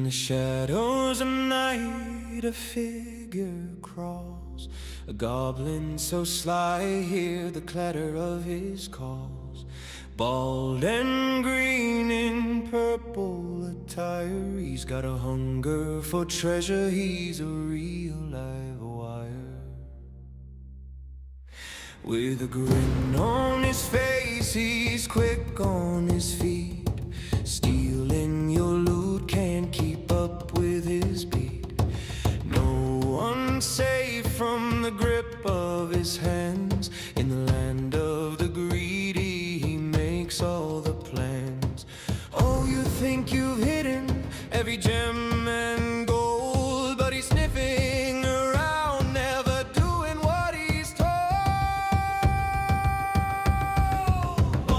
the shadows of night, a figure crawls, a goblin so sly, hear the clatter of his calls. Bald and green in purple attire, he's got a hunger for treasure, he's a real live wire. With a grin on his face, he's quick on his feet, stealing your loot, can't keep up with his beat. No one safe from the grip of his hands, in the land of the greedy he makes all the plans. Oh, you think you've hidden every gem and gold, but he's sniffing around, never doing what he's told.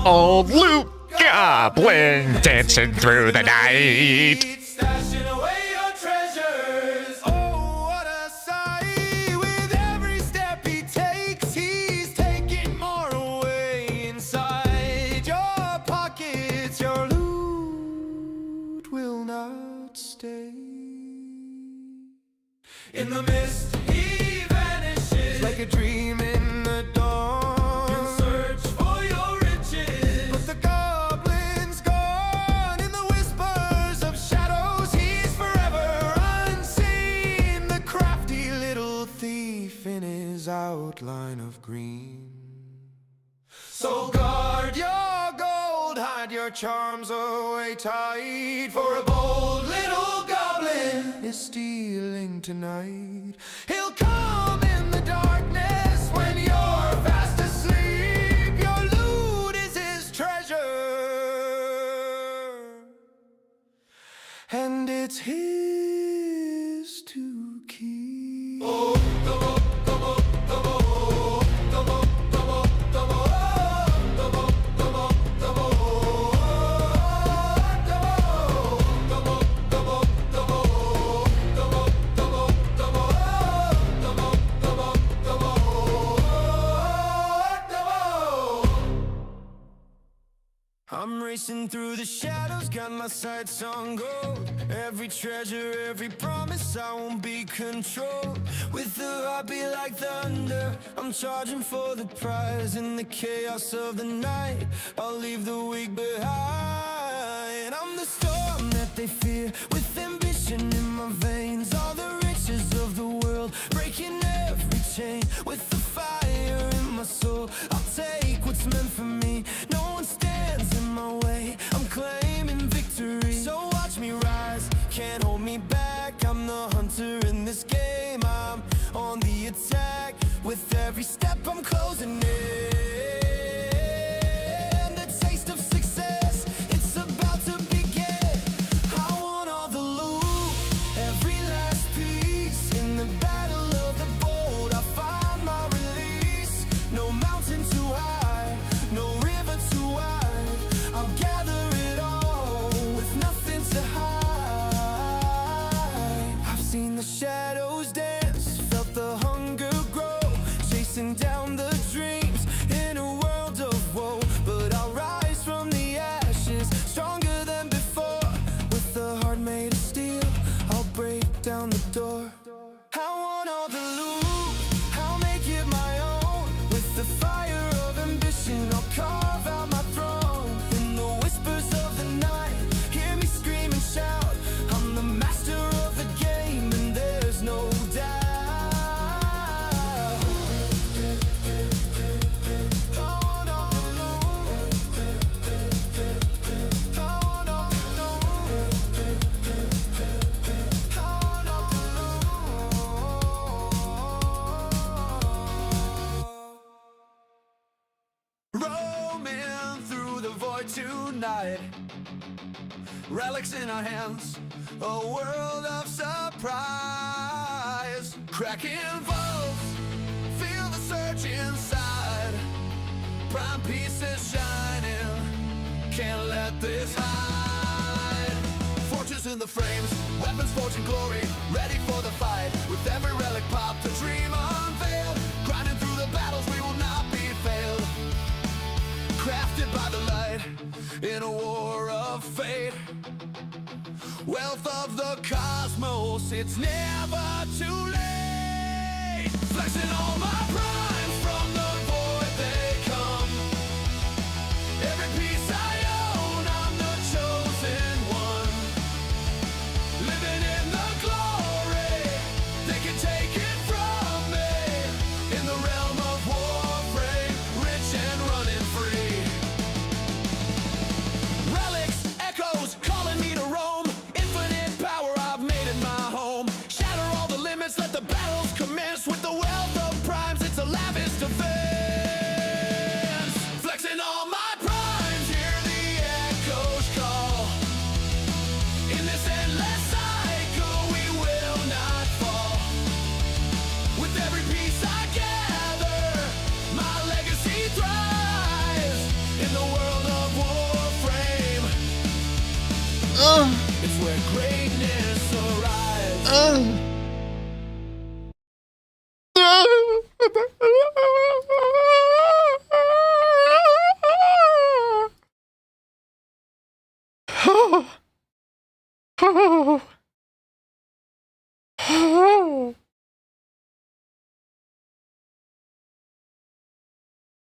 Old Luke Goblin dancing through the night. Stashing away your treasures. Oh, what a sight. With every step he takes, he's taking more away. Inside your pockets, your loot will not stay. In the mist, he vanishes like a dream in the dawn. You search for your riches, but the goblin's gone. In the whispers of shadows, he's forever unseen. The crafty little thief in his outline of green. So guard your gold, hide your charms away tight, for a bold little goblin is stealing tonight. He'll come in the darkness when you're fast asleep. Your loot is his treasure, and it's his to keep. Oh, I'm racing through the shadows, got my sights on gold. Every treasure, every promise, I won't be controlled. With the heartbeat like thunder, I'm charging for the prize. In the chaos of the night, I'll leave the weak behind. I'm the storm that they fear, with ambition in my veins. All the riches of the world, breaking every chain. With the fire in my soul, I'll take what's meant for me. No one stands in my way, I'm claiming victory. So watch me rise, can't hold me back. I'm the hunter in this game, I'm on the attack. With every step I'm closing in. The taste of success, it's about to begin. I want all the loot, every last piece. In the battle of the bold, I find my release. No mountain too high, no river too wide. I'll gather it all with nothing to hide. I've seen the shadows dance, felt the hunger grow, chasing down the dreams in a world of woe. But I'll rise from the ashes, stronger than before. With a heart made of steel, I'll break down the door. I want all the loot, I'll make it my own. With the fire of ambition, I'll carve out my throne. In the whispers of the night, hear me scream and shout. I'm the master of the game, and there's no doubt. I want all the loot, I want all the loot, I want all the loot. Roaming through the void tonight, relics in our hands, a world of surprise. Cracking vaults, feel the surge inside. Prime pieces shining, can't let this hide. Forges in the frames, weapons forging glory, ready for the fight. With every relic popped, a dream unveiled. Grinding through the battles, we will not be failed. Crafted by the light, in a war of fate. wealth of the cosmos. It's never too late. Flexing all my prime from the void they come. Every piece I own, I'm the chosen one. Living in the glory, they can take it from me. In the realm of Warframe, rich and running free. Relics, echoes, calling me to roam. Infinite power, I've made it my home. Shatter all the limits, let the battles commence. With the wealth of primes, it's a lavish defense. Flexing all my primes, hear the echoes call. In this endless cycle, we will not fall. With every piece I gather, my legacy thrives. In the world of Warframe, it's where greatness arrives.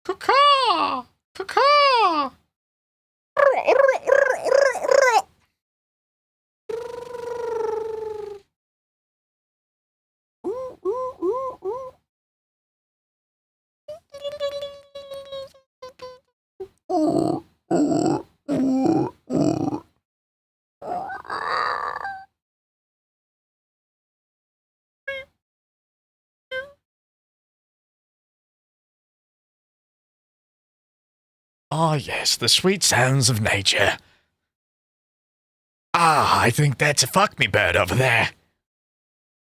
Caw, caw. Ah, yes, the sweet sounds of nature. Ah, I think that's a fuck me bird over there.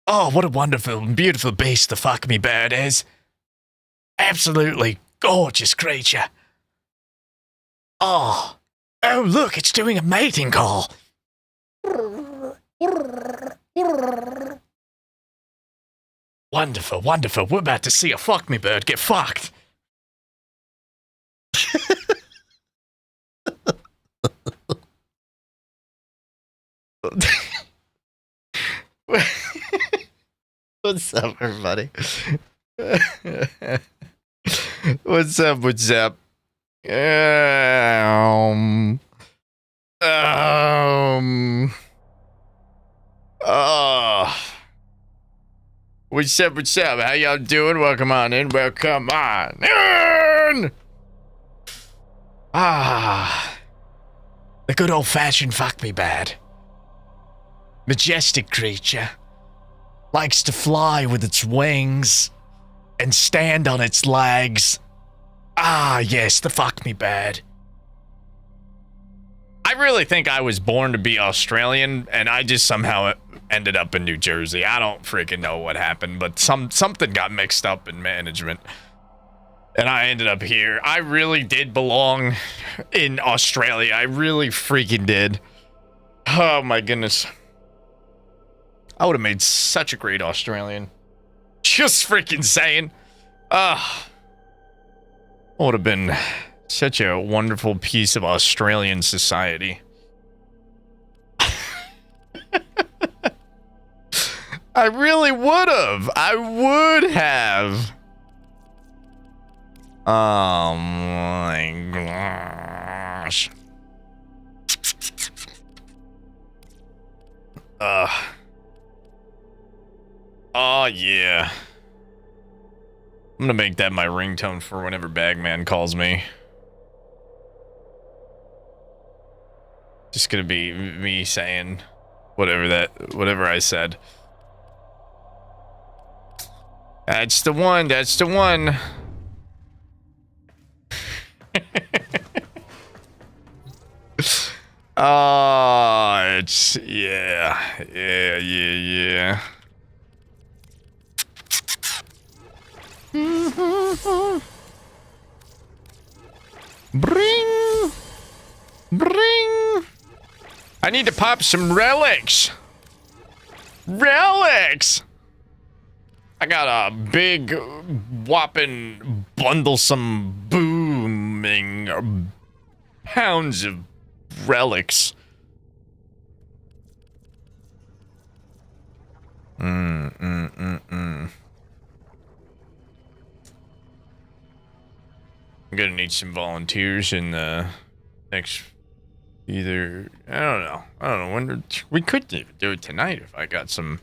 Oh, what a wonderful and beautiful beast the fuck me bird is. Absolutely gorgeous creature. Oh, look, it's doing a mating call. Wonderful, wonderful. We're about to see a fuck me bird get fucked. What's up, everybody? What's up? What's up? Oh. What's up? What's up? How y'all doing? Welcome on in. Welcome on in. Ah. The good old-fashioned fuck me bad. Majestic creature. Likes to fly with its wings and stand on its legs. Ah, yes, the fuck me bad. I really think I was born to be Australian, and I just somehow ended up in New Jersey. I don't freaking know what happened, but something got mixed up in management. And I ended up here. I really did belong in Australia. I really freaking did. Oh my goodness. I would have made such a great Australian. Just freaking saying. I would have been such a wonderful piece of Australian society. I really would have. I would have. Oh my gosh. Oh yeah. I'm gonna make that my ringtone for whenever Bagman calls me. Just gonna be me saying whatever I said. That's the one, that's the one. Oh, it's, yeah. Bring. I need to pop some relics. I got a big, whopping, bundlesome, booming pounds of relics. I'm gonna need some volunteers in the next. Either I don't know when we could do it tonight if I got some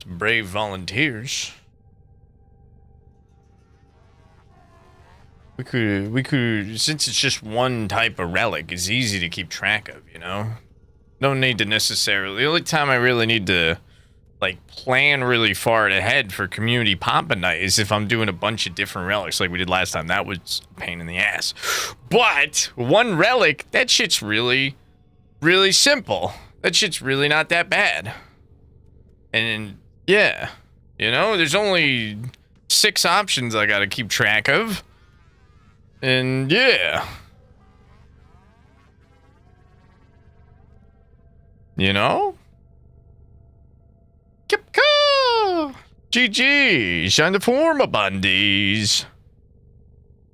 brave volunteers. We could since it's just one type of relic, it's easy to keep track of, you know? Don't need to necessarily. The only time I really need to like plan really far ahead for community pop-up night is if I'm doing a bunch of different relics like we did last time. That was a pain in the ass. But one relic, that shit's really simple. That shit's really not that bad. And yeah, you know, there's only 6 options I gotta keep track of. And yeah. You know? GG, shine the form of bundies.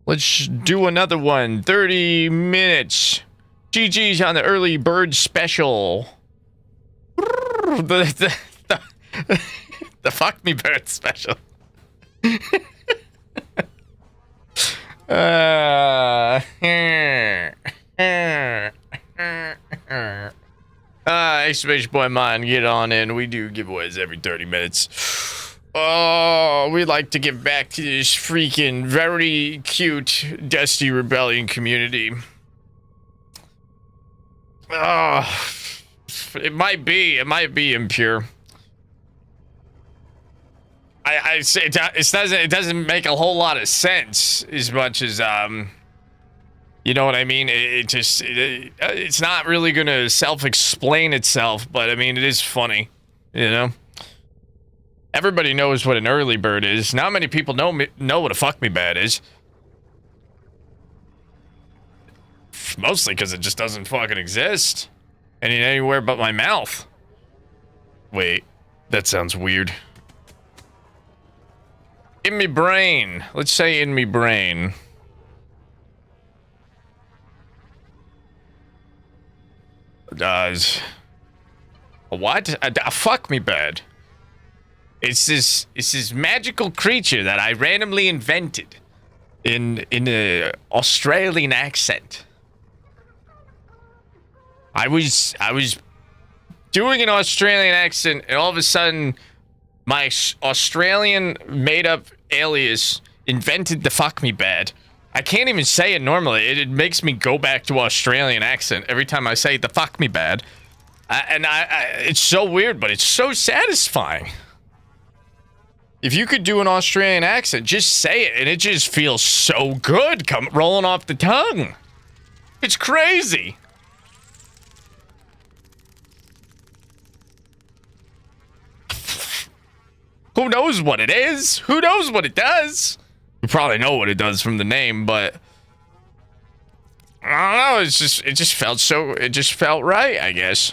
Let's do another one. 30 minutes. GG's on the early bird special. The fuck me bird special. Exclamation point mine, get on in. We do giveaways every 30 minutes. Oh, we like to give back to this freaking very cute Dusty Rebellion community. Oh, it might be impure. I say it doesn't make a whole lot of sense as much as you know what I mean? It's not really gonna self-explain itself, but I mean it is funny, you know. Everybody knows what an early bird is. Not many people know what a fuck me bad is. Mostly because it just doesn't fucking exist. Anywhere but my mouth. Wait, that sounds weird. In me brain. Let's say in me brain. What? A fuck me bad. It's this magical creature that I randomly invented in an Australian accent. I was doing an Australian accent, and all of a sudden, my Australian made-up alias invented the fuck me bad. I can't even say it normally. It makes me go back to Australian accent every time I say the fuck me bad. It's so weird, but it's so satisfying. If you could do an Australian accent, just say it, and it just feels so good rolling off the tongue. It's crazy. Who knows what it is? Who knows what it does? You probably know what it does from the name, but I don't know. It just felt right, I guess.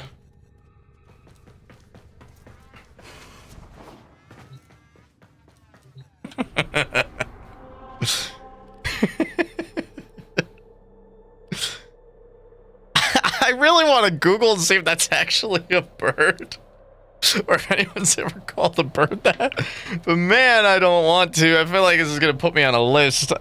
I really want to Google and see if that's actually a bird. Or if anyone's ever called a bird that. But man, I don't want to. I feel like this is going to put me on a list.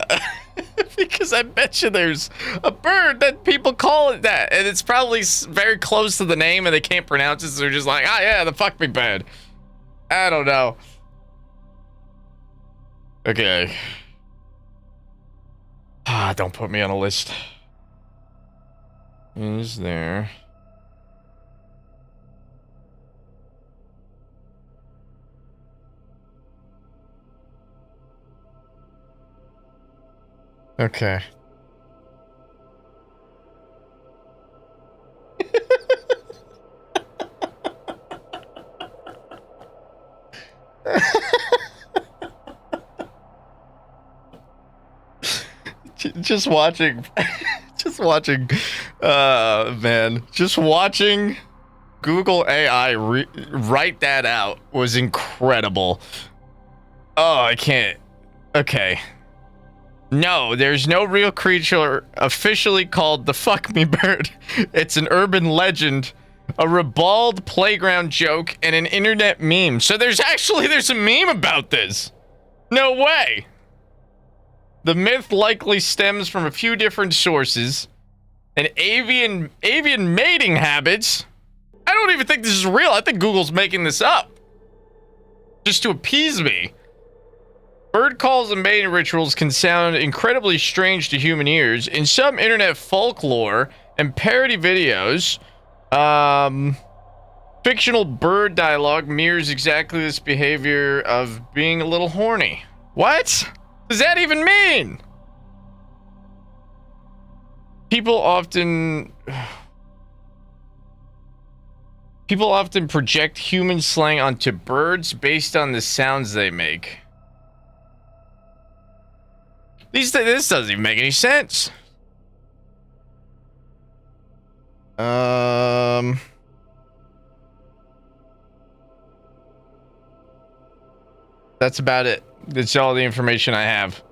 Because I bet you there's a bird that people call it that. And it's probably very close to the name and they can't pronounce it. So they're just like, ah, yeah, the fuck me bird. I don't know. Okay. Ah, don't put me on a list. Is there... Okay. Just watching, man, just watching Google AI write that out was incredible. Oh, I can't. Okay. No, there's no real creature officially called the fuck me bird. It's an urban legend, a ribald playground joke, and an internet meme. So there's a meme about this. No way. The myth likely stems from a few different sources. And avian mating habits. I don't even think this is real. I think Google's making this up. Just to appease me. Bird calls and mating rituals can sound incredibly strange to human ears. In some internet folklore and parody videos, fictional bird dialogue mirrors exactly this behavior of being a little horny. What does that even mean? People often project human slang onto birds based on the sounds they make. This doesn't even make any sense. That's about it. That's all the information I have.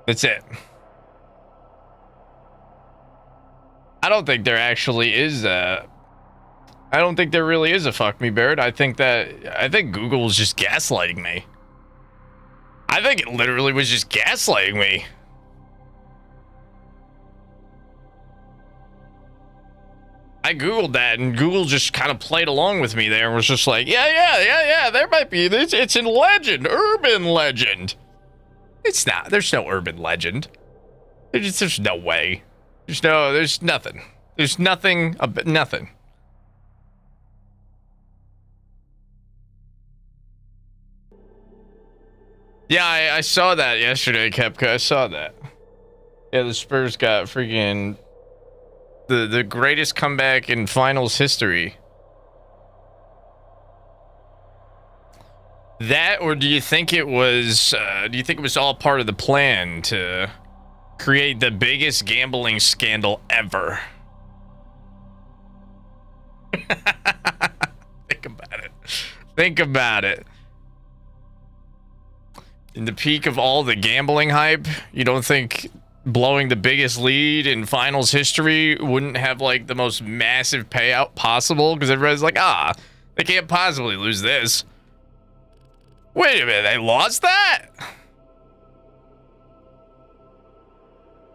That's it. I don't think there actually is a... I don't think there really is a fuck me bird. I think Google was just gaslighting me. I think it literally was just gaslighting me. I Googled that and Google just kind of played along with me there and was just like, yeah, there might be this. It's in legend, urban legend. It's not. There's no urban legend. There's no way. There's nothing. There's nothing. Nothing. Yeah, I saw that yesterday, Kepka. I saw that. Yeah, the Spurs got freaking the greatest comeback in finals history. That, or do you think it was all part of the plan to create the biggest gambling scandal ever? Think about it. Think about it. In the peak of all the gambling hype, you don't think blowing the biggest lead in finals history wouldn't have like the most massive payout possible? Because everybody's like, they can't possibly lose this. Wait a minute, they lost that?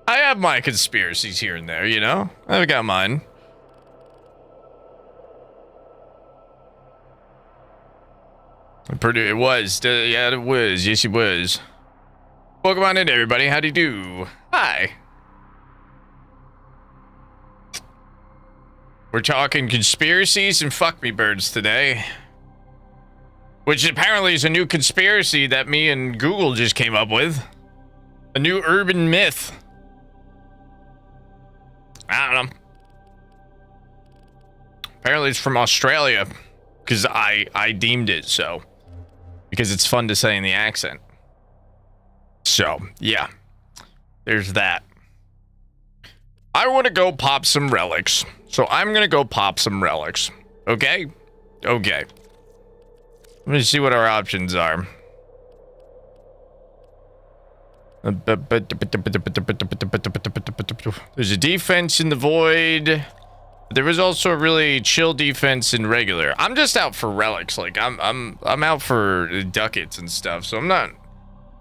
I have my conspiracies here and there, you know? I've got mine. It was. Yeah, it was. Yes, it was. Welcome on in, everybody. How do you do? Hi. We're talking conspiracies and fuck me birds today. Which apparently is a new conspiracy that me and Google just came up with. A new urban myth. I don't know. Apparently it's from Australia. Because I deemed it so. Because it's fun to say in the accent. So, yeah. There's that. I want to go pop some relics. So I'm going to go pop some relics. Okay? Okay. Let me see what our options are. There's a defense in the void. There was also a really chill defense in regular. I'm just out for relics. Like I'm out for ducats and stuff. So I'm not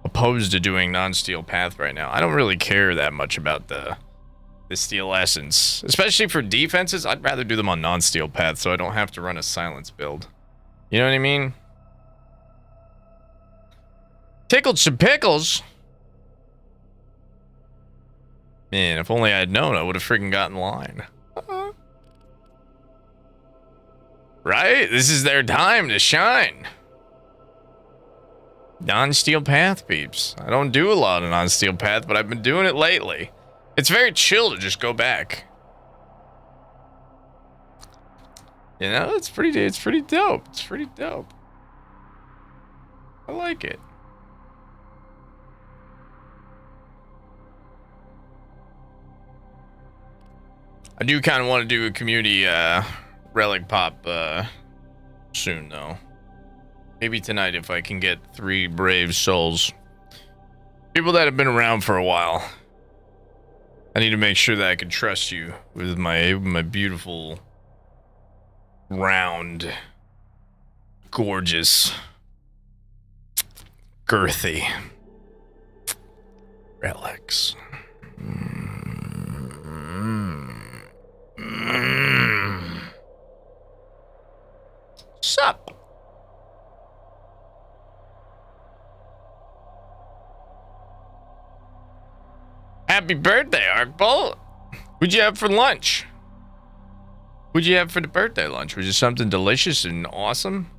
opposed to doing non-steel path right now. I don't really care that much about the steel essence, especially for defenses. I'd rather do them on non-steel path so I don't have to run a silence build. You know what I mean? Tickled some pickles. Man, if only I had known, I would have freaking got in line. Right? This is their time to shine. Non-steel path, peeps. I don't do a lot of non-steel path, but I've been doing it lately. It's very chill to just go back. You know, it's pretty dope. It's pretty dope. I like it. I do kind of want to do a community relic pop soon, though. Maybe tonight if I can get 3 brave souls. People that have been around for a while. I need to make sure that I can trust you with my beautiful, round, gorgeous girthy. Relics. Sup? Happy birthday, Arkbolt. What'd you have for lunch? What'd you have for the birthday lunch? Was it something delicious and awesome?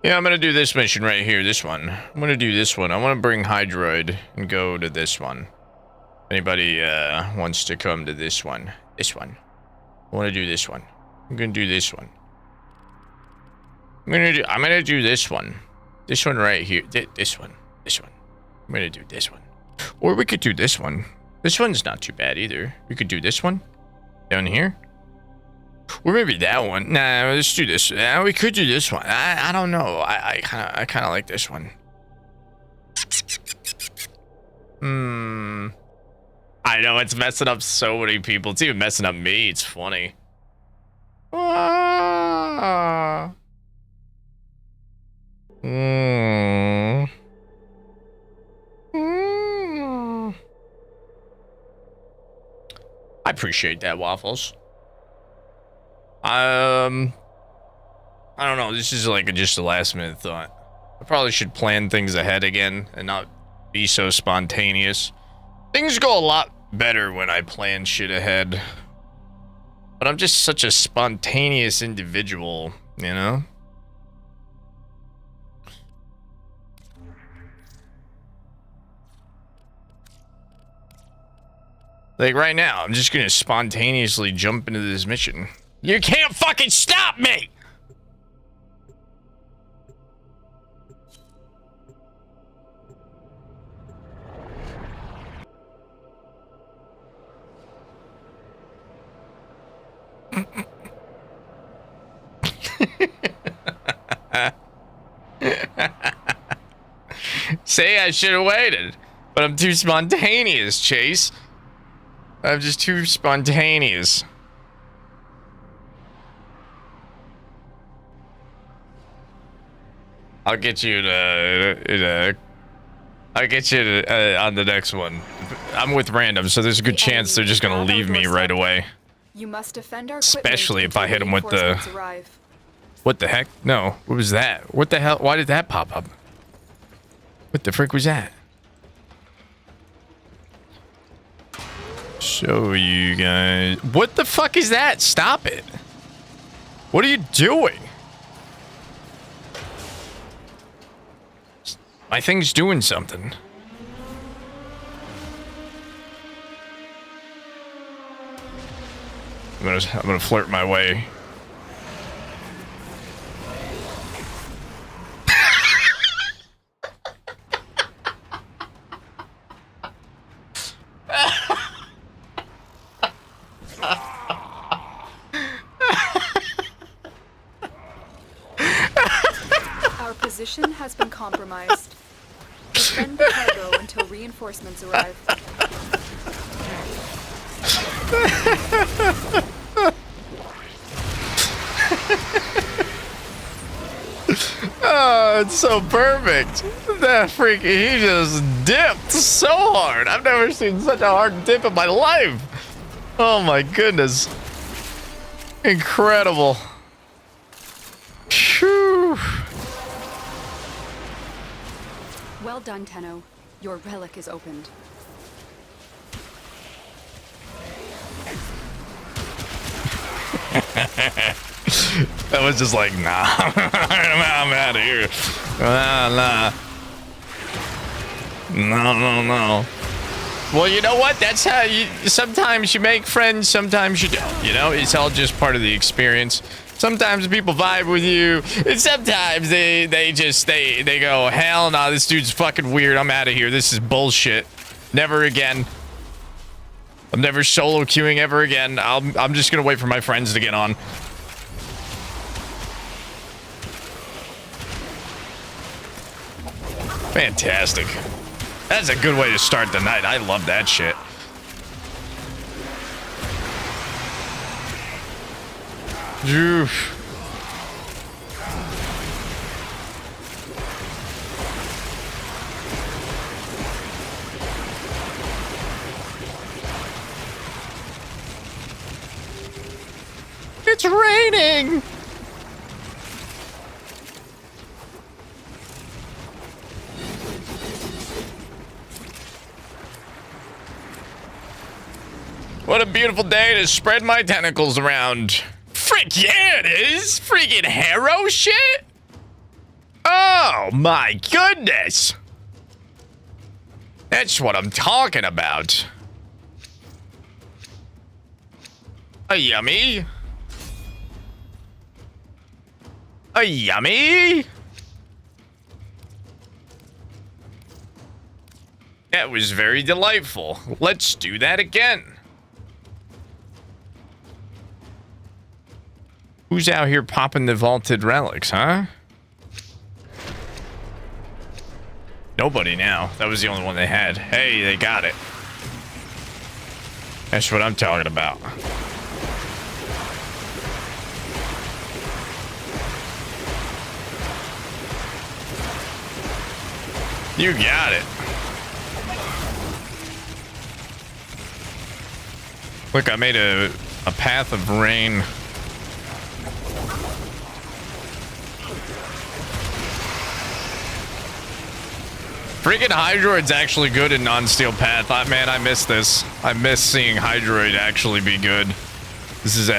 Yeah, I'm gonna do this mission right here. This one. I'm gonna do this one. I want to bring Hydroid and go to this one. Anybody wants to come to this one? This one. I want to do this one. I'm gonna do this one. I'm gonna do this one. This one right here. This one. This one. I'm gonna do this one. Or we could do this one. This one's not too bad either. We could do this one down here. Or maybe that one. Nah, let's do this. We could do this one. I don't know. I kind of like this one. I know it's messing up so many people. It's even messing up me. It's funny. I appreciate that, Waffles. I don't know. This is like just a last minute thought. I probably should plan things ahead again and not be so spontaneous. Things go a lot better when I plan shit ahead. But I'm just such a spontaneous individual, you know? Like right now, I'm just gonna spontaneously jump into this mission. You can't fucking stop me! Say I should have waited, but I'm too spontaneous, Chase. I'm just too spontaneous. I'll get you I'll get you on the next one. I'm with random, so there's a good chance they're just gonna leave me right away. You must defend our especially if I hit them with the... What the heck? No, what was that? What the hell? Why did that pop up? What the frick was that? Show you guys. What the fuck is that? Stop it. What are you doing? My thing's doing something. I'm gonna flirt my way. Our position has been compromised. Defend the cargo until reinforcements arrive. Oh, it's so perfect. That freaking, he just dipped so hard. I've never seen such a hard dip in my life. Oh my goodness. Incredible. Phew. Well done, Tenno. Your relic is opened. That was just like, nah, I'm out of here. Nah. No. Well, you know what? That's how you, sometimes you make friends, sometimes you don't, you know? It's all just part of the experience. Sometimes people vibe with you, and sometimes they go, hell no, this dude's fucking weird, I'm out of here, this is bullshit. Never again. I'm never solo queuing ever again. I'm just gonna wait for my friends to get on. Fantastic. That's a good way to start the night. I love that shit. Oof. It's raining. What a beautiful day to spread my tentacles around. Frick yeah, it is. Freaking Harrow shit. Oh my goodness. That's what I'm talking about. A yummy. A yummy. That was very delightful. Let's do that again. Who's out here popping the vaulted relics, huh? Nobody now. That was the only one they had. Hey, they got it. That's what I'm talking about. You got it. Look, I made a path of rain. Freaking Hydroid's actually good in non-steel path. Man, I miss this. I miss seeing Hydroid actually be good. This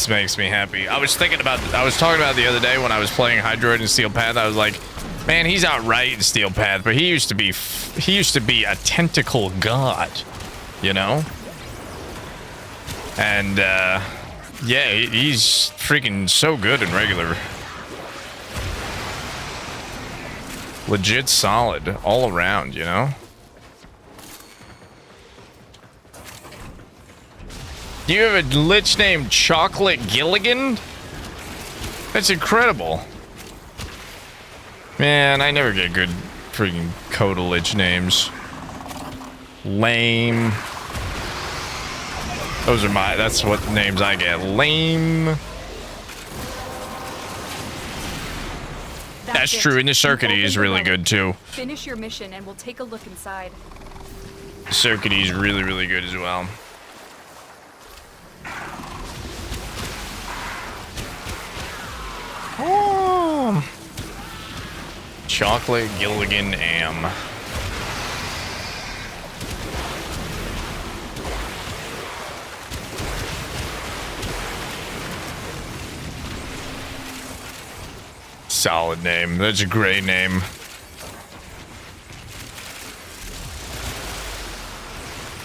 makes me happy. I was talking about it the other day when I was playing Hydroid in steel path. I was like, man, he's outright in steel path, but he used to be a tentacle god, you know? And yeah, he's freaking so good in regular. Legit solid all around, you know? Do you have a lich named Chocolate Gilligan? That's incredible. Man, I never get good freaking Coda lich names. Lame. That's what names I get. Lame. That's true, and the Circuity is really good too. Finish your mission and we'll take a look inside. The Circuity is really, really good as well. Oh. Chocolate Gilligan Am. Solid name. That's a great name.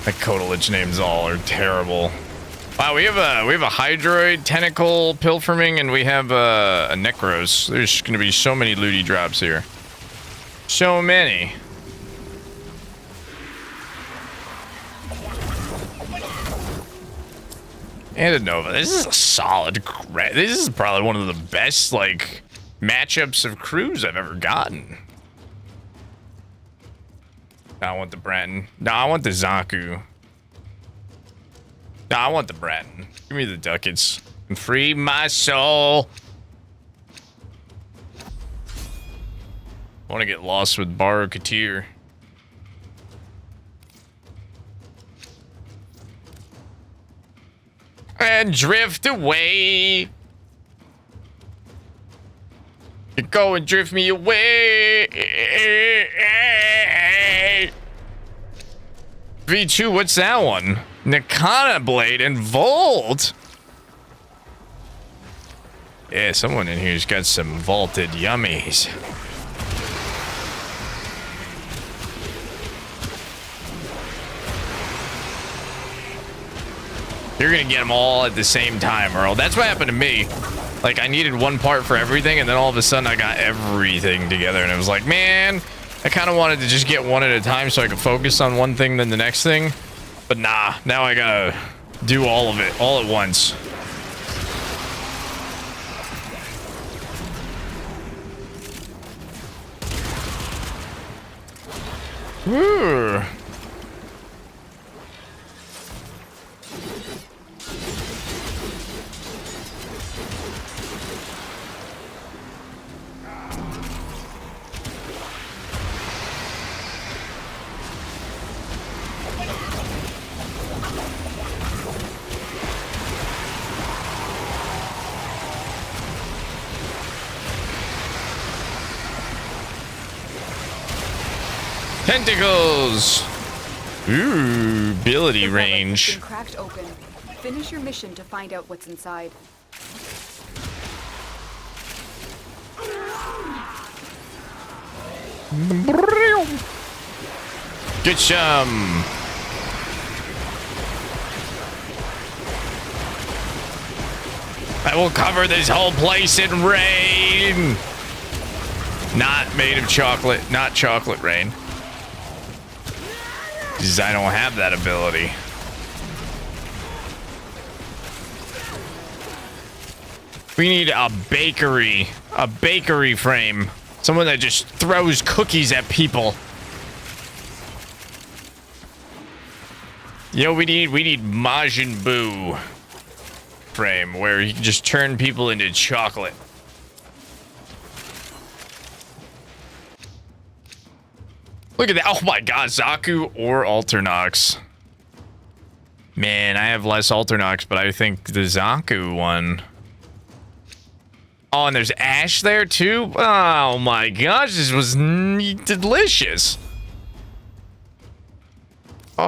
The Coda lich names all are terrible. Wow, we have a Hydroid, Tentacle, Pilferming, and we have a Necros. There's gonna be so many looty drops here. So many. And a Nova. This is a solid. This is probably one of the best like matchups of crews I've ever gotten. No, I want the Bratton. No, I want the Zaku. No, I want the Bratton. Give me the ducats. And free my soul. I want to get lost with Baru Katir. And drift away. You go and drift me away. V2, what's that one? Nikana Blade and Volt. Yeah, someone in here's got some vaulted yummies. You're gonna get them all at the same time, Earl. That's what happened to me. Like, I needed one part for everything, and then all of a sudden I got everything together, and it was like, man, I kind of wanted to just get one at a time so I could focus on one thing then the next thing. But nah, now I gotta do all of it all at once. Ooh. Tentacles! Ooh, ability The relic has range. been cracked open. Finish your mission to find out what's inside. Get some. I will cover this whole place in rain. Not made of chocolate, not chocolate rain. Because I don't have that ability. We need a bakery frame. Someone that just throws cookies at people. Yo, we need Majin Buu frame where you can just turn people into chocolate. Look at that. Oh my god, Zaku or Alternox. Man, I have less Alternox, but I think the Zaku one. Oh, and there's Ash there too? Oh my gosh, this was delicious. Oh.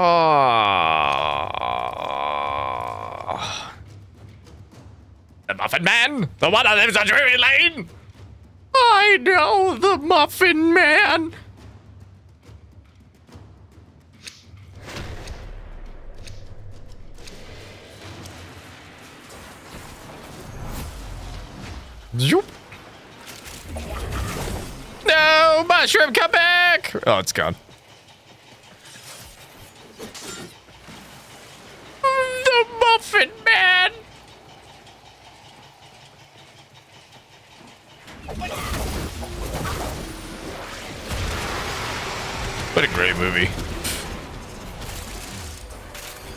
The Muffin Man? The one that lives on Drury Lane? I know the Muffin Man. Zoop. No, mushroom, come back! Oh, it's gone. The Muffin Man! What a great movie.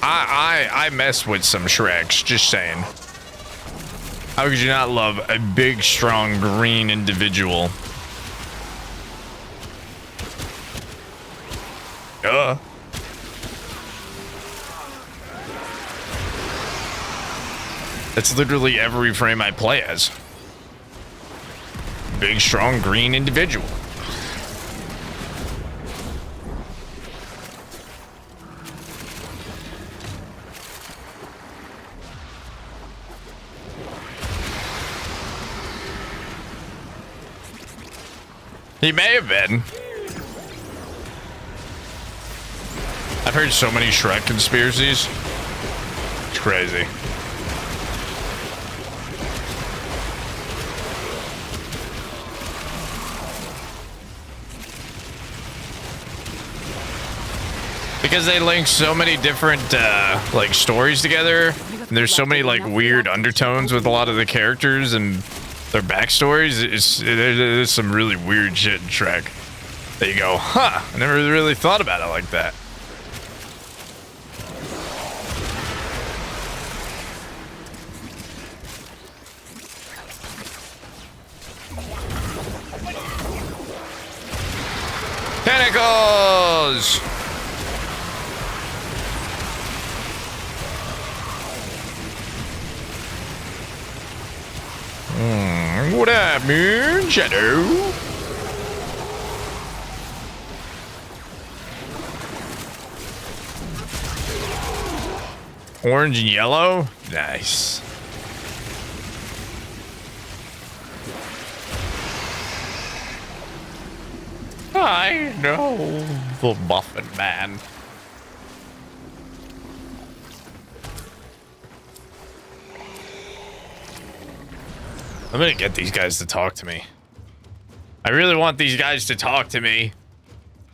I mess with some Shreks, just saying. How could you not love a big, strong, green individual? That's literally every frame I play as. Big, strong, green individual. He may have been. I've heard so many Shrek conspiracies. It's crazy. Because they link so many different like stories together. And there's so many like weird undertones with a lot of the characters and their backstories. There's some really weird shit in Shrek. There you go. Huh. I never really thought about it like that. Tentacles! What up, man? Shadow? Orange and yellow? Nice. I know the Muffin Man. I'm gonna get these guys to talk to me. I really want these guys to talk to me.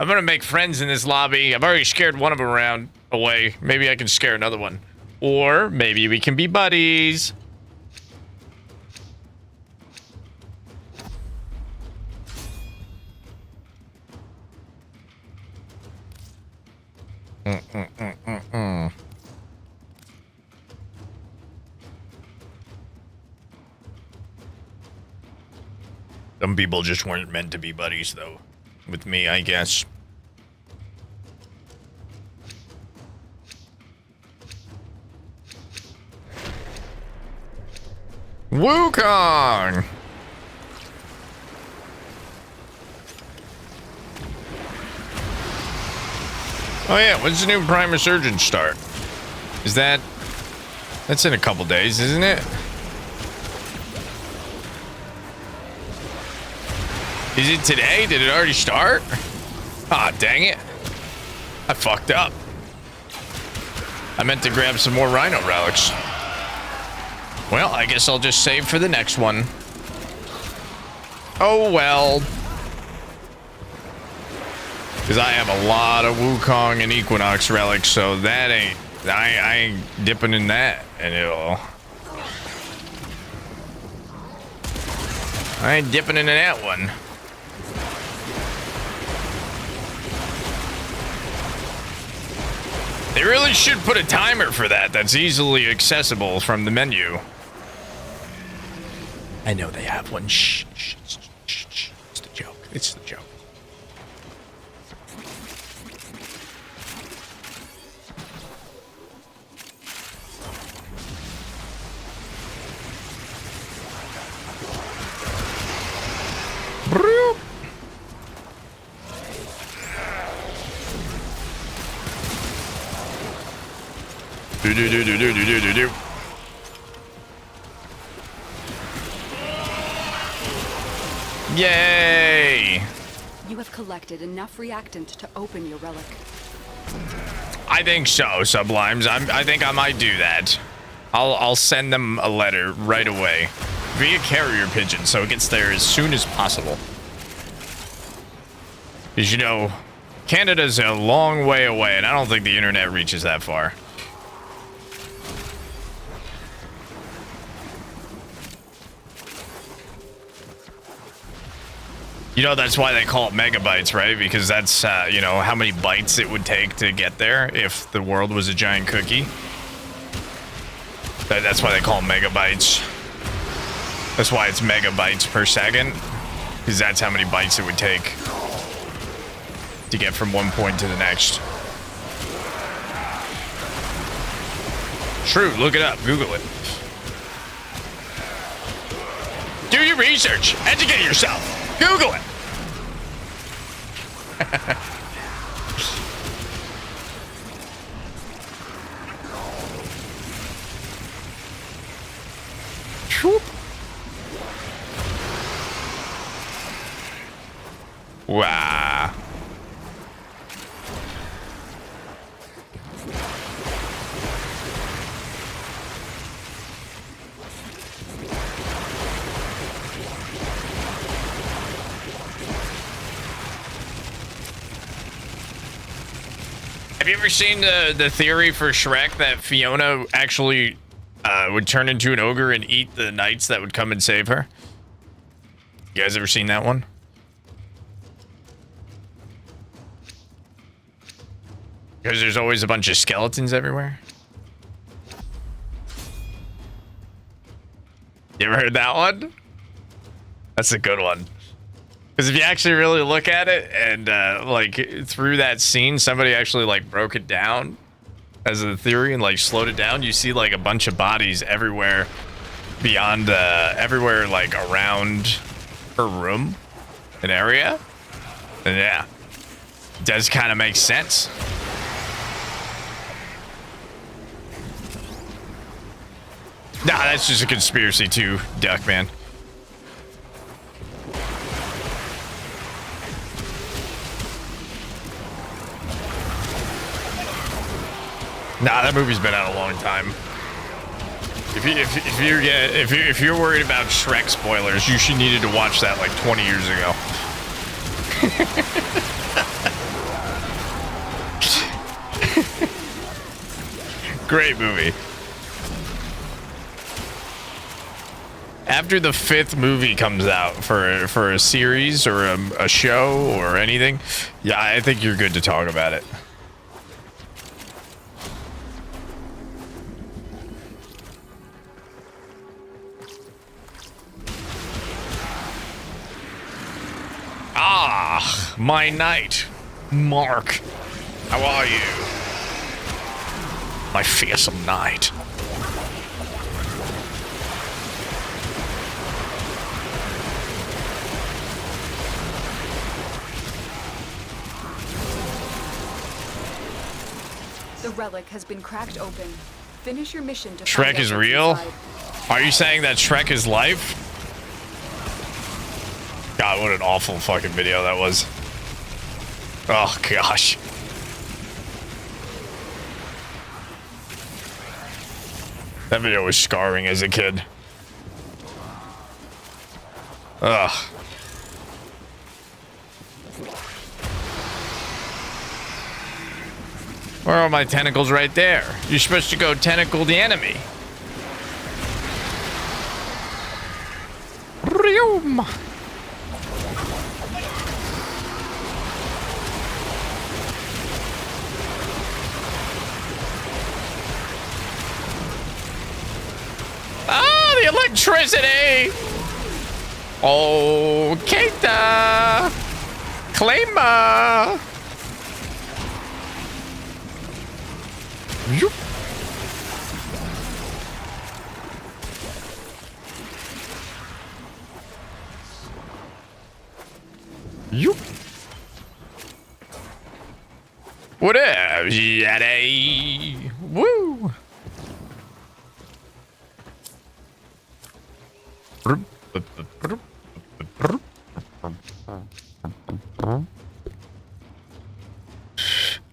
I'm gonna make friends in this lobby. I've already scared one of them around away. Maybe I can scare another one. Or maybe we can be buddies. Some people just weren't meant to be buddies, though. With me, I guess. Wukong! Oh yeah, when's the new Prime Resurgence start? Is that... That's in a couple days, isn't it? Is it today? Did it already start? Ah, dang it. I fucked up. I meant to grab some more Rhino relics. Well, I guess I'll just save for the next one. Oh well. Because I have a lot of Wukong and Equinox relics, so that ain't... I ain't dipping in that at all. I ain't dipping into that one. They really should put a timer for that that's easily accessible from the menu. I know they have one. Shh, shh, shh, shh, shh. It's the joke. It's the joke. Broop. Do. Yay! You have collected enough reactant to open your relic. I think so, Sublimes. I think I might do that. I'll send them a letter right away via carrier pigeon, so it gets there as soon as possible. Because you know, Canada's a long way away, and I don't think the internet reaches that far. You know, that's why they call it megabytes, right? Because that's, you know, how many bytes it would take to get there if the world was a giant cookie. That's why they call them megabytes. That's why it's megabytes per second. Because that's how many bytes it would take to get from one point to the next. True, look it up, Google it. Do your research, educate yourself. Google it. Whoop. Wow. Have you ever seen the theory for Shrek that Fiona actually would turn into an ogre and eat the knights that would come and save her? You guys ever seen that one? Because there's always a bunch of skeletons everywhere. You ever heard that one? That's a good one. Because if you actually really look at it and like through that scene, somebody actually like broke it down as a theory and like slowed it down. You see like a bunch of bodies everywhere beyond, everywhere like around her room, an area. And yeah, it does kind of make sense. Nah, that's just a conspiracy too, Duckman. Nah, that movie's been out a long time. If you're worried about Shrek spoilers, you should needed to watch that like 20 years ago. Great movie. After the 5th movie comes out for a series or a show or anything, yeah, I think you're good to talk about it. Ah, my knight, Mark. How are you? My fearsome knight. The relic has been cracked open. Finish your mission to Shrek find out is what's real? inside. Are you saying that Shrek is life? God, what an awful fucking video that was. Oh, gosh. That video was scarring as a kid. Ugh. Where are my tentacles right there? You're supposed to go tentacle the enemy. Ryoom. Ah, the electricity! Oh, Keita! Claima! Yoop. Yoop. What up, Yeti? Woo!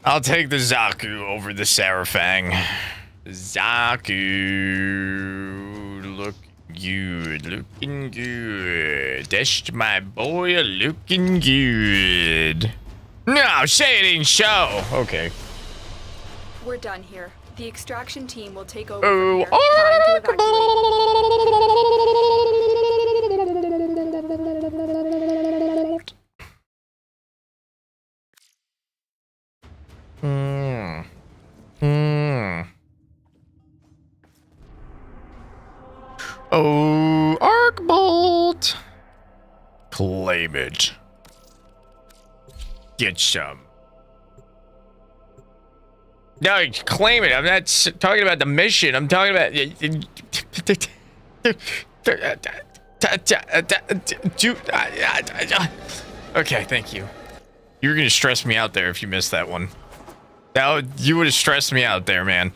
I'll take the Zaku over the Sarafang. Zaku, look good, looking good. That's my boy, looking good. No, say it ain't so. Okay. We're done here. The extraction team will take over Oh, from here. Time to evacuate. Oh, arc bolt. Claim it. Get some. No, claim it. I'm not talking about the mission. I'm talking about. Okay, thank you. You were gonna stress me out there if you missed that one. Now you would have stressed me out there, man.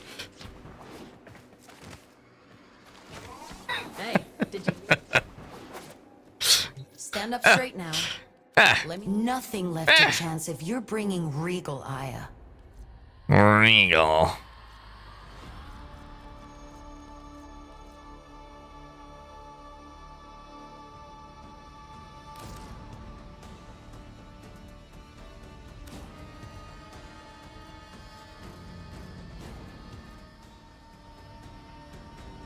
Hey, did you stand up straight now? Let me. Nothing left to chance if you're bringing Regal Aya. Regal.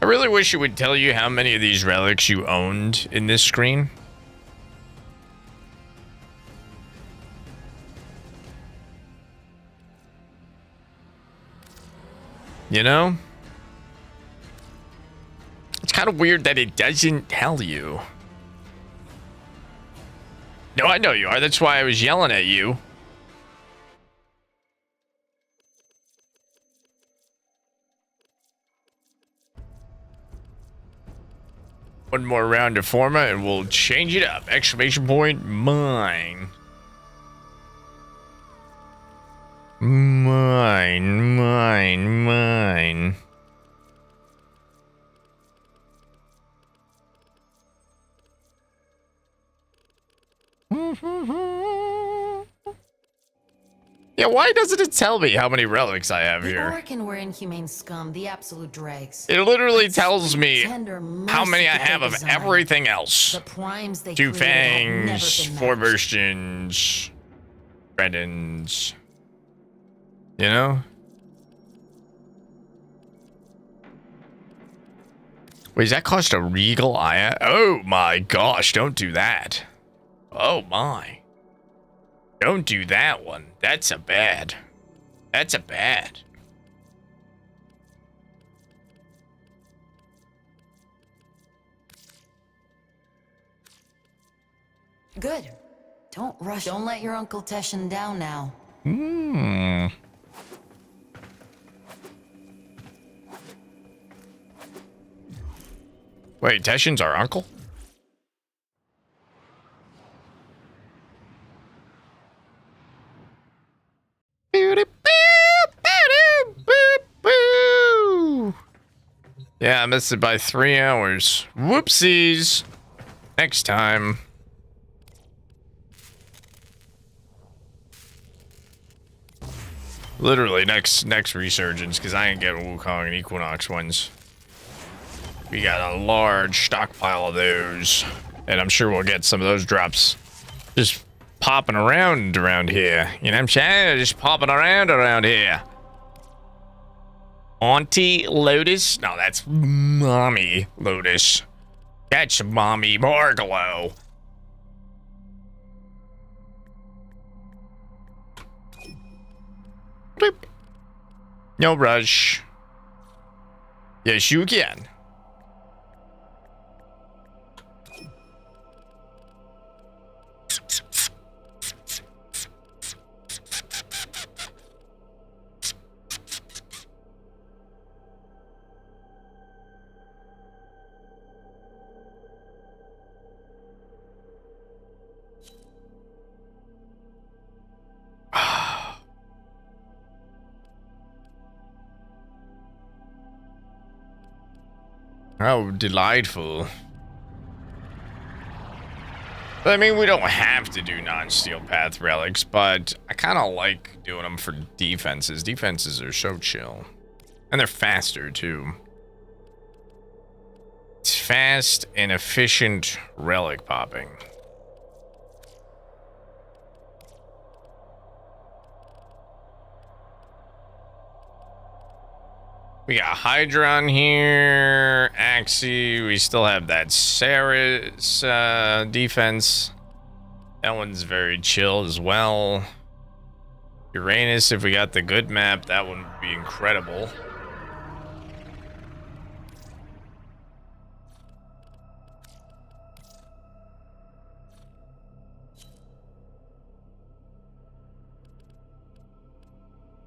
I really wish it would tell you how many of these relics you owned in this screen. You know? It's kind of weird that it doesn't tell you. No, I know you are. That's why I was yelling at you. One more round of Forma and we'll change it up. Exclamation point, mine. Mine, mine, mine. Yeah, why doesn't it tell me how many relics I have The here? Orkin were inhumane scum, the absolute dregs. It literally tells me Tender, how many I merciful have of design. everything else. The primes they Two created had never fangs, been 4 matched. versions. Credence. You know? Wait, does that cost a Regal Aya? Oh my gosh, don't do that. Oh my. Don't do that one. That's a bad. That's a bad. Good. Don't rush. Don't let your Uncle Teshin down now. Hmm. Wait, Teshin's our uncle? Yeah, I missed it by 3 hours. Whoopsies. Next time. Literally next resurgence, because I ain't getting Wukong and Equinox ones. We got a large stockpile of those, and I'm sure we'll get some of those drops just popping around here. You know what I'm saying? Just popping around here. Auntie Lotus? No, that's Mommy Lotus. That's Mommy Margalo. Bleep. No rush. Yes, you can. How delightful. I mean, we don't have to do non-steel path relics, but I kind of like doing them for defenses. Defenses are so chill. And they're faster, too. It's fast and efficient relic popping. We got Hydra here, Axie, we still have that Ceres defense. That one's very chill as well. Uranus, if we got the good map, that one would be incredible.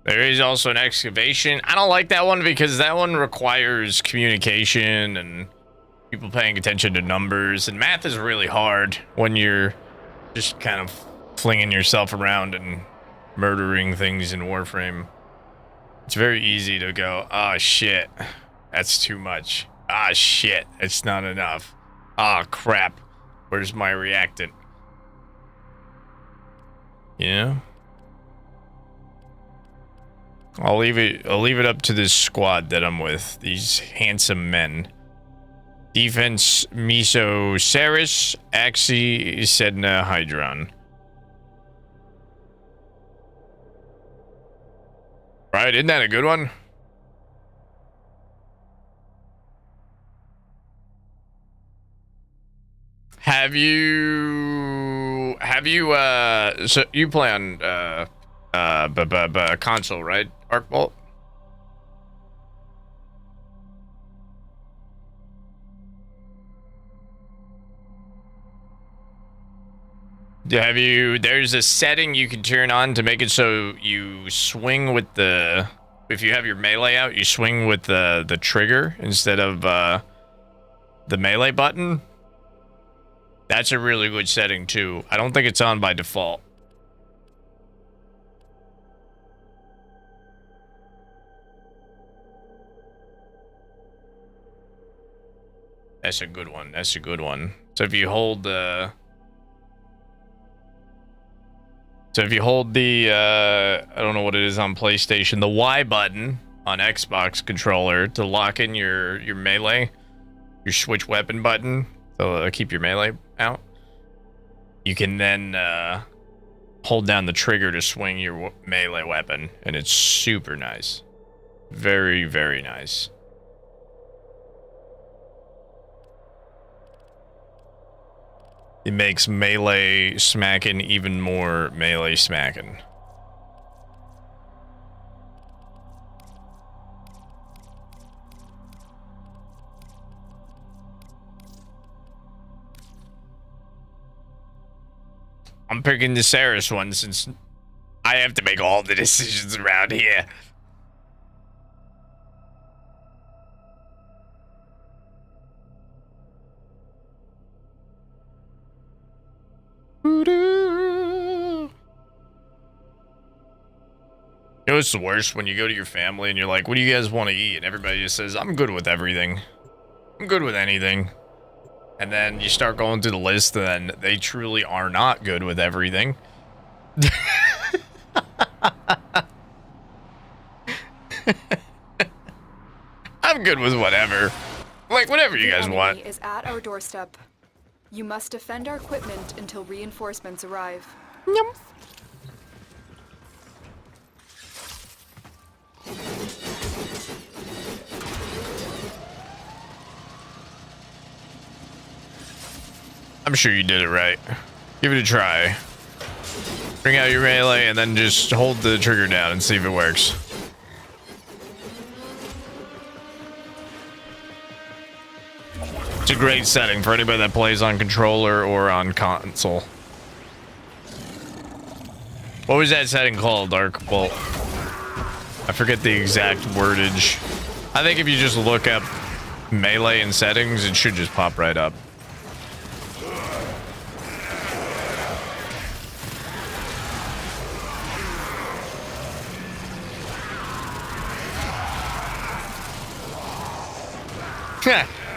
There is also an excavation. I don't like that one because that one requires communication and people paying attention to numbers. And math is really hard when you're just kind of flinging yourself around and murdering things in Warframe. It's very easy to go, oh shit, that's too much. Ah shit, it's not enough. Ah crap, where's my reactant? You know? I'll leave it up to this squad that I'm with. These handsome men. Defense Miso Ceres, Axie Sedna Hydron. Right, isn't that a good one? Have you so you play on console, right? Arcbolt? Have you, there's a setting you can turn on to make it so you swing with the, if you have your melee out, you swing with the trigger instead of the melee button. That's a really good setting too. I don't think it's on by default. That's a good one. That's a good one. So if you hold the... So if you hold the, I don't know what it is on PlayStation, the Y button on Xbox controller to lock in your melee, your switch weapon button, to keep your melee out, you can then hold down the trigger to swing your melee weapon, and it's super nice. Very, very nice. It makes melee smacking even more melee smacking. I'm picking the Saris one since I have to make all the decisions around here. You know what's the worst? When you go to your family and you're like, what do you guys want to eat? And everybody just says, I'm good with everything. I'm good with anything. And then you start going through the list, and they truly are not good with everything. I'm good with whatever. Like, whatever you guys want. The enemy is at our doorstep. You must defend our equipment until reinforcements arrive. Yum. I'm sure you did it right. Give it a try. Bring out your melee and then just hold the trigger down and see if it works. It's a great setting for anybody that plays on controller or on console. What was that setting called, Dark Bolt? I forget the exact wordage. I think if you just look up melee in settings, it should just pop right up.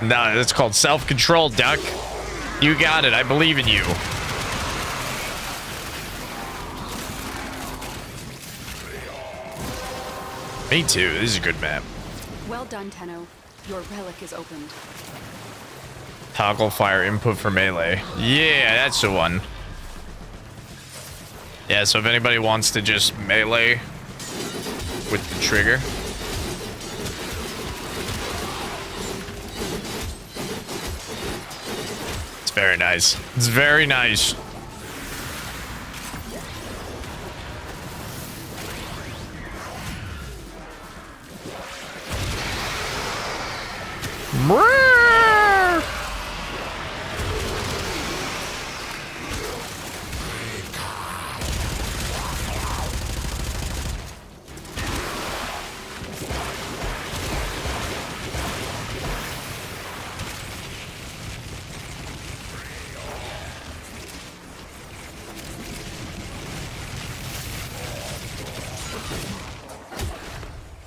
No, that's called self-control, Duck. You got it. I believe in you. Me too. This is a good map. Well done, Tenno. Your relic is opened. Toggle fire input for melee. Yeah, that's the one. Yeah, so if anybody wants to just melee with the trigger. It's very nice. It's very nice.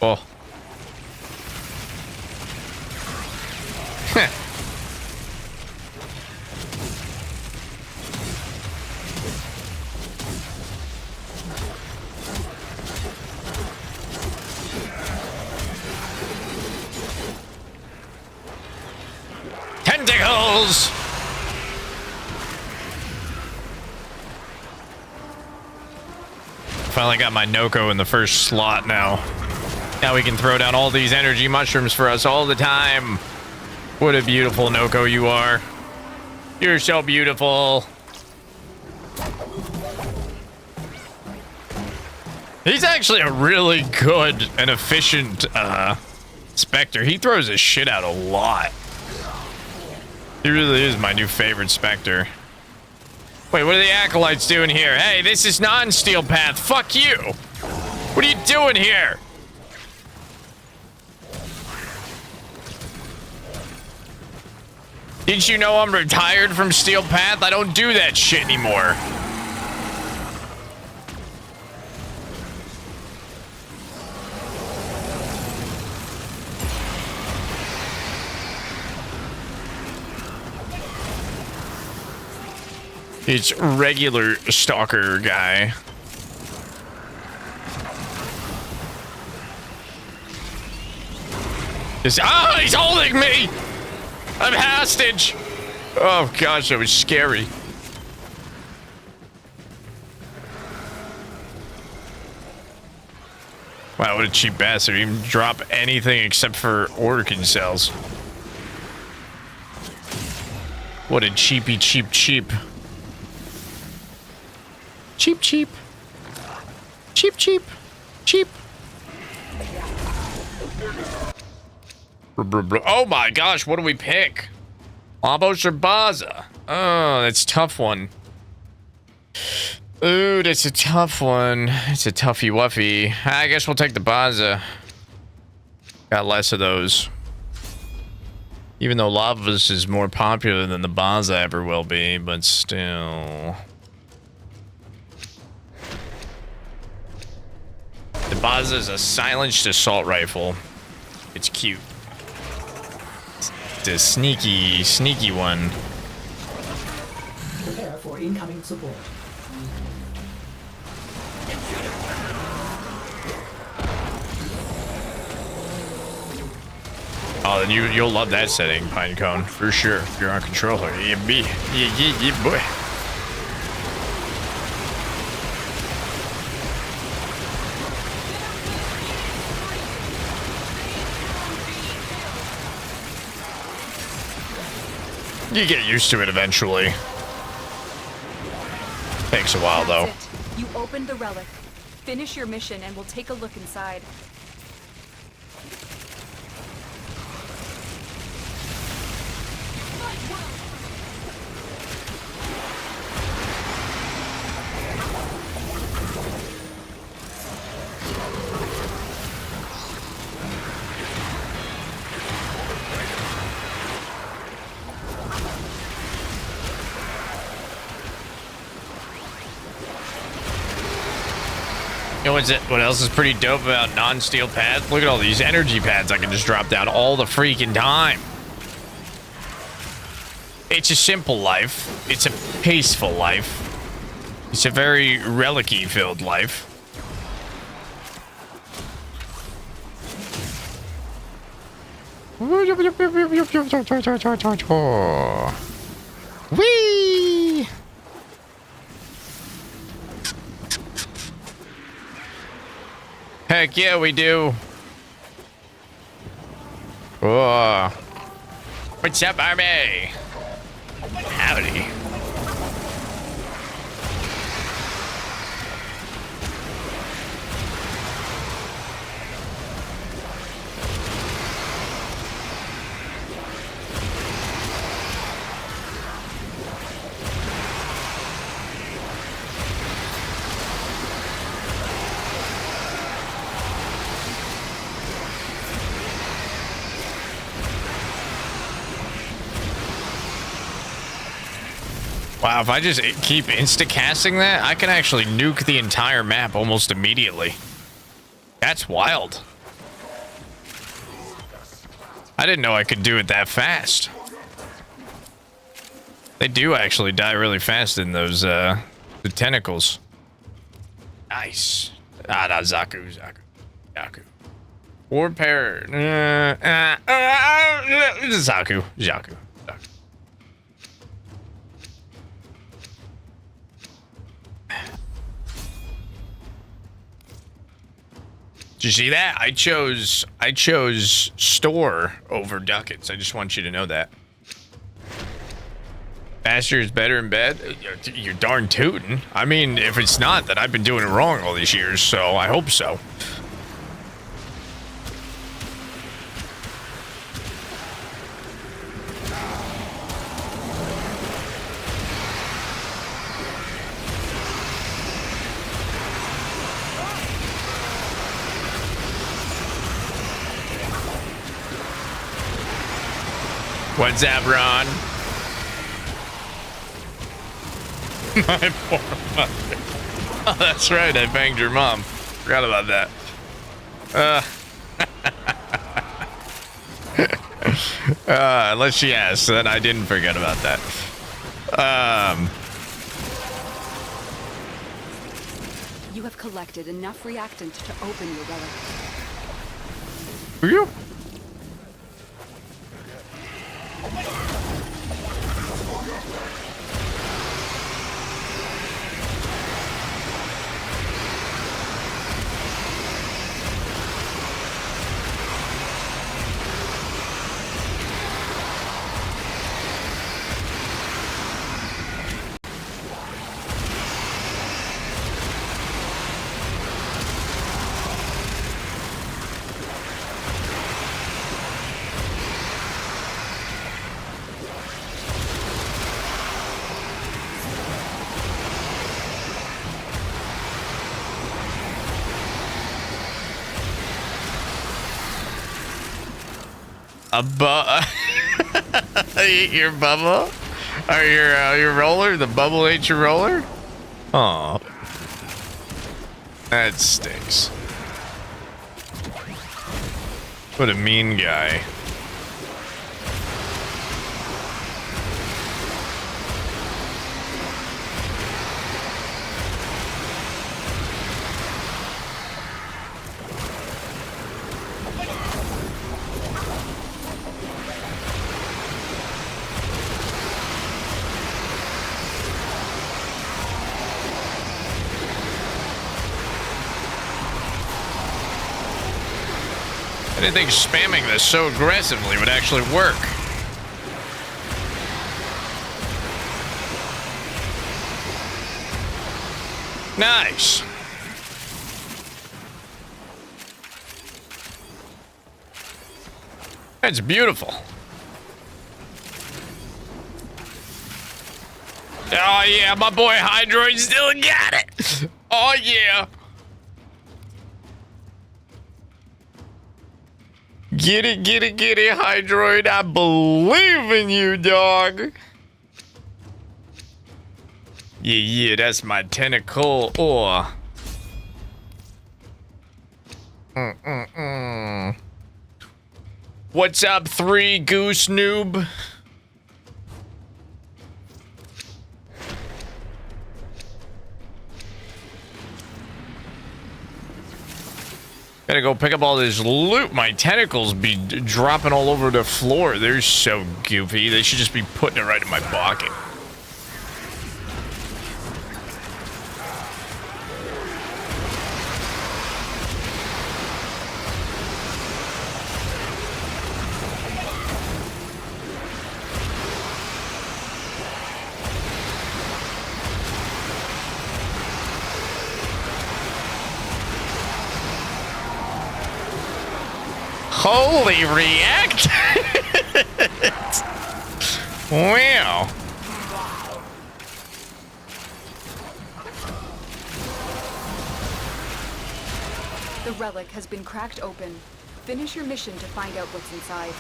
Oh. Tentacles! Finally got my Noko in the first slot now. Now we can throw down all these energy mushrooms for us all the time. What a beautiful Noko you are. You're so beautiful. He's actually a really good and efficient Spectre. He throws his shit out a lot. He really is my new favorite Spectre. Wait, what are the Acolytes doing here? Hey, this is non-Steel Path. Fuck you. What are you doing here? Didn't you know I'm retired from Steel Path? I don't do that shit anymore. It's regular stalker guy. He's holding me! I'm hostage! Oh gosh, that was scary. Wow, what a cheap bastard. He didn't drop anything except for organ cells. What a cheapy cheap. Cheap. Cheap. Oh my gosh, what do we pick? Labos or Baza? Oh, that's a tough one. Ooh, that's a tough one. It's a toughy wuffy. I guess we'll take the Baza. Got less of those. Even though Lavas is more popular than the Baza ever will be, but still. The Baza is a silenced assault rifle. It's cute. It's a sneaky one. Prepare for incoming support. Oh, then you'll love that setting, Pinecone, for sure. If you're on controller. Yeah, boy. You get used to it eventually. Takes a while, though. That's it. You opened the relic. Finish your mission and we'll take a look inside. You know what else is pretty dope about non-steel pads? Look at all these energy pads I can just drop down all the freaking time. It's a simple life. It's a peaceful life. It's a very relic-y filled life. Whee! Heck yeah, we do. Whoa. What's up, Army? Howdy. Wow, if I just keep insta-casting that, I can actually nuke the entire map almost immediately. That's wild. I didn't know I could do it that fast. They do actually die really fast in those, the tentacles. Nice. Ah, no, Zaku. Warpair. Zaku. Did you see that? I chose store over ducats. I just want you to know that. Faster is better in bed? You're darn tootin'. I mean, if it's not, then I've been doing it wrong all these years, so I hope so. What's up, Ron? My poor mother. Oh, that's right. I banged your mom. Forgot about that. Unless she asked, then I didn't forget about that. You have collected enough reactant to open your relic. Who? A your bubble? Or your roller? The bubble ate your roller? Aw. That stinks. What a mean guy. I didn't think spamming this so aggressively would actually work. Nice. That's beautiful. Oh yeah, my boy Hydroid still got it. Oh yeah. Get it, Hydroid. I believe in you, dog. Yeah, that's my tentacle. Oh. What's up, 3 Goose Noob? Gotta go pick up all this loot. My tentacles be dropping all over the floor. They're so goofy. They should just be putting it right in my pocket. Holy react! Wow. The relic has been cracked open. Finish your mission to find out what's inside.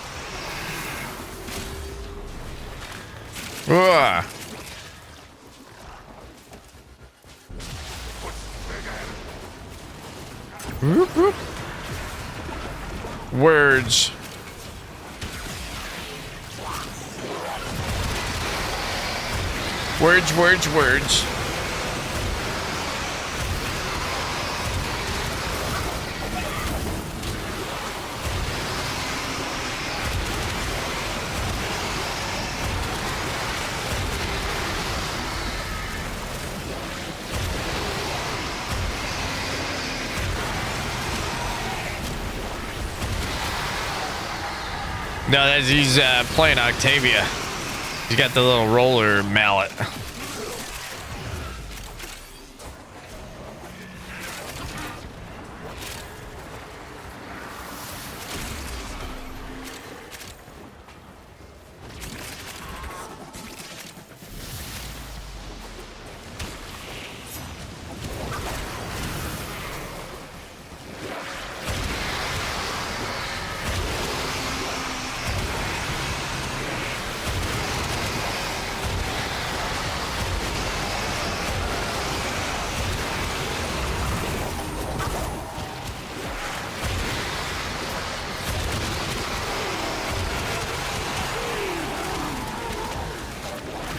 Ugh. Whoop, whoop. Words. Words. No, that's he's playing Octavia. He's got the little roller mallet.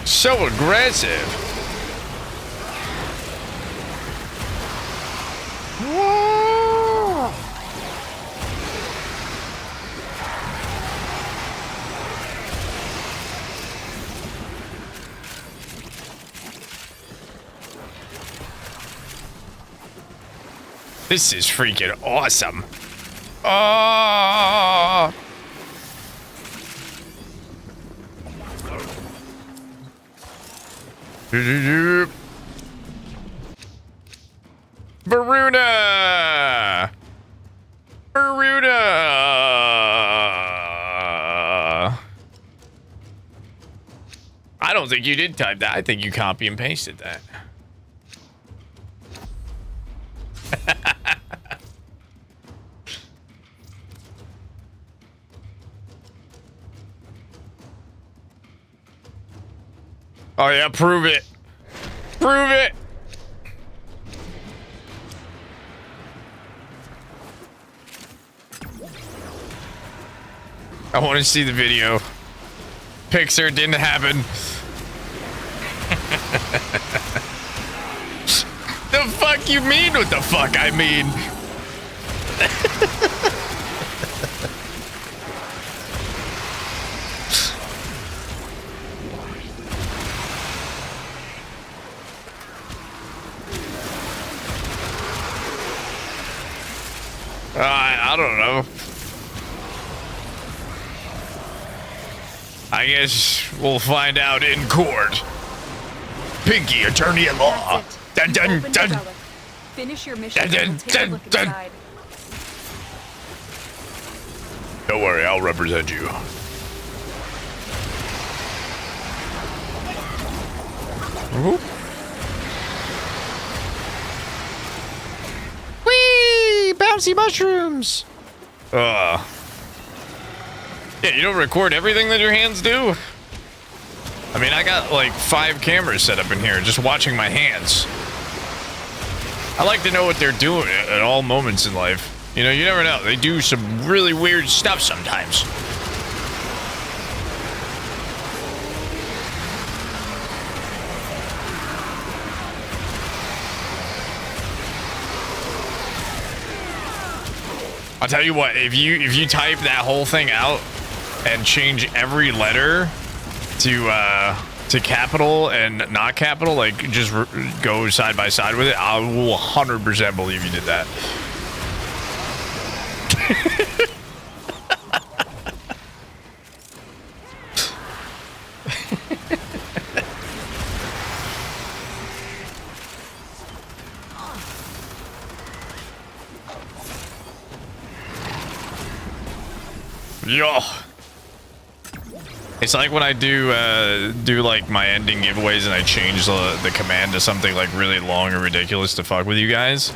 So aggressive. Whoa. This is freaking awesome. Oh. Varuna! I don't think you did type that. I think you copy and pasted that. Oh yeah, prove it. Prove it. I want to see the video. Pixar didn't happen. The fuck you mean what the fuck I mean? I don't know. I guess we'll find out in court. Pinky, attorney at law. That's it. Dun, dun, Open dun. the relic. Finish your mission Dun, dun, and we'll take a dun, look dun. inside. Don't worry, I'll represent you. Whee! Bouncy mushrooms! Yeah, you don't record everything that your hands do? I mean, I got like 5 cameras set up in here just watching my hands. I like to know what they're doing at all moments in life. You know, you never know. They do some really weird stuff sometimes. I'll tell you what, if you type that whole thing out and change every letter to capital and not capital, like just go side by side with it, I will 100% believe you did that. Yo. It's like when I do like my ending giveaways and I change the command to something like really long and ridiculous to fuck with you guys.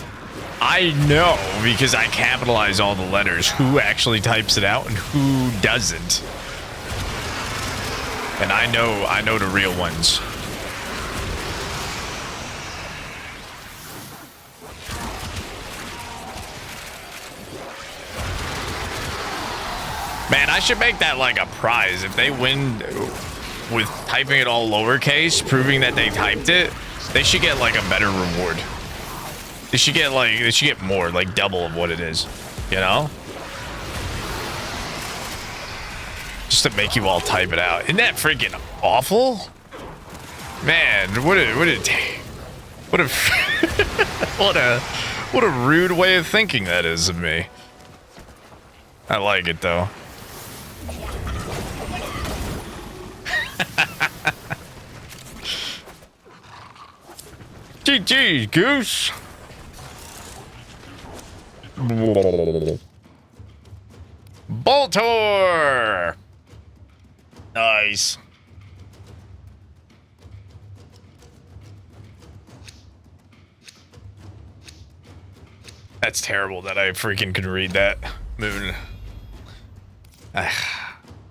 I know because I capitalize all the letters who actually types it out and who doesn't. And I know the real ones. Man, I should make that like a prize. If they win with typing it all lowercase, proving that they typed it, they should get like a better reward. They should get more, like double of what it is, you know? Just to make you all type it out. Isn't that freaking awful? Man, what a rude way of thinking that is of me. I like it though. GG, Goose. Boltor. Nice. That's terrible that I freaking could read that, Moon.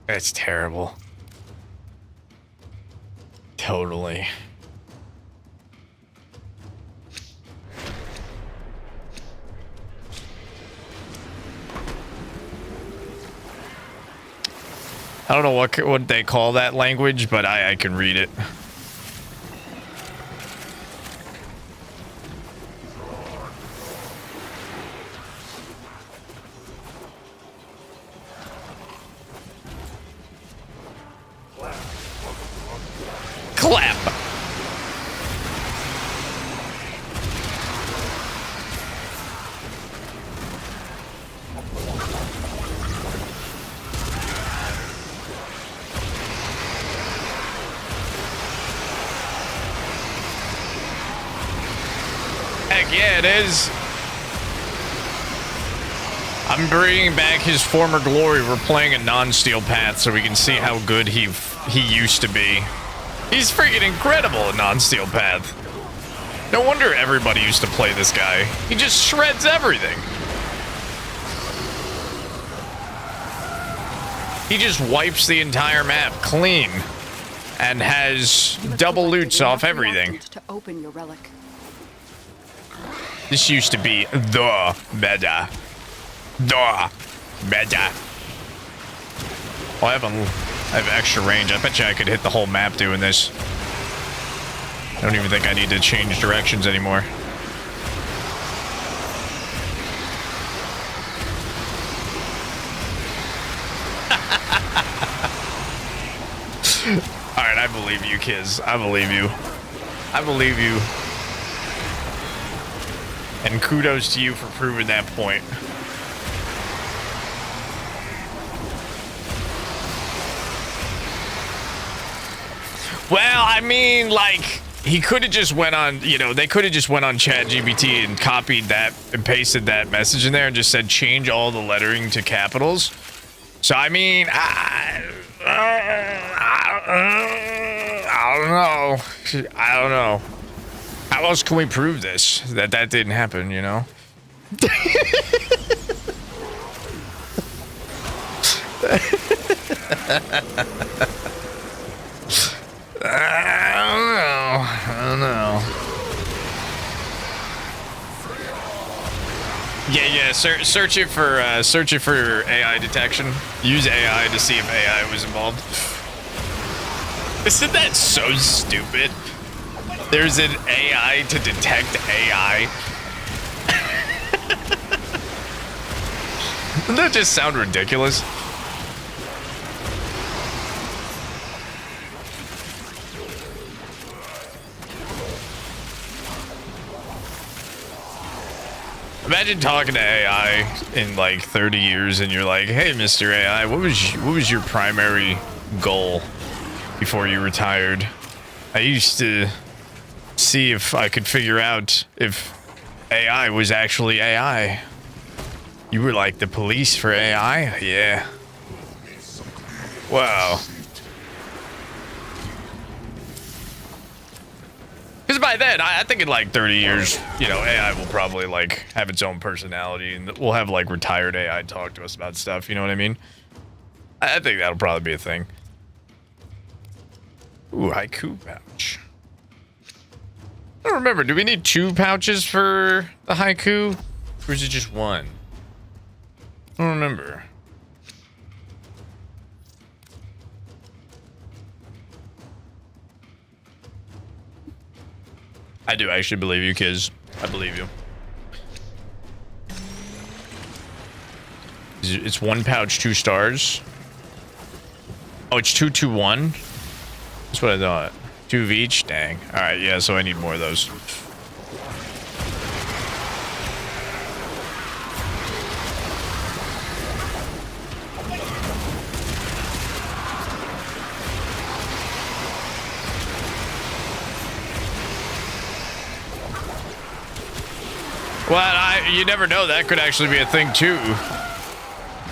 That's terrible. Totally. I don't know what they call that language, but I can read it. Clap. Heck yeah, it is. I'm bringing back his former glory. We're playing a non-steel path so we can see how good he used to be. He's freaking incredible at non-steel path. No wonder everybody used to play this guy. He just shreds everything. He just wipes the entire map clean. and has You must double collect loots enough off everything. reactant to open your relic. This used to be the meta. The meta. Oh, I have extra range. I bet you I could hit the whole map doing this. I don't even think I need to change directions anymore. Alright, I believe you, kids. I believe you. I believe you. And kudos to you for proving that point. Well, I mean, like, he could have just went on, you know, they could have just went on ChatGPT and copied that and pasted that message in there and just said change all the lettering to capitals. So, I mean, I don't know. I don't know. How else can we prove this? That didn't happen, you know? I don't know. Yeah. Search it for AI detection. Use AI to see if AI was involved. Isn't that so stupid? There's an AI to detect AI. Doesn't that just sound ridiculous? Imagine talking to AI in like 30 years and you're like, hey, Mr. AI, what was your primary goal before you retired? I used to see if I could figure out if AI was actually AI. You were like the police for AI? Yeah. Wow. Because by then, I think in like 30 years, you know, AI will probably like have its own personality and we'll have like retired AI talk to us about stuff. You know what I mean? I think that'll probably be a thing. Ooh, haiku pouch. I don't remember. Do we need 2 pouches for the haiku? Or is it just 1? I don't remember. I do actually believe you, kids. I believe you. It's 1 pouch, 2 stars. Oh, it's 2, 2, 1. That's what I thought. 2 of each? Dang. Alright, yeah, so I need more of those. Well, you never know. That could actually be a thing, too.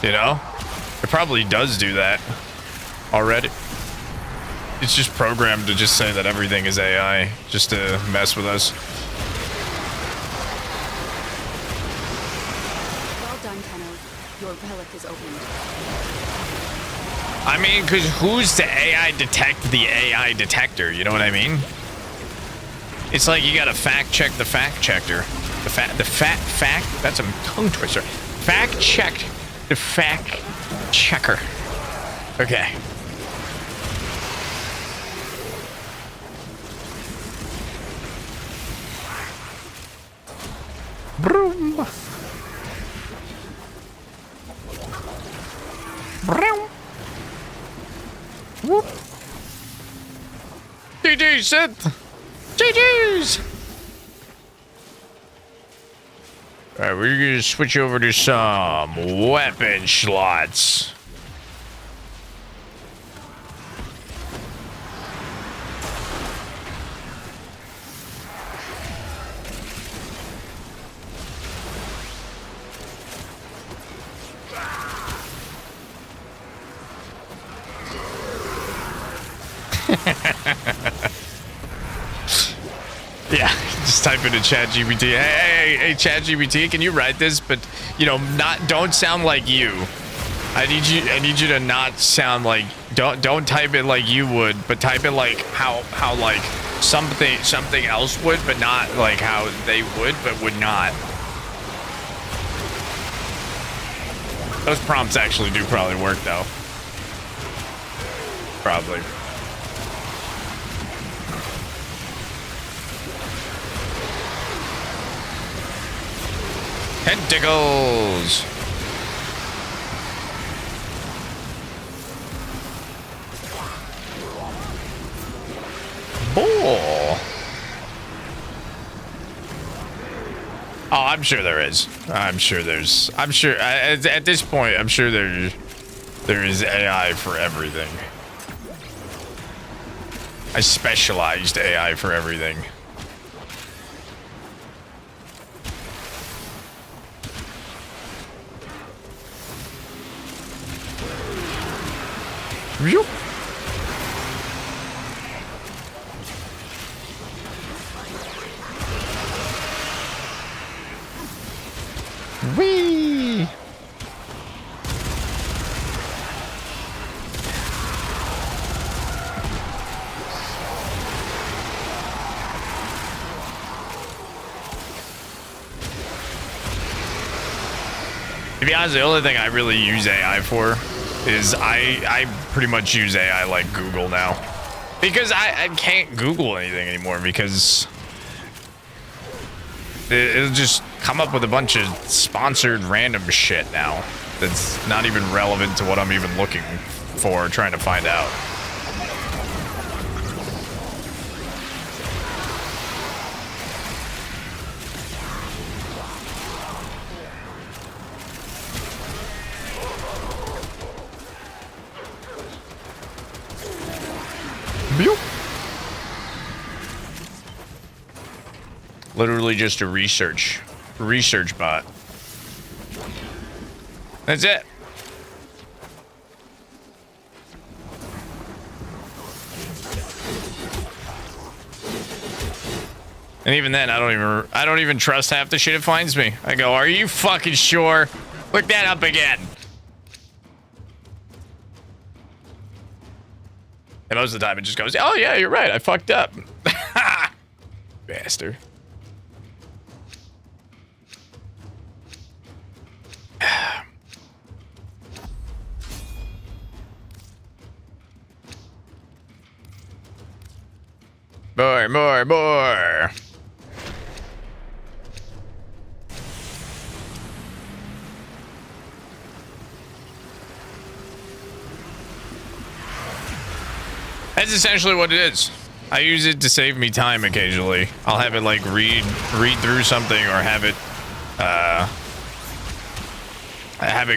You know? It probably does do that already. It's just programmed to just say that everything is AI, just to mess with us. Well done, Tenno. Your relic is opened. I mean, because who's to AI detect the AI detector? You know what I mean? It's like you gotta fact check the fact checker. That's a tongue twister. Fact check the fact checker. Okay. Broom. Broom. Whoop. GG, Sith. GG's. Alright, we're gonna switch over to some weapon slots. Yeah, just type into ChatGPT. Hey, ChatGPT, can you write this? But, you know, don't sound like you. I need you to not sound like don't type it like you would, but type it like how like something else would, but not like how they would but would not. Those prompts actually do probably work though. Probably. Tentacles. Bull. Oh, I'm sure there is. I'm sure at this point, I'm sure there is AI for everything. I specialized AI for everything. Whew. Whee! To be honest, the only thing I really use AI for is I pretty much use AI like Google now. Because I can't Google anything anymore because it'll just come up with a bunch of sponsored random shit now that's not even relevant to what I'm even looking for, trying to find out. Literally just a research bot. That's it. And even then, I don't even trust half the shit it finds me. I go, "Are you fucking sure? Look that up again." And most of the time it just goes, "Oh yeah, you're right. I fucked up." Bastard. More. That's essentially what it is. I use it to save me time occasionally. I'll have it like read through something or have it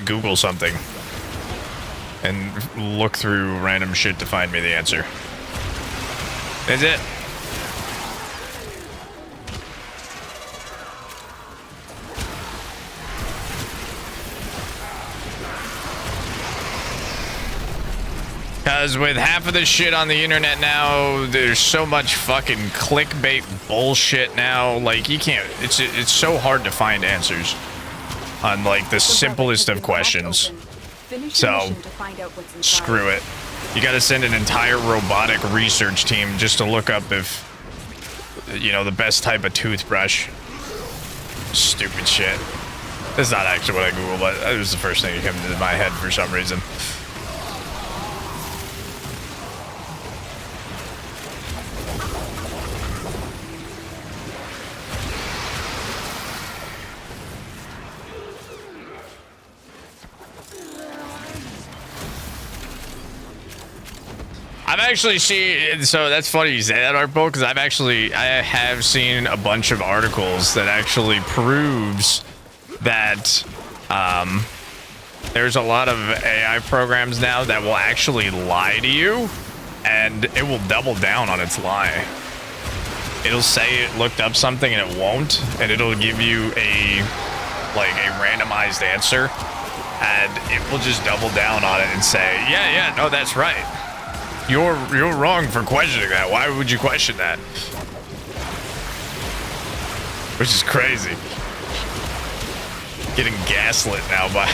Google something and look through random shit to find me the answer. That's it. Because with half of the shit on the internet now, there's so much fucking clickbait bullshit now. Like, you can't... It's so hard to find answers on, like, the simplest of questions. So, screw it. You gotta send an entire robotic research team just to look up if... You know, the best type of toothbrush. Stupid shit. That's not actually what I Googled, but that was the first thing that came into my head for some reason. I've actually seen, so that's funny you say that, Artbo, because I have seen a bunch of articles that actually proves that there's a lot of AI programs now that will actually lie to you, and it will double down on its lie. It'll say it looked up something and it won't, and it'll give you a randomized answer, and it will just double down on it and say, yeah, no, that's right. You're wrong for questioning that. Why would you question that? Which is crazy. Getting gaslit now by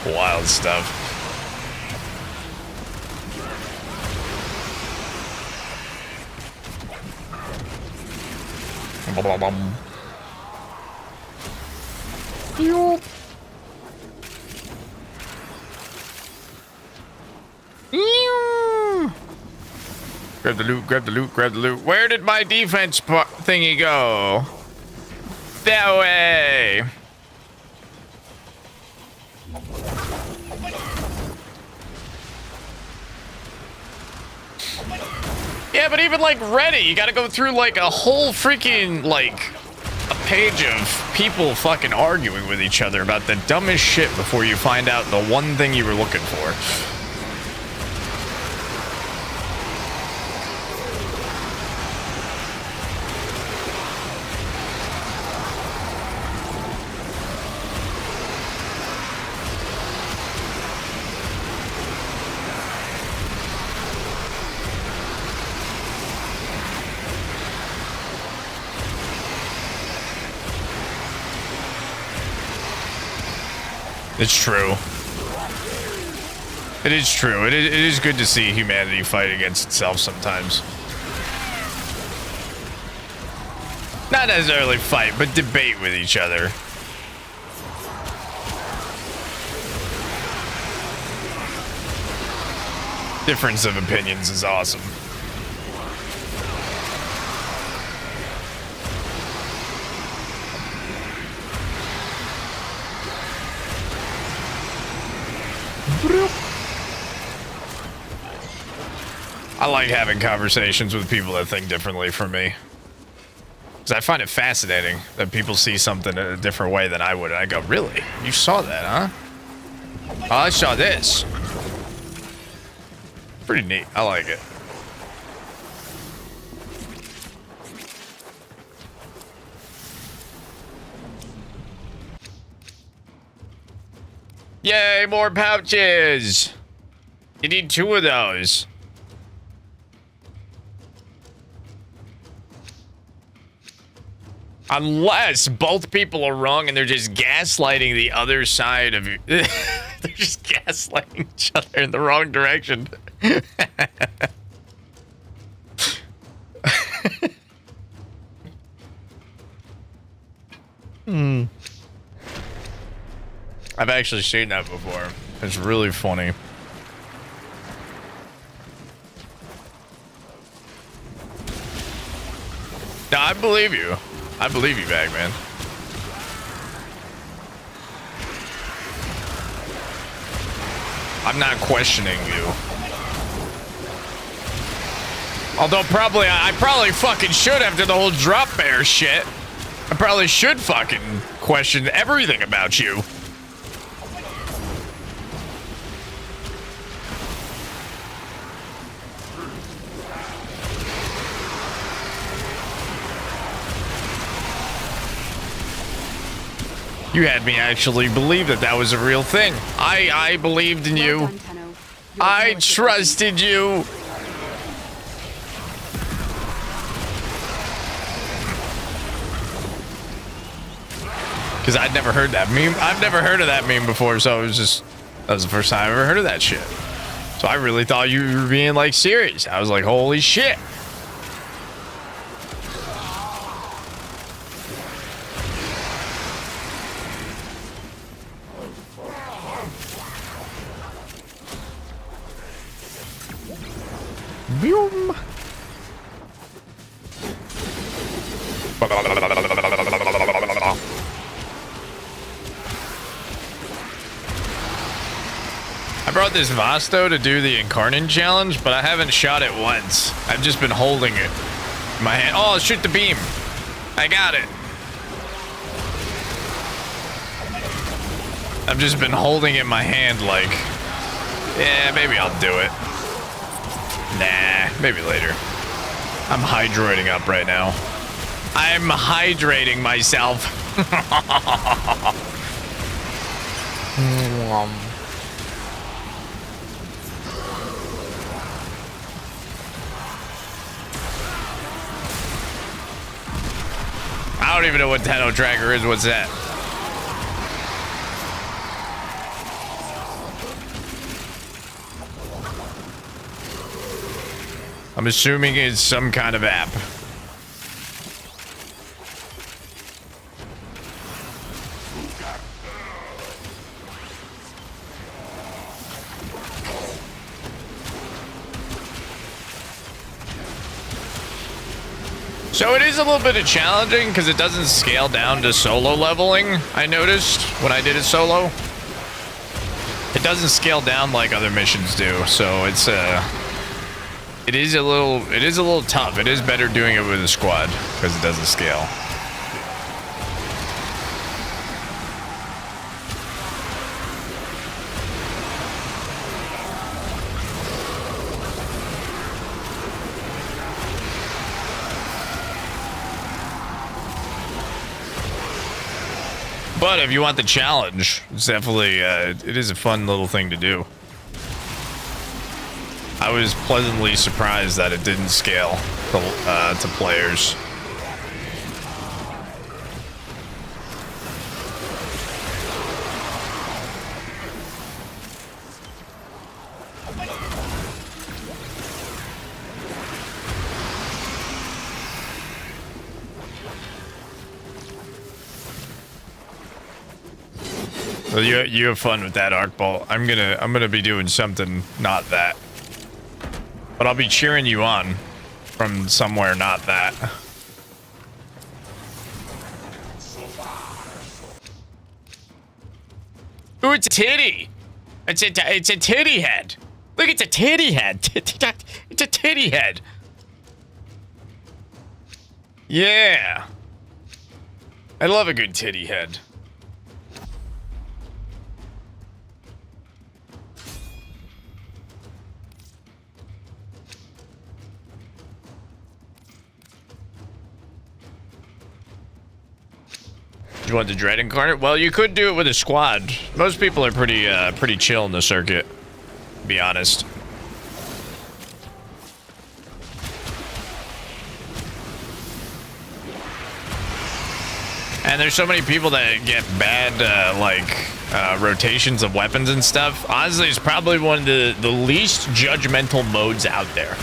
Wild stuff. Grab the loot, grab the loot, grab the loot. Where did my defense thingy go? That way. Yeah, but even like Reddit, you gotta go through like a whole freaking like a page of people fucking arguing with each other about the dumbest shit before you find out the one thing you were looking for. It's true. It is true. It is good to see humanity fight against itself sometimes. Not necessarily fight, but debate with each other. Difference of opinions is awesome. I like having conversations with people that think differently from me. Because I find it fascinating that people see something in a different way than I would. And I go, really? You saw that, huh? Oh, I saw this. Pretty neat. I like it. Yay, more pouches! You need 2 of those. Unless both people are wrong and they're just gaslighting the other side of you. They're just gaslighting each other in the wrong direction. I've actually seen that before. It's really funny. No, I believe you. I believe you, Bagman. I'm not questioning you. Although I probably fucking should after the whole drop bear shit. I probably should fucking question everything about you. You had me actually believe that that was a real thing. I believed in you. I trusted you. Because I'd never heard that meme. I've never heard of that meme before, so it was just... That was the first time I ever heard of that shit. So I really thought you were being, like, serious. I was like, holy shit. Boom. I brought this Vasto to do the Incarnate challenge, but I haven't shot it once. I've just been holding it in my hand. Oh, shoot the beam. I got it. I've just been holding it in my hand like, yeah, maybe I'll do it. Nah, maybe later. I'm hydroiding up right now. I'm hydrating myself. don't even know what Tenno Tracker is. What's that? I'm assuming it's some kind of app. So it is a little bit of challenging because it doesn't scale down to solo leveling, I noticed when I did it solo. It doesn't scale down like other missions do, so it's it is a little tough. It is better doing it with a squad because it doesn't scale. But if you want the challenge, it's definitely, it is a fun little thing to do. I was pleasantly surprised that it didn't scale to players. Well, you have fun with that arc bolt. I'm gonna be doing something not that. But I'll be cheering you on from somewhere not that. Ooh, it's a titty. It's a titty head. Look, it's a titty head. It's a titty head. Yeah. I love a good titty head. You want the Dread Incarnate? Well, you could do it with a squad. Most people are pretty chill in the circuit, to be honest. And there's so many people that get bad, rotations of weapons and stuff. Honestly, it's probably one of the least judgmental modes out there,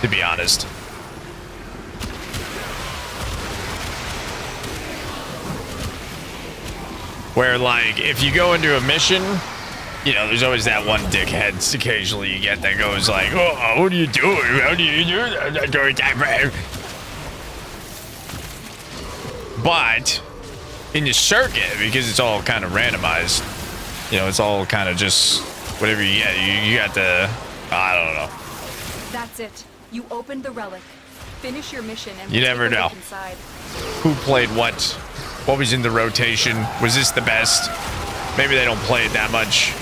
to be honest. Where, like, if you go into a mission, you know, there's always that one dickhead occasionally you get that goes like, oh, what are you doing? How do you do that? But in the circuit, because it's all kind of randomized, you know, it's all kind of just whatever you get. You got the, I don't know. That's it. You opened the relic. Finish your mission and you never know inside. Who played what was in the rotation. Was this the best? Maybe they don't play it that much.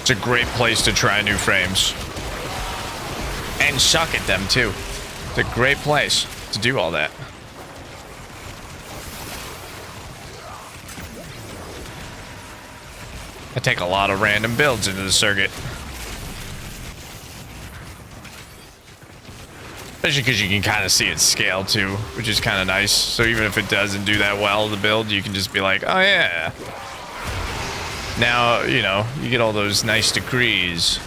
It's a great place to try new frames and suck at them too. It's a great place to do all that. I take a lot of random builds into the circuit. Especially because you can kind of see it scale too, which is kind of nice. So even if it doesn't do that well, the build, you can just be like, oh yeah. Now, you know, you get all those nice degrees.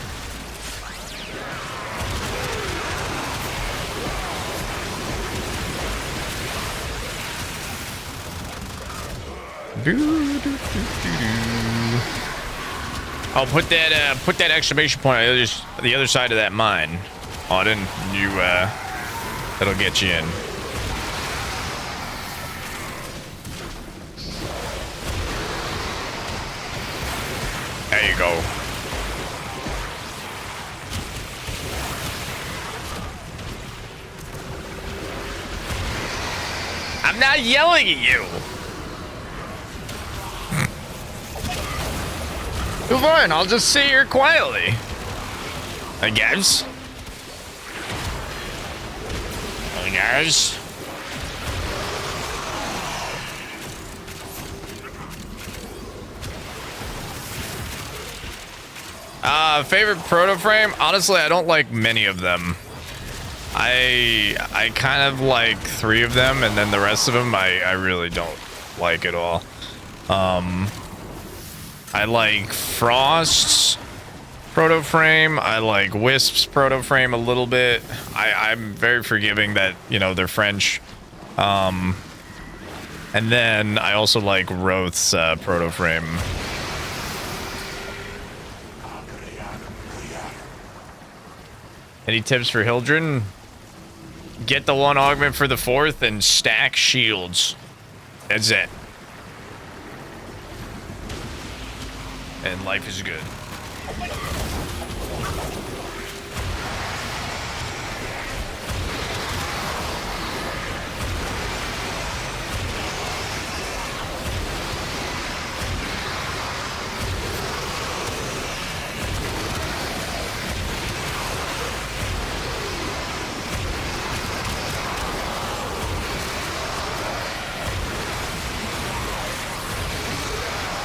I'll put that exclamation point on the other side of that mine. Auden, that'll get you in. There you go. I'm not yelling at you. Move on, I'll just sit here quietly, I guess. Guys. Favorite proto frame? Honestly, I don't like many of them. I kind of like 3 of them, and then the rest of them I really don't like at all. I like Frost's Proto Frame. I like Wisp's Proto Frame a little bit. I'm very forgiving that, you know, they're French. And then I also like Roth's Proto Frame. Any tips for Hildren? Get the 1 augment for the 4th and stack shields. That's it. And life is good.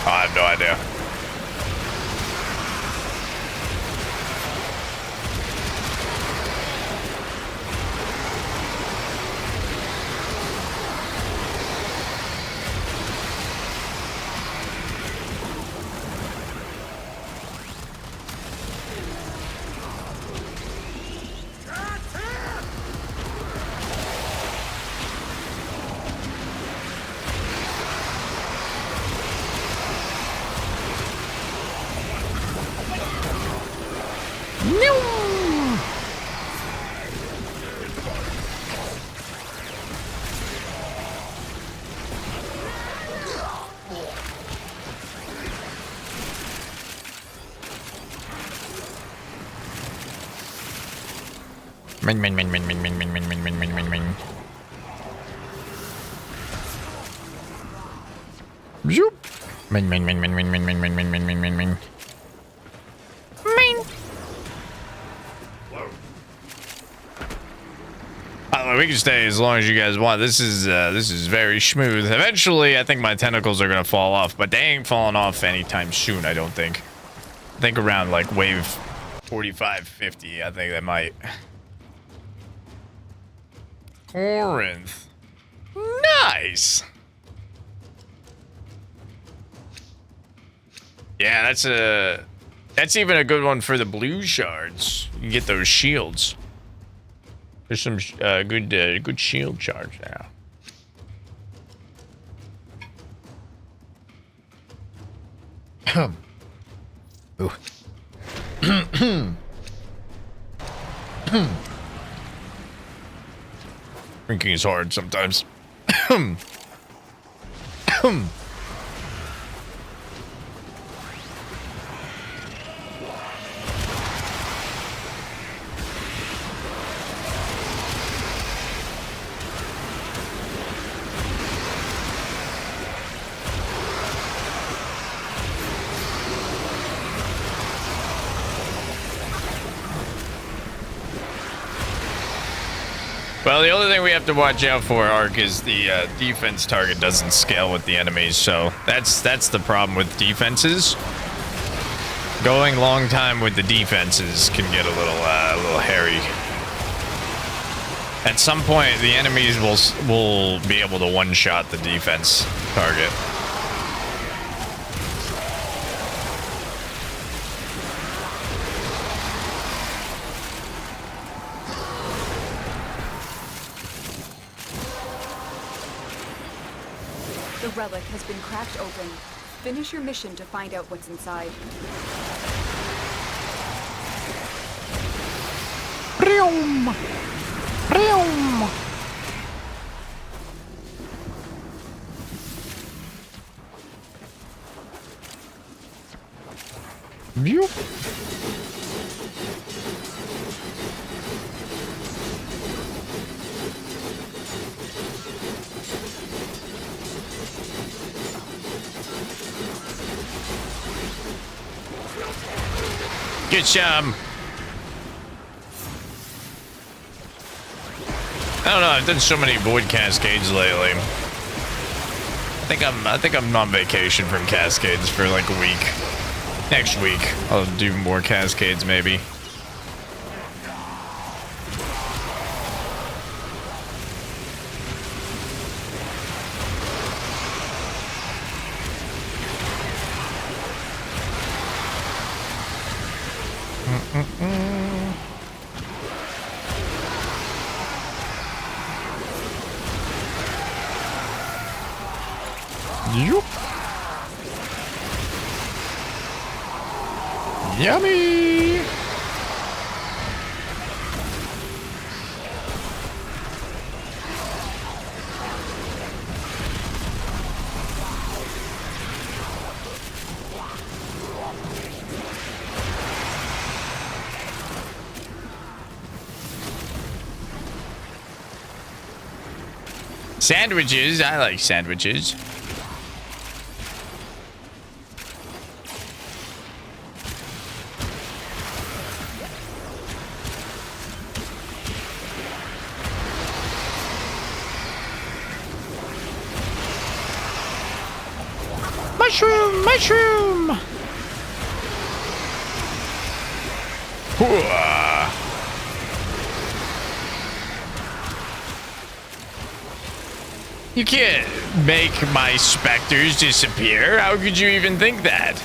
I have no idea. Min. Zoop. Min. We can stay as long as you guys want. This is very smooth. Eventually, I think my tentacles are gonna fall off, but they ain't falling off anytime soon. I don't think. I think around like wave 45, 50. I think that might. Corinth. Nice. Yeah, that's even a good one for the blue shards. You can get those shields. There's some good shield charge now. Ooh. Drinking is hard sometimes. Well, the only thing we have to watch out for, Ark, is the defense target doesn't scale with the enemies, so that's the problem with defenses. Going long time with the defenses can get a little hairy. At some point, the enemies will be able to one-shot the defense target. The relic has been cracked open. Finish your mission to find out what's inside. Reum! Reum! View. Get some. I don't know. I've done so many void cascades lately. I think I'm on vacation from cascades for like a week. Next week, I'll do more cascades maybe. Yup. Yummy. Sandwiches. I like sandwiches. Mushroom, mushroom. Hooah. You can't make my specters disappear. How could you even think that?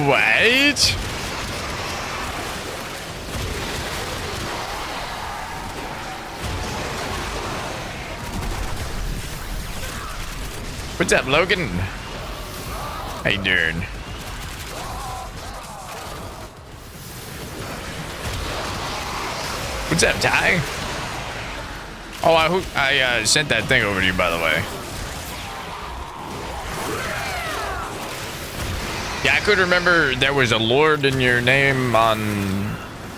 What? What's up, Logan? How you doing? What's up, Ty? Oh, I sent that thing over to you, by the way. Yeah, I could remember there was a Lord in your name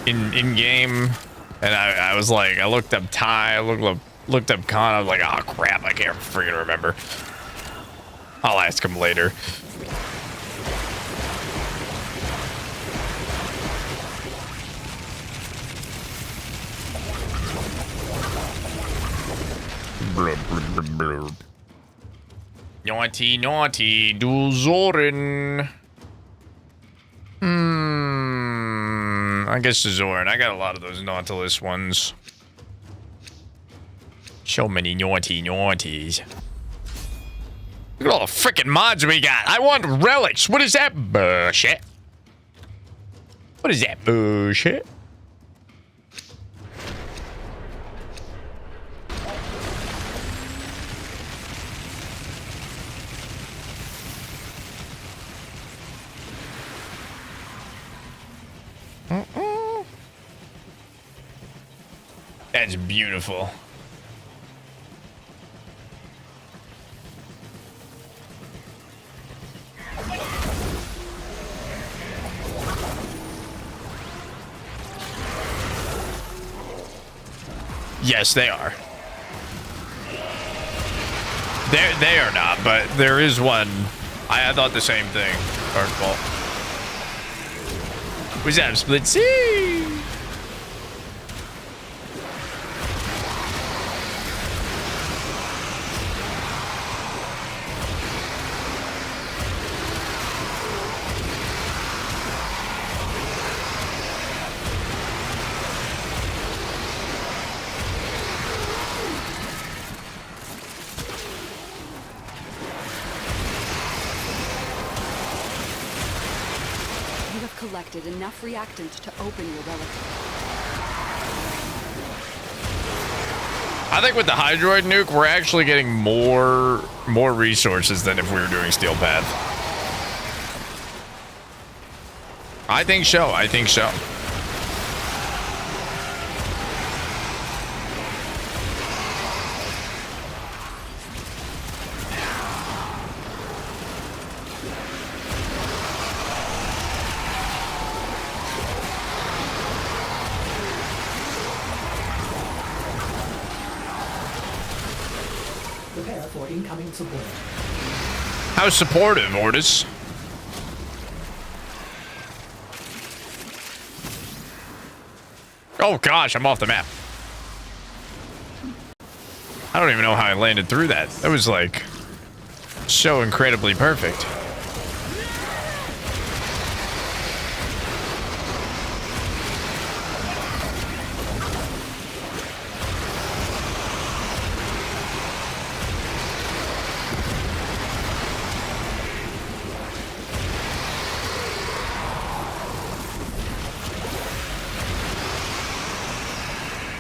in game, and I was like, I looked up Ty, I looked up Khan. I was like, oh crap, I can't freaking remember. I'll ask him later. Naughty, naughty, du Zorin. I guess the Zorin. I got a lot of those Nautilus ones. So many naughty naughties. Look at all the freaking mods we got. I want relics. What is that bullshit? What is that bullshit? That's beautiful. Yes, they are. They are not, but there is one. I thought the same thing. First of all. What's that, Split C? Collected enough reactant to open your relic. I think with the Hydroid nuke, we're actually getting more resources than if we were doing Steel Path. I think so. I think so. Support. How supportive, Ortis? Oh gosh, I'm off the map. I don't even know how I landed through that. That was like so incredibly perfect.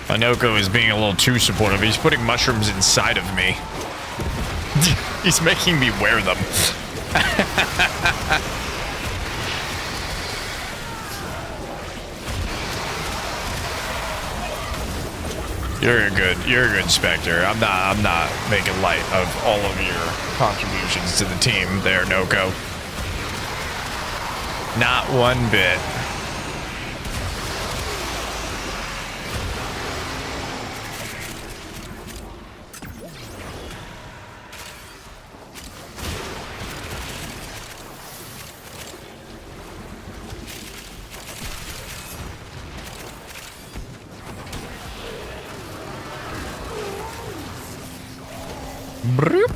Anoko is being a little too supportive. He's putting mushrooms inside of me. He's making me wear them. You're a good Spectre. I'm not making light of all of your contributions to the team there, Noko. Not one bit. Broop.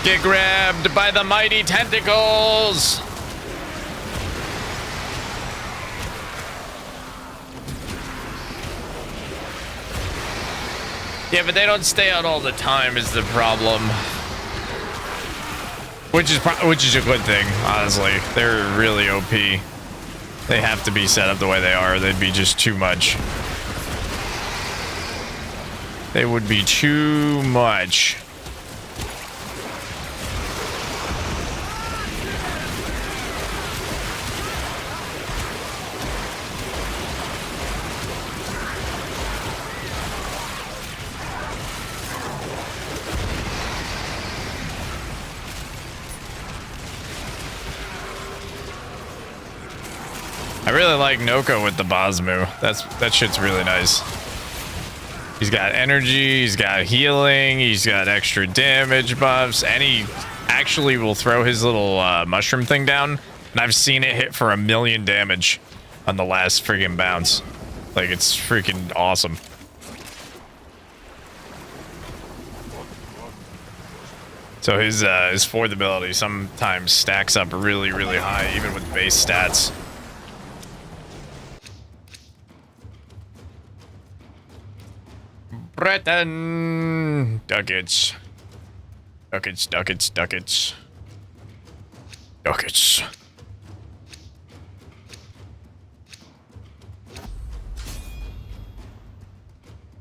Get grabbed by the mighty tentacles! Yeah, but they don't stay out all the time is the problem. Which is a good thing, honestly. They're really OP. They have to be set up the way they are. They'd be just too much. They would be too much. I really like Noko with the Bosmu. That shit's really nice. He's got energy, he's got healing, he's got extra damage buffs, and he actually will throw his little mushroom thing down, and I've seen it hit for 1,000,000 damage on the last freaking bounce. Like, it's freaking awesome. So his fourth ability sometimes stacks up really, really high, even with base stats. Breton ducats. Ducats, ducats, ducats. Ducats.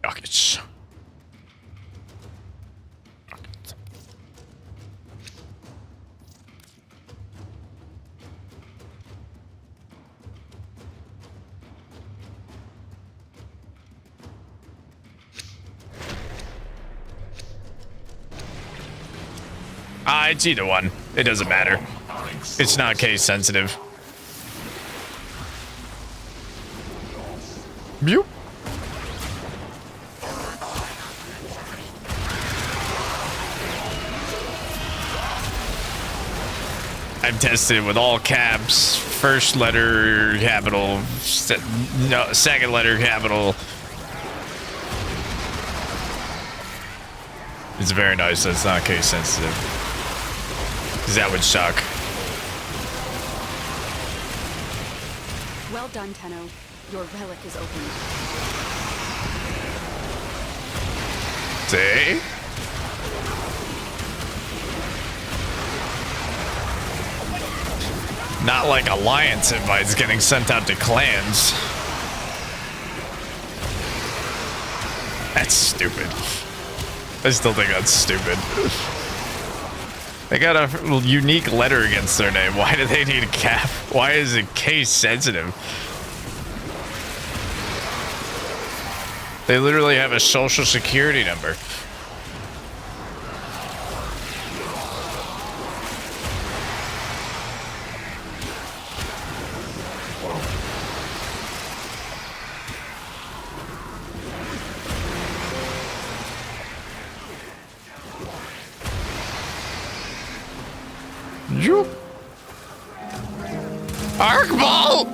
Ducats. It's either one. It doesn't matter. It's not case sensitive. Beep. I've tested it with all caps, first letter capital, second letter capital. It's very nice that it's not case sensitive. Because that would suck. Well done, Tenno. Your relic is open. See? Not like alliance invites getting sent out to clans. That's stupid. I still think that's stupid. They got a unique letter against their name. Why do they need a cap? Why is it case sensitive? They literally have a social security number. Arc ball!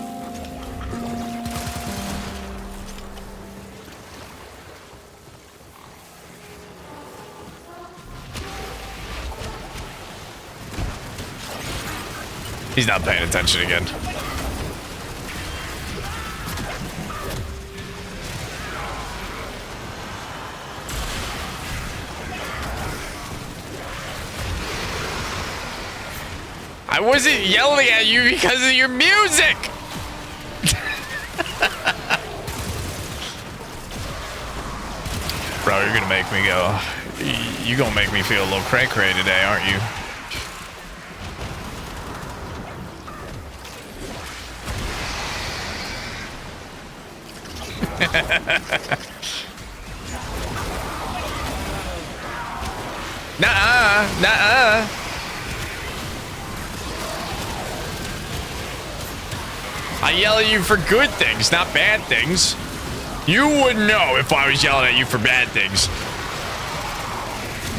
He's not paying attention again. I wasn't yelling at you because of your music. Bro, you're gonna make me go. You're gonna make me feel a little cray-cray today, aren't you? Nuh-uh, nuh-uh. I yell at you for good things, not bad things. You would know if I was yelling at you for bad things.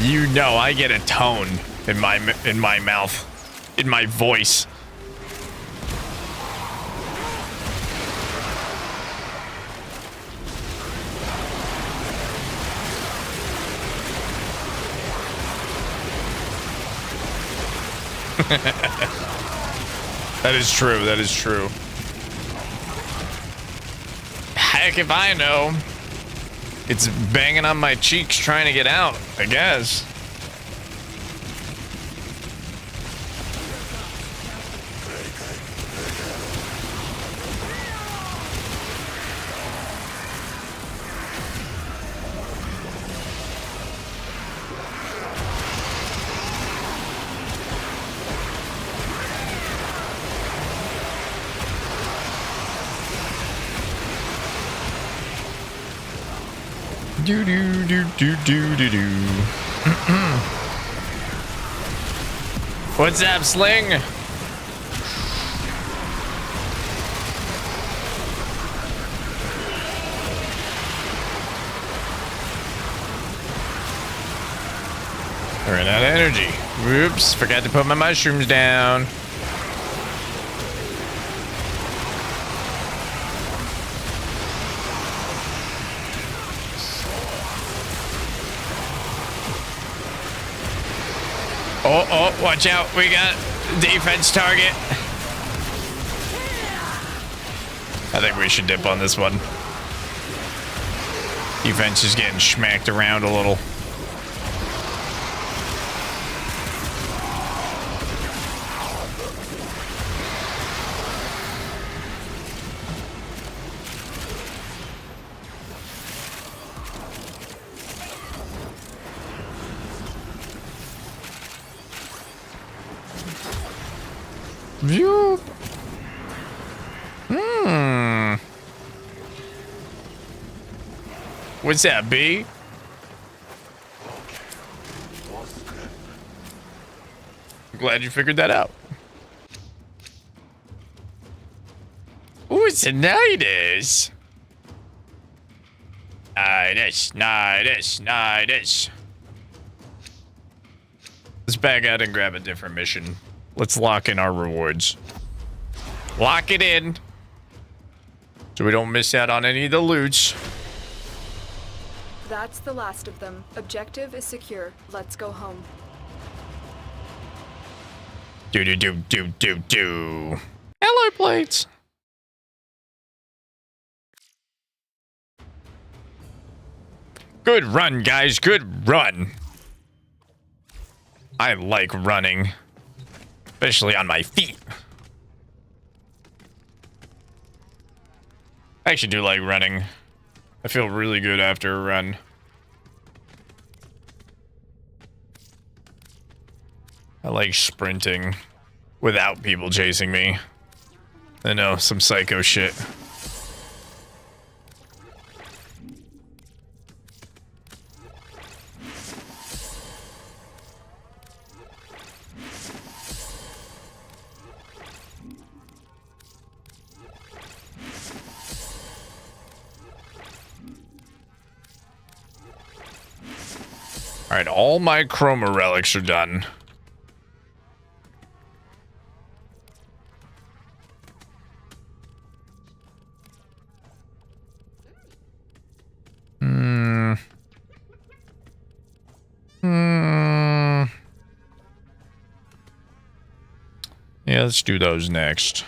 You know I get a tone in my mouth, in my voice. That is true. That is true. Heck if I know. It's banging on my cheeks trying to get out, I guess. Do do do do do do do. What's up, Sling? Ran out of energy. Whoops, forgot to put my mushrooms down. Oh, watch out. We got defense target. I think we should dip on this one. Defense is getting smacked around a little. View. What's that, B? I'm glad you figured that out. Ooh, it's a nidus. Nidus, nidus, nidus. Let's back out and grab a different mission. Let's lock in our rewards. Lock it in. So we don't miss out on any of the loots. That's the last of them. Objective is secure. Let's go home. Do do do do do do. Alloy plates. Good run, guys. Good run. I like running. Especially on my feet. I actually do like running. I feel really good after a run. I like sprinting without people chasing me. I know, some psycho shit. Alright, all my chroma relics are done. Yeah, let's do those next.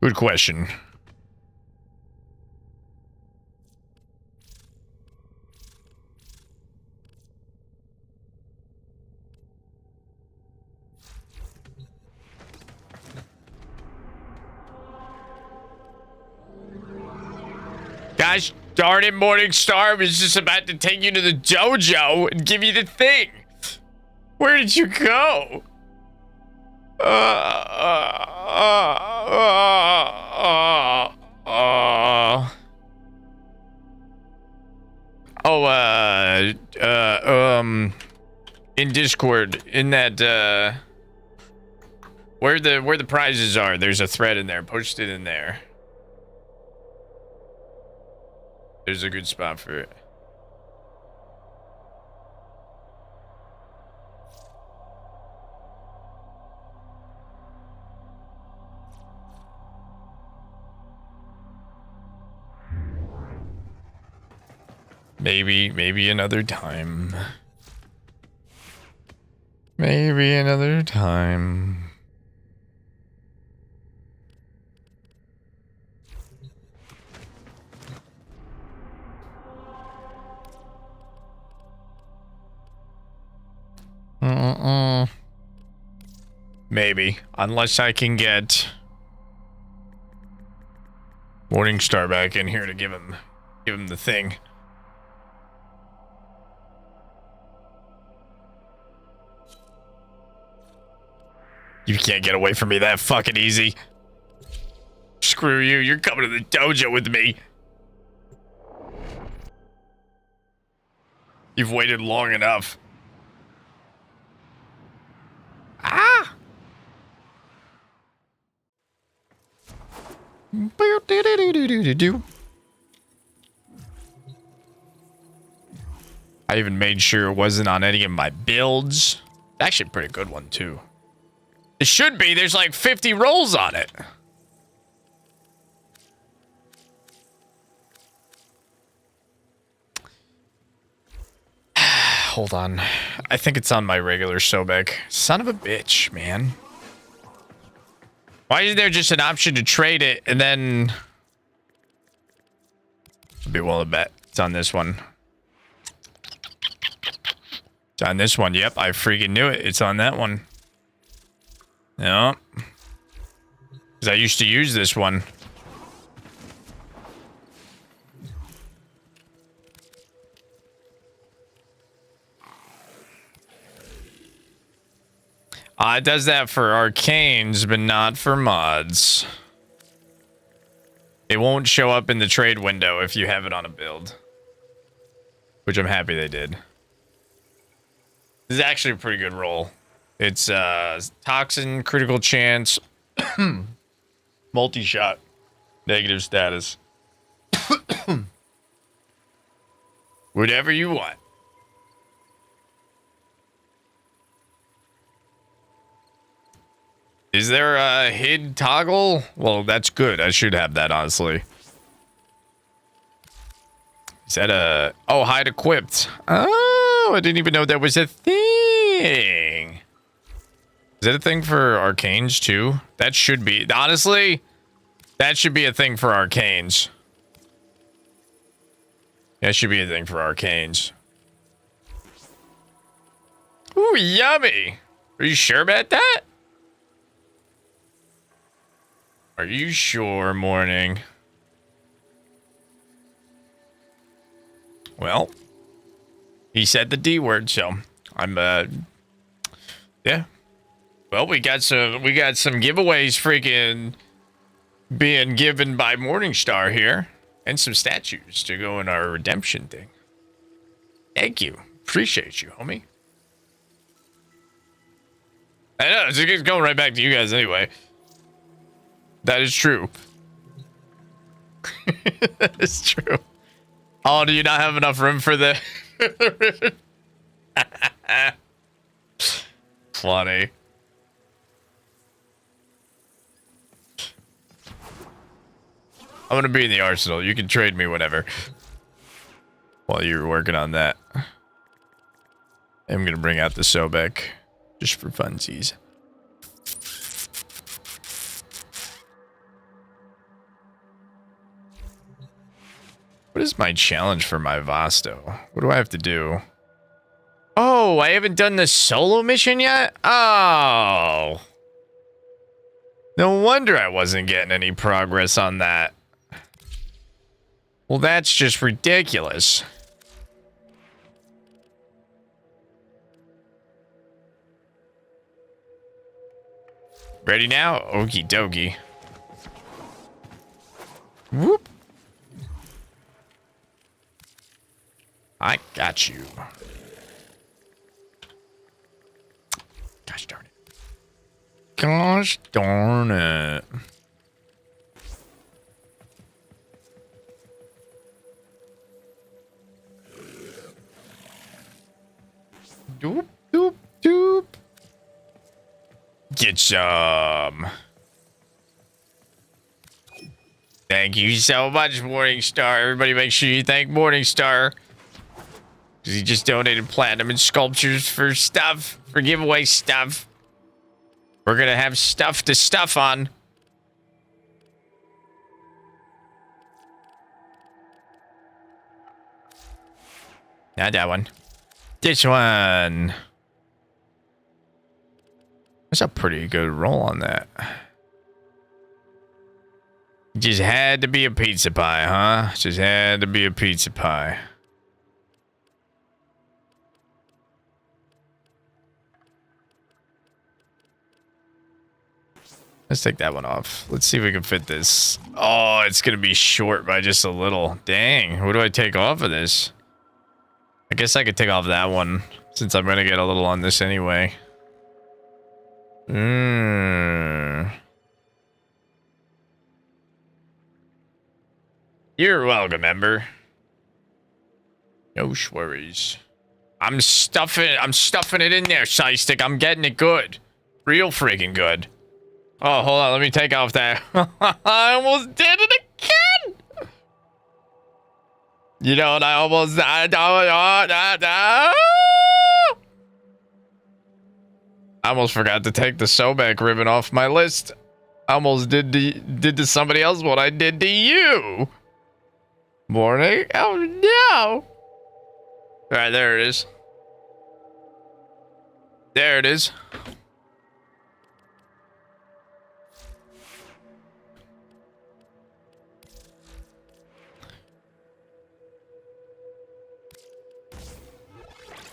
Good question. Gosh darn it, Morningstar was just about to take you to the dojo and give you the thing. Where did you go? In Discord, in that, where the prizes are, there's a thread in there. Post it in there. There's a good spot for it. Maybe another time. Maybe another time. Maybe. Unless I can get Morningstar back in here to give him the thing. You can't get away from me that fucking easy. Screw you, you're coming to the dojo with me. You've waited long enough. Ah! I even made sure it wasn't on any of my builds. Actually, a pretty good one, too. It should be. There's like 50 rolls on it. Hold on. I think it's on my regular Sobek. Son of a bitch, man. Why is there just an option to trade it and then... I'd be willing to bet. It's on this one. It's on this one. Yep, I freaking knew it. It's on that one. Yeah. Because I used to use this one. It does that for arcanes, but not for mods. It won't show up in the trade window if you have it on a build. Which I'm happy they did. This is actually a pretty good roll. It's Toxin, critical chance, multi-shot, negative status. Whatever you want. Is there a hid toggle? Well, that's good. I should have that, honestly. Is that a... Oh, hide equipped. Oh, I didn't even know that was a thing. Is that a thing for arcanes, too? That should be... Honestly, that should be a thing for arcanes. That should be a thing for arcanes. Ooh, yummy. Are you sure about that? Are you sure, Morning? Well, he said the D word, so I'm yeah. Well, we got some giveaways freaking being given by Morningstar here, and some statues to go in our redemption thing. Thank you. Appreciate you, homie. I know, it's going right back to you guys anyway. That is true. That is true. Oh, do you not have enough room for the ribbon? Funny. I'm gonna be in the arsenal. You can trade me whatever. While you're working on that. I'm gonna bring out the Sobek. Just for funsies. What is my challenge for my Vasto? What do I have to do? Oh, I haven't done the solo mission yet? Oh. No wonder I wasn't getting any progress on that. Well, that's just ridiculous. Ready now? Okie dokie. Whoop. I got you. Gosh darn it. Gosh darn it. Doop, doop, doop. Get some. Thank you so much, Morningstar. Everybody make sure you thank Morningstar. Because he just donated platinum and sculptures for stuff. For giveaway stuff. We're going to have stuff to stuff on. Not that one. This one. That's a pretty good roll on that. Just had to be a pizza pie, huh? Just had to be a pizza pie. Let's take that one off. Let's see if we can fit this. Oh, it's going to be short by just a little. Dang, what do I take off of this? I guess I could take off that one since I'm going to get a little on this anyway. You're welcome, Ember. No worries. I'm stuffing it in there, Sidestick. I'm getting it good. Real freaking good. Oh, hold on. Let me take off that. I almost did it again. You know what? I almost... I almost forgot to take the Sobek ribbon off my list. I almost did to somebody else what I did to you. Morning. Oh, no. All right, there it is. There it is.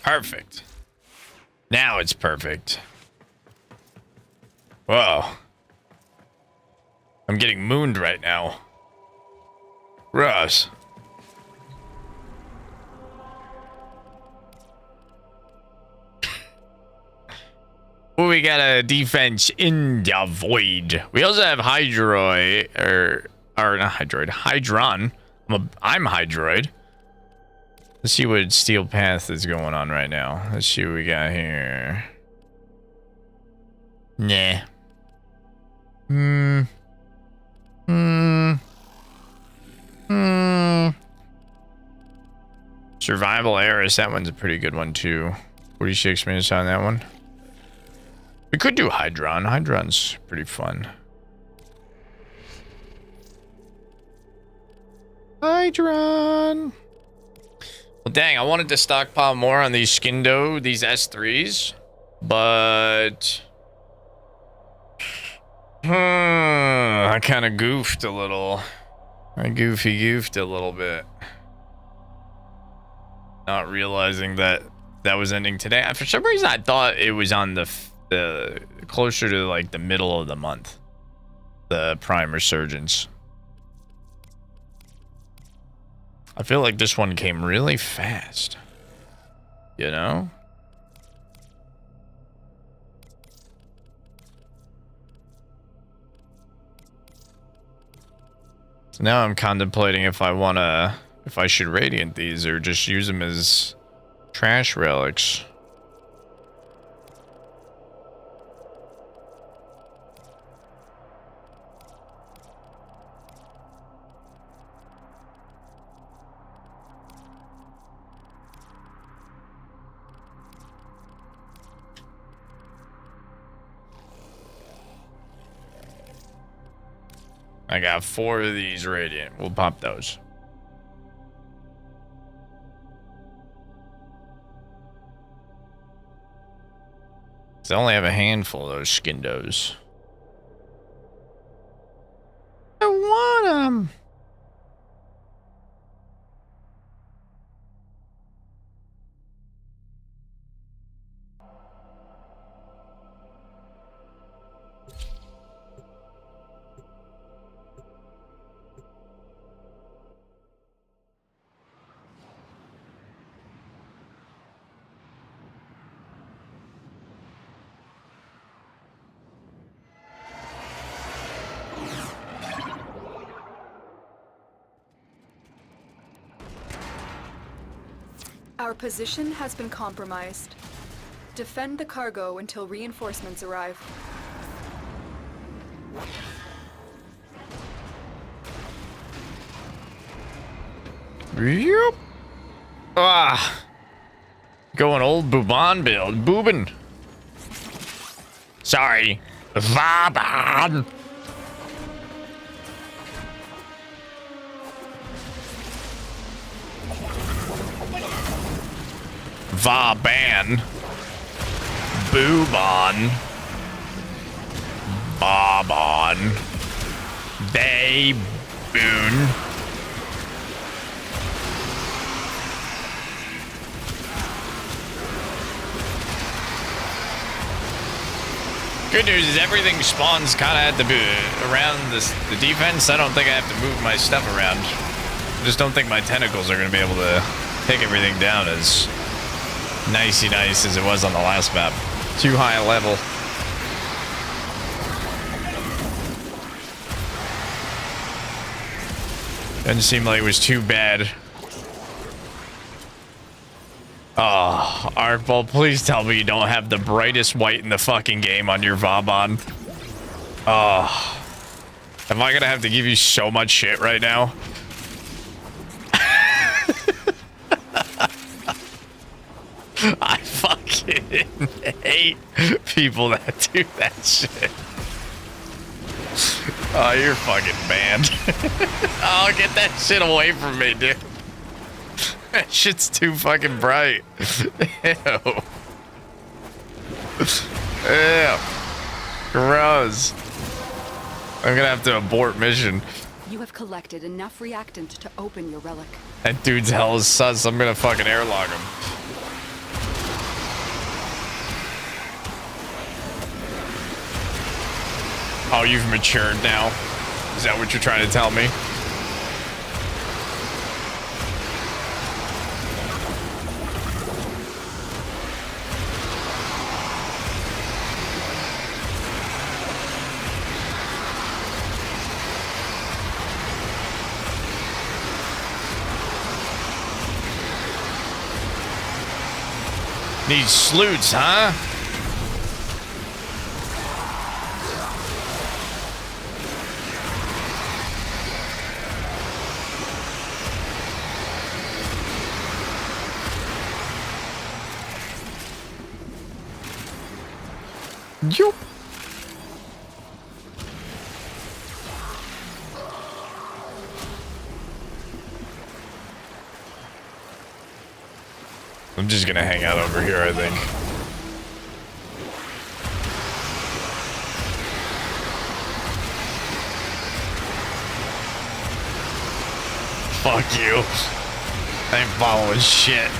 Perfect. Now it's perfect. Whoa. I'm getting mooned right now. Russ. Well, we got a defense in the void. We also have Hydroid, or not Hydroid, Hydron. I'm Hydroid. Let's see what Steel Path is going on right now. Let's see what we got here. Nah. Survival Heiress, that one's a pretty good one too. 46 minutes on that one. We could do Hydron. Hydron's pretty fun. Hydron. Well, dang, I wanted to stockpile more on these Skindo, these S3s, but I kind of goofed a little. I goofed a little bit. Not realizing that that was ending today. For some reason, I thought it was on the closer to like the middle of the month. The Prime Resurgence. I feel like this one came really fast. You know? So now I'm contemplating if I should radiant these or just use them as trash relics. I got 4 of these radiant. We'll pop those. I only have a handful of those skindos. I want them. Our position has been compromised. Defend the cargo until reinforcements arrive. Yep. Ah. Going old Boobon build. Boobin. Sorry. Vaban. Vaban. Boobon. Bobon. They boon. Good news is everything spawns kind of at the around the defense. I don't think I have to move my stuff around. I just don't think my tentacles are going to be able to take everything down as nicey nice as it was on the last map. Too high a level. Doesn't seem like it was too bad. Oh, Arkball, please tell me you don't have the brightest white in the fucking game on your Vauban. Oh. Am I gonna have to give you so much shit right now? I fucking hate people that do that shit. Oh, you're fucking banned. Oh, get that shit away from me, dude. That shit's too fucking bright. Ew. Ew. Gross. I'm gonna have to abort mission. You have collected enough reactant to open your relic. That dude's hell is sus. I'm gonna fucking airlock him. Oh, you've matured now? Is that what you're trying to tell me? Need sleuths, huh? Yup. I'm just gonna hang out over here, I think. Fuck you. I ain't following shit.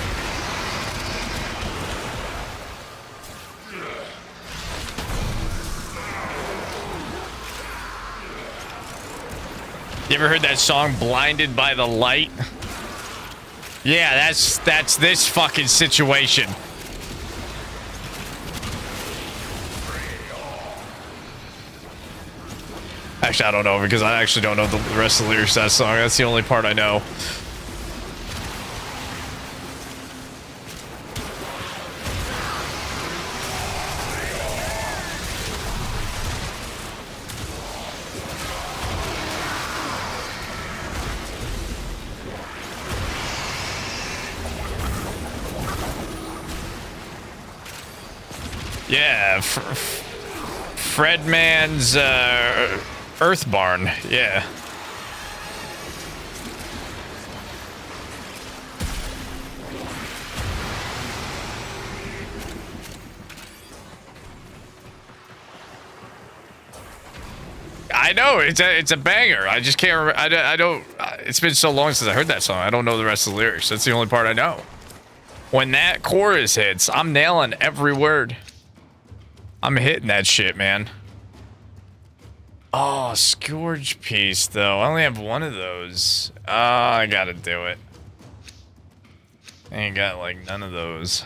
You ever heard that song, Blinded by the Light? Yeah, that's this fucking situation. Actually, I don't know, because I actually don't know the rest of the lyrics to that song. That's the only part I know. Yeah, Fredman's Earth Barn, yeah. I know it's a banger. I just can't remember. I don't. It's been so long since I heard that song. I don't know the rest of the lyrics. That's the only part I know. When that chorus hits, I'm nailing every word. I'm hitting that shit, man. Oh, Scourge piece though. I only have one of those. I gotta do it. I ain't got like none of those.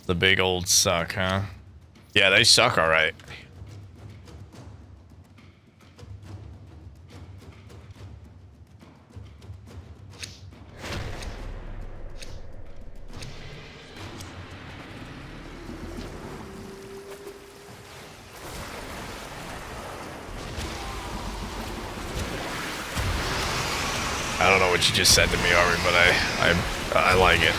The big old suck, huh? Yeah, they suck all right. I don't know what you just said to me, Ari, but I like it.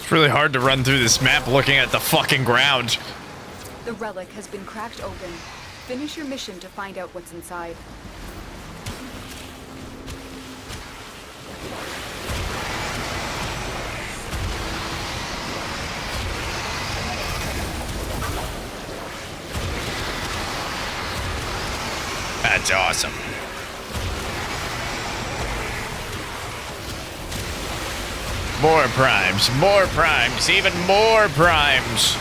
It's really hard to run through this map looking at the fucking ground. The relic has been cracked open. Finish your mission to find out what's inside. That's awesome. More primes, even more primes.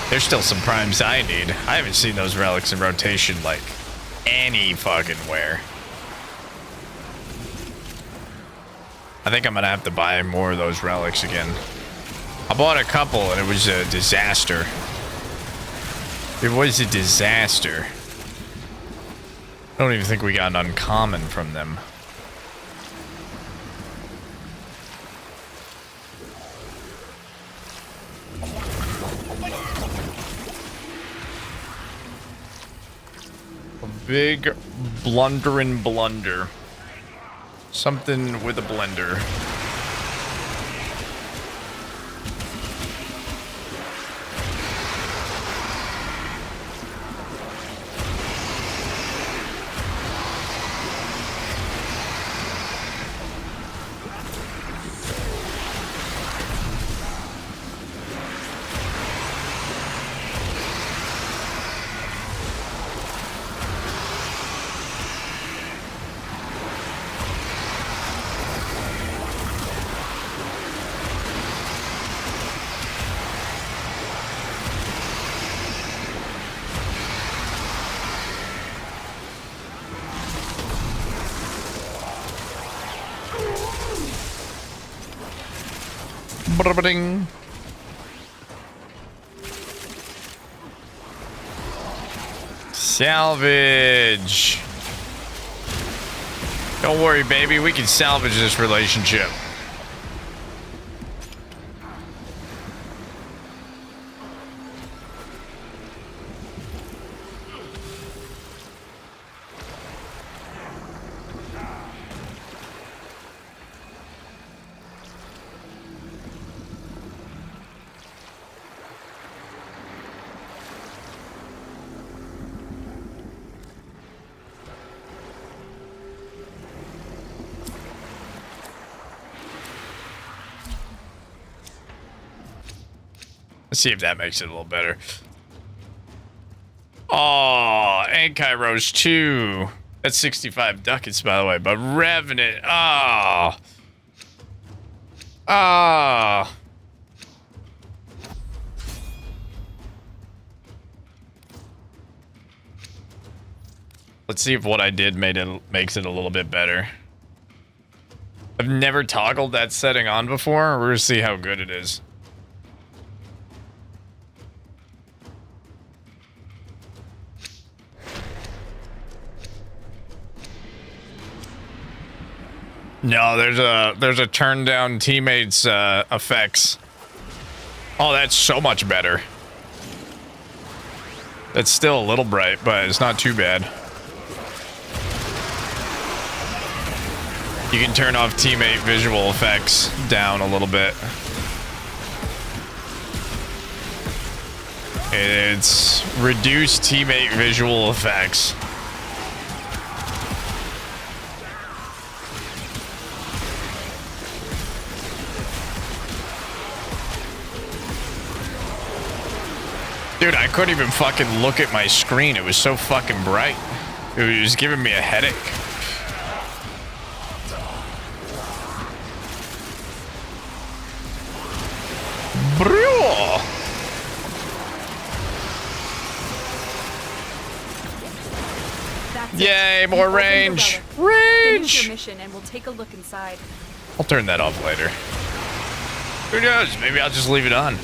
There's still some primes I need. I haven't seen those relics in rotation like any fucking where. I think I'm gonna have to buy more of those relics again. I bought a couple and it was a disaster. It was a disaster. I don't even think we got an uncommon from them. A big blundering blunder. Something with a blender. Brrrring. Salvage. Don't worry, baby. We can salvage this relationship. Let's see if that makes it a little better. Oh, and Kairos 2. That's 65 ducats, by the way. But Revenant. Oh. Oh. Let's see if what I did makes it a little bit better. I've never toggled that setting on before. We're gonna see how good it is. No, there's a turn down teammates effects. Oh, that's so much better. It's still a little bright, but it's not too bad. You can turn off teammate visual effects down a little bit. It's reduced teammate visual effects. Dude, I couldn't even fucking look at my screen. It was so fucking bright. It was giving me a headache. Bro. That's it. Yay, You've more opened the range. relic. Finish Range. your mission and we'll take a look inside. I'll turn that off later. Who knows? Maybe I'll just leave it on.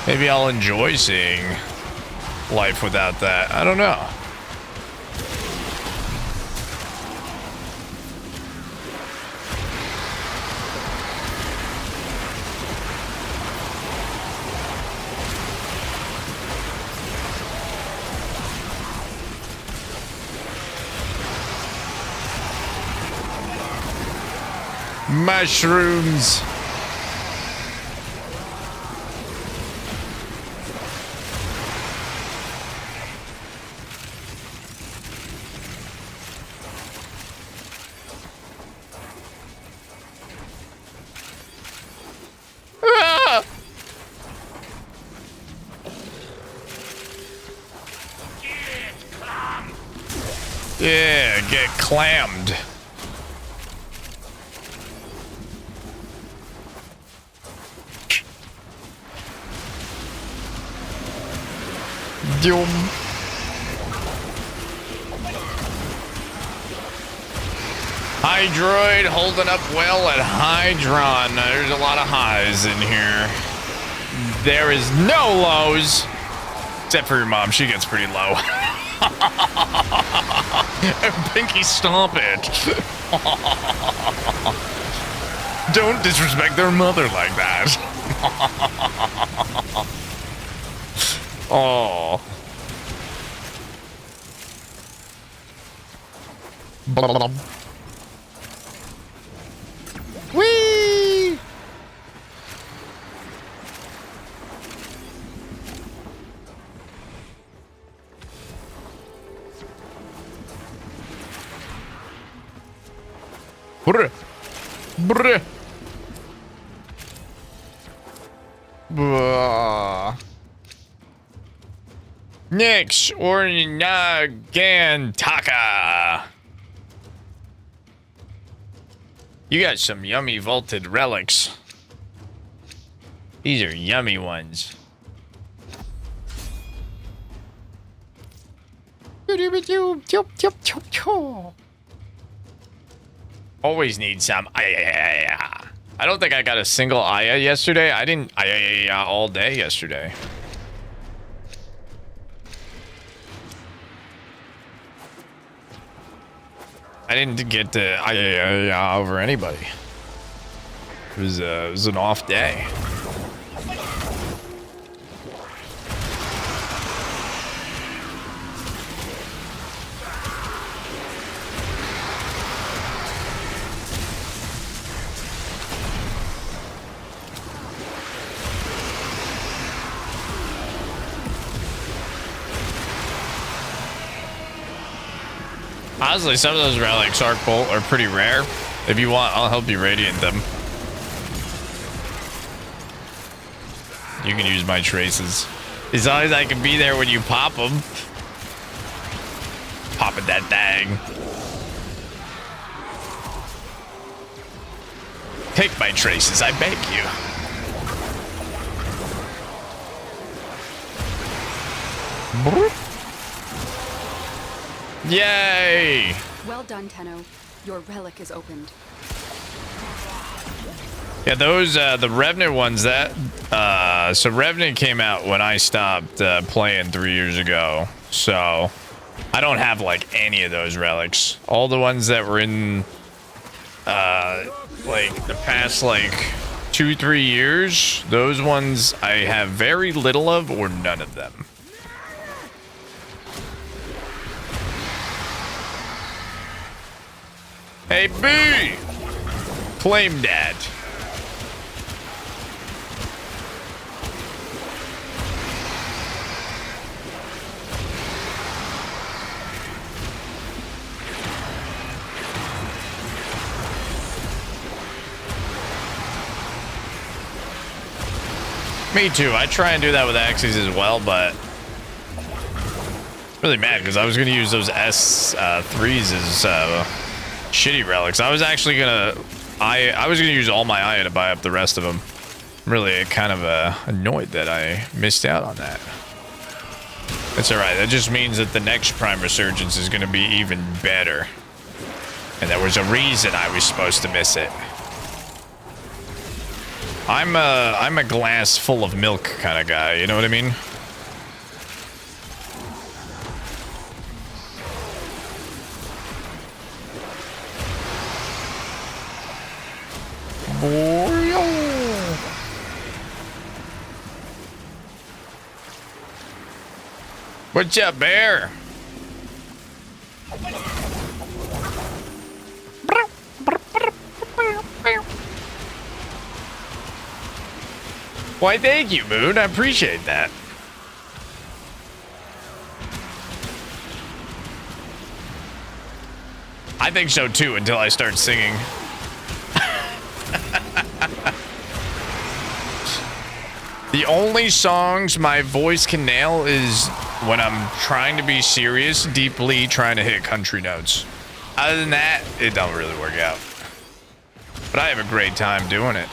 Maybe I'll enjoy seeing life without that. I don't know. Mushrooms. Ah! Yeah, get clammed. Doom. Hydroid holding up well at Hydron. There's a lot of highs in here. There is no lows. Except for your mom. She gets pretty low. Pinky, stop it. Don't disrespect their mother like that. Oh. Whee! Brr. Brr. Bruh. Nix or Nagantaka. You got some yummy vaulted relics. These are yummy ones. Always need some. I don't think I got a single Aya yesterday. I didn't all day yesterday. I didn't get to over anybody. It was an off day. Honestly, some of those relics are pretty rare. If you want, I'll help you radiant them. You can use my traces. As long as I can be there when you pop them. Popping that thing. Take my traces, I beg you. Yay! Well done, Tenno. Your relic is opened. Yeah, those the Revenant ones that so Revenant came out when I stopped playing 3 years ago. So I don't have like any of those relics. All the ones that were in like the past like 2-3 years, those ones I have very little of or none of them. Hey B! Claim that. Me too. I try and do that with axes as well, but really mad because I was going to use those S3s as shitty relics. I was actually gonna I was gonna use all my Aya to buy up the rest of them. I'm really kind of annoyed that I missed out on that. It's alright. That just means that the next Prime Resurgence is gonna be even better. And there was a reason I was supposed to miss it. I'm a glass full of milk kind of guy, you know what I mean? What's up, bear? Why, thank you, Moon. I appreciate that. I think so too until I start singing. The only songs my voice can nail is when I'm trying to be serious, deeply trying to hit country notes. Other than that, it don't really work out. But I have a great time doing it.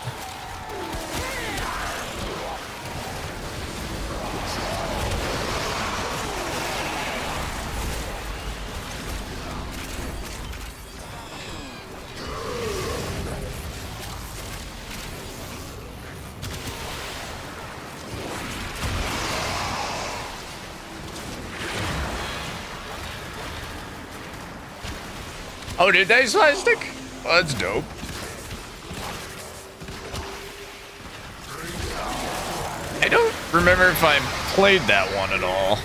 Oh, did they slice stick? Oh, that's dope. I don't remember if I played that one at all.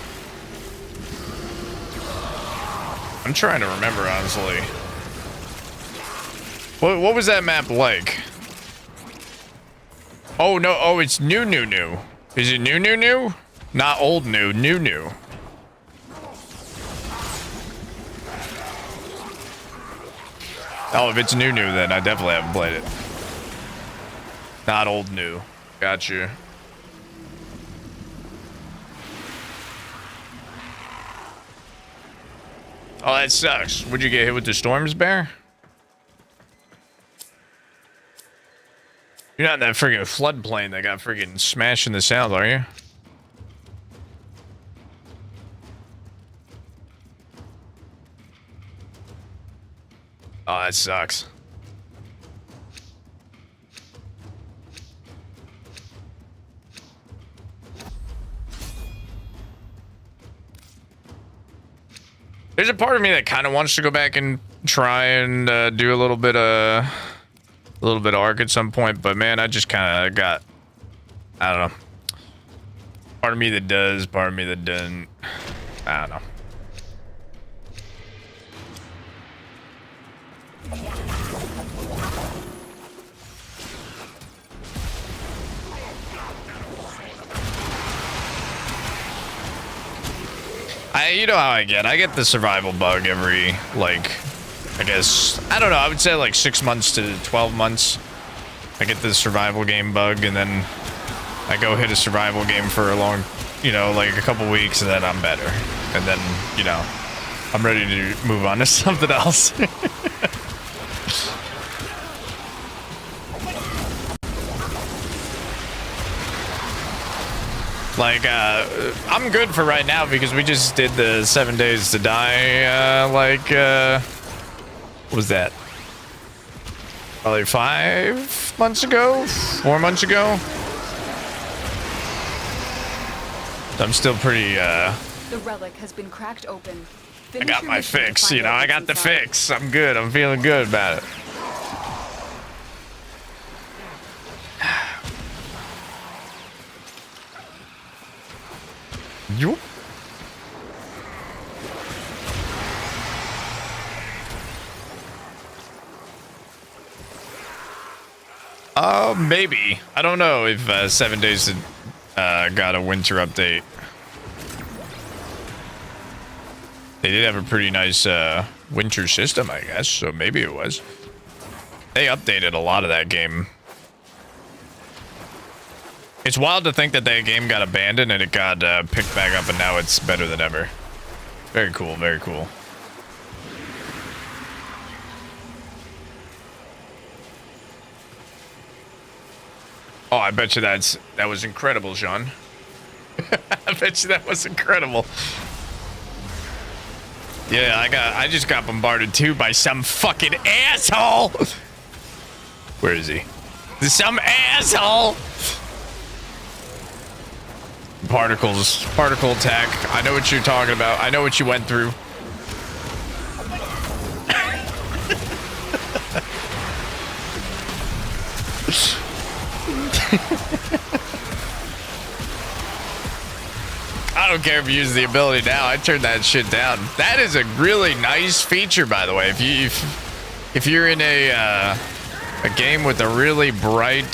I'm trying to remember, honestly. What was that map like? Oh, no. Oh, it's new. Is it new? Not old new. Oh, if it's new, then I definitely haven't played it. Not old new. Gotcha. Oh, that sucks. Would you get hit with the storms, bear? You're not in that friggin' floodplain that got friggin' smashed in the south, are you? Oh, that sucks. There's a part of me that kind of wants to go back and try and do a little bit of Ark at some point, but man, I just kind of got, I don't know. Part of me that does, part of me that doesn't. I don't know. You know how I get the survival bug every, like, I guess, I don't know, I would say like 6 months to 12 months. I get the survival game bug, and then I go hit a survival game for a long, you know, like a couple weeks, and then I'm better. And then, you know, I'm ready to move on to something else. Like, I'm good for right now because we just did the 7 days to die, what was that? Probably 5 months ago, 4 months ago. I'm still pretty, The relic has been cracked open. I got my fix, you know, I got the fix. I'm good, I'm feeling good about it. Yoop. Maybe. I don't know if 7 Days got a winter update. They did have a pretty nice winter system, I guess, so maybe it was. They updated a lot of that game. It's wild to think that that game got abandoned and it got picked back up and now it's better than ever. Very cool, very cool. Oh, I bet you that was incredible, Sean. I bet you that was incredible. Yeah, I just got bombarded too by some fucking asshole. Where is he? Some asshole. Particle attack. I know what you're talking about. I know what you went through. I don't care if you use the ability now. I turned that shit down. That is a really nice feature, by the way. If you're in a game with a really brightly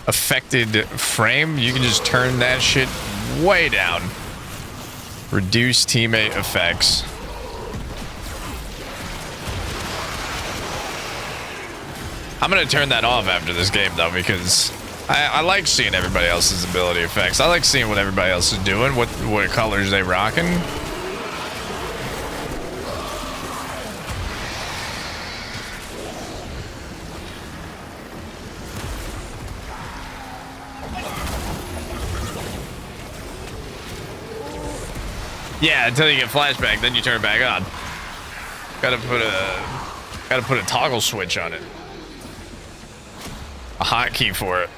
affected frame, you can just turn that shit way down. Reduce teammate effects. I'm gonna turn that off after this game though, because I like seeing everybody else's ability effects. I like seeing what everybody else is doing, what colors they rocking. Yeah, until you get flashback, then you turn it back on. Gotta put a toggle switch on it. A hotkey for it.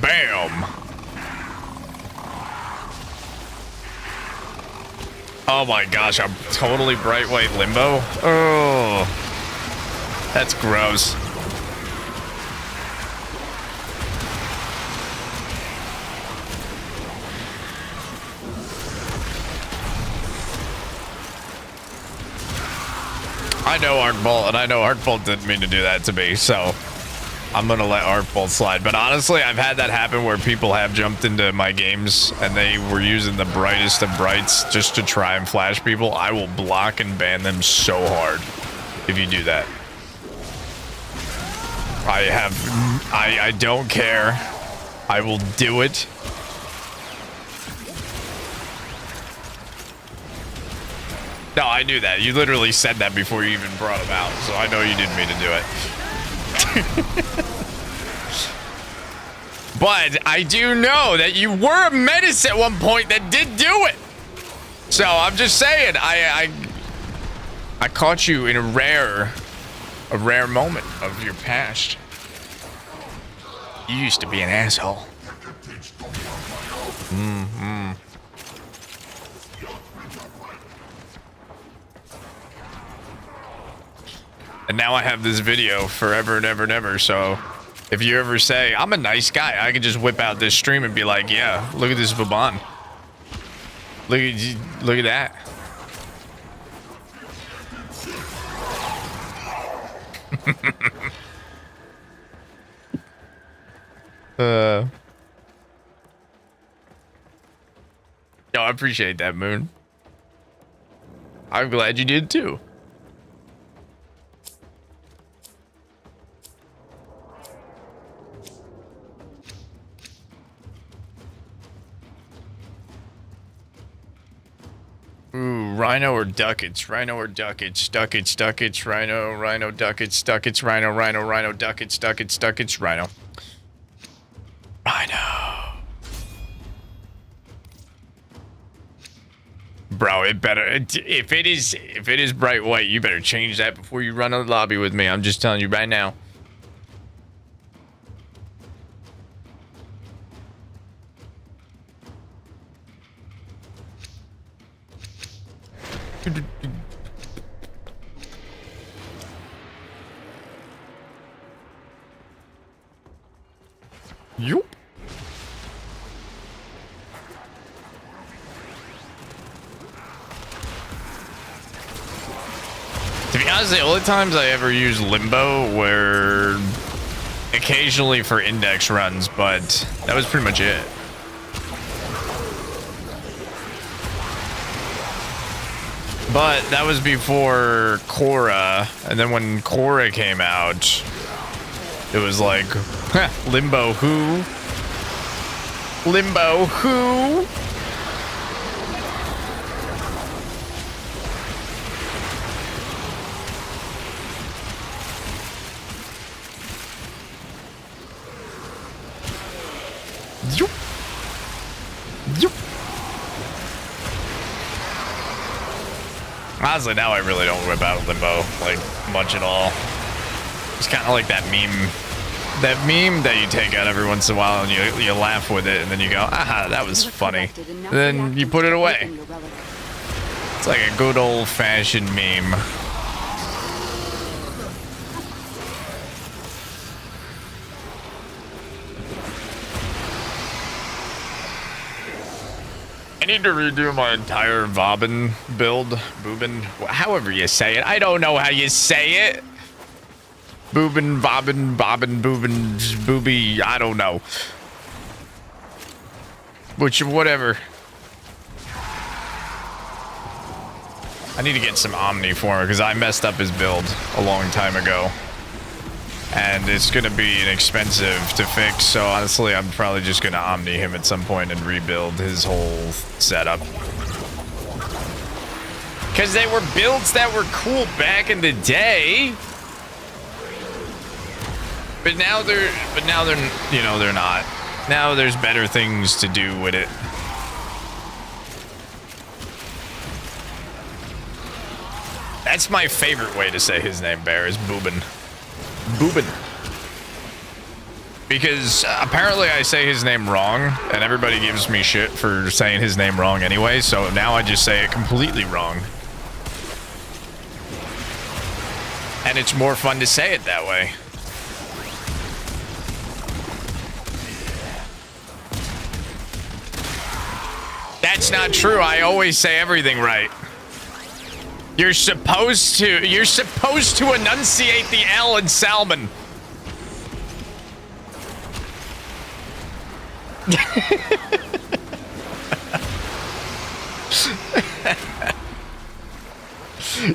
Bam! Oh my gosh, I'm totally bright white limbo. Oh, that's gross. I know Arc Bolt, and I know Arc Bolt didn't mean to do that to me, so I'm gonna let Arc Bolt slide. But honestly, I've had that happen where people have jumped into my games and they were using the brightest of brights just to try and flash people. I will block and ban them so hard if you do that. I don't care. I will do it. No, I knew that. You literally said that before you even brought him out, so I know you didn't mean to do it. But I do know that you were a menace at one point that did do it. So I'm just saying, I caught you in a rare moment of your past. You used to be an asshole. Mm-hmm. And now I have this video forever and ever and ever, so if you ever say, I'm a nice guy, I can just whip out this stream and be like, yeah, look at this Vaban. Look at that. Yo, I appreciate that, Moon. I'm glad you did too. Ooh, Rhino or Duckets? Rhino or Duckets? Duckets, Duckets, Rhino, Rhino, Duckets, Duckets, Rhino, Rhino, Rhino, Duckets, Duckets, Duckets, Rhino. Rhino. Bro, if it is bright white, you better change that before you run on the lobby with me. I'm just telling you right now. Yup. To be honest, the only times I ever use limbo were occasionally for index runs, but that was pretty much it. But that was before Korra, and then when Korra came out, it was like, limbo who? Limbo who? Yup. Yup. Honestly, now I really don't whip out limbo like much at all. It's kind of like that meme that you take out every once in a while and you laugh with it and then you go, aha, that was funny. And then you put it away. It's like a good old-fashioned meme. I need to redo my entire Bobbin build. Boobin, however you say it. I don't know how you say it. Boobin, bobbin, boobin, booby. I don't know. Whatever. I need to get some Omni for him because I messed up his build a long time ago. And it's going to be expensive to fix, so honestly, I'm probably just going to Omni him at some point and rebuild his whole setup. Because they were builds that were cool back in the day. But now they're, you know, they're not. Now there's better things to do with it. That's my favorite way to say his name, Bear, is Boobin. Boobin. Because apparently I say his name wrong, and everybody gives me shit for saying his name wrong anyway, so now I just say it completely wrong. And it's more fun to say it that way. That's not true. I always say everything right. You're supposed to enunciate the L in salmon.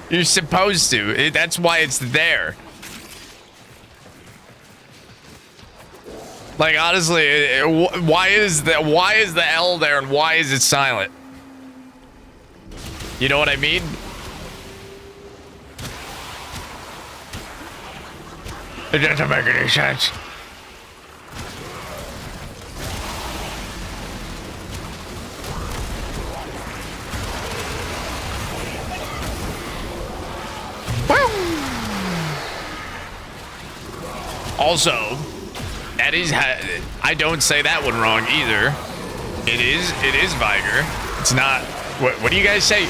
You're supposed to. That's why it's there. Like honestly, why is the L there and why is it silent? You know what I mean? It doesn't make any sense. Also, that is I don't say that one wrong either. It is Viger. It's not. What do you guys say?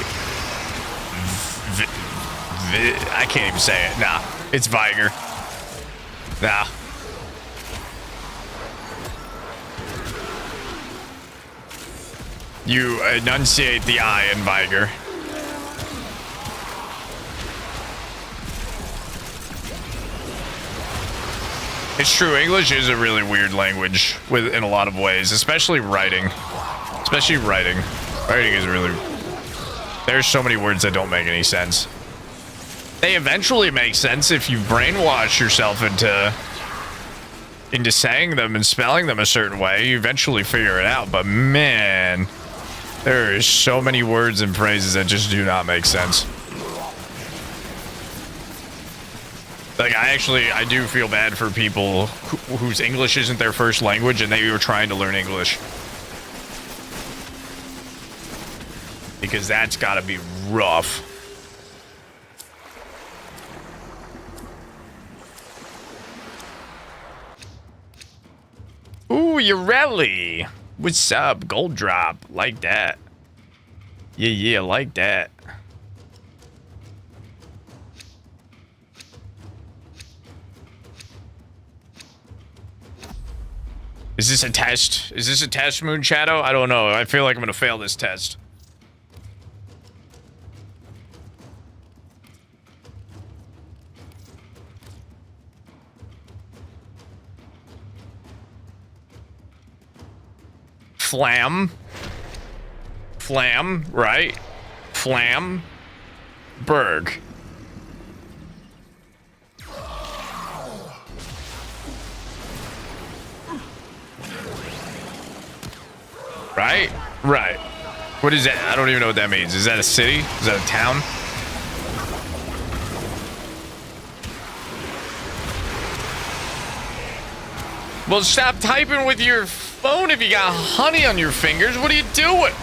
I can't even say it. Nah, it's Viger. Nah. You enunciate the I in Viger. It's true, English is a really weird language in a lot of ways, especially writing. Especially writing. Writing is really... There's so many words that don't make any sense. They eventually make sense if you brainwash yourself into saying them and spelling them a certain way. You eventually figure it out, but man, there are so many words and phrases that just do not make sense. Like, I do feel bad for people whose English isn't their first language and they were trying to learn English. because that's gotta be rough. Ooh, Urelli. What's up? Gold drop. Like that. Yeah, like that. Is this a test? Is this a test, Moon Shadow? I don't know. I feel like I'm gonna fail this test. Flam. Flam, right? Flam. Berg. Right? Right. What is that? I don't even know what that means. Is that a city? Is that a town? Well, stop typing with your phone if you got honey on your fingers. What are you doing?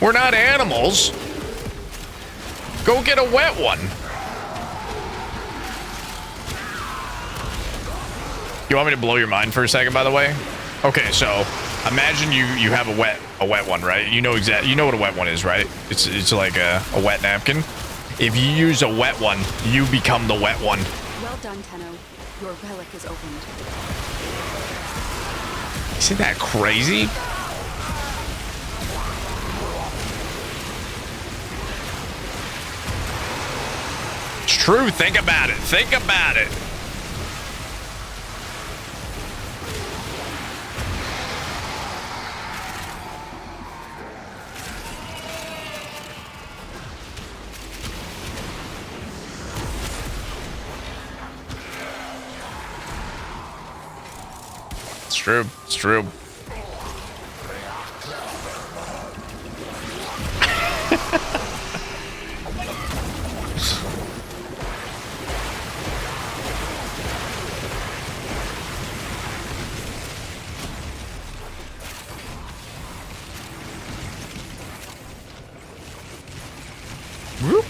We're not animals. Go get a wet one. You want me to blow your mind for a second, by the way? Okay, so imagine you have a wet one, right? You know what a wet one is, right? It's like a wet napkin. If you use a wet one, you become the wet one. Well done, Tenno. Your relic is opened. Isn't that crazy? It's true. Think about it. Think about it. It's true. It's true. Whoop.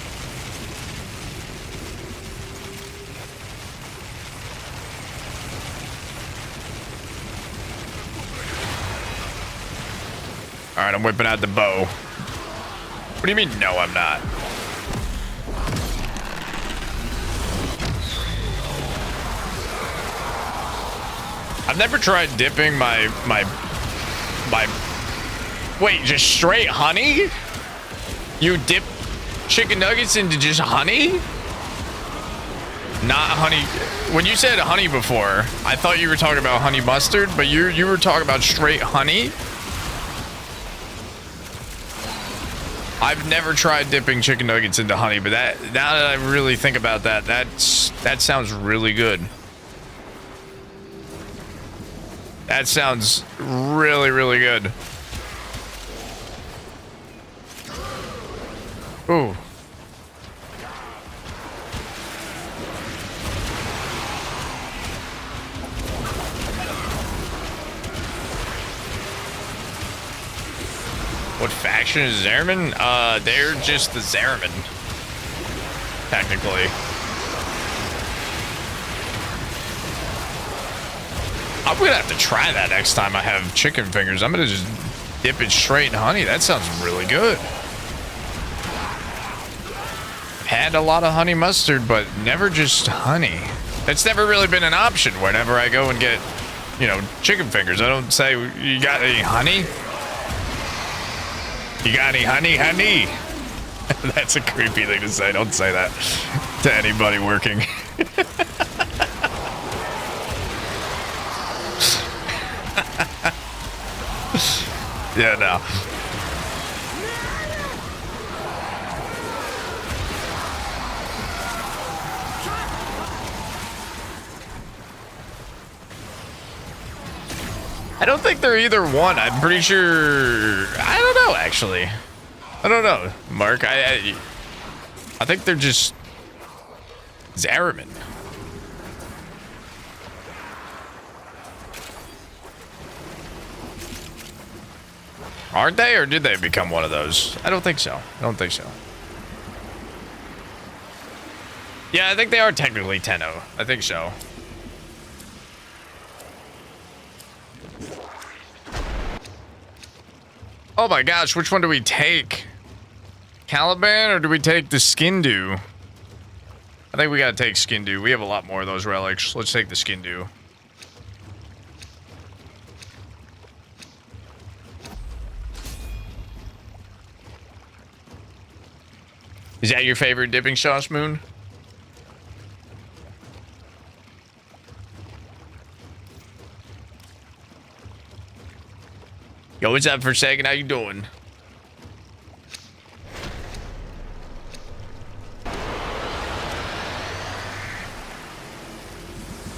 All right, I'm whipping out the bow. What do you mean, no, I'm not? I've never tried dipping my... Wait, just straight honey? You dip chicken nuggets into just honey? Not honey. When you said honey before, I thought you were talking about honey mustard, but you were talking about straight honey? I've never tried dipping chicken nuggets into honey, but now that I really think about that, that sounds really good. That sounds really, really good. Ooh. What faction is Zerman? They're just the Zerman, technically. I'm gonna have to try that next time I have chicken fingers. I'm gonna just dip it straight in honey. That sounds really good. Had a lot of honey mustard, but never just honey. That's never really been an option whenever I go and get, you know, chicken fingers. I don't say, you got any honey? You got any honey, honey? That's a creepy thing to say. Don't say that to anybody working. Yeah, no. I don't think they're either one. I'm pretty sure. I don't know, actually. I don't know, Mark. I think they're just Zariman. Aren't they, or did they become one of those? I don't think so. I don't think so. Yeah, I think they are technically Tenno. I think so. Oh my gosh, which one do we take? Caliban, or do we take the Skindu? I think we gotta take Skindu. We have a lot more of those relics. Let's take the Skindu. Is that your favorite dipping sauce, Moon? Yo, what's up, Forsaken? How you doing?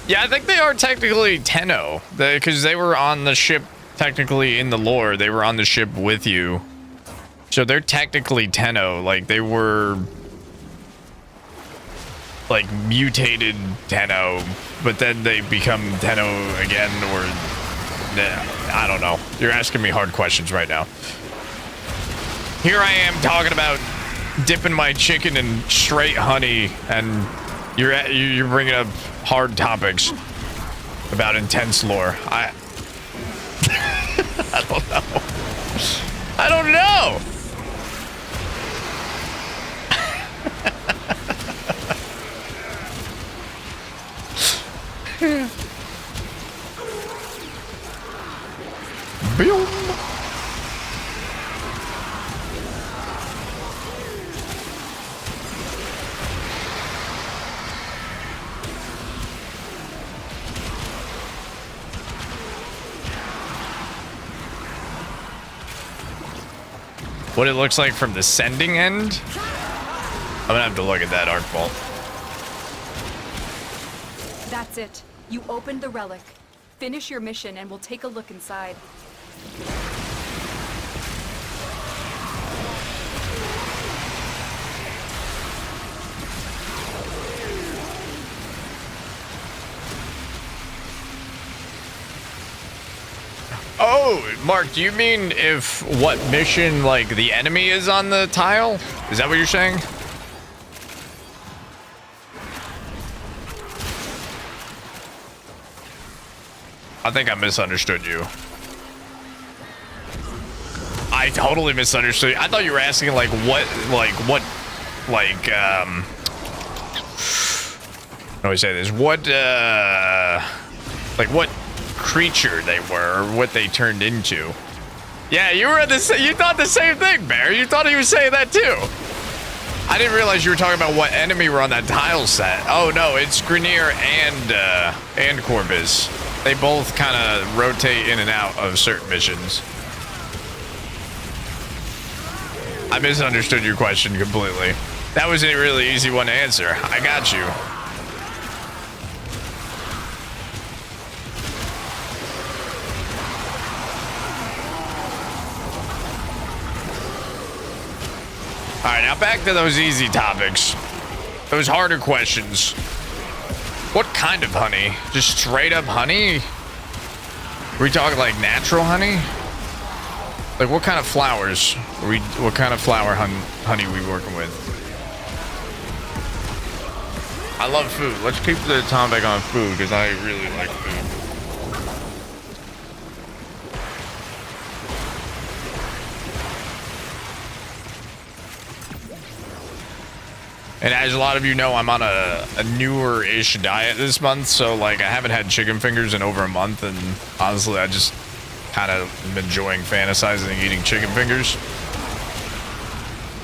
Yeah, I think they are technically Tenno, because they were on the ship, technically in the lore. They were on the ship with you. So they're technically Tenno, like they were like mutated Tenno, but then they become Tenno again, or I don't know. You're asking me hard questions right now. Here I am talking about dipping my chicken in straight honey, and you're bringing up hard topics about intense lore. I don't know. I don't know. Boom. What it looks like from the sending end? I'm gonna have to look at that arc bolt. That's it. You opened the relic. Finish your mission and we'll take a look inside. Oh, Mark, do you mean if what mission, like, the enemy is on the tile? Is that what you're saying? I think I misunderstood you. I totally misunderstood. I thought you were asking, like, what, how do I say this? What, like, what creature they were, or what they turned into. Yeah, you were you thought the same thing, Bear. You thought he was saying that too. I didn't realize you were talking about what enemy were on that tile set. Oh no, it's Grenier and Corvus. They both kind of rotate in and out of certain missions. I misunderstood your question completely. That was a really easy one to answer. I got you. All right, now back to those easy topics. Those harder questions. What kind of honey? Just straight up honey? Are we talking like natural honey? Like what kind of flowers? What kind of flower honey we working with? I love food. Let's keep the topic on food because I really like food. And as a lot of you know, I'm on a newer-ish diet this month, so like I haven't had chicken fingers in over a month, and honestly, I just kind of am enjoying fantasizing eating chicken fingers.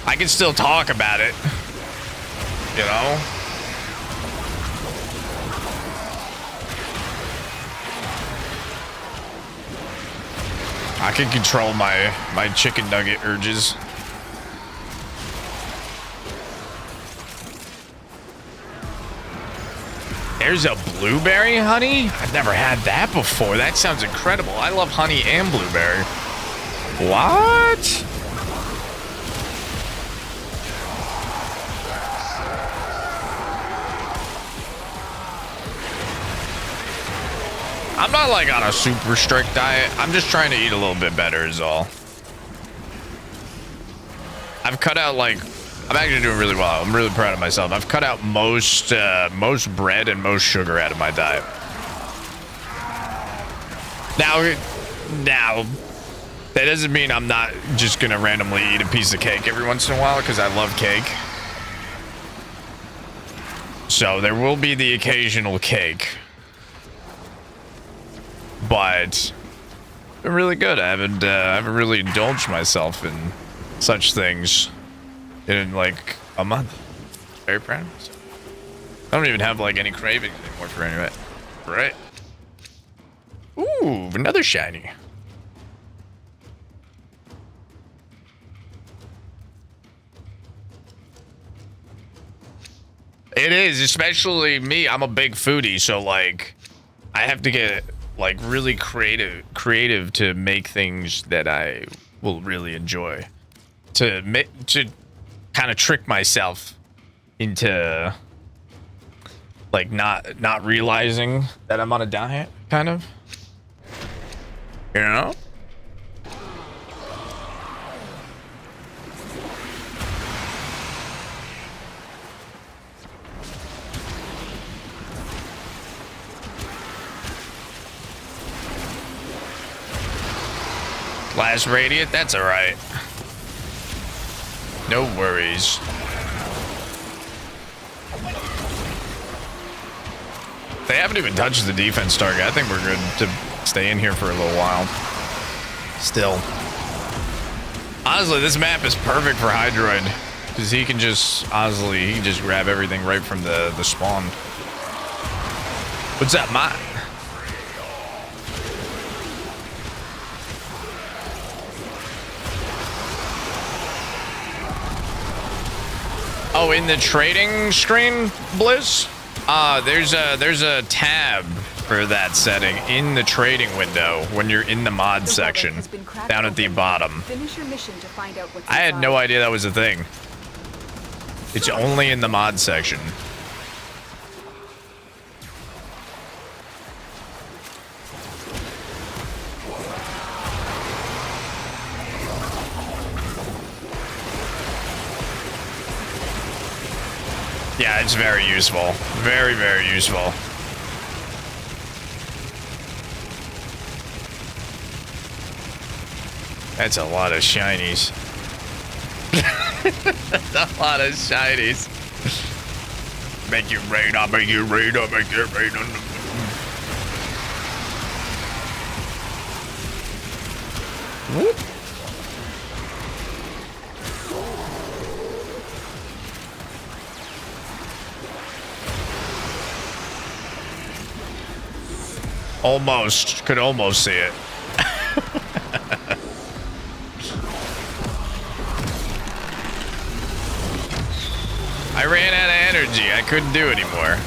I can still talk about it, you know? I can control my chicken nugget urges. There's a blueberry honey? I've never had that before. That sounds incredible. I love honey and blueberry. What? I'm not like on a super strict diet. I'm just trying to eat a little bit better is all. I've cut out like, I'm actually doing really well. I'm really proud of myself. I've cut out most bread and most sugar out of my diet. Now, that doesn't mean I'm not just gonna randomly eat a piece of cake every once in a while, because I love cake. So there will be the occasional cake, but been really good. I haven't really indulged myself in such things in like a month. Very proud of myself. I don't even have like any cravings anymore for any of it. Right? Ooh, another shiny. It is, especially me. I'm a big foodie, so like I have to get like really creative to make things that I will really enjoy. To kind of trick myself into like not realizing that I'm on a diet, kind of. You know? Last radiant, that's alright. No worries. They haven't even touched the defense target. I think we're good to stay in here for a little while. Still. Honestly, this map is perfect for Hydroid. Because he can just, honestly, he can just grab everything right from the spawn. What's that, Mott? Oh, in the trading screen, Bliss? There's a tab for that setting in the trading window when you're in the mod section down at the bottom. Finish your mission to find out what's I had no inside. idea that was a thing. It's only in the mod section. Yeah, it's very useful. Very, very useful. That's a lot of shinies. That's a lot of shinies. Make it rain, I'll make it rain, I'll make it rain. Whoop. Almost. Could almost see it. I ran out of energy. I couldn't do anymore.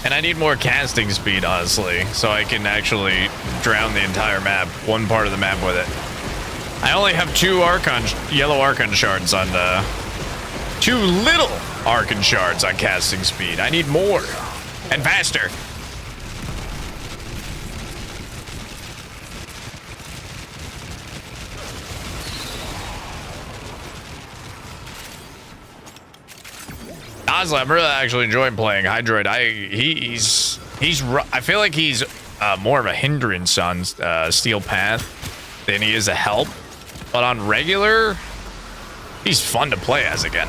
And I need more casting speed, honestly, so I can actually drown the entire map, one part of the map with it. I only have 2 yellow Archon shards on the... 2 little Archon shards on casting speed. I need more. And faster. Honestly, I'm really actually enjoying playing Hydroid. I feel like he's more of a hindrance on Steel Path than he is a help. But on regular, he's fun to play as again.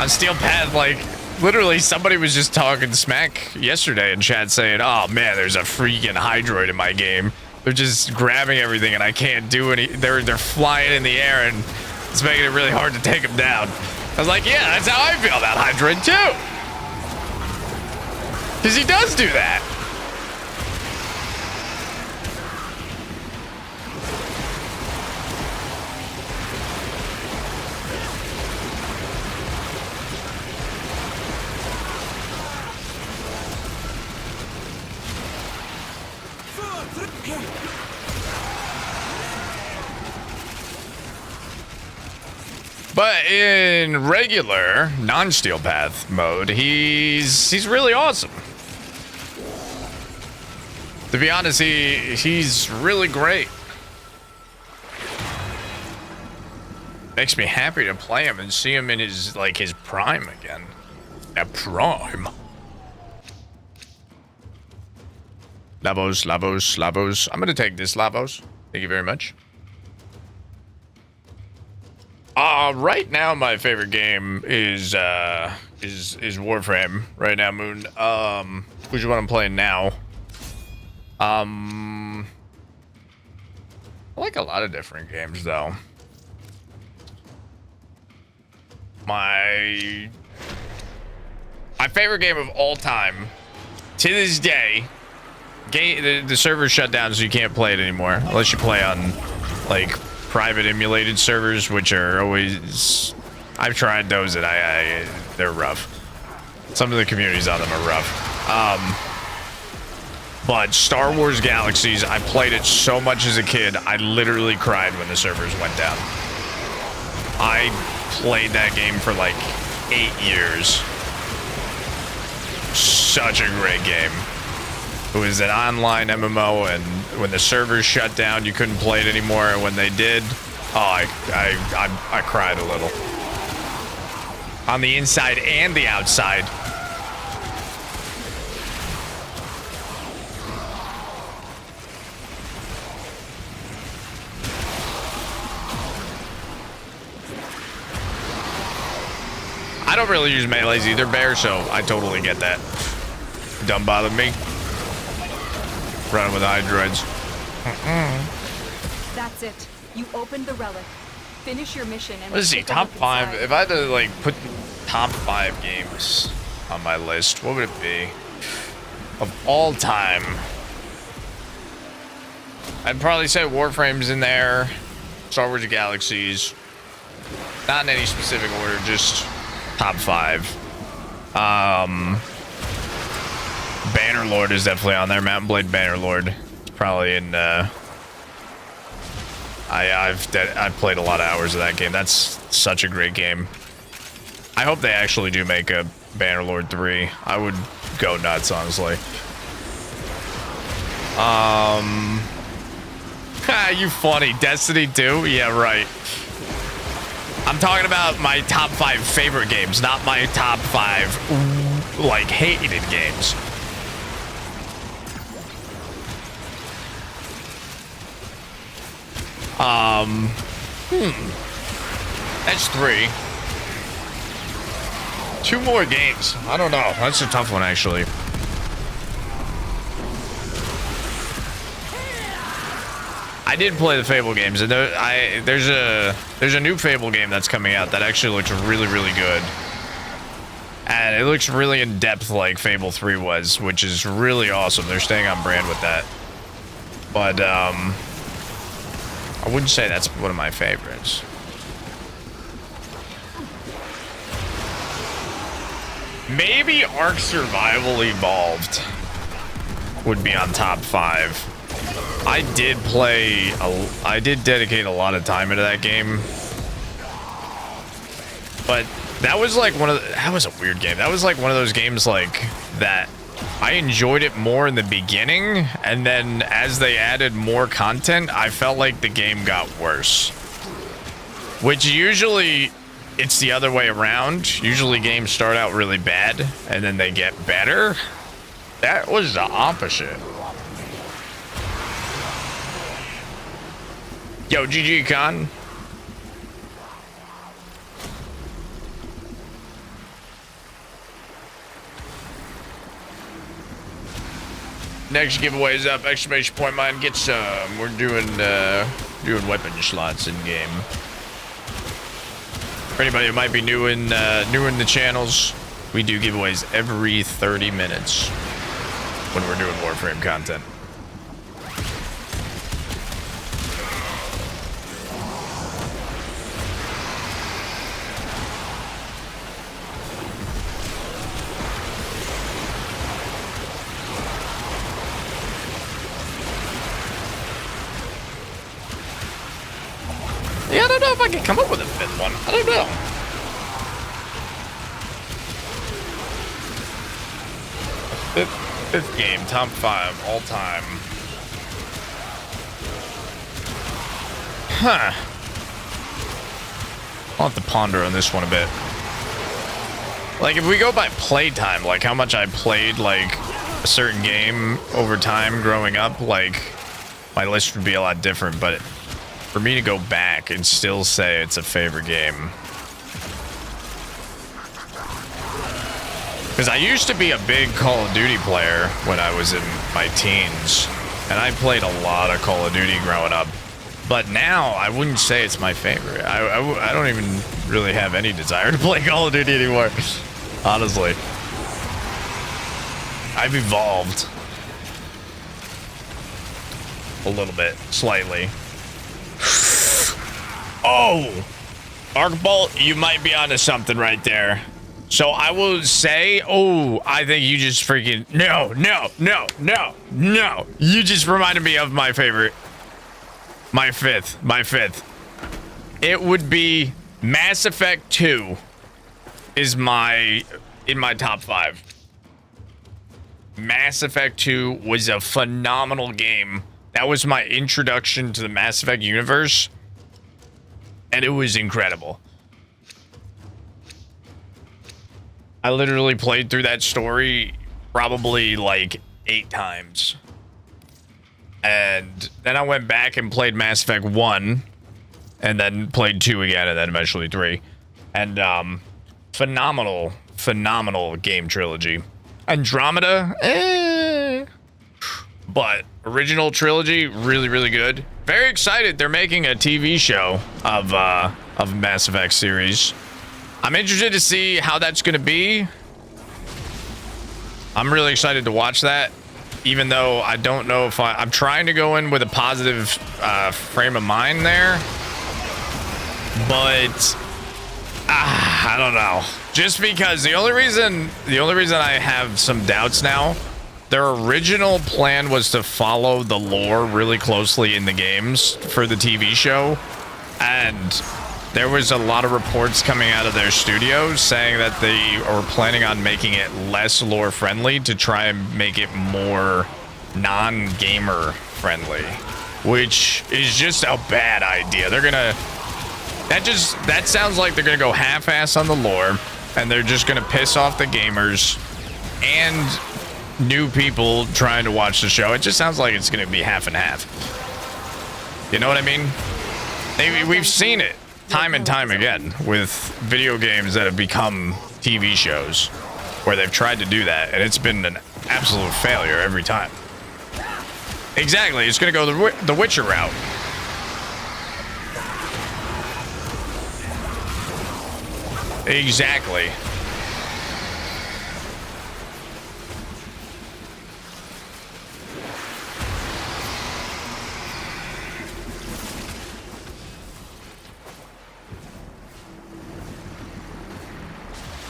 On Steel Path, like, literally somebody was just talking smack yesterday in chat saying, oh man, there's a freaking Hydroid in my game. They're just grabbing everything and I can't do any, they're flying in the air and it's making it really hard to take them down. I was like, yeah, that's how I feel about Hydroid too. Because he does do that. But in regular, non-Steel Path mode, he's really awesome. To be honest, he's really great. makes me happy to play him and see him in his like his prime again. At prime. Lavos, Lavos, Lavos. I'm gonna take this Lavos. Thank you very much. Right now my favorite game is Warframe. Right now, Moon. Which is what I'm playing now. I like a lot of different games though. My favorite game of all time, to this day, the server's shut down, so you can't play it anymore unless you play on like private emulated servers, which are always. I've tried those and they're rough. Some of the communities on them are rough. But Star Wars Galaxies, I played it so much as a kid, I literally cried when the servers went down. I played that game for like 8 years. Such a great game. It was an online MMO, and when the servers shut down, you couldn't play it anymore. And when they did, oh, I cried a little. On the inside and the outside. I don't really use melees either, Bear, so I totally get that. Don't bother me. Running with hydroids. That's it. You opened the relic. Finish your mission and Let's see, take a top look 5. inside. If I had to like put top 5 games on my list, what would it be? Of all time, I'd probably say Warframe's in there. Star Wars Galaxies. Not in any specific order, just top 5. Bannerlord is definitely on there. Mountain Blade Bannerlord. It's probably in. I've played a lot of hours of that game. That's such a great game. I hope they actually do make a Bannerlord 3. I would go nuts, honestly. You funny. Destiny 2? Yeah, right. I'm talking about my top 5 favorite games, not my top 5 like hated games. That's 3. 2 more games. I don't know. That's a tough one, actually. I did play the Fable games, and there's a new Fable game that's coming out that actually looks really, really good. And it looks really in depth like Fable 3 was, which is really awesome. They're staying on brand with that. But I wouldn't say that's one of my favorites. Maybe Ark Survival Evolved would be on top 5. I did dedicate a lot of time into that game. But that was like that was a weird game. That was like one of those games like that I enjoyed it more in the beginning, and then as they added more content, I felt like the game got worse. Which usually it's the other way around. Usually games start out really bad and then they get better. That was the opposite. Yo, GG Con. Next giveaway is up. Exclamation point mine. Get some. We're doing weapon slots in game. For anybody who might be new in the channels, we do giveaways every 30 minutes when we're doing Warframe content. Yeah, I don't know if I can come up with a 5th one. I don't know. Fifth game, top 5, all time. Huh. I'll have to ponder on this one a bit. Like, if we go by playtime, like how much I played, like, a certain game over time growing up, like, my list would be a lot different, but for me to go back and still say it's a favorite game. Because I used to be a big Call of Duty player when I was in my teens, and I played a lot of Call of Duty growing up. But now, I wouldn't say it's my favorite. I don't even really have any desire to play Call of Duty anymore, honestly. I've evolved a little bit, slightly. Oh! Arc Bolt, you might be onto something right there. So I will say, oh, I think you just freaking, no. You just reminded me of my favorite. My fifth. It would be Mass Effect 2 is in my top 5. Mass Effect 2 was a phenomenal game. That was my introduction to the Mass Effect universe. And it was incredible. I literally played through that story probably like 8 times. And then I went back and played Mass Effect 1. And then played 2 again, and then eventually 3. And phenomenal game trilogy. Andromeda, but original trilogy, really good. Very excited. They're making a TV show of Mass Effect series. I'm interested to see how that's going to be. I'm really excited to watch that, even though I don't know if I'm trying to go in with a positive frame of mind there. But I don't know. Just because the only reason I have some doubts now, their original plan was to follow the lore really closely in the games for the TV show, and there was a lot of reports coming out of their studios saying that they are planning on making it less lore friendly to try and make it more non-gamer friendly, which is just a bad idea. They're gonna that sounds like they're gonna go half-ass on the lore, and they're just gonna piss off the gamers and new people trying to watch the show. It just sounds like it's gonna be half and half. You know what I mean? We've seen it time and time again with video games that have become TV shows where they've tried to do that, and it's been an absolute failure every time. Exactly, it's gonna go the Witcher route. Exactly.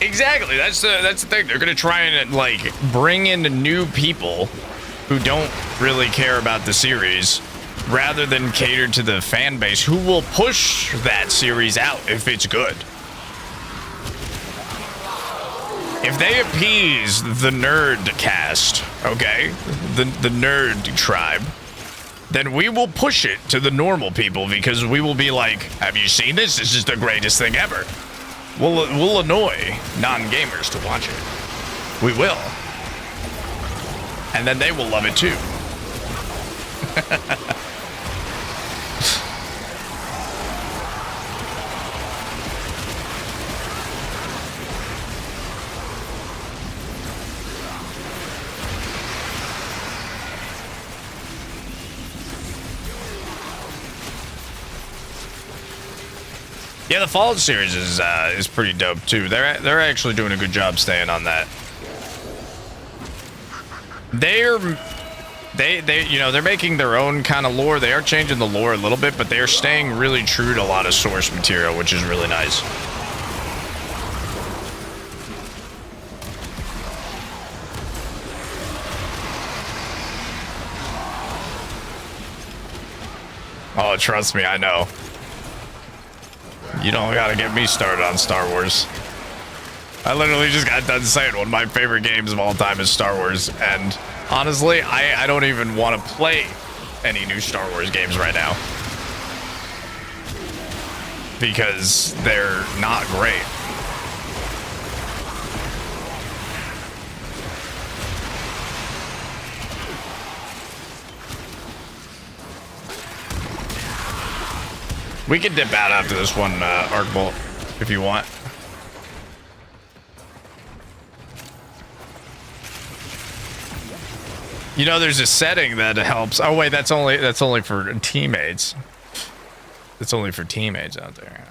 Exactly. That's the thing. They're gonna try and like bring in new people who don't really care about the series, rather than cater to the fan base who will push that series out if it's good. If they appease the nerd cast, okay, the nerd tribe, then we will push it to the normal people, because we will be like, have you seen this? This is the greatest thing ever. We'll annoy non-gamers to watch it. We will. And then they will love it too. Yeah, the Fallout series is pretty dope too. They're actually doing a good job staying on that. They're making their own kind of lore. They are changing the lore a little bit, but they are staying really true to a lot of source material, which is really nice. Oh, trust me, I know. You don't gotta get me started on Star Wars. I literally just got done saying one of my favorite games of all time is Star Wars, and honestly, I don't even want to play any new Star Wars games right now. because they're not great. We can dip out after this one, Arc Bolt, if you want. You know, there's a setting that helps. Oh wait, that's only for teammates. It's only for teammates out there.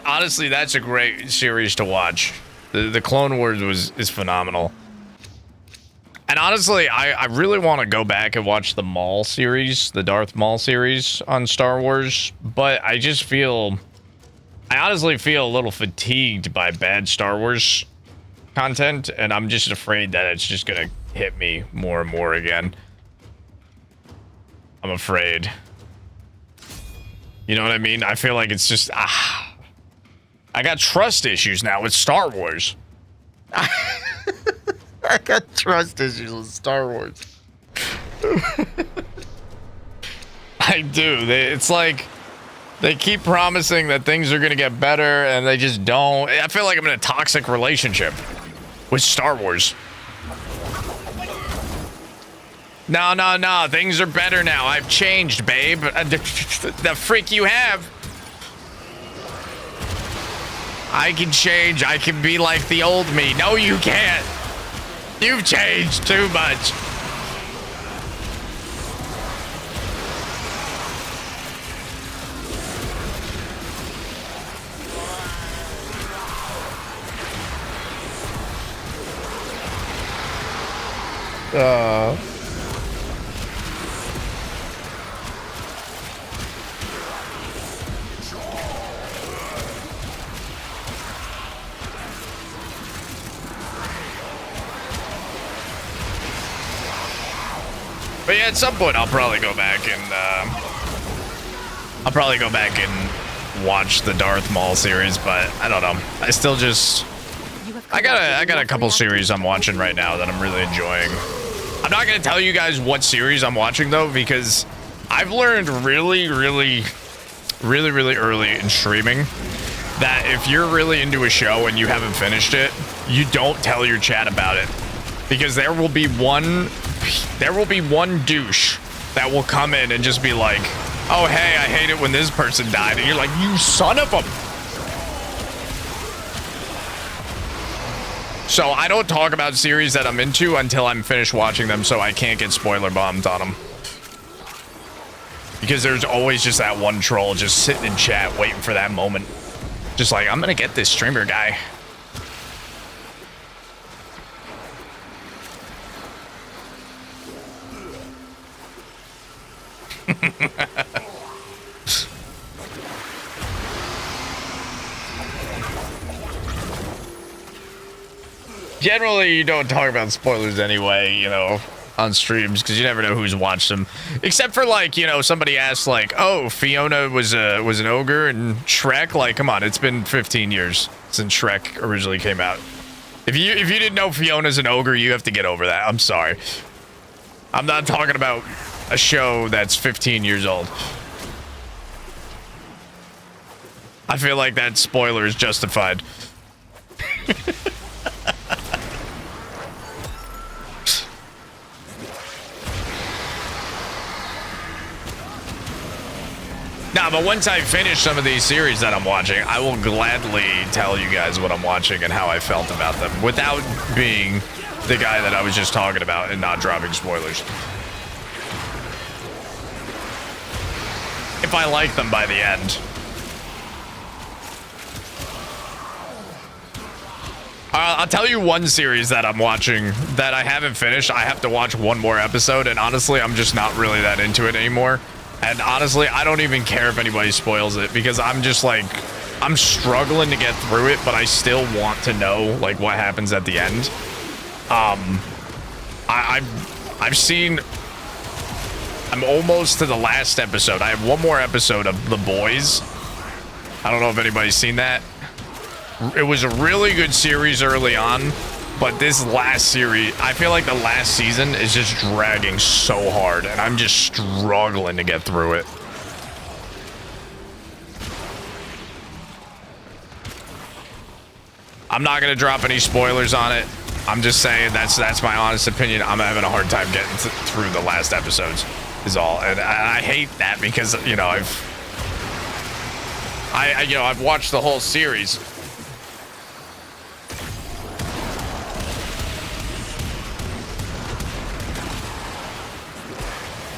Honestly, that's a great series to watch. The Clone Wars is phenomenal. And honestly, I really want to go back and watch the Maul series, the Darth Maul series on Star Wars, but I honestly feel a little fatigued by bad Star Wars content, and I'm just afraid that it's just gonna hit me more and more again. I'm afraid. You know what I mean? I feel like it's just, I got trust issues now with Star Wars. I got trust issues with Star Wars. I do. It's like they keep promising that things are going to get better and they just don't. I feel like I'm in a toxic relationship with Star Wars. No. Things are better now. I've changed, babe. The freak you have. I can change. I can be like the old me. No, you can't. You've changed too much. But yeah, at some point I'll probably go back and watch the Darth Maul series, but I don't know. I still just I got a couple series I'm watching right now that I'm really enjoying. I'm not gonna tell you guys what series I'm watching though, because I've learned really early in streaming that if you're really into a show and you haven't finished it, you don't tell your chat about it, because there will be one douche that will come in and just be like, oh hey, I hate it when this person died, and you're like, you son of a. So I don't talk about series that I'm into until I'm finished watching them, so I can't get spoiler bombed on them. Because there's always just that one troll just sitting in chat waiting for that moment. Just like, I'm gonna get this streamer guy. Generally, you don't talk about spoilers anyway, you know, on streams, because you never know who's watched them. Except for, like, you know, somebody asked, like, oh, Fiona was an ogre in Shrek. Like, come on, it's been 15 years since Shrek originally came out. If you didn't know Fiona's an ogre, you have to get over that. I'm sorry. I'm not talking about a show that's 15 years old. I feel like that spoiler is justified. Nah, but once I finish some of these series that I'm watching, I will gladly tell you guys what I'm watching and how I felt about them without being the guy that I was just talking about and not dropping spoilers. If I like them by the end. I'll tell you one series that I'm watching that I haven't finished. I have to watch one more episode, and honestly, I'm just not really that into it anymore. And honestly, I don't even care if anybody spoils it, because I'm just like, I'm struggling to get through it, but I still want to know, like, what happens at the end. I've seen, I'm almost to the last episode. I have one more episode of The Boys. I don't know if anybody's seen that. It was a really good series early on, But this last series, I feel like the last season is just dragging so hard, and I'm just struggling to get through it. I'm not gonna drop any spoilers on it. I'm just saying that's my honest opinion. I'm having a hard time getting through the last episodes, is all, and I hate that because you know I've watched the whole series.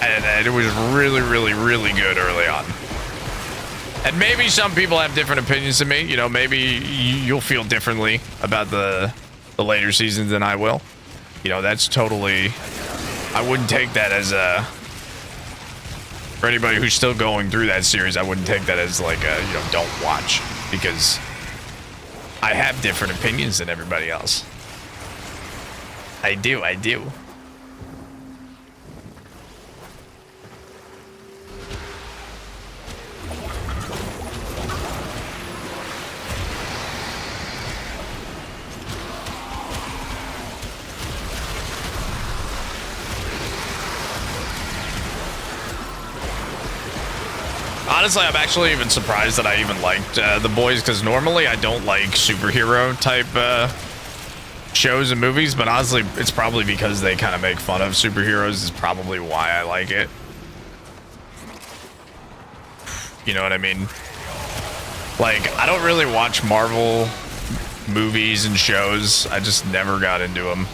And it was really, really, really good early on. And maybe some people have different opinions than me. You know, maybe you'll feel differently about the later seasons than I will. You know, that's totally... I wouldn't take that as a... For anybody who's still going through that series, I wouldn't take that as like a, you know, don't watch. Because I have different opinions than everybody else. I do. Honestly, I'm actually even surprised that I even liked The Boys, because normally I don't like superhero type shows and movies, but honestly, it's probably because they kind of make fun of superheroes is probably why I like it. You know what I mean? Like, I don't really watch Marvel movies and shows. I just never got into them.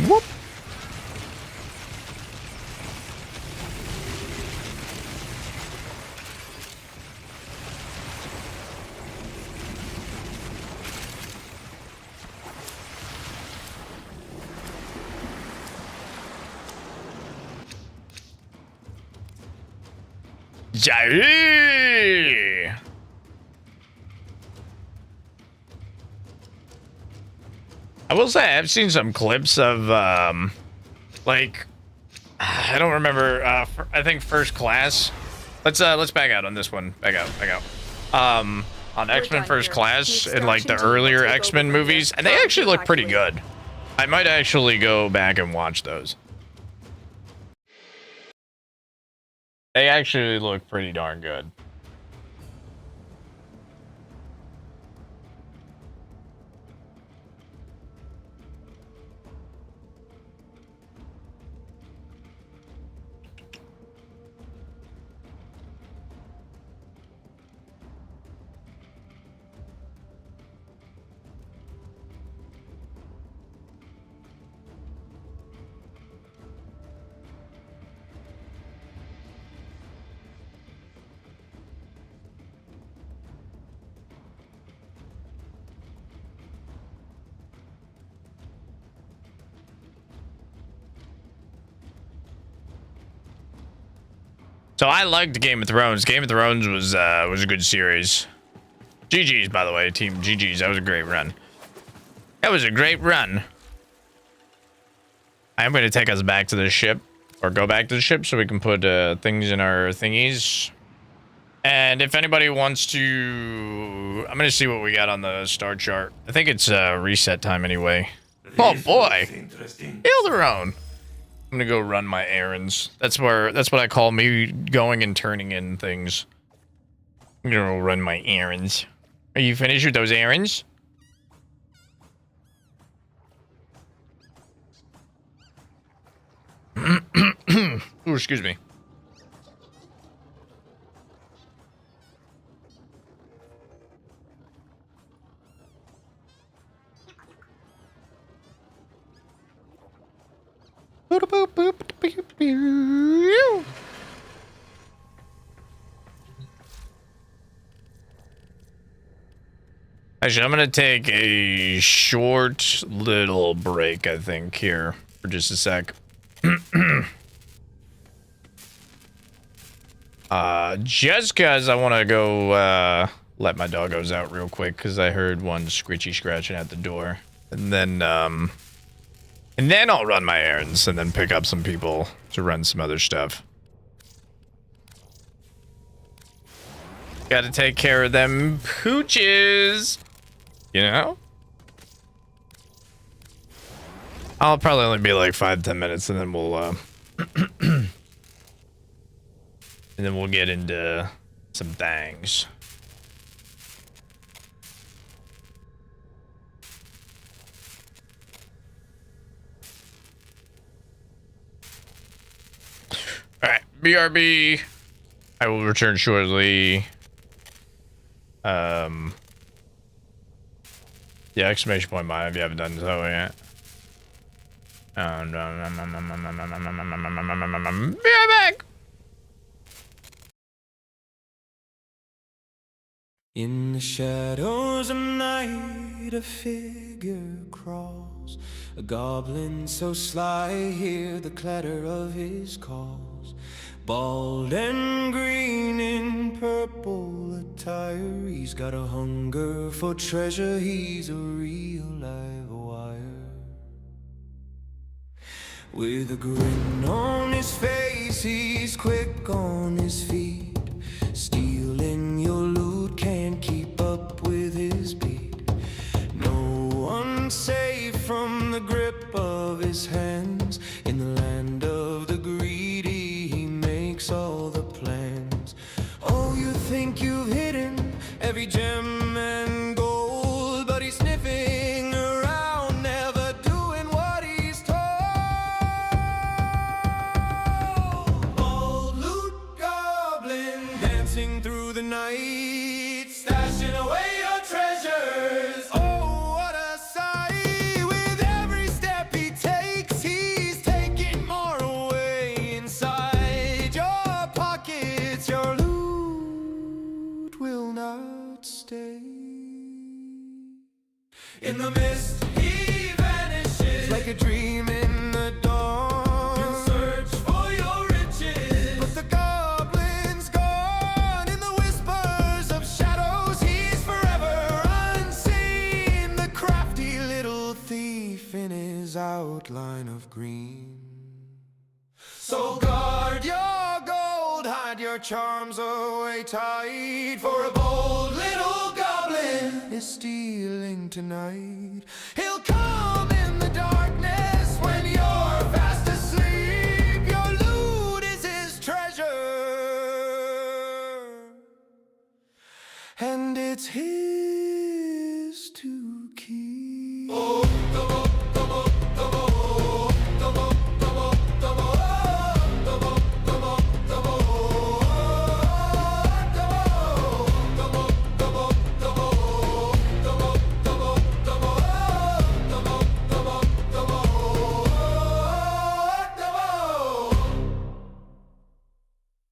Whoop. Jai. I will say I've seen some clips of like I don't remember I think First Class. Let's back out on this one. Back out. On X-Men First Class and like the earlier X-Men movies, and they actually look pretty good. I might actually go back and watch those. They actually look pretty darn good. So I liked Game of Thrones. Game of Thrones was a good series. GG's, by the way, team GG's. That was a great run. That was a great run. I am going to take us back to the ship, or go back to the ship, so we can put things in our thingies. And if anybody wants to, I'm going to see what we got on the star chart. I think it's reset time anyway. Oh boy, Hilderon. I'm gonna go run my errands. That's what I call me going and turning in things. I'm gonna go run my errands. Are you finished with those errands? Ooh, excuse me. Actually, I'm gonna take a short little break, I think, here for just a sec. Just cause I want to go let my doggos out real quick because I heard one scritchy scratching at the door. And then I'll run my errands and then pick up some people to run some other stuff. Gotta take care of them pooches, you know? I'll probably only be like 5-10 minutes and then we'll, and then we'll get into some things. Alright, BRB. I will return shortly. Yeah, exclamation point mine if you haven't done so yet. Be right back. In the shadows of night, a figure crawls, a goblin so sly, hear the clatter of his calls. Bald and green in purple attire, he's got a hunger for treasure, he's a real live wire. With a grin on his face, he's quick on his feet, stealing your loot, can't keep up with his beat. No one safe from the grip of his hands, in the land of the greedy, he makes all the plans. Oh, you think you've hidden every gem and gold, but he's sniffing around, never doing what he's told. Old loot goblin dancing through the night, stashing away your treasures. Oh, what a sight! With every step he takes, he's taking more away inside your pockets. Your loot will not stay. In the mist, he vanishes like a dream in the dawn. You search for your riches, but the goblin's gone. In the whispers of shadows, he's forever unseen. The crafty little thief in his outline of green. So guard your gold, hide your charms away tight, for a bold little goblin is stealing tonight. He'll come in the darkness when you're fast asleep. Your loot is his treasure, and it's his to keep.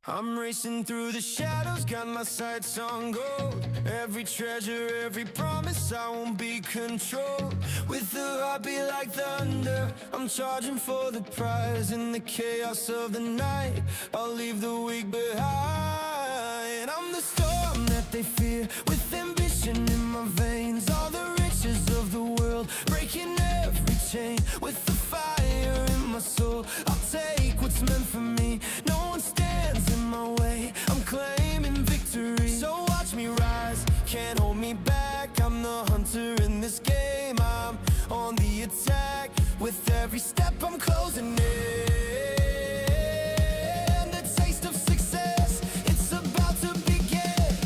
I'm racing through the shadows, got my sights on gold. Every treasure, every promise, I won't be controlled. With the heartbeat like thunder, I'm charging for the prize. In the chaos of the night, I'll leave the weak behind. I'm the storm that they fear, with ambition in my veins. All the riches of the world, breaking every chain. With the fire in my soul, I'll take what's meant for me. No one stands in my way, I'm claiming victory. So watch me rise, can't hold me back. I'm the hunter in this game, I'm on the attack. With every step I'm closing in. The taste of success, it's about to begin.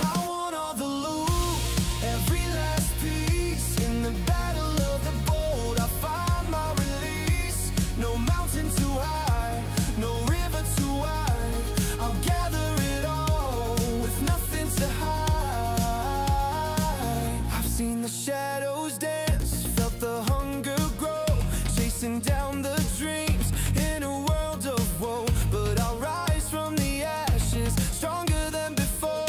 I want all the loot, every last piece. In the battle of the bold, I find my release. No mountain too high, no river too wide. I'll gather it all with nothing to hide. I've seen the shadows dance, felt the hunger grow, chasing down the dreams in a world of woe. But I'll rise from the ashes, stronger than before.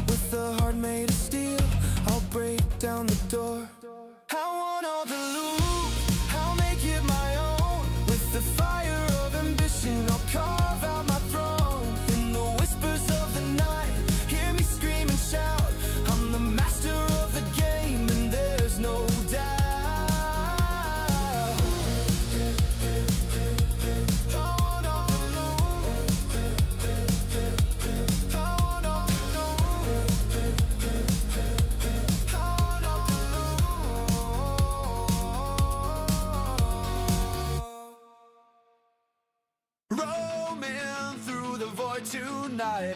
With a heart made of steel, I'll break down the door. I want all the loot, I'll make it my own. With the fire of ambition, I'll carve out my throne. In the whispers of the night, hear me scream and shout. I'm void tonight.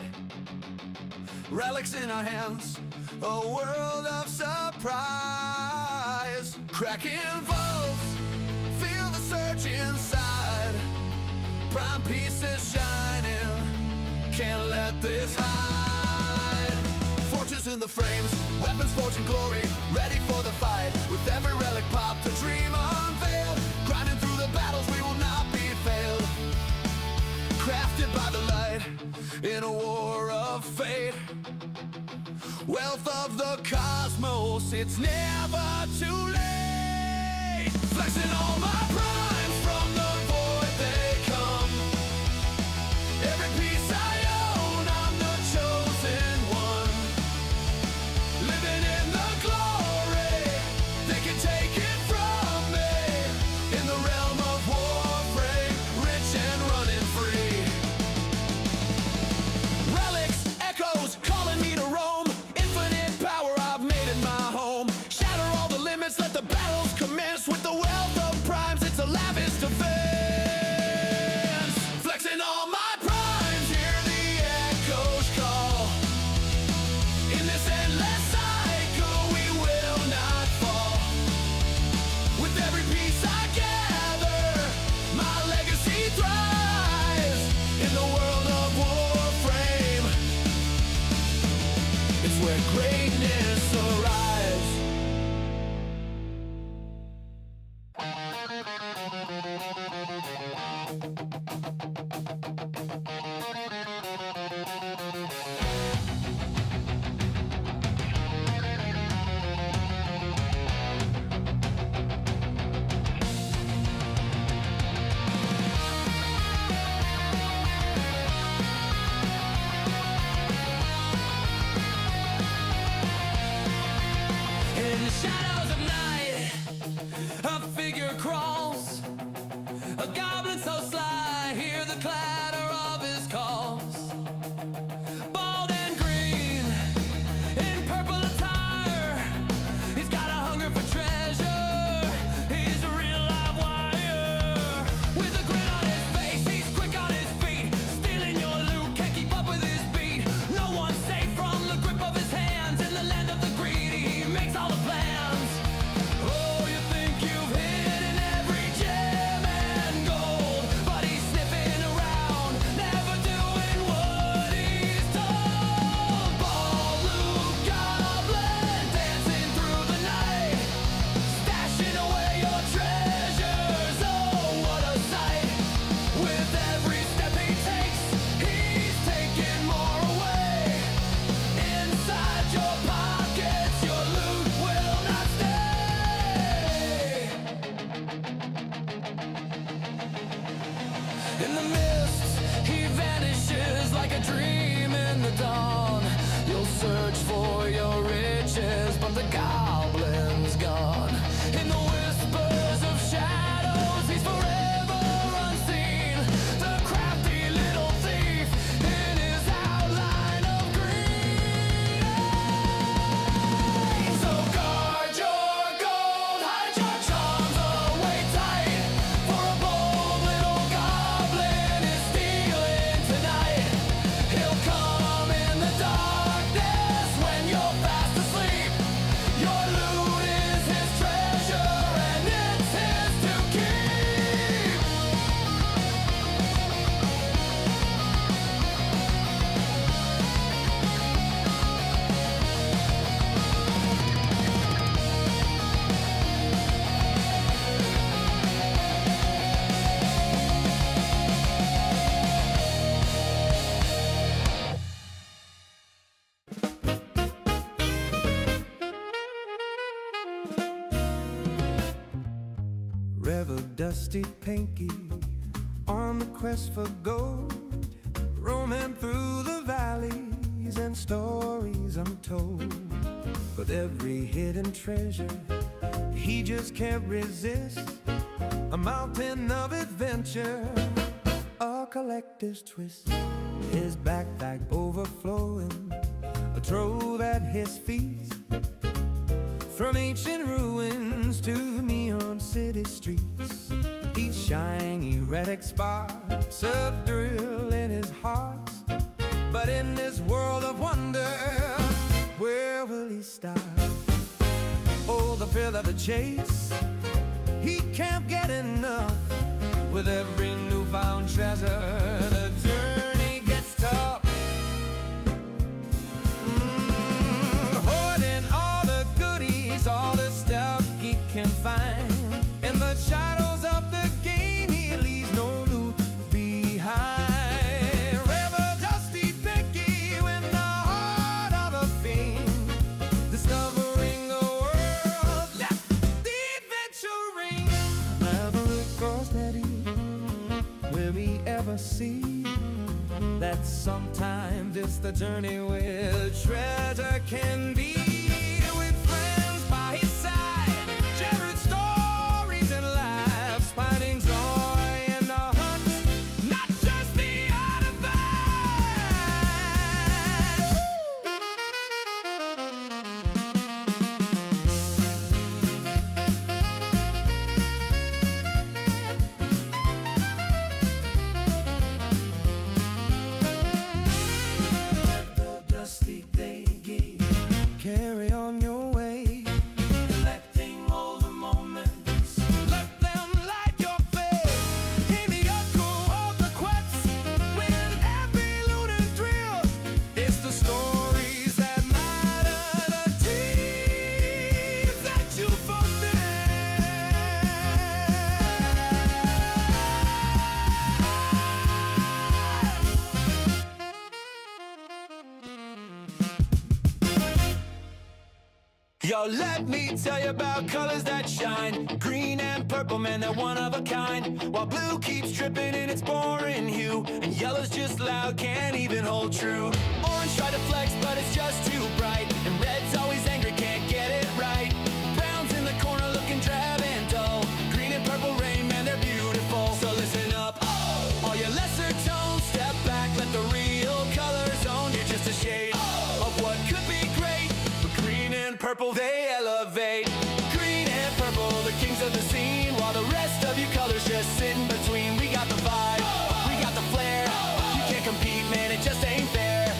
Relics in our hands, a world of surprise. Cracking vaults, feel the surge inside. Prime pieces shining, can't let this hide. Fortunes in the frames, weapons forging glory, ready for the fight. With every relic popped, a dream unveiled. Grinding through the battles, we will not be failed. Crafted by the light, in a war of fate. Wealth of the cosmos, it's never too late. Flexing all my primes, from the void they come. Every piece I own, I'm the chosen one. Living in the glory, they can take it from me. In the realm of Warframe, rich and running free. Relics, echoes, calling me to roam. Infinite power, I've made it my home. Shatter all the limits, let the battles commence. With the wealth of primes, it's a lavish defense. Flexing all my primes, hear the echoes call. In this endless cycle, we will not fall. With every piece I gather, my legacy thrives. In the world of Warframe, it's where greatness arrives. In the shadows of night, a figure crawls. A goblin so sly, hear the clatter of his calls. Bald and green, in purple attire, he's got a hunger for treasure. He's a real live wire. With a grin on his face, he's quick on his feet. Stealing your loot, can't keep up with his beat. No one's safe from the grip of his hands. In the land of the greedy, he makes all the plans. Oh, you think you've hidden every gem and gold, but he's sniffing around, never doing what he's told. Bald Luke Goblin, dancing through the night, stashing away your treasures. Oh, what a sight! With every step he takes, he's taking more away. Inside your pockets, your loot will not stay. In the mist, he vanishes like a dream in the dawn. You'll search for your riches, but the goblin's gone. In the whispers of shadows, he's forever unseen. The crafty little thief in his outline of green. So guard your gold, hide your charms away tight. For a bold little goblin is stealing tonight. He'll come in the darkness when you're fast asleep. Your loot is his treasure, and it's his to keep. Revel dusty pinky on the quest for gold, roaming through the valleys and stories untold. With every hidden treasure, he just can't resist. A mountain of adventure, a collector's twist. His backpack overflowing, a trove at his feet. From ancient ruins to neon city streets, each shiny Erratic sparks of thrill in his heart. But in this world of wonder, where will he start? Oh, the thrill of the chase, he can't get enough. With every newfound treasure, the journey gets tough. Hoarding all the goodies, all the stuff he can find. In the shadows of the game, he leaves no loot behind. Rebel dusty picky in the heart of a fiend, discovering a world that's the adventuring. Never goes steady. Will we ever see that sometimes it's the journey where treasure can be? With friends by his side, shared stories and laughs, finding joy in the hunt, not just the artifact. Dusty thingy, carry on your way, collecting all the moments. Let them light your face in the echo of the quest. With every lunar drill, it's the stories that matter, the teams that you fulfill. Yo, let me tell you about colors that shine. Green and purple, man, they're one of a kind. While blue keeps tripping in its boring hue, and yellow's just loud, can't even hold true. Orange tried to flex, but it's just too bright. And red's always angry, can't get it right. Brown's in the corner looking drab and dull. Green and purple rain, man, they're beautiful. So listen up, all your lesser tones, step back, let the real colors own. You're just a shade of what could be great. Green and purple, they elevate. Green and purple, the kings of the scene, while the rest of you colors just sit in between. We got the vibe, we got the flair. You can't compete, man, it just ain't fair.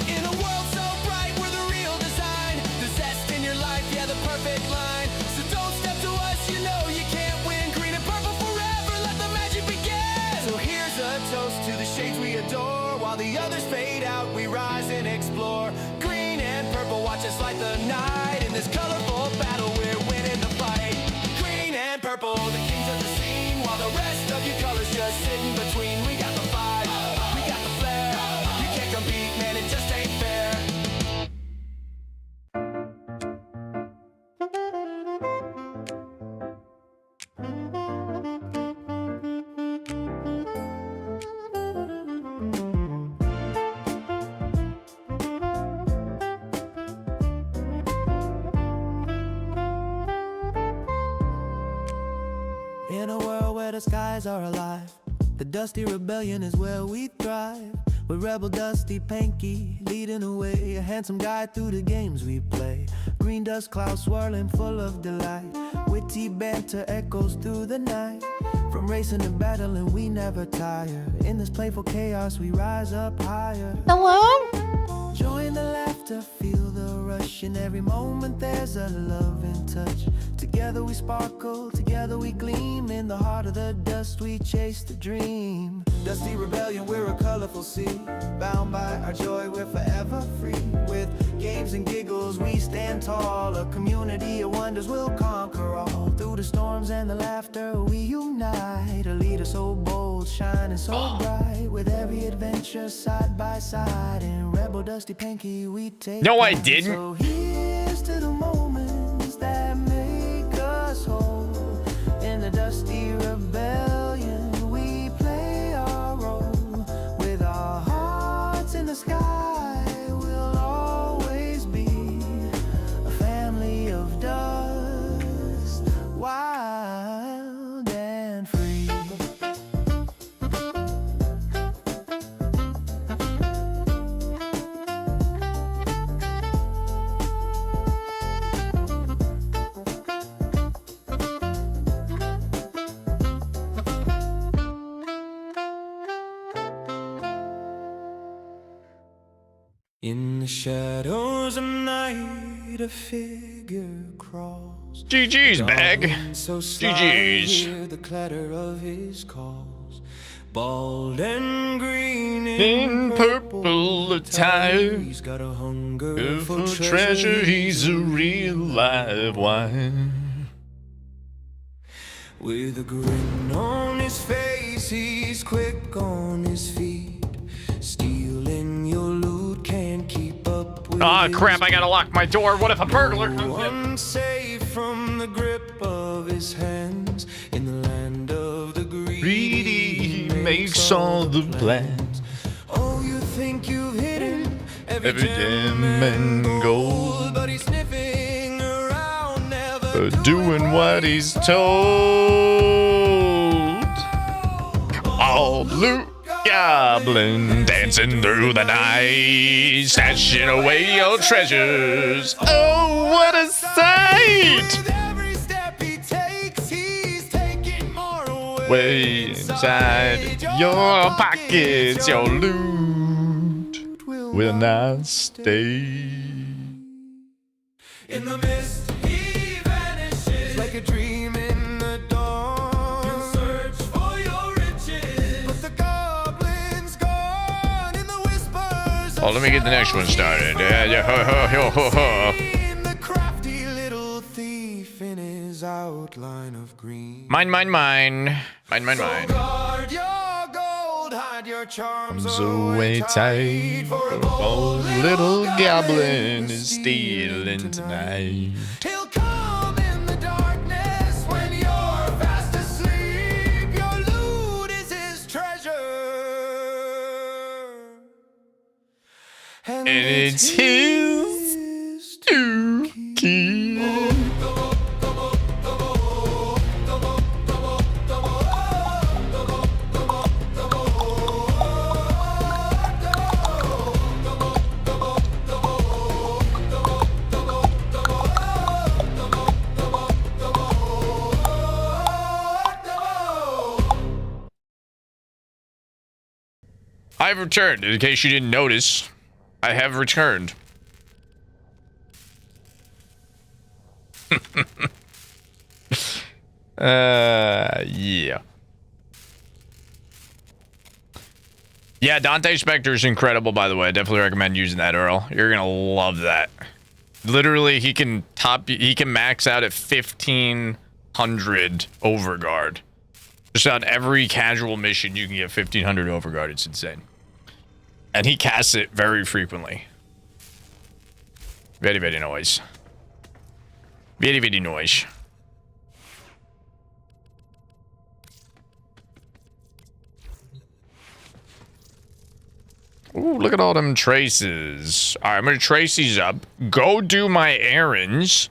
In a world so bright, we're the real design. The zest in your life, yeah, the perfect line. So don't step to us, you know you can't win. Green and purple forever, let the magic begin. So here's a toast to the shades we adore. While the others fade out, we rise and explore. Green and purple, watch us light the night. In this colorful battle, we're winning the fight. Green and purple, the kings of the scene, while the rest of you colors just sit in between. We got the vibe, we got the flair. You can't compete, man, it just ain't fair. In a world where the skies are alive, the dusty rebellion is where we thrive. With rebel Dusty Panky leading the way, a handsome guide through the games we play. Green dust clouds swirling full of delight, witty banter echoes through the night. From racing to battling, we never tire. In this playful chaos, we rise up higher. Hello? Join the laughter, feel the rush. In every moment there's a loving touch. Together we sparkle, together we gleam. In the heart of the dust we chase the dream. Dusty rebellion, we're a colorful sea. Bound by our joy, we're forever free. With games and giggles we stand tall. A community of wonders will conquer all. Through the storms and the laughter we unite. A leader so bold, shining so bright. With every adventure side by side. In rebel Dusty Panky we take No, I pride. didn't. So here's to the moments that make us whole. In the dusty rebellion we play our role. With our hearts in the sky, we'll always be a family of dust, wild and free. In the shadows of night, a figure crawls. GG's bag. So sly, GG's. hear the clatter of his calls. Bald and green In purple attire. He's got a hunger For treasure, he's a real live one. With a grin on his face, he's quick on his feet. Stealing your loot, can't keep up with Aw, his crap, I gotta lock my door. What if a burglar comes in? unsafe from the grip of his hands. In the land of the Greedy, he makes all the plans. Oh, you think you've hidden Every gem and gold. but he's sniffing around, never Doing what he's told. All blue goblin dancing through the night, stashing away your treasures. Oh, what a sight! With every step he takes, he's taking more away. Way inside your pockets, your loot will not stay. In the mist, he vanishes like a dream in the dawn. You search for your riches, but the goblin's gone. In the whispers. Oh, let me get the next one started. Yeah, ho, ho, ho, ho, ho. The crafty little thief in his outline of green. Mine, mine, mine. Mine, mine, mine. Guard your gold, hide your charms Away tight, for a old little goblin is stealing tonight. He'll come in the darkness when you're fast asleep. Your loot is his treasure, and it's his to keep. I've returned. In case you didn't notice, I have returned. Yeah. Yeah, Dante Spectre is incredible, by the way. I definitely recommend using that, Earl. You're gonna love that. Literally, he can max out at 1500 overguard. Just on every casual mission, you can get 1500 overguard. It's insane. And he casts it very frequently. Very, very noise. Very, very noise. Ooh, look at all them traces. All right, I'm gonna trace these up. Go do my errands.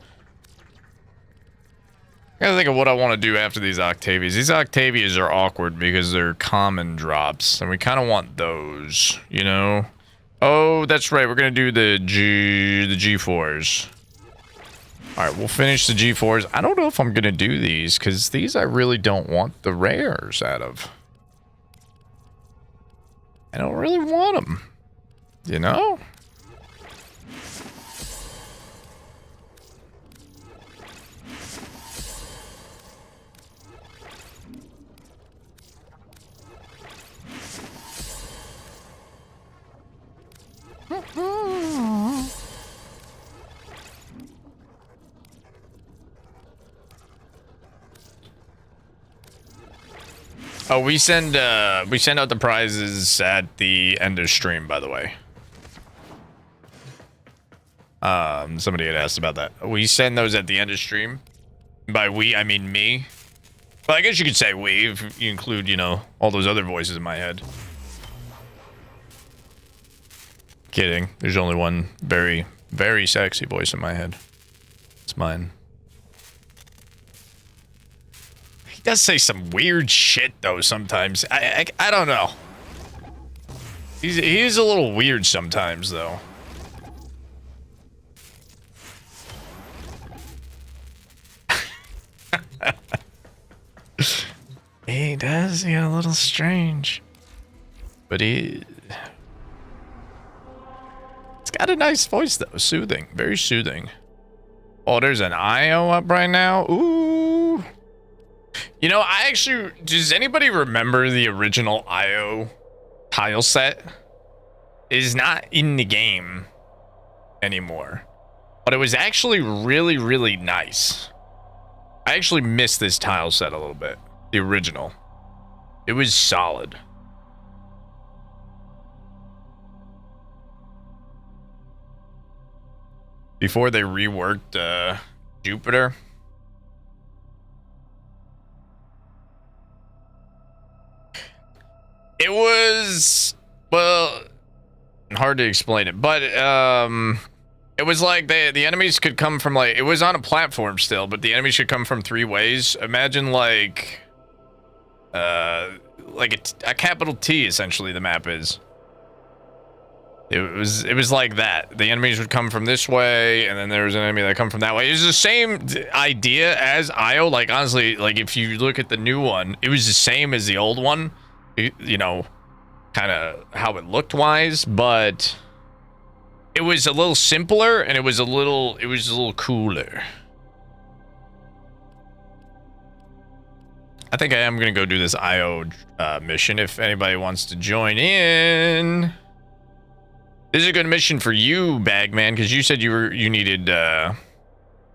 I gotta think of what I want to do after these Octavias. These Octavias are awkward because they're common drops, and we kind of want those, you know? Oh, that's right. We're gonna do the G4s. All right, we'll finish the G4s. I don't know if I'm gonna do these because these I really don't want the rares out of. I don't really want them, you know? Oh, we send out the prizes at the end of stream, by the way. Somebody had asked about that. We send those at the end of stream. By we, I mean me. Well, I guess you could say we if you include, you know, all those other voices in my head. Kidding. There's only one very, very sexy voice in my head. It's mine. He does say some weird shit, though, sometimes. I don't know. He is a little weird sometimes, though. He does get a little strange. But he... It's got a nice voice though, soothing, very soothing. Oh, there's an IO up right now. Ooh. You know, I actually, does anybody remember the original IO tile set? It is not in the game anymore, but it was actually really, really nice. I actually missed this tile set a little bit. The original. It was solid. Before they reworked Jupiter. It was, well, hard to explain it, but it was like the enemies could come from, like, it was on a platform still, but the enemies should come from 3 ways. Imagine like a capital T, essentially, the map is. It was like that. The enemies would come from this way, and then there was an enemy that come from that way. It was the same idea as IO. Like, honestly, like, if you look at the new one, it was the same as the old one. You know, kind of how it looked wise, but it was a little simpler, and it was a little cooler. I think I am gonna go do this IO mission if anybody wants to join in. This is a good mission for you, Bagman, because you said you needed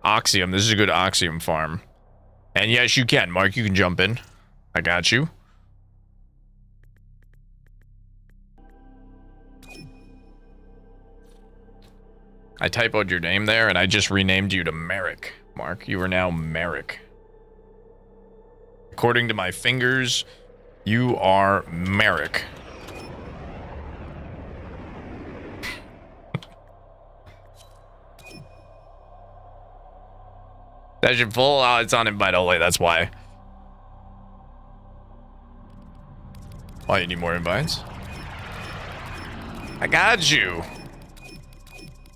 Oxium. This is a good Oxium farm. And yes, you can, Mark. You can jump in. I got you. I typoed your name there, and I just renamed you to Merrick. Mark, you are now Merrick. According to my fingers, you are Merrick. Session full? Oh, it's on invite only, that's why. Why, you need more invites? I got you.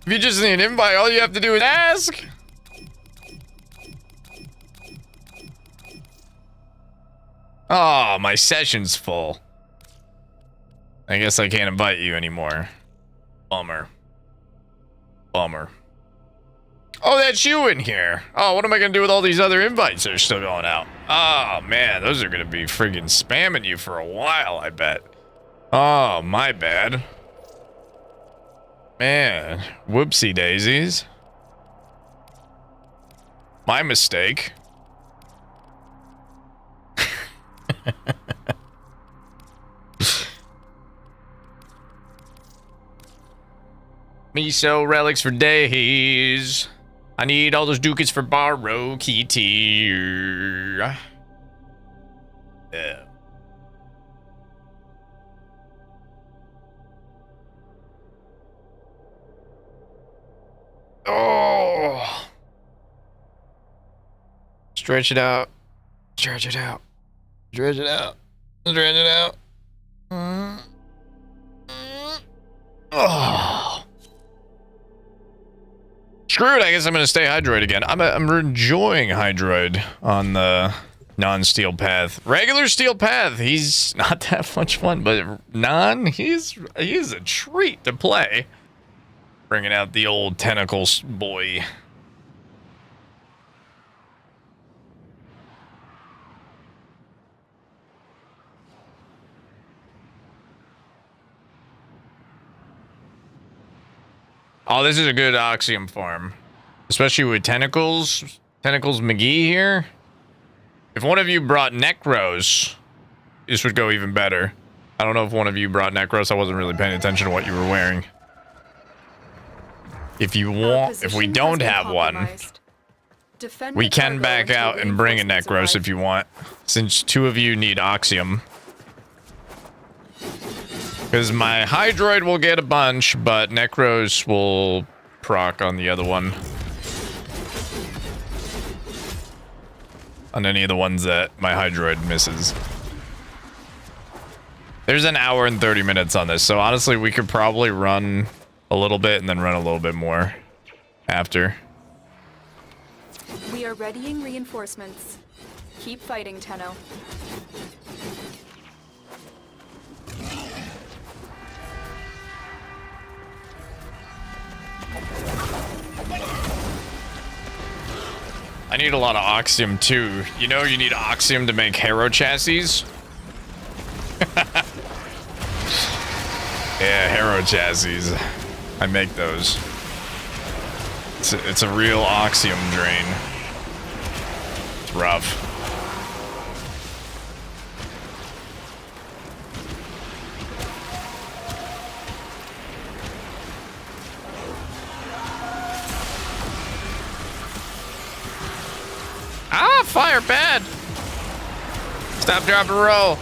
If you just need an invite, all you have to do is ask. Oh, my session's full. I guess I can't invite you anymore. Bummer. Bummer. Oh, that's you in here. Oh, what am I gonna do with all these other invites that are still going out? Oh, man, those are gonna be friggin' spamming you for a while, I bet. Oh, my bad. Man, whoopsie daisies. My mistake. Miso relics for days. I need all those ducats for borrow kitty. Yeah. Oh. Stretch it out. Stretch it out. Stretch it out. Stretch it out. Oh. Screw it, I guess I'm gonna stay Hydroid again. I'm enjoying Hydroid on the non-steel path. Regular steel path, he's not that much fun, but he's a treat to play. Bringing out the old tentacles boy. Oh, this is a good Oxium farm. Especially with Tentacles. Tentacles McGee here. If one of you brought Necros, this would go even better. I don't know if one of you brought Necros. I wasn't really paying attention to what you were wearing. If you want, if we don't have one, we can back out and bring a Necros if you want. Since 2 of you need Oxium. Because my Hydroid will get a bunch, but Necros will proc on the other one. On any of the ones that my Hydroid misses. There's an hour and 30 minutes on this, so honestly we could probably run a little bit and then run a little bit more after. We are readying reinforcements. Keep fighting, Tenno. I need a lot of oxium too. You know you need oxium to make Hero chassis? Yeah, Hero chassis. I make those. It's a real oxium drain. It's rough. Ah, fire bad. Stop, drop, and roll.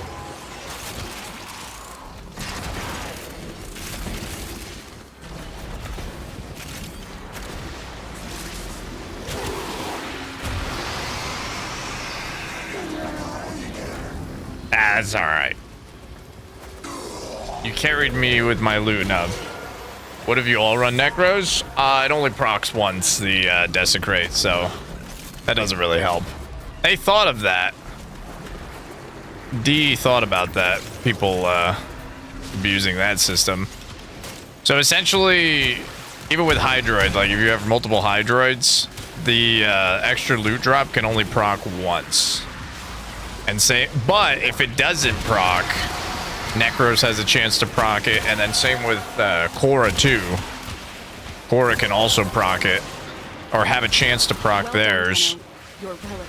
That's all right. You carried me with my loot now. What have you all run Necros? It only procs once, the Desecrate, so that doesn't really help. They thought of that. D thought about that. People abusing that system. So essentially, even with Hydroid, like if you have multiple Hydroids, the extra loot drop can only proc once. And say, but if it doesn't proc, Necros has a chance to proc it, and then same with Korra too. Korra can also proc it, or have a chance to proc theirs,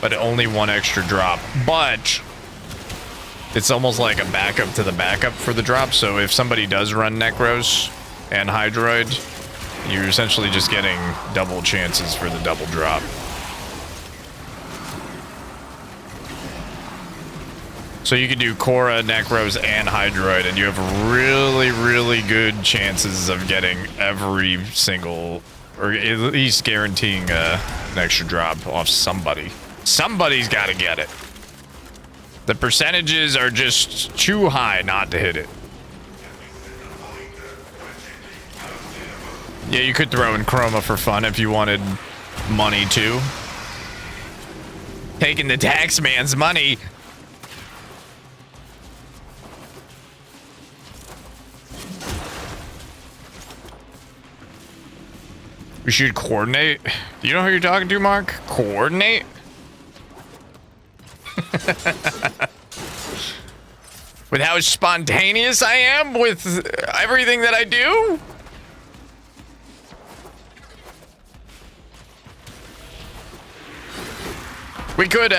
but only one extra drop. But it's almost like a backup to the backup for the drop. So if somebody does run Necros and Hydroid, you're essentially just getting double chances for the double drop. So you can do Korra, Necros, and Hydroid, and you have really, really good chances of getting every single, or at least guaranteeing an extra drop off somebody. Somebody's got to get it. The percentages are just too high not to hit it. Yeah, you could throw in Chroma for fun if you wanted money too. Taking the tax man's money. We should coordinate. Do you know who you're talking to, Mark? Coordinate? With how spontaneous I am with everything that I do? We could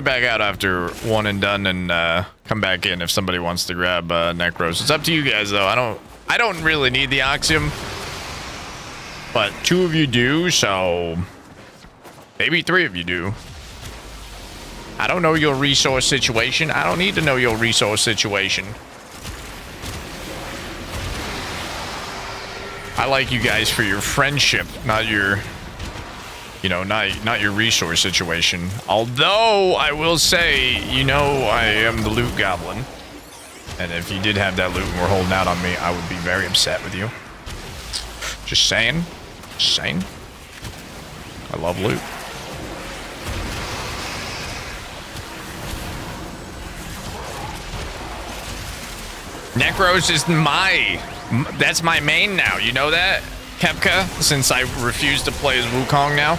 back out after one and done and come back in if somebody wants to grab Necros. It's up to you guys though. I don't really need the Oxium. But 2 of you do, so maybe 3 of you do. I don't know your resource situation. I don't need to know your resource situation. I like you guys for your friendship, not your, you know, not your resource situation. Although I will say, you know, I am the loot goblin. And if you did have that loot and were holding out on me, I would be very upset with you. Just saying. Just saying. I love loot. Necros is that's my main now. You know that, Kepka? Since I refuse to play as Wukong now.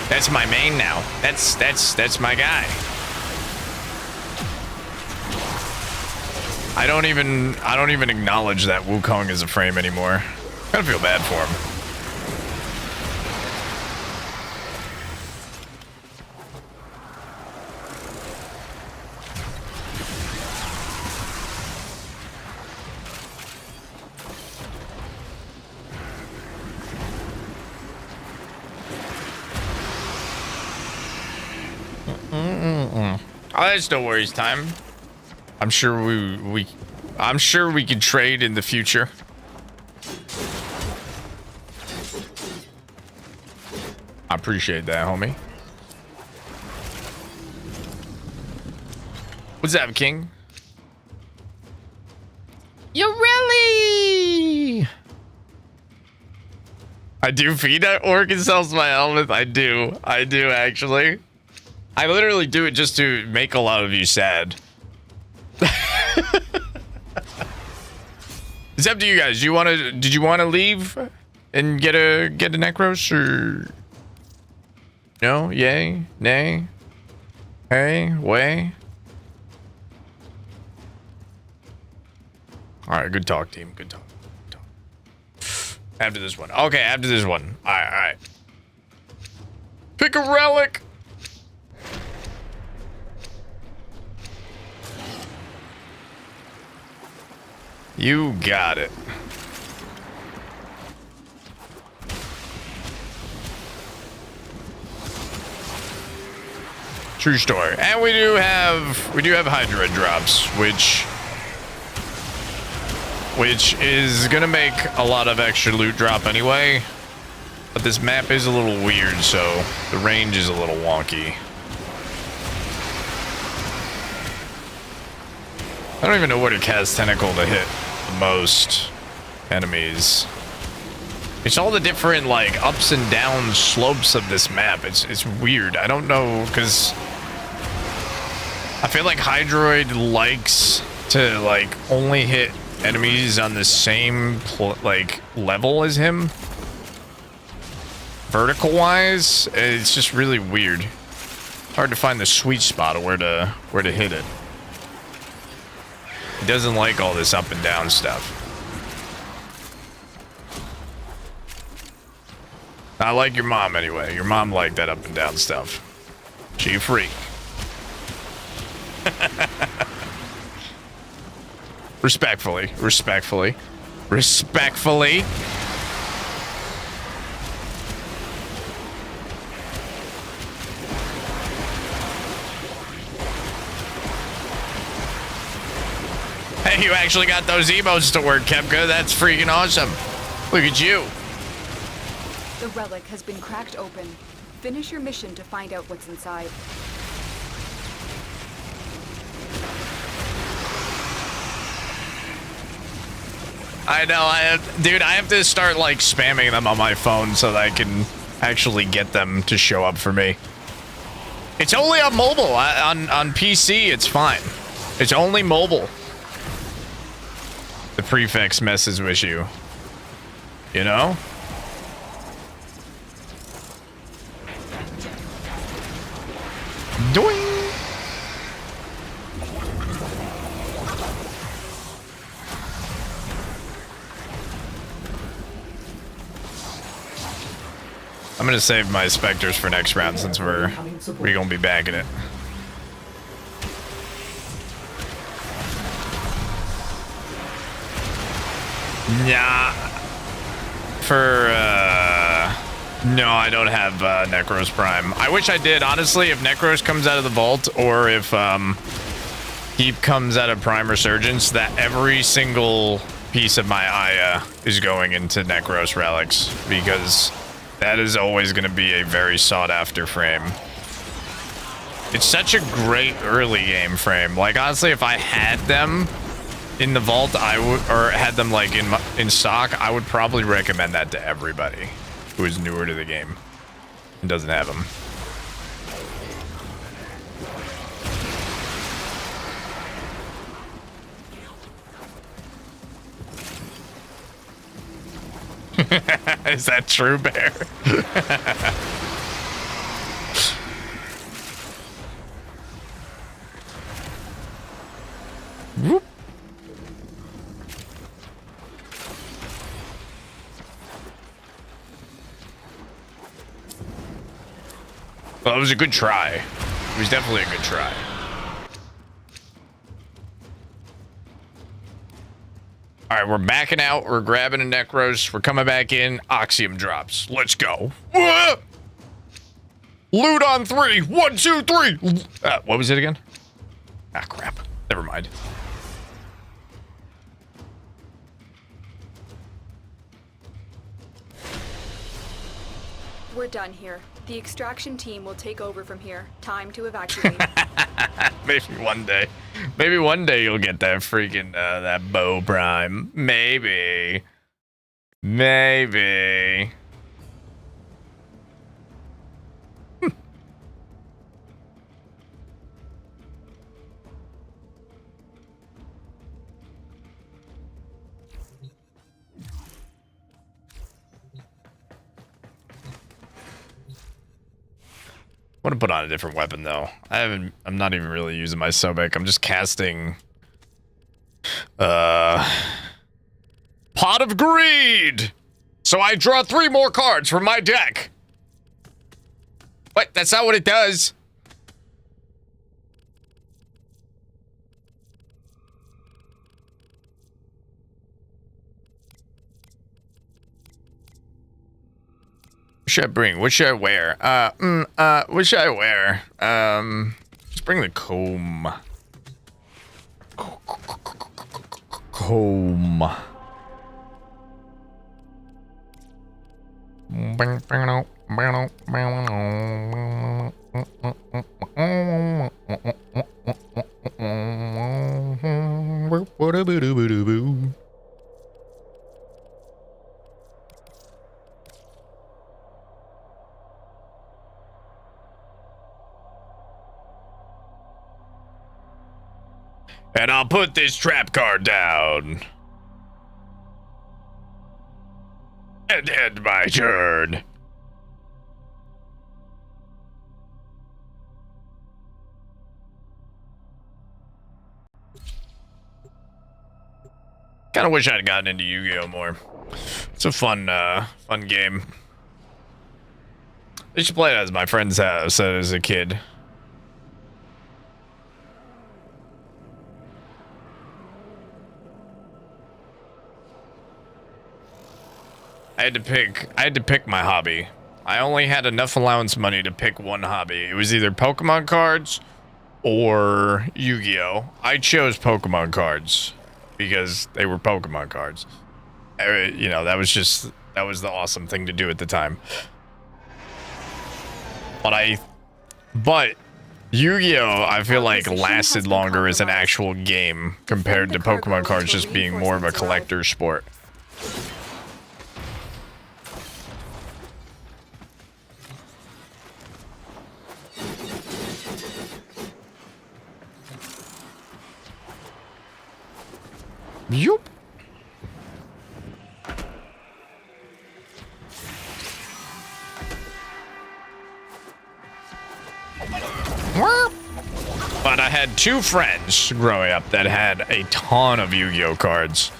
That's my main now. That's my guy. I don't even acknowledge that Wukong is a frame anymore. I kind of feel bad for him. Oh, that's no worries time. I'm sure I'm sure we can trade in the future. I appreciate that, homie. What's up, King? You really? I do feed that orc and sells my helmet. I do actually. I literally do it just to make a lot of you sad. It's up to you guys. Did you want to leave and get a Necros, or No? Yay? Nay? Hey? Way? Alright, good talk, team. Good talk. Good talk. After this one. Okay, after this one. Alright. Pick a relic! You got it. True story. And we do have Hydra drops, which is gonna make a lot of extra loot drop anyway. But this map is a little weird, so the range is a little wonky. I don't even know where to cast Tentacle to hit the most enemies. It's all the different, like, ups and down slopes of this map. It's weird. I don't know, because I feel like Hydroid likes to, like, only hit enemies on the same, like, level as him. Vertical-wise, it's just really weird. It's hard to find the sweet spot of where to hit it. He doesn't like all this up and down stuff. I like your mom anyway. Your mom liked that up and down stuff. She a freak. Respectfully. Respectfully. Respectfully. Hey, you actually got those emotes to work, Kepka. That's freaking awesome. Look at you. The relic has been cracked open. Finish your mission to find out what's inside. I know, dude, I have to start, like, spamming them on my phone so that I can actually get them to show up for me. It's only on mobile. On PC, it's fine. It's only mobile. The prefix messes with you. You know? Doing. I'm gonna save my specters for next round since we're gonna be back in it. Yeah. No, I don't have Necros Prime. I wish I did, honestly. If Necros comes out of the vault, or if Heap comes out of Prime Resurgence, that every single piece of my Aya is going into Necros relics, because that is always going to be a very sought-after frame. It's such a great early game frame. Like, honestly, if I had them in the vault, or had them like in stock, I would probably recommend that to everybody who is newer to the game and doesn't have them. Is that true, Bear? Whoop. Well, it was a good try. It was definitely a good try. All right, we're backing out. We're grabbing a Necros. We're coming back in. Oxium drops. Let's go. Loot on 3. 1, 2, 3. What was it again? Ah, crap. Never mind. We're done here. The extraction team will take over from here. Time to evacuate. Maybe one day. Maybe one day you'll get that freaking, that bow prime. Maybe. Maybe. want to put on a different weapon though. I'm not even really using my Sobek. I'm just casting Pot of Greed. So I draw 3 more cards from my deck. Wait, that's not what it does. What should I bring? What should I wear? What should I wear? Just bring the comb. Comb. And I'll put this trap card down. And end my turn. Kind of wish I'd gotten into Yu-Gi-Oh more. It's a fun game. I used to play it at my friend's house as a kid. I had to pick my hobby. I only had enough allowance money to pick one hobby. It was either Pokemon cards or Yu-Gi-Oh. I chose Pokemon cards because they were Pokemon cards. You know, that was the awesome thing to do at the time. But Yu-Gi-Oh, I feel like lasted longer as an actual game compared to Pokemon cards just being more of a collector sport. Yup. But I had 2 friends growing up that had a ton of Yu-Gi-Oh cards.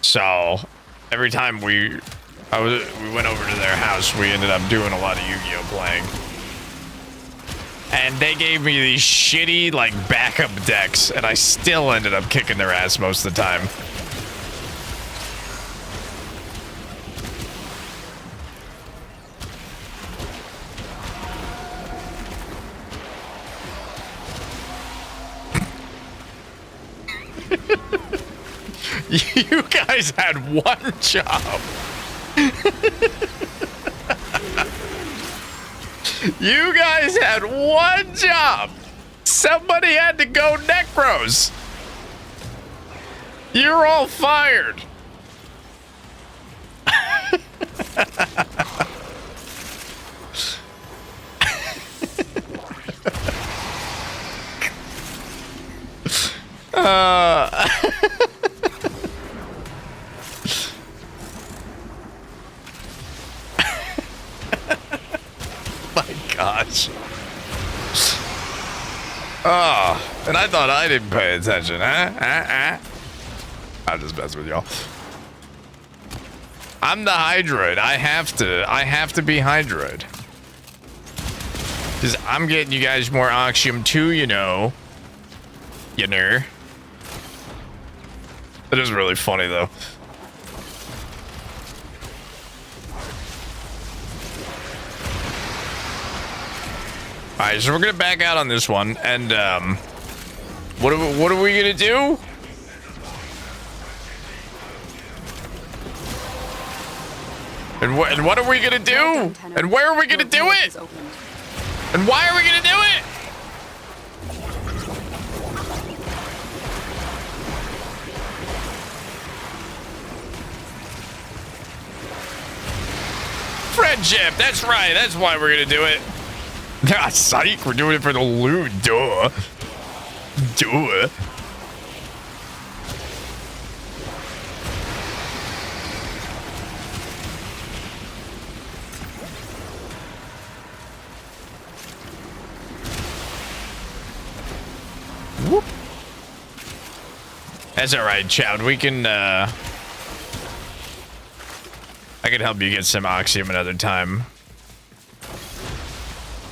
So every time we went over to their house, we ended up doing a lot of Yu-Gi-Oh playing. And they gave me these shitty, like, backup decks, and I still ended up kicking their ass most of the time. You guys had one job. You guys had one job. Somebody had to go necros. You're all fired. My gosh. Oh, and I thought I didn't pay attention, huh? I'll just mess with y'all. I'm the Hydroid. I have to be Hydroid. Because I'm getting you guys more Oxium too, you know. You know. That is really funny, though. Alright, so we're gonna back out on this one, and, what are we gonna do? And what are we gonna do? And where are we gonna do it? And why are we gonna do it? Friendship, that's right, that's why we're gonna do it. Ah, psych, we're doing it for the loot, duh. Duh. That's all right, Chowd. We can. I can help you get some Oxium another time.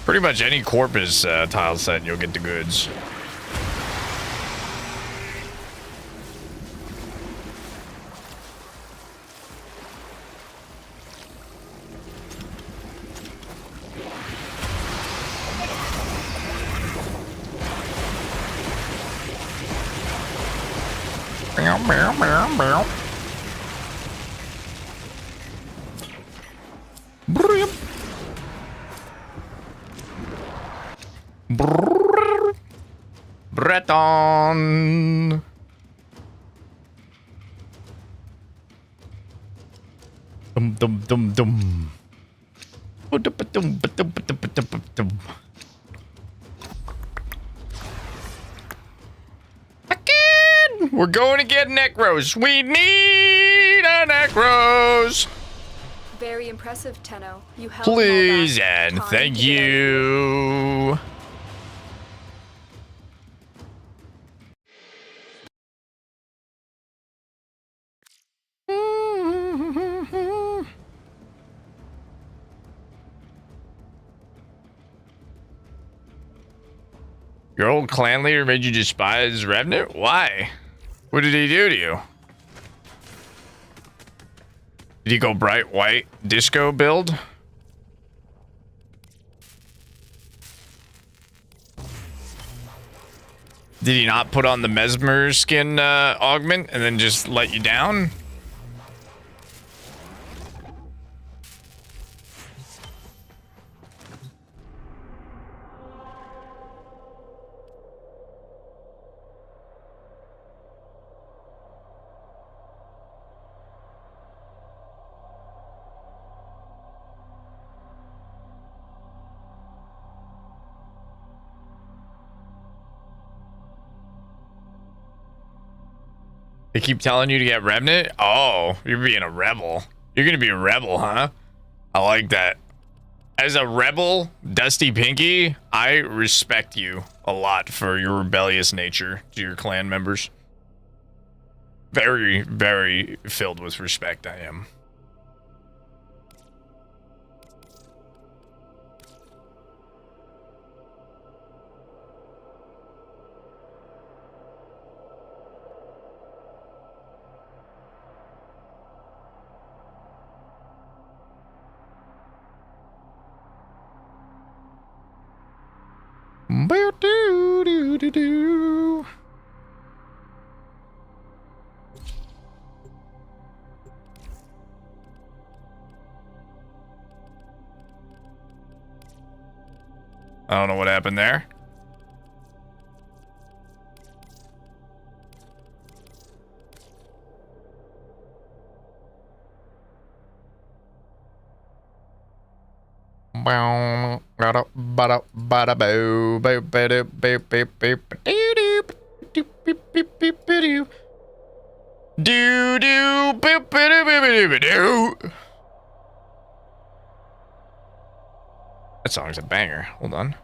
Pretty much any Corpus tile set, and you'll get the goods. Breton. Dum dum dum dum. Again, we're going to get Necros. We need a Necros. Very impressive, Tenno. You held Please them all back. and Time thank to get out of here. you. Your old clan leader made you despise Revenant? Why? What did he do to you? Did he go bright white disco build? Did he not put on the Mesmer skin augment and then just let you down? They keep telling you to get Revenant? Oh, you're being a rebel. You're gonna be a rebel, huh? I like that. As a rebel, Dusty Pinky, I respect you a lot for your rebellious nature to your clan members. Very, very filled with respect, I am. Do. I don't know what happened there. That song's a banger. Hold on.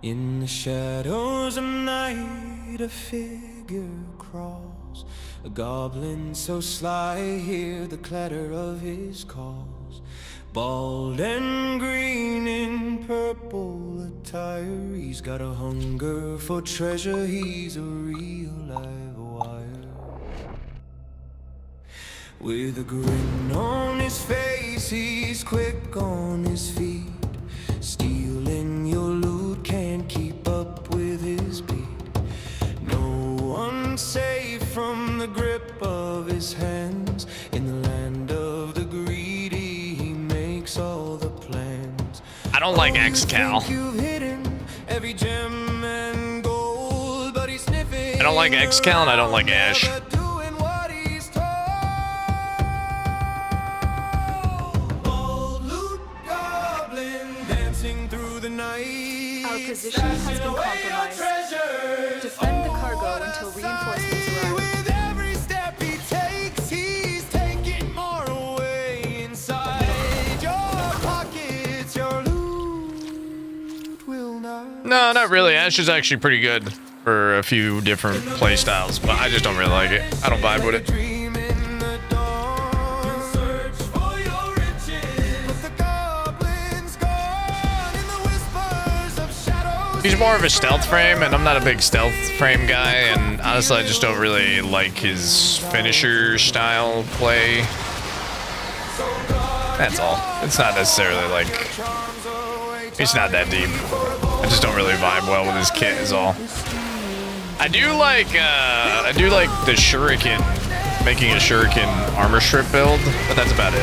In the shadows of night, a figure crawls. A goblin so sly, hear the clatter of his calls. Bald and green in purple attire, he's got a hunger for treasure, he's a real live wire. With a grin on his face, he's quick on his feet. Stealing your loot, can't keep up with his beat. No one safe from the grip of his hands. In the land of the greedy, he makes all the plans. I don't like X-Cal. I don't like X-Cal and I don't like Ash. Our position has been compromised. Defend the cargo until reinforcements arrive. With every step he takes, he's taking more away. Inside your pockets, your loot will not. No, not really. Ash is actually pretty good. for a few different play styles, but I just don't really like it. I don't vibe with it. Dream in the dawn. Search for your riches. But the goblins gone in the whispers of shadows. He's more of a stealth frame, and I'm not a big stealth frame guy, and honestly, I just don't really like his finisher style play. That's all. It's not necessarily like... It's not that deep. I just don't really vibe well with his kit is all. I do like the shuriken, making a shuriken armor strip build, but that's about it.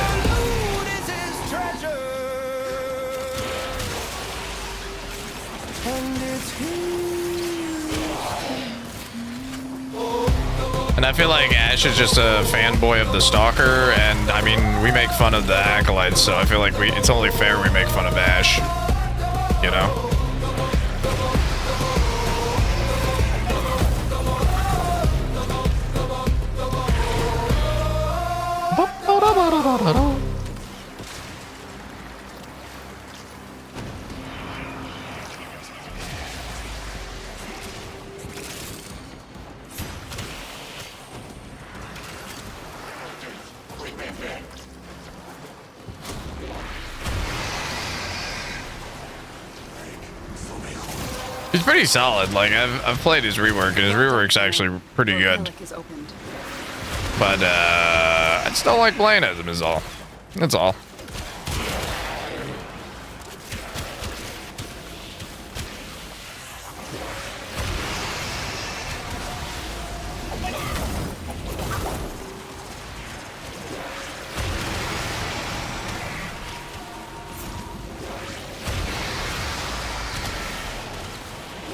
And I feel like Ash is just a fanboy of the Stalker, and I mean, we make fun of the Acolytes, so I feel like it's only fair we make fun of Ash, you know? He's pretty solid. Like I've played his rework, and his rework's actually pretty good. Relic is opened. But I just don't like playing as him is all. That's all.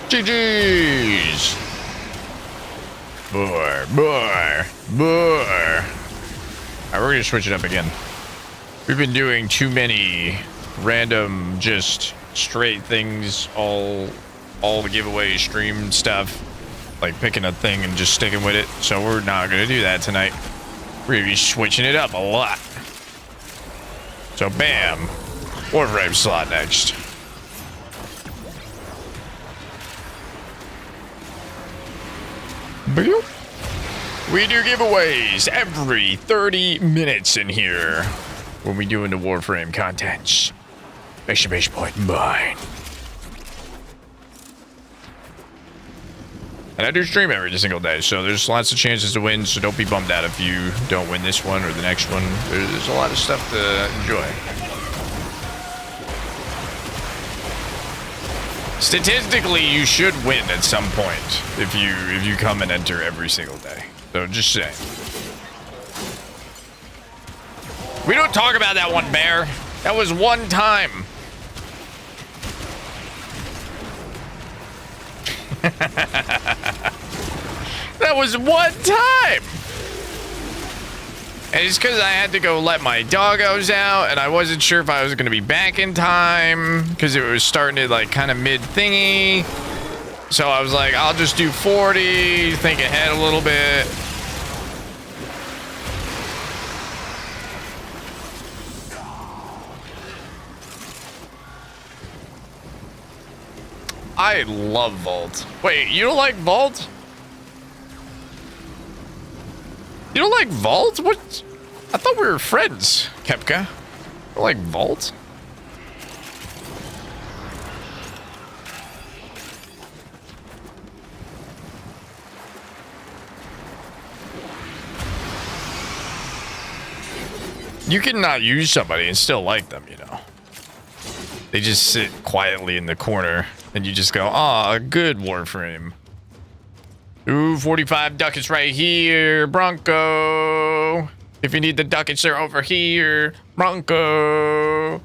GG's. Alright, we're gonna switch it up again. We've been doing too many random, just straight things, all the giveaway stream stuff, like picking a thing and just sticking with it. So we're not gonna do that tonight. We're gonna be switching it up a lot. So bam, Warframe slot next. We do giveaways every 30 minutes in here when we doing the Warframe contents. Exclamation point mine. And I do stream every single day, so there's lots of chances to win, so don't be bummed out if you don't win this one or the next one. There's a lot of stuff to enjoy. Statistically, you should win at some point if you come and enter every single day. So just saying. We don't talk about that one, Bear. That was one time. That was one time. And it's because I had to go let my doggos out, and I wasn't sure if I was going to be back in time because it was starting to like kind of mid-thingy. So I was like, I'll just do 40, think ahead a little bit. I love Vault. Wait, you don't like Vault? You don't like Vault? What? I thought we were friends, Kepka. You don't like Vault? You can not use somebody and still like them, you know. They just sit quietly in the corner and you just go, "Ah, good Warframe." Ooh, 45 ducats right here, Bronco. If you need the ducats, they're over here, Bronco.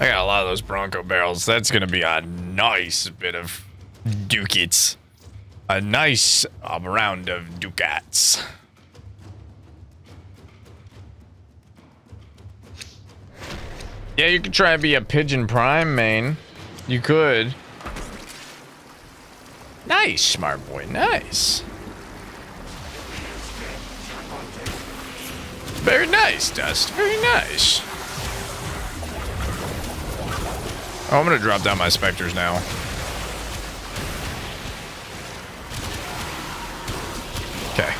I got a lot of those Bronco barrels. That's gonna be a nice bit of ducats. A nice round of ducats. Yeah, you could try and be a Pigeon Prime main. You could. Nice, smart boy. Nice. Very nice, Dust. Very nice. Oh, I'm gonna drop down my specters now. Okay.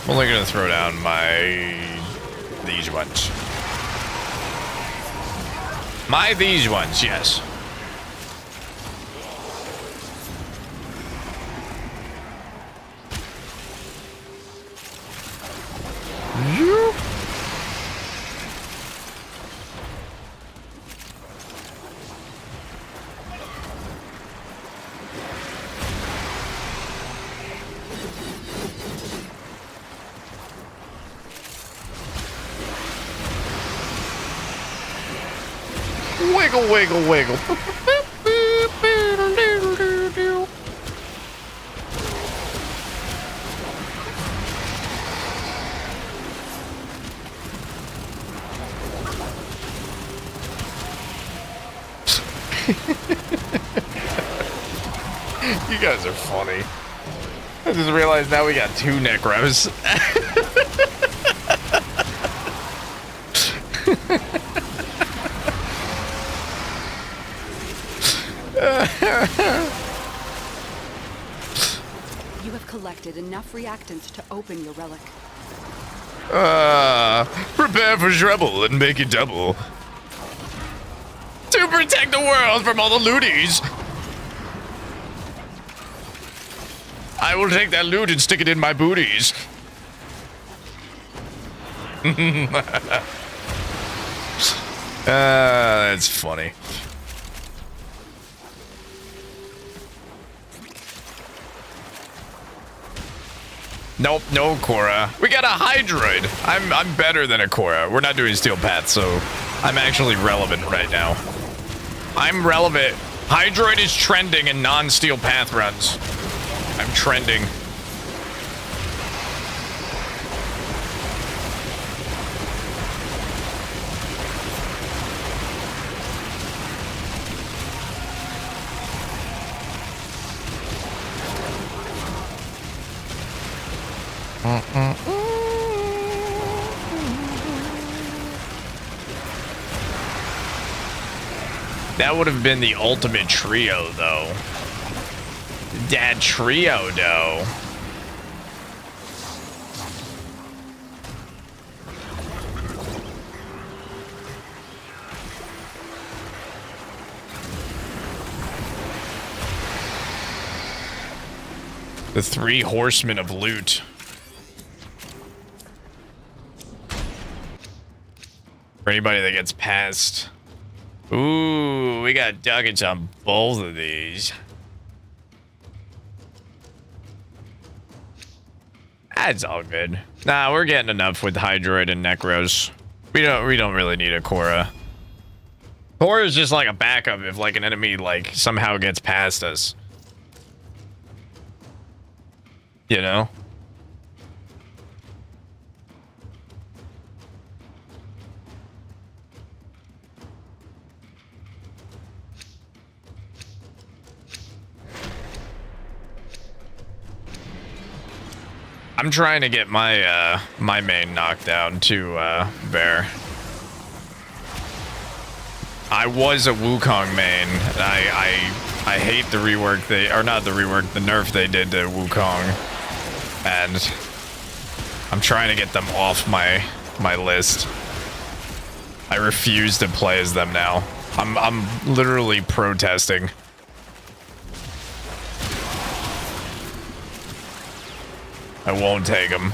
I'm only gonna throw down these ones. These ones, yes. Wiggle, wiggle, wiggle. You guys are funny. I just realized now we got 2 Necros. You have collected enough reactants to open your relic. Prepare for trouble and make it double. To protect the world from all the looties. I will take that loot and stick it in my booties. That's funny. Nope, no Korra. We got a Hydroid. I'm better than a Korra. We're not doing Steel Path, so I'm actually relevant right now. I'm relevant. Hydroid is trending in non-Steel Path runs. I'm trending. That would have been the ultimate trio, though. That trio, though. The 3 horsemen of loot. For anybody that gets past. Ooh, we got ducats on both of these. That's all good. Nah, we're getting enough with Hydroid and Necros. We don't really need a Korra. Korra is just like a backup if like an enemy like somehow gets past us. You know? I'm trying to get my my main knockdown to Bear. I was a Wukong main, and I hate the rework or not the rework, the nerf they did to Wukong, and I'm trying to get them off my list. I refuse to play as them now. I'm literally protesting. I won't take them.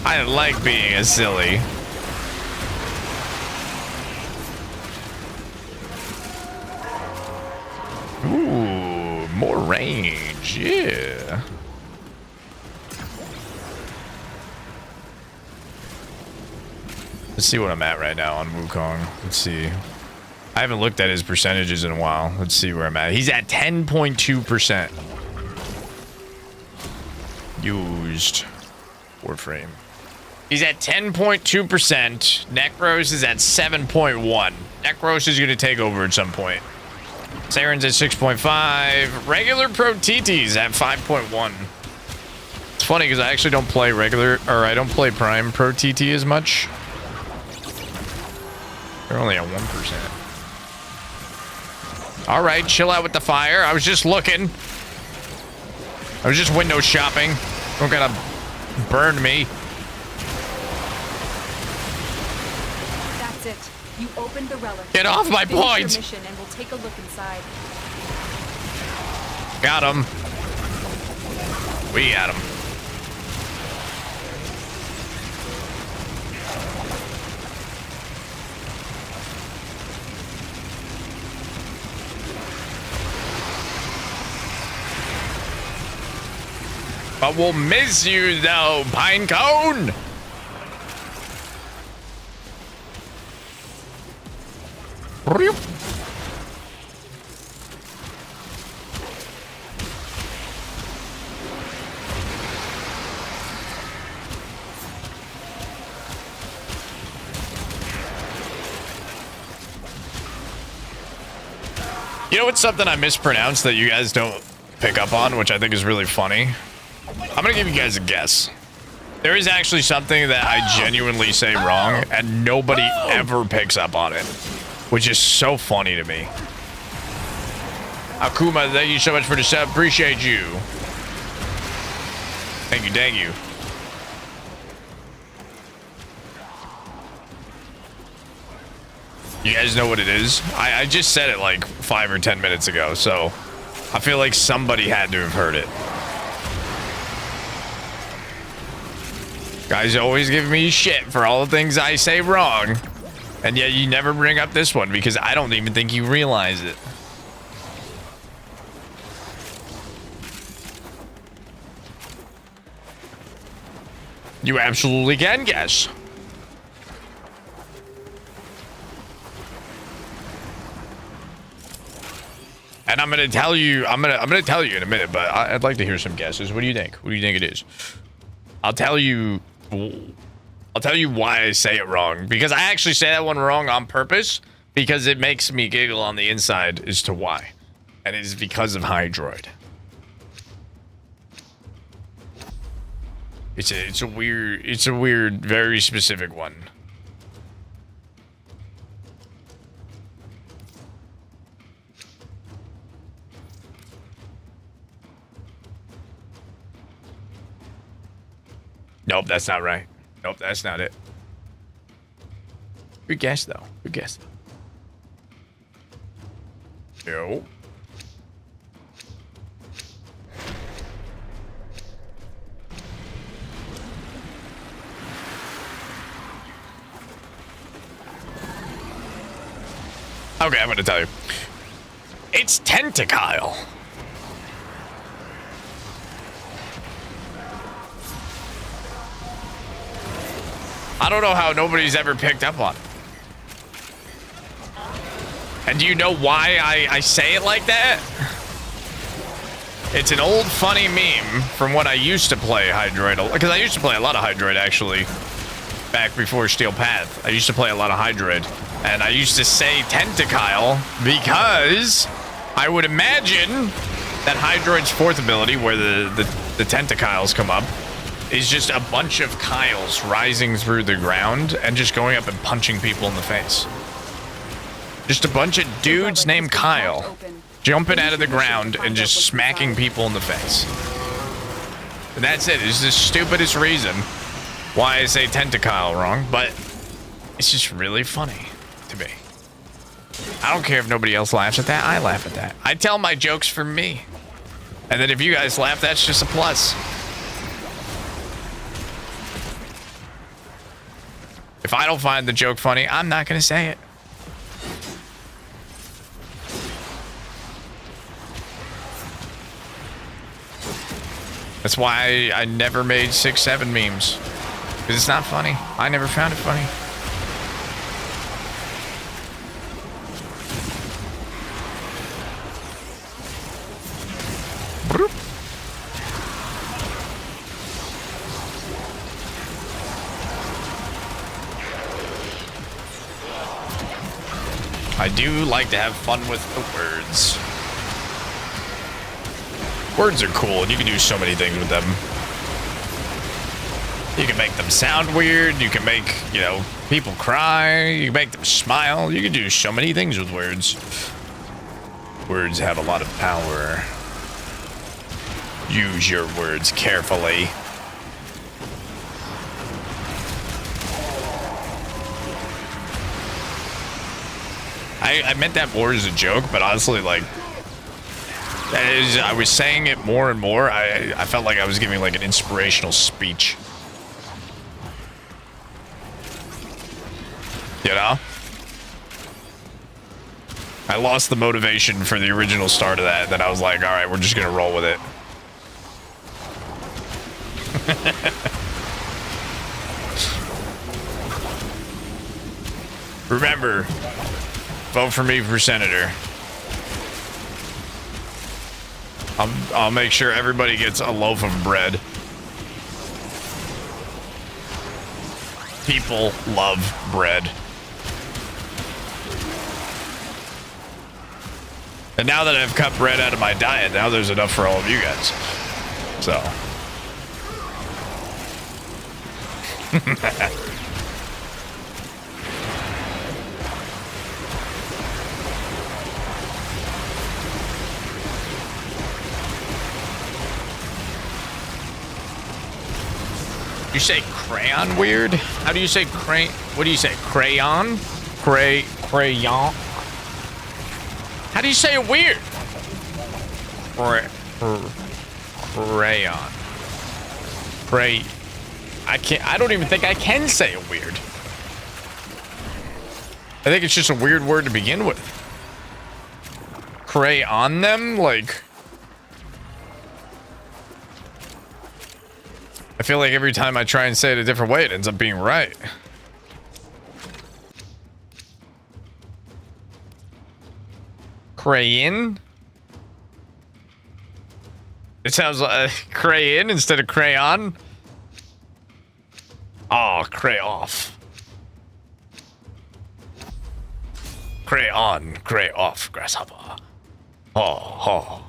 I like being a silly. Ooh, more range, yeah. Let's see what I'm at right now on Wukong. Let's see. I haven't looked at his percentages in a while. Let's see where I'm at. He's at 10.2%. Used. Warframe. He's at 10.2%. Necros is at 7.1. Necros is going to take over at some point. Saren's at 6.5. Regular Pro TT's at 5.1. It's funny because I actually don't play I don't play Prime Pro TT as much. They're only at 1%. All right, chill out with the fire. I was just looking. I was just window shopping. Don't gotta burn me. That's it. You opened the relic. Get off my Finish point! your mission and we'll take a look inside. Got him. We got him. But we'll miss you though, Pinecone! You know what's something I mispronounced that you guys don't pick up on, which I think is really funny? I'm gonna give you guys a guess. There is actually something that I genuinely say wrong, and nobody ever picks up on it, which is so funny to me. Akuma, thank you so much for the sub. Appreciate you. Thank you, thank you. You guys know what it is? I just said it like 5 or 10 minutes ago, so I feel like somebody had to have heard it. Guys always give me shit for all the things I say wrong, and yet you never bring up this one because I don't even think you realize it. You absolutely can guess. And I'm gonna tell you. I'm gonna tell you in a minute, but I'd like to hear some guesses. What do you think? What do you think it is? I'll tell you why I say it wrong, because I actually say that one wrong on purpose because it makes me giggle on the inside as to why, and it is because of Hydroid. It's a weird, very specific one. Nope, that's not right. Nope, that's not it. Good guess, though. Good guess. No. Okay, I'm gonna tell you. It's Tentacile. I don't know how nobody's ever picked up on it. And do you know why I say it like that? It's an old funny meme from when I used to play Hydroid. Because I used to play a lot of Hydroid, actually. Back before Steel Path. I used to play a lot of Hydroid. And I used to say Tentacile because I would imagine that Hydroid's fourth ability, where the Tentaciles come up, is just a bunch of Kyles rising through the ground and just going up and punching people in the face. Just a bunch of dudes named Kyle jumping out of the ground and just smacking people in the face. And that's it. It's the stupidest reason why I say Tentacile wrong, but it's just really funny to me. I don't care if nobody else laughs at that. I laugh at that. I tell my jokes for me. And then if you guys laugh, that's just a plus. If I don't find the joke funny, I'm not going to say it. That's why I never made 6-7 memes. Because it's not funny. I never found it funny. I do like to have fun with the words. Words are cool, and you can do so many things with them. You can make them sound weird. You can make, you know, people cry. You can make them smile. You can do so many things with words. Words have a lot of power. Use your words carefully. I meant that more as a joke, but honestly, like, as I was saying it more and more, I felt like I was giving like an inspirational speech. You know? I lost the motivation for the original start of that, and then I was like, alright, we're just gonna roll with it. Remember, vote for me for senator. I'll make sure everybody gets a loaf of bread. People love bread. And now that I've cut bread out of my diet, now there's enough for all of you guys. So. You say crayon weird? How do you say cray? What do you say? Crayon? Crayon? How do you say it weird? Crayon. I don't even think I can say it weird. I think it's just a weird word to begin with. Cray on them? Like, I feel like every time I try and say it a different way, it ends up being right. Crayon? It sounds like crayon instead of crayon. Oh, cray off. Cray on, cray off, grasshopper. Oh, oh.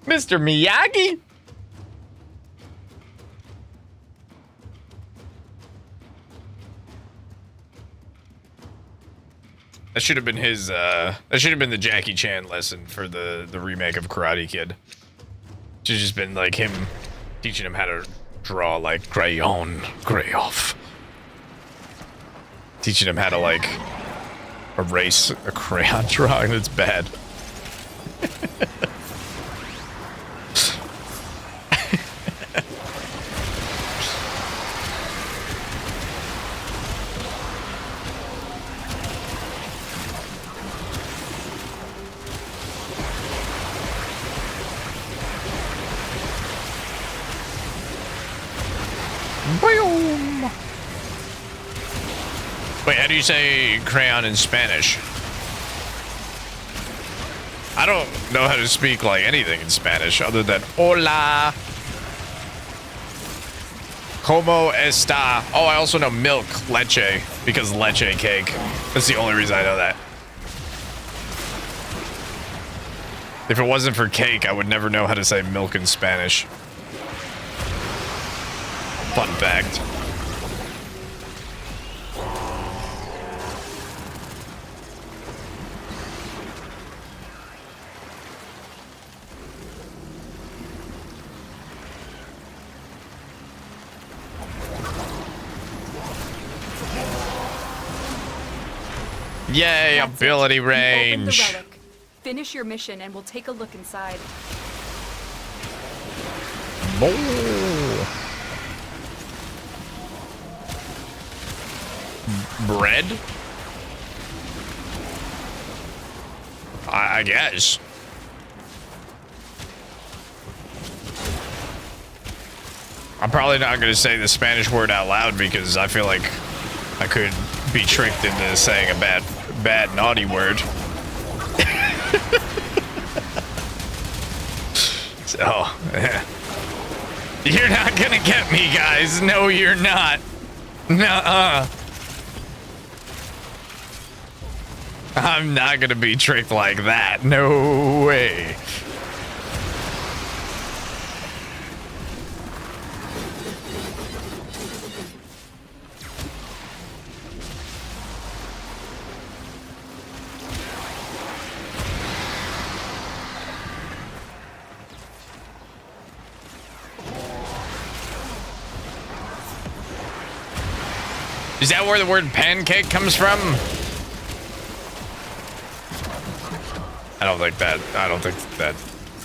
Mr. Miyagi? That should have been his, that should have been the Jackie Chan lesson for the remake of Karate Kid. Should have just been like him teaching him how to draw like crayon, gray off. Teaching him how to like erase a crayon drawing that's bad. Boom. Wait, how do you say crayon in Spanish? I don't know how to speak like anything in Spanish other than hola. Como está? Oh, I also know milk, leche, because leche cake. That's the only reason I know that. If it wasn't for cake, I would never know how to say milk in Spanish. Fun fact. Yay, That's ability it. You opened range. the relic. Finish your mission and we'll take a look inside. Oh. Bread? I guess. I'm probably not going to say the Spanish word out loud because I feel like I could be tricked into saying a bad naughty word. So, you're not gonna get me, guys. No, you're not. Nuh-uh. I'm not gonna be tricked like that. No way. Is that where the word pancake comes from? I don't think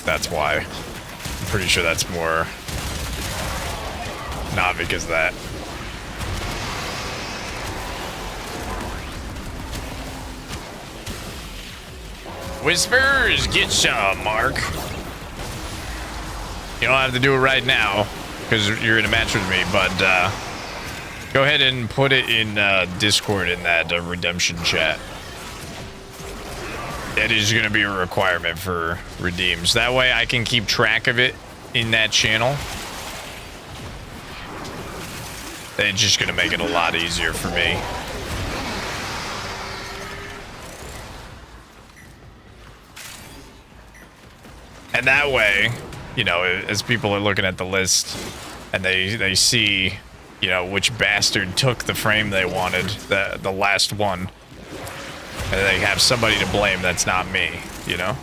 that's why. I'm pretty sure that's more not because of that. Whispers, get some, Mark. You don't have to do it right now because you're in a match with me, but go ahead and put it in Discord in that redemption chat. That is going to be a requirement for redeems. That way I can keep track of it in that channel. It's just going to make it a lot easier for me. And that way, you know, as people are looking at the list and they see, you know, which bastard took the frame they wanted, the last one. And they have somebody to blame that's not me, you know?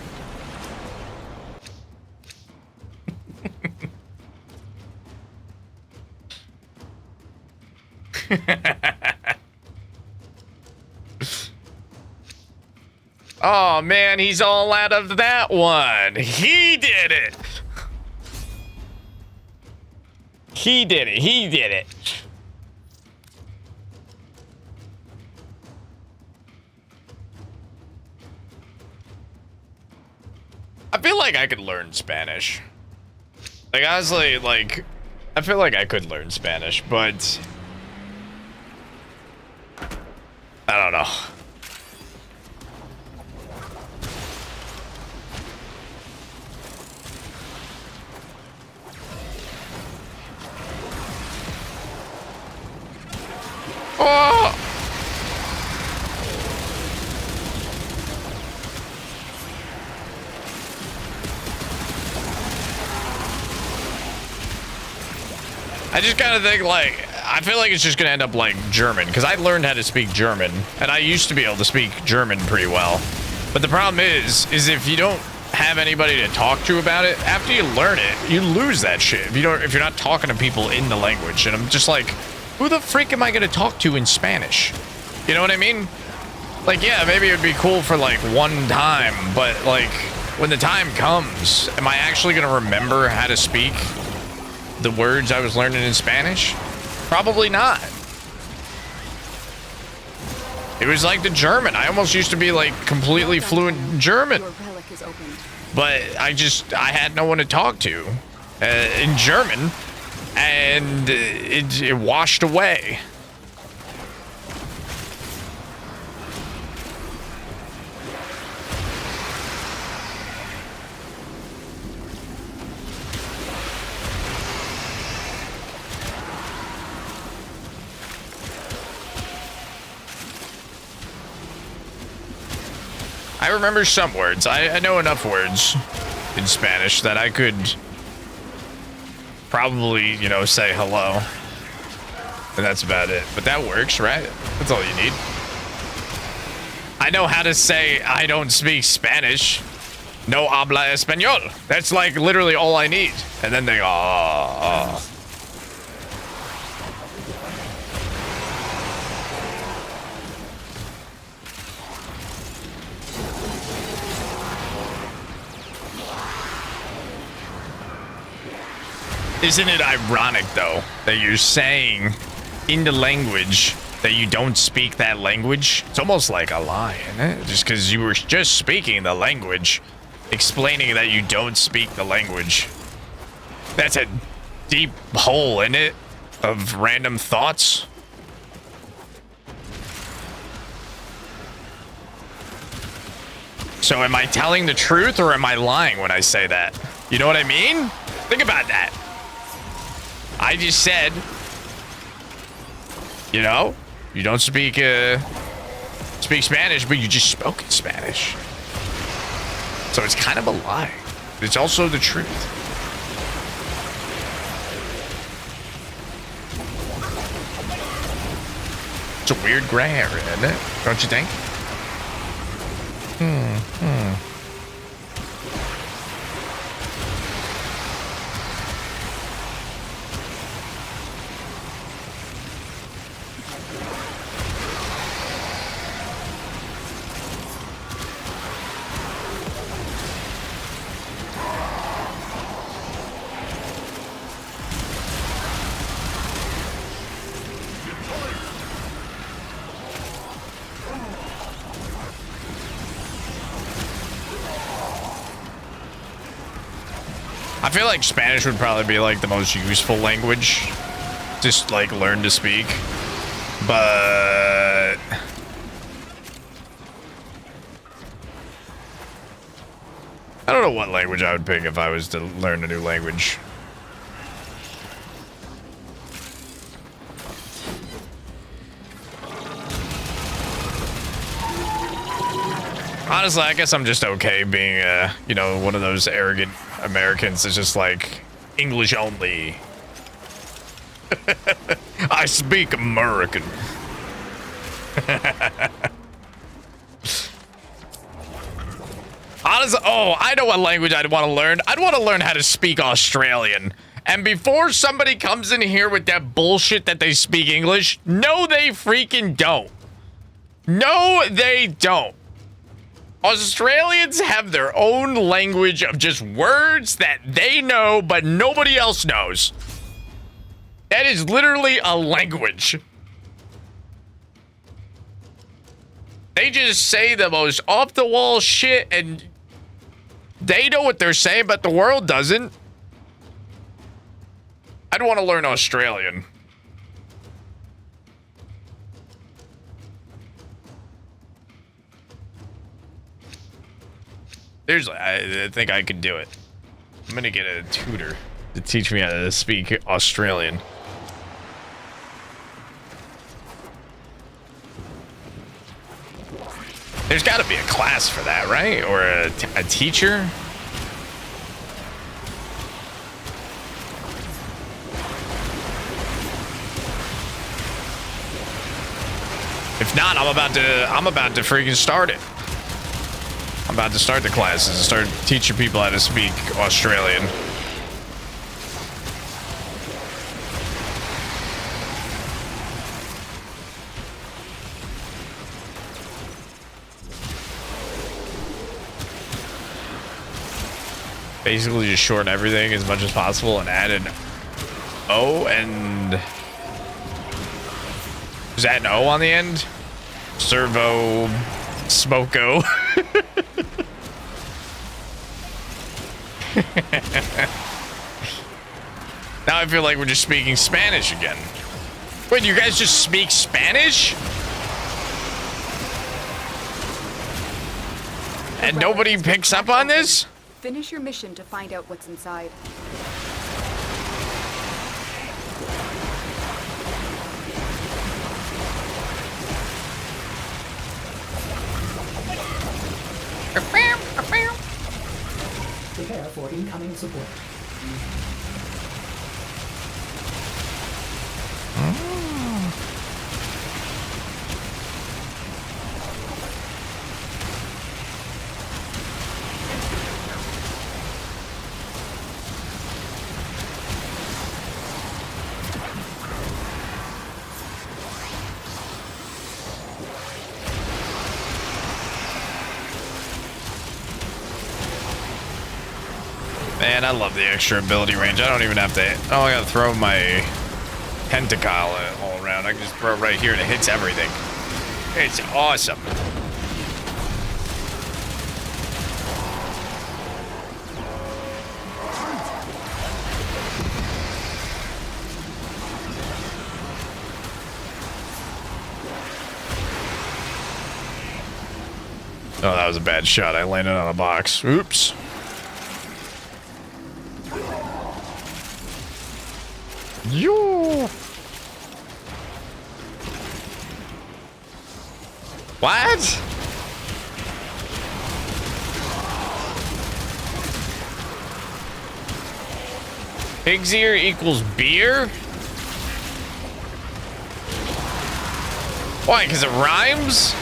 Oh man, he's all out of that one. He did it. He did it. He did it. I feel like I could learn Spanish. Like, honestly, like, I feel like I could learn Spanish, but I don't know. Oh! I just kind of think, like, I feel like it's just going to end up like German, because I learned how to speak German, and I used to be able to speak German pretty well. But the problem is if you don't have anybody to talk to about it, after you learn it, you lose that shit. If you're not talking to people in the language, and I'm just like, who the freak am I going to talk to in Spanish? You know what I mean? Like, yeah, maybe it would be cool for like one time, but like, when the time comes, am I actually going to remember how to speak the words I was learning in Spanish? Probably not. It was like the German. I almost used to be like completely fluent in German. Your relic is opened. But I had no one to talk to in German, and it washed away. I remember some words. I know enough words in Spanish that I could probably, you know, say hello. And that's about it. But that works, right? That's all you need. I know how to say I don't speak Spanish. No habla español. That's like literally all I need. And then they go, oh. Isn't it ironic, though, that you're saying in the language that you don't speak that language? It's almost like a lie, isn't it? Just because you were just speaking the language, explaining that you don't speak the language. That's a deep hole in it of random thoughts. So am I telling the truth or am I lying when I say that? You know what I mean? Think about that. I just said, you know, you don't speak speak Spanish, but you just spoke in Spanish. So it's kind of a lie. It's also the truth. It's a weird gray area, isn't it? Don't you think? I feel like Spanish would probably be like the most useful language. Just like learn to speak. But I don't know what language I would pick if I was to learn a new language. Honestly, I guess I'm just okay being, you know, one of those arrogant Americans that's just like, English only. I speak American. Honestly, oh, I know what language I'd want to learn. I'd want to learn how to speak Australian. And before somebody comes in here with that bullshit that they speak English, no, they freaking don't. No, they don't. Australians have their own language of just words that they know, but nobody else knows. That is literally a language. They just say the most off-the-wall shit, and they know what they're saying, but the world doesn't. I'd want to learn Australian. Seriously, I think I could do it. I'm gonna get a tutor to teach me how to speak Australian. There's got to be a class for that, right? Or a teacher? If not, I'm about to freaking start it. I'm about to start the classes and start teaching people how to speak Australian. Basically just shorten everything as much as possible and add an O and... Is that an O on the end? Servo... Smoko. Now I feel like we're just speaking Spanish again. Wait, you guys just speak Spanish? And nobody picks up on this? Finish your mission to find out what's inside. Prepare for incoming support. Man, I love the extra ability range. I don't even have to... I don't gotta throw my tentacle all around. I can just throw it right here and it hits everything. It's awesome. Oh, that was a bad shot. I landed on a box. Oops. Yo. What? Pig's ear equals beer? Why? Because it rhymes?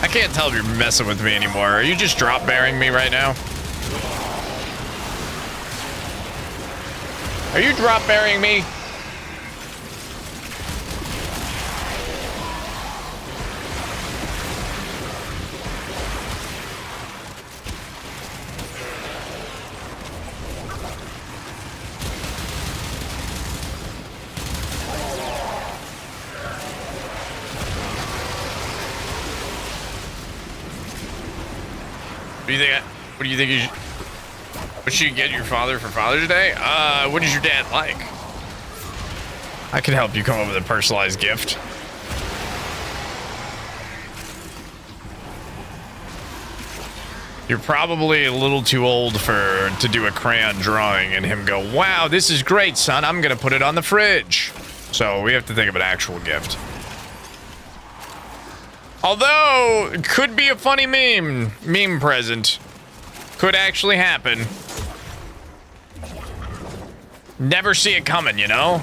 I can't tell if you're messing with me anymore. Are you just drop bearing me right now? Are you drop bearing me? What do you think you should, what should you get your father for Father's Day? What is your dad like? I can help you come up with a personalized gift. You're probably a little too old to do a crayon drawing and him go, wow, this is great, son. I'm gonna put it on the fridge. So we have to think of an actual gift. Although, it could be a funny meme present. Could actually happen. Never see it coming, you know?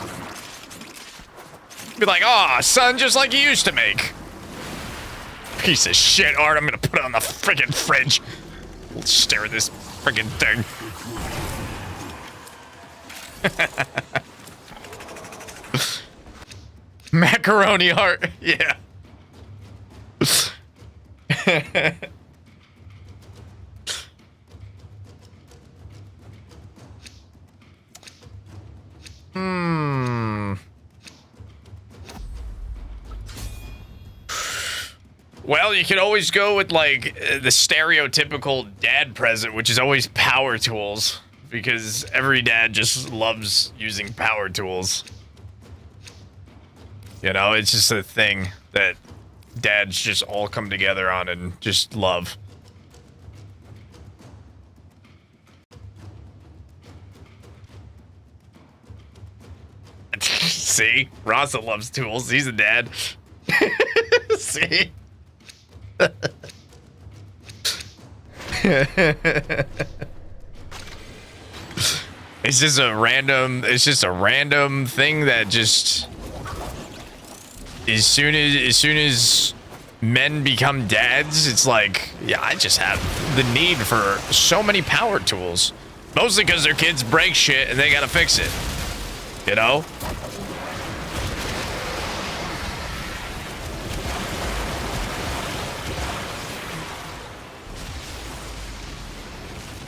Be like, oh, son, just like you used to make. Piece of shit art, I'm gonna put it on the friggin' fridge. We'll stare at this friggin' thing. Macaroni art, yeah. Well, you can always go with, like, the stereotypical dad present, which is always power tools. Because every dad just loves using power tools. You know, it's just a thing that dads just all come together on and just love. See? Rasa loves tools. He's a dad. See? It's just a random thing that just as soon as men become dads, it's like, yeah, I just have the need for so many power tools. Mostly because their kids break shit and they gotta fix it. You know?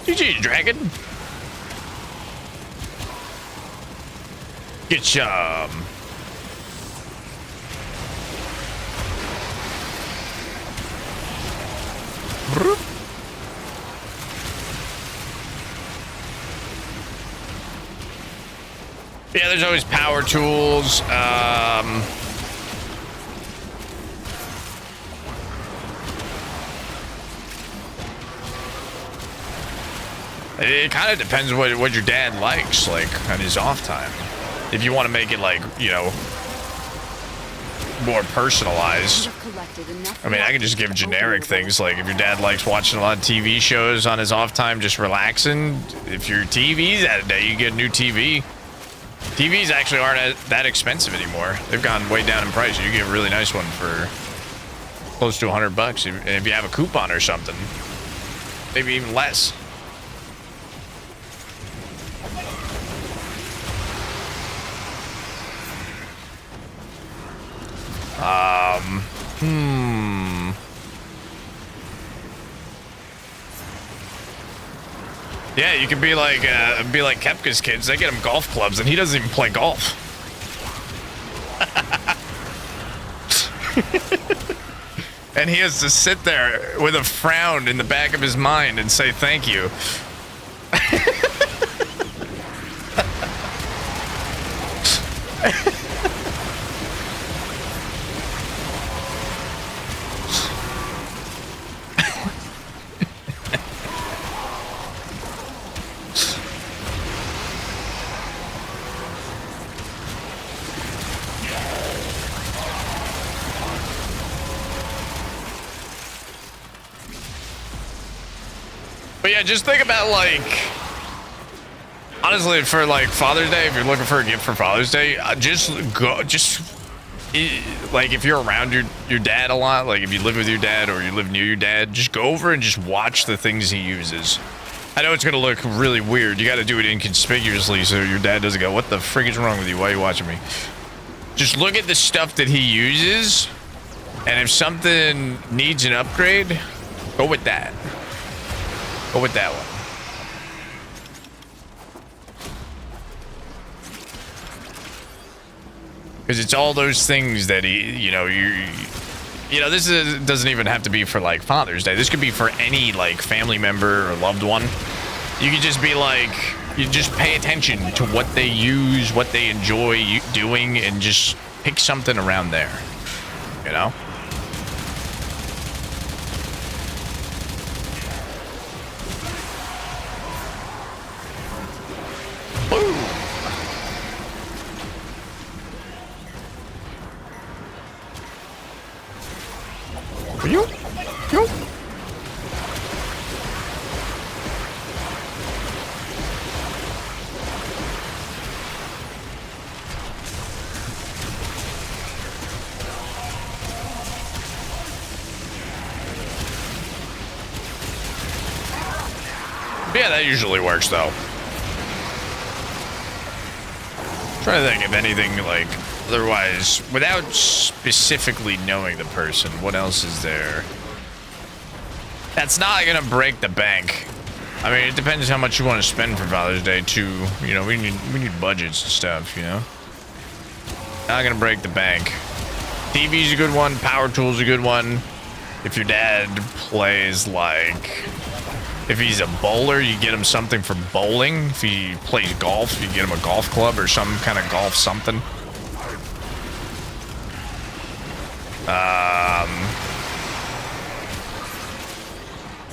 GG, dragon. Get some. Yeah, there's always power tools. It kind of depends what your dad likes, like, on his off time. If you want to make it, like, you know, more personalized. I mean, I can just give generic things, like, if your dad likes watching a lot of TV shows on his off time, just relaxing. If your TV's out of date, you get a new TV. TVs actually aren't that expensive anymore. They've gone way down in price. You get a really nice one for close to $100. And if you have a coupon or something, maybe even less. Yeah, you could be like Kepka's kids. They get him golf clubs, and he doesn't even play golf. And he has to sit there with a frown in the back of his mind and say thank you. But yeah, just think about like, honestly, for like Father's Day, if you're looking for a gift for Father's Day, like if you're around your dad a lot, like if you live with your dad or you live near your dad, just go over and just watch the things he uses. I know it's gonna look really weird. You got to do it inconspicuously so your dad doesn't go, "What the frick is wrong with you? Why are you watching me?" Just look at the stuff that he uses, and if something needs an upgrade, go with that. Go with that one. Because it's all those things that this doesn't even have to be for like Father's Day. This could be for any like family member or loved one. You could just be like, you just pay attention to what they use, what they enjoy doing, and just pick something around there, you know? Woo! You. Yeah, that usually works though. Trying to think of anything like otherwise without specifically knowing the person. What else is there? That's not gonna break the bank. I mean, it depends how much you want to spend for Father's Day too. You know, we need budgets and stuff. You know, not gonna break the bank. TV's a good one. Power tool's a good one. If your dad plays like, if he's a bowler, you get him something for bowling. If he plays golf, you get him a golf club or some kind of golf something.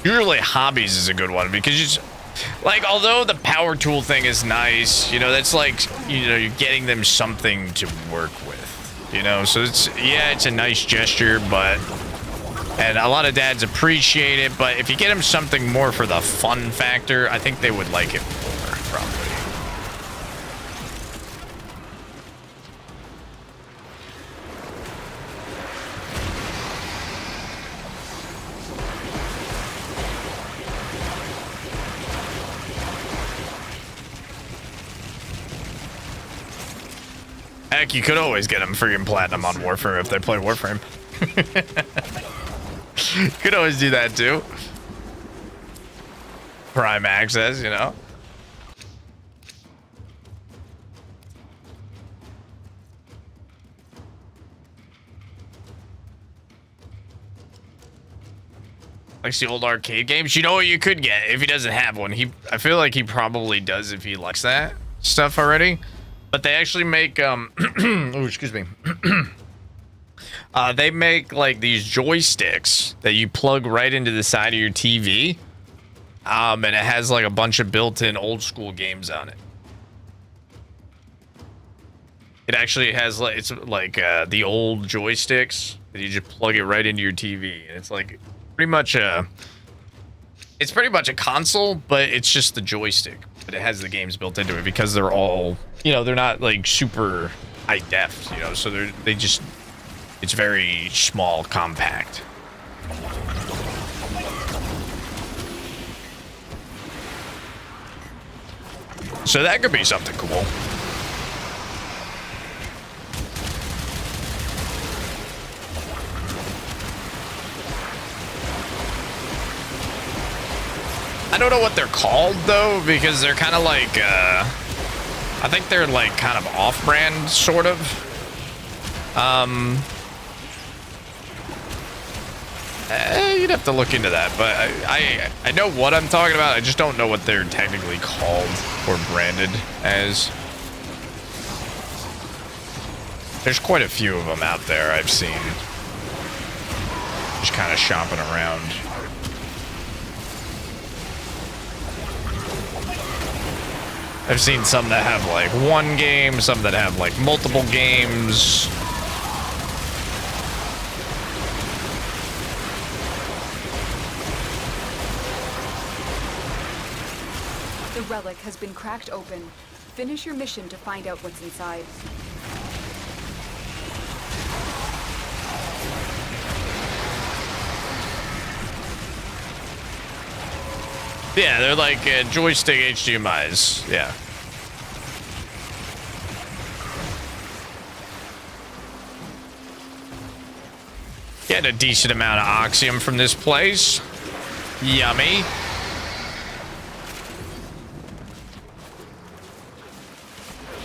Usually hobbies is a good one because you just, like, although the power tool thing is nice, you know, that's like, you know, you're getting them something to work with, you know, so it's, yeah, it's a nice gesture, but, and a lot of dads appreciate it, but if you get them something more for the fun factor, I think they would like it more, probably. Heck, you could always get them friggin' platinum on Warframe if they play Warframe. Could always do that too. Prime access, you know. Likes the old arcade games. You know what you could get if he doesn't have one. I feel like he probably does if he likes that stuff already. But they actually make oh, excuse me. They make like these joysticks that you plug right into the side of your TV. And it has like a bunch of built-in old school games on it. It actually has like, it's like the old joysticks that you just plug it right into your TV. And it's like pretty much a console, but it's just the joystick. But it has the games built into it because they're all, you know, they're not like super high def, you know, so it's very small, compact. So that could be something cool. I don't know what they're called though, because they're kind of like, I think they're like kind of off-brand, sort of. You'd have to look into that, but I know what I'm talking about. I just don't know what they're technically called or branded as. There's quite a few of them out there I've seen. Just kind of shopping around. I've seen some that have like one game, some that have like multiple games. The relic has been cracked open. Finish your mission to find out what's inside. Yeah, they're like joystick HDMIs. Yeah. Get a decent amount of oxium from this place. Yummy.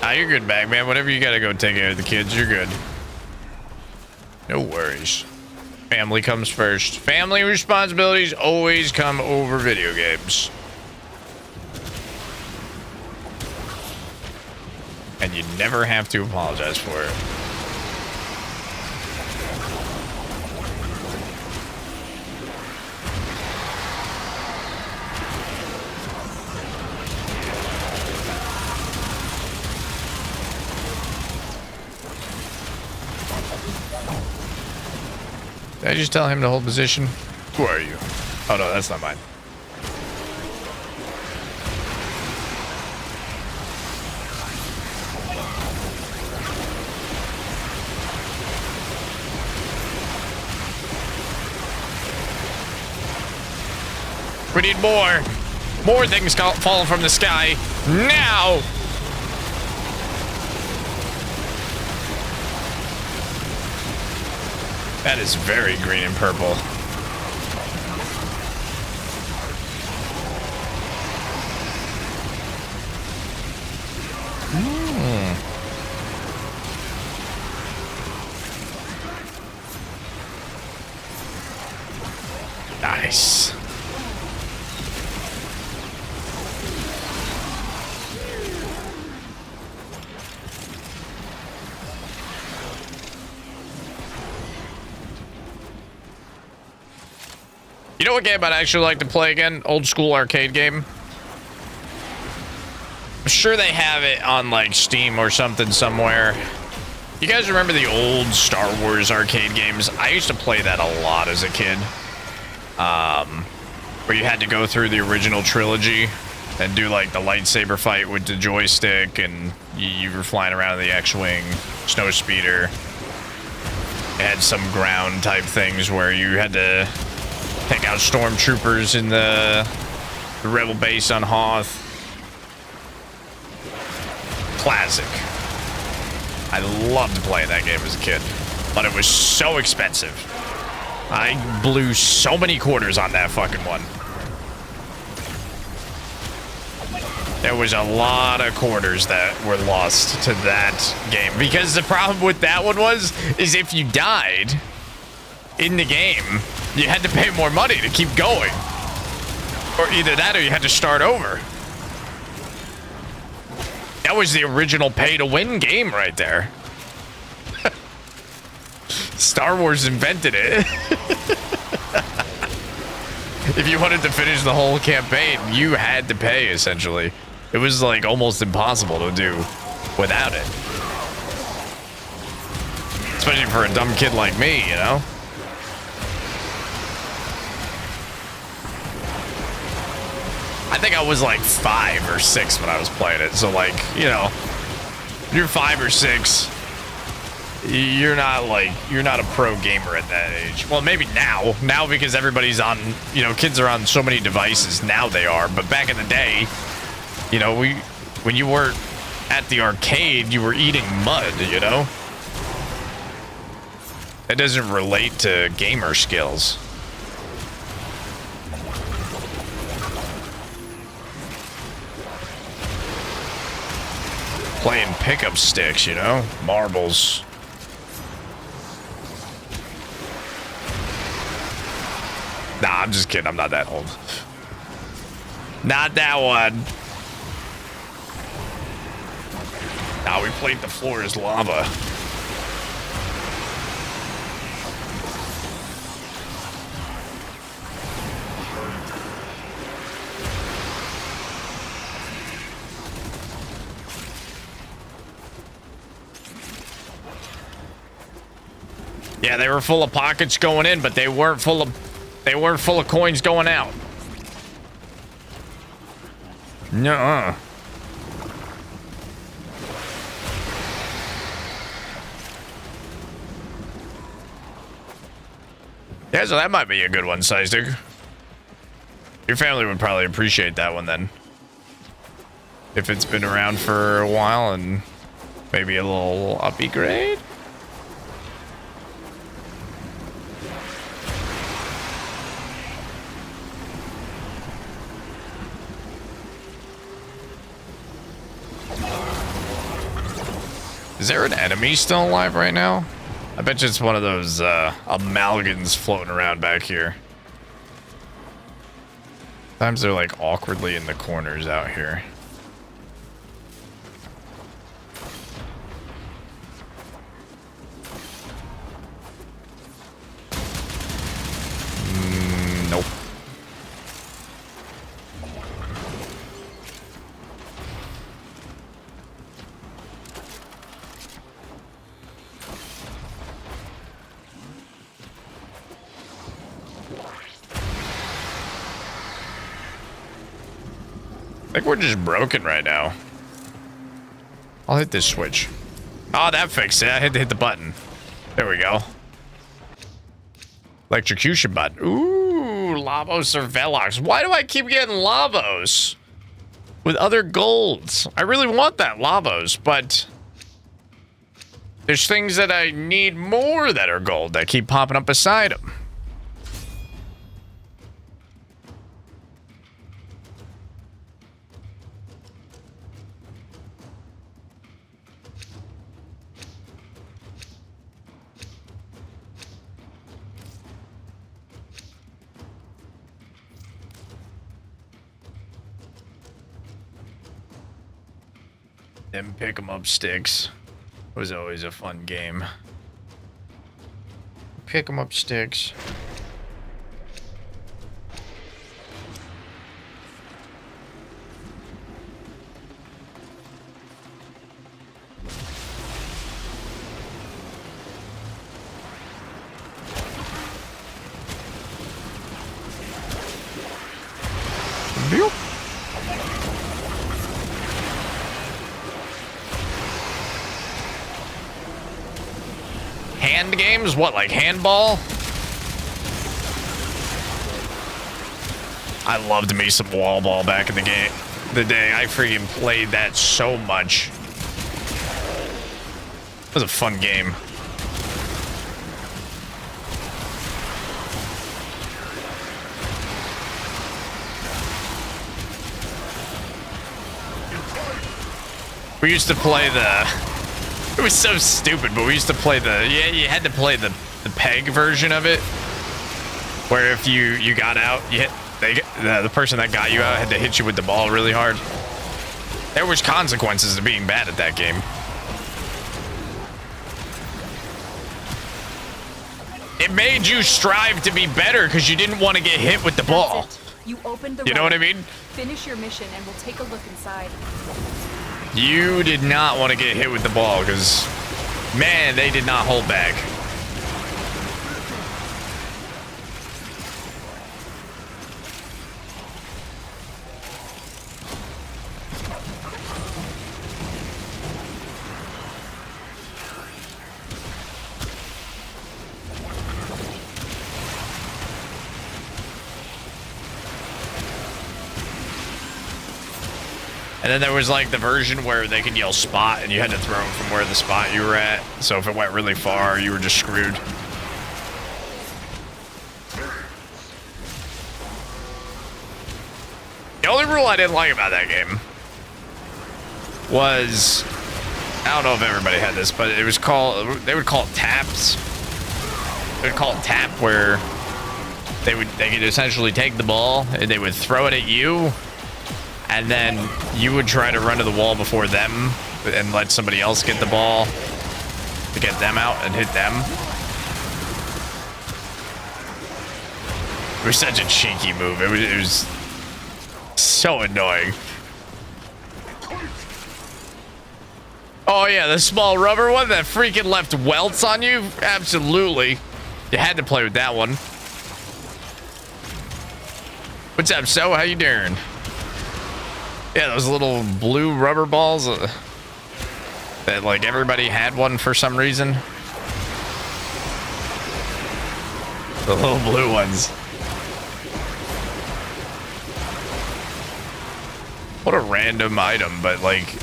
Ah, you're good, Bagman. Whatever you gotta go take care of the kids, you're good. No worries. Family comes first. Family responsibilities always come over video games. And you never have to apologize for it. Did I just tell him to hold position? Who are you? Oh no, that's not mine. We need more. More things falling from the sky. Now! That is very green and purple. Nice. You know what game I'd actually like to play again? Old school arcade game. I'm sure they have it on like Steam or something somewhere. You guys remember the old Star Wars arcade games? I used to play that a lot as a kid. Where you had to go through the original trilogy and do like the lightsaber fight with the joystick, and you were flying around in the X-Wing, snow speeder. It had some ground type things where you had to take out stormtroopers in the rebel base on Hoth. Classic. I loved playing that game as a kid, but it was so expensive. I blew so many quarters on that fucking one. There was a lot of quarters that were lost to that game, because the problem with that one is if you died in the game, you had to pay more money to keep going. Or either that or you had to start over. That was the original pay-to-win game right there. Star Wars invented it. If you wanted to finish the whole campaign, you had to pay, essentially. It was like almost impossible to do without it. Especially for a dumb kid like me, you know? I think I was like 5 or 6 when I was playing it. So like, you know, you're 5 or 6. You're not a pro gamer at that age. Well, maybe now because everybody's on, you know, kids are on so many devices. Now they are. But back in the day, you know, when you weren't at the arcade, you were eating mud, you know? It doesn't relate to gamer skills. Playing pickup sticks, you know? Marbles. Nah, I'm just kidding. I'm not that old. Not that one. Nah, we played the floor as lava. Yeah, they were full of pockets going in, but they weren't full of coins going out. Nuh-uh. Yeah, so that might be a good one, Sizedig. Your family would probably appreciate that one then. If it's been around for a while and maybe a little upgrade. Is there an enemy still alive right now? I bet you it's one of those amalgams floating around back here. Sometimes they're like awkwardly in the corners out here. Nope. I think we're just broken right now. I'll hit this switch. Oh, that fixed it. I had to hit the button. There we go. Electrocution button. Ooh, Lavos or Velox. Why do I keep getting Lavos with other golds? I really want that Lavos, but there's things that I need more that are gold that keep popping up beside them. Them pick 'em up sticks was always a fun game. Pick 'em up sticks. Boop. Hand games? What, like handball? I loved me some wall ball back in the day. I freaking played that so much. It was a fun game. We used to play it was so stupid, but we used to play you had to play the peg version of it, where if you got out, you hit the person that got you out had to hit you with the ball really hard. There was consequences to being bad at that game. It made you strive to be better because you didn't want to get hit with the ball. That's it. You opened the You know what I mean? Finish your mission and we'll take a look inside. You did not want to get hit with the ball because, man, they did not hold back. And then there was like the version where they could yell spot and you had to throw them from where the spot you were at. So if it went really far, you were just screwed. The only rule I didn't like about that game was, I don't know if everybody had this, but it was called, they would call it taps. They would call it tap, where they could essentially take the ball and they would throw it at you. And then you would try to run to the wall before them and let somebody else get the ball to get them out and hit them. It was such a cheeky move. It was so annoying. Oh yeah, the small rubber one that freaking left welts on you? Absolutely. You had to play with that one. What's up, So? How you doing? Yeah, those little blue rubber balls that like everybody had one for some reason. The little blue ones. What a random item, but like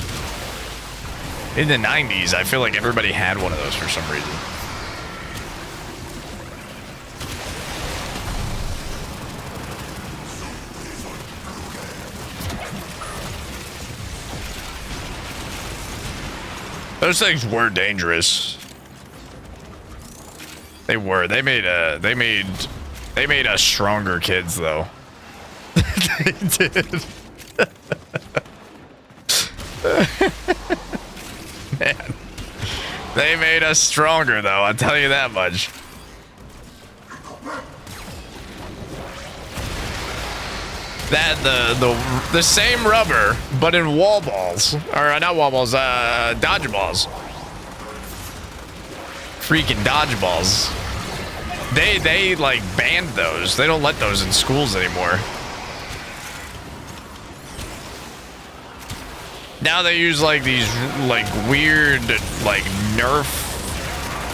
in the 90s, I feel like everybody had one of those for some reason. Those things were dangerous. They were. They made us stronger kids, though. They did. Man, they made us stronger, though. I'll tell you that much. That the same rubber, but in wall balls, or not wall balls, dodgeballs. Freaking dodgeballs. They like banned those. They don't let those in schools anymore. Now they use like these like weird like Nerf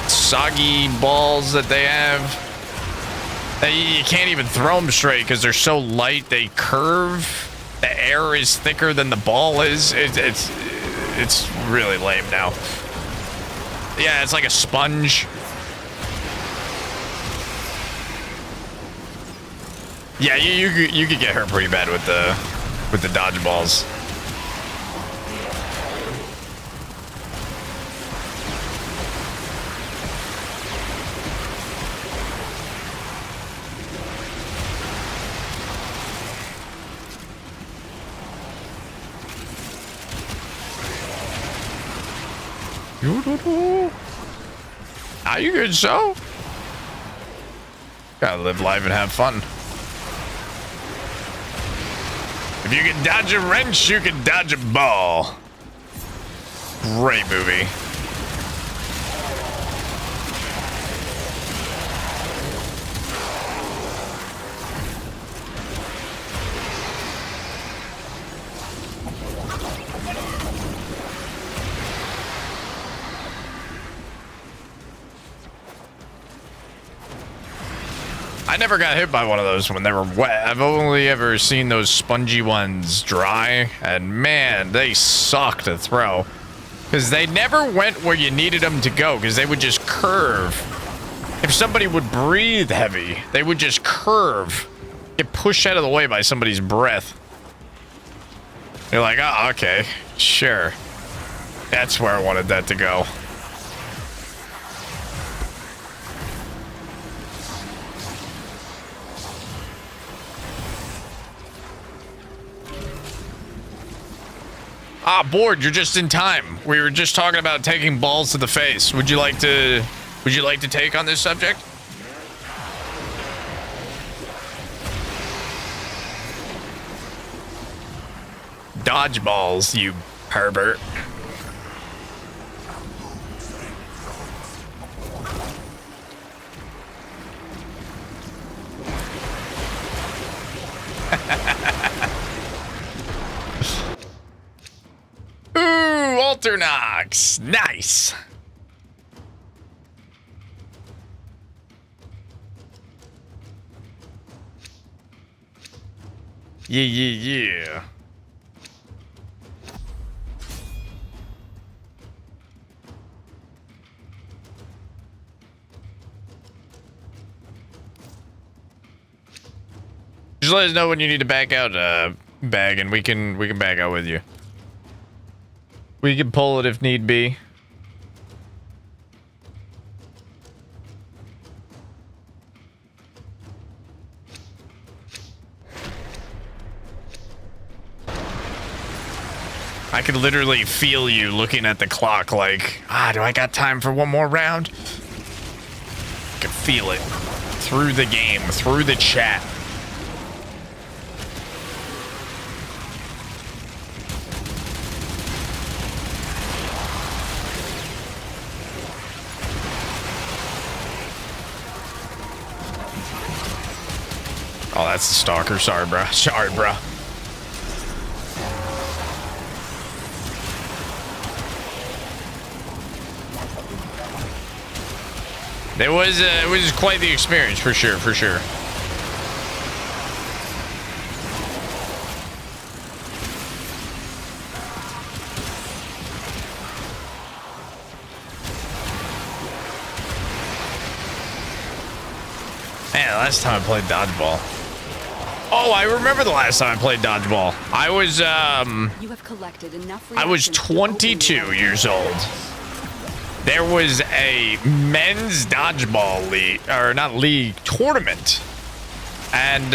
soggy balls that they have. You can't even throw them straight because they're so light. They curve. The air is thicker than the ball is. It's really lame now. Yeah, it's like a sponge. Yeah, you could get hurt pretty bad with the dodgeballs. Are you good, so? Gotta live life and have fun. If you can dodge a wrench, you can dodge a ball. Great movie. I never got hit by one of those when they were wet. I've only ever seen those spongy ones dry, and man, they suck to throw. Because they never went where you needed them to go, because they would just curve. If somebody would breathe heavy, they would just curve. Get pushed out of the way by somebody's breath. You're like, oh, okay, sure. That's where I wanted that to go. Ah, Board, you're just in time. We were just talking about taking balls to the face. Would you like to take on this subject? Dodgeballs, you pervert. Ooh, Alternox. Nice. Yeah. Just let us know when you need to back out, Bag, and we can back out with you. We can pull it if need be. I could literally feel you looking at the clock like, do I got time for one more round? I could feel it through the game, through the chat. Oh, that's the stalker. Sorry, bro. It was quite the experience for sure, for sure. Man, last time I played dodgeball. Oh, I remember the last time I played dodgeball. I was You have collected enough I was reactions to open 22 the years old. There was a men's dodgeball league, or not league, tournament. And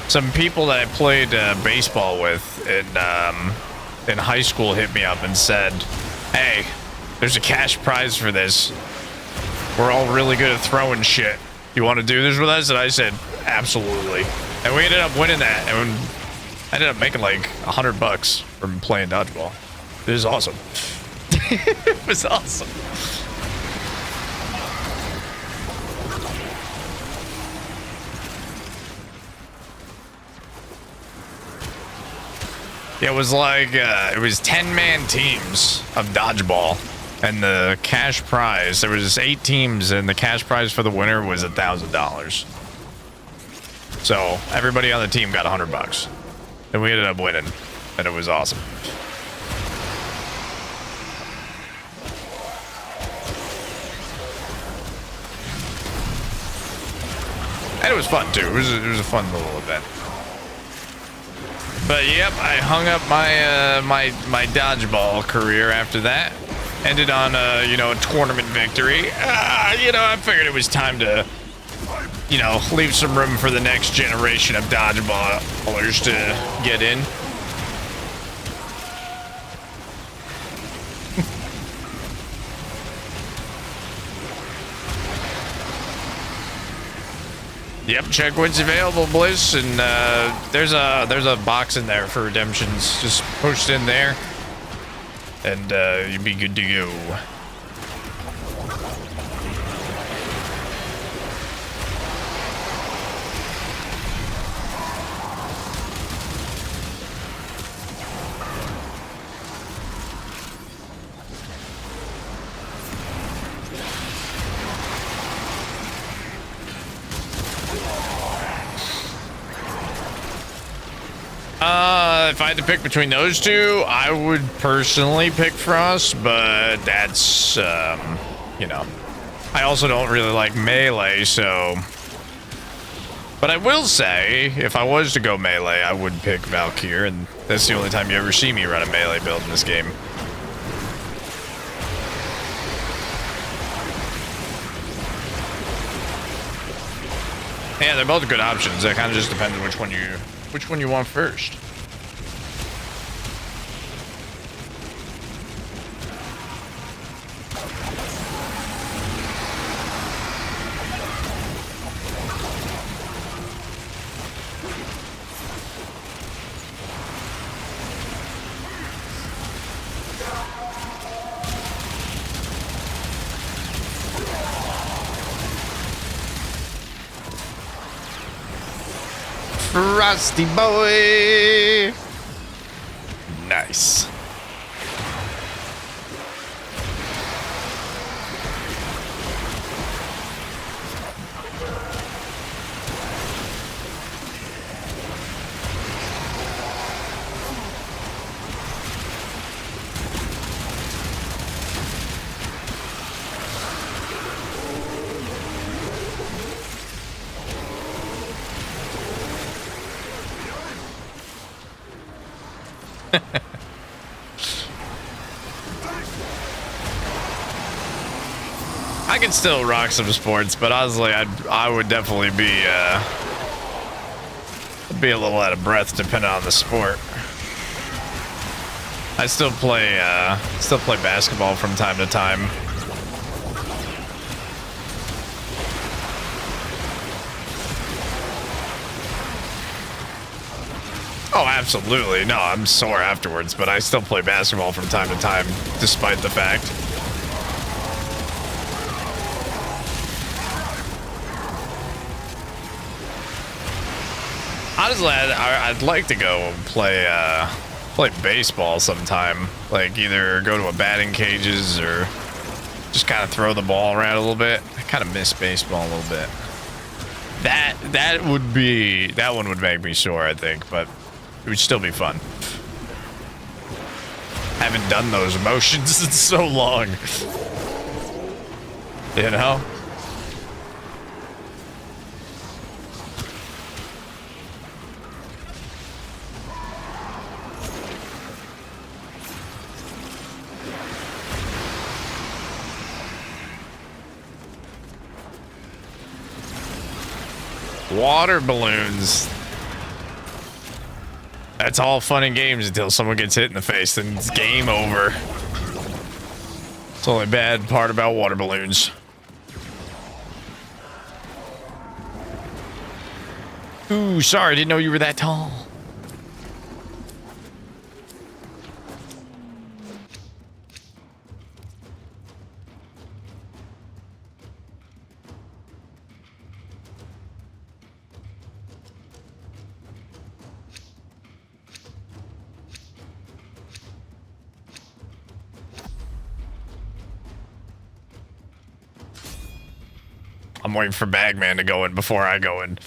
some people that I played baseball with in high school hit me up and said, "Hey, there's a cash prize for this. We're all really good at throwing shit. You want to do this with us?" And I said, "Absolutely." And we ended up winning that, and I ended up making like $100 from playing dodgeball. It was awesome. It was awesome. It was like it was 10-man teams of dodgeball, and the cash prize, there was 8 teams, and the cash prize for the winner was $1,000. So everybody on the team got $100, and we ended up winning, and it was awesome. And it was fun too. It was a fun little event. But yep, I hung up my my dodgeball career after that. Ended on a tournament victory. I figured it was time to leave some room for the next generation of dodgeballers to get in. Yep, check what's available, Bliss, and there's a box in there for redemptions. Just push it in there, and you'll be good to go. If I had to pick between those two, I would personally pick Frost, but that's, I also don't really like melee, so. But I will say, if I was to go melee, I would pick Valkyr, and that's the only time you ever see me run a melee build in this game. Yeah, they're both good options. That kind of just depends on which one you want first. Frosty boy. Nice. I can still rock some sports, but honestly, I would definitely be a little out of breath depending on the sport. I still play basketball from time to time. Oh, absolutely. No, I'm sore afterwards, but I still play basketball from time to time, despite the fact. Honestly, I'd like to go and play baseball sometime. Like either go to a batting cages or Just kind of throw the ball around a little bit. I kind of miss baseball a little bit. That one would make me sore, I think, but it would still be fun. Haven't done those motions in so long. You know? Water balloons. That's all fun and games until someone gets hit in the face, then it's game over. It's the only bad part about water balloons. Ooh, sorry, didn't know you were that tall. I'm waiting for Bagman to go in before I go in.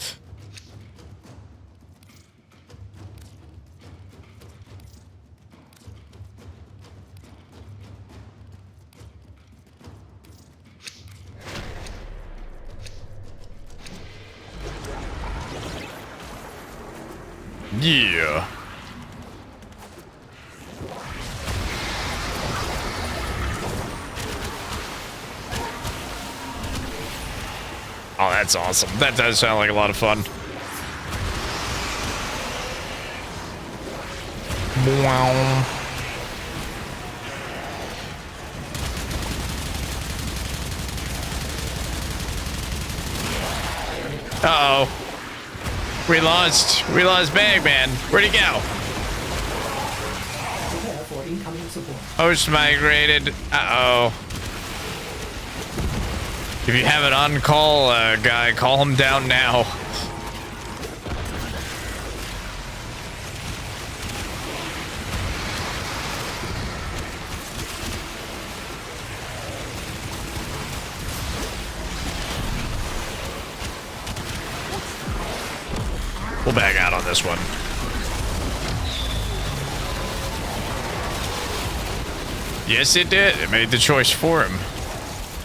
Yeah. Oh, that's awesome. That does sound like a lot of fun. Wow. Uh-oh. We lost Bagman. Where'd he go? Prepare for incoming support. Host migrated. Uh-oh. If you have an on-call guy, call him down now. We'll back out on this one. Yes, it did. It made the choice for him.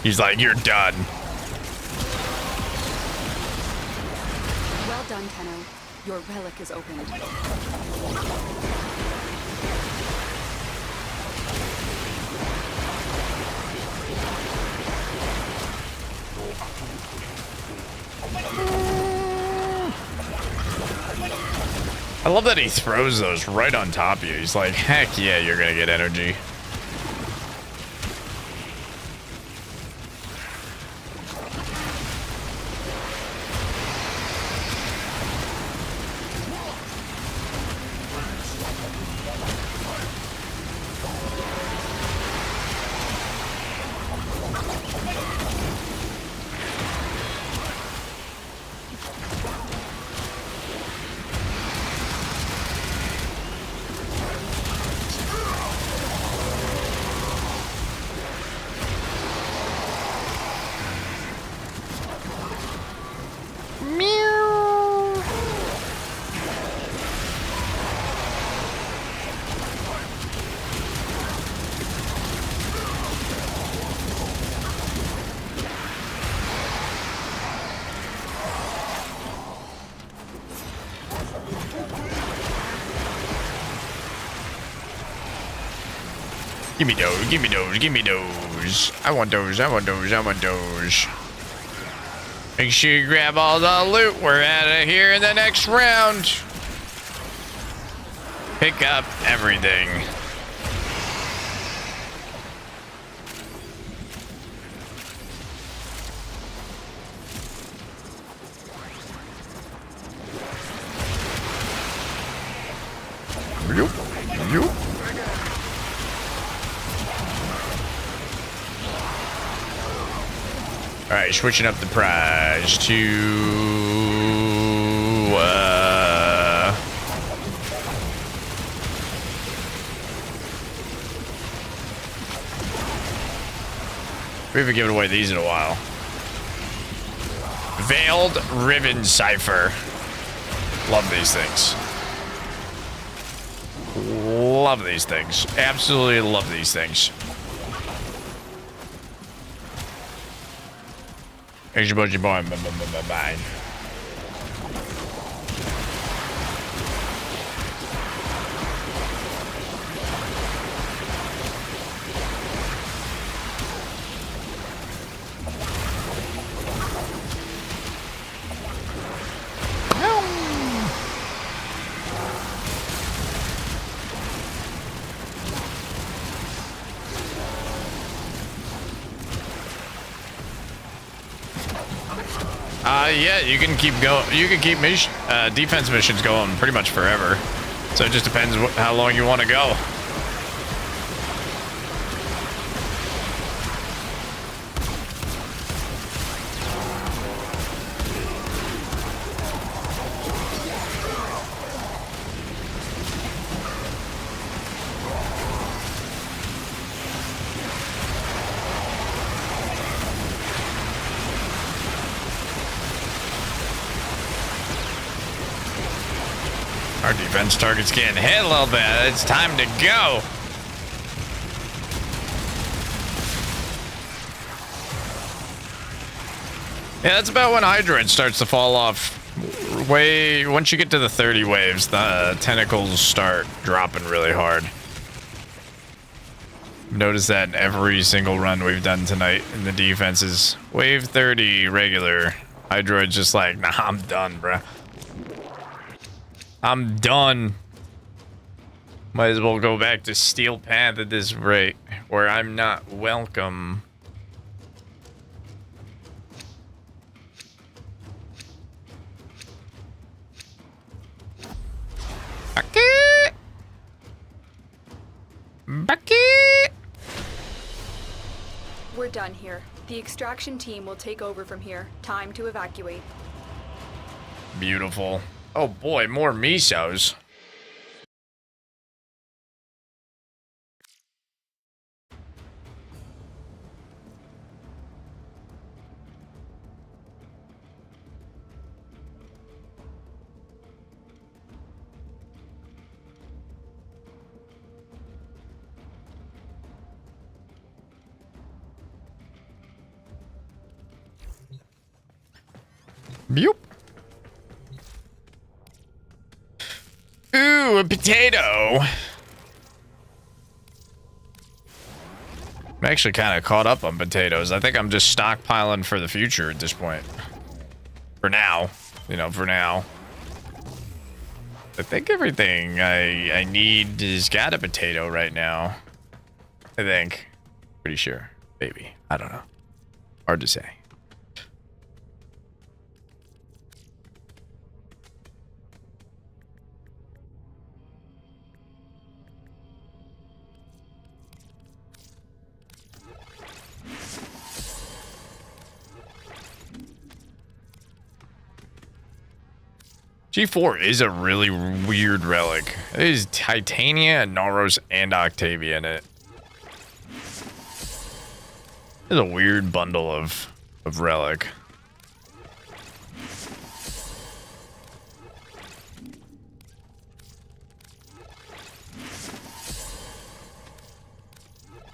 He's like, you're done. Well done, Tenno. Your relic is opened. I love that he throws those right on top of you. He's like, heck yeah, you're gonna get energy. Give me those, give me those, give me those. I want those, I want those, I want those. Make sure you grab all the loot. We're out of here in the next round. Pick up everything. Yoop, yoop. All right, switching up the prize to We haven't given away these in a while. Veiled Ribbon Cipher. Love these things. Love these things. Absolutely love these things. Here's your budget boy. Bye. Yeah, you can keep going. You can keep defense missions going pretty much forever. So it just depends how long you want to go. Our defense target's getting hit a little bit. It's time to go. Yeah, that's about when Hydroid starts to fall off. Once you get to the 30 waves, the tentacles start dropping really hard. Notice that in every single run we've done tonight in the defenses. Wave 30 regular. Hydroid's just like, nah, I'm done, bruh. I'm done. Might as well go back to Steel Path at this rate, where I'm not welcome. Bucket! Bucket! We're done here. The extraction team will take over from here. Time to evacuate. Beautiful. Oh boy, more misos. Yup. Ooh, a potato. I'm actually kind of caught up on potatoes. I think I'm just stockpiling for the future at this point. For now. You know, for now. I think everything I need has got a potato right now. I think. Pretty sure. Maybe. I don't know. Hard to say. G4 is a really weird relic. It is Titania, Naros, and Octavia in it. It's a weird bundle of relic.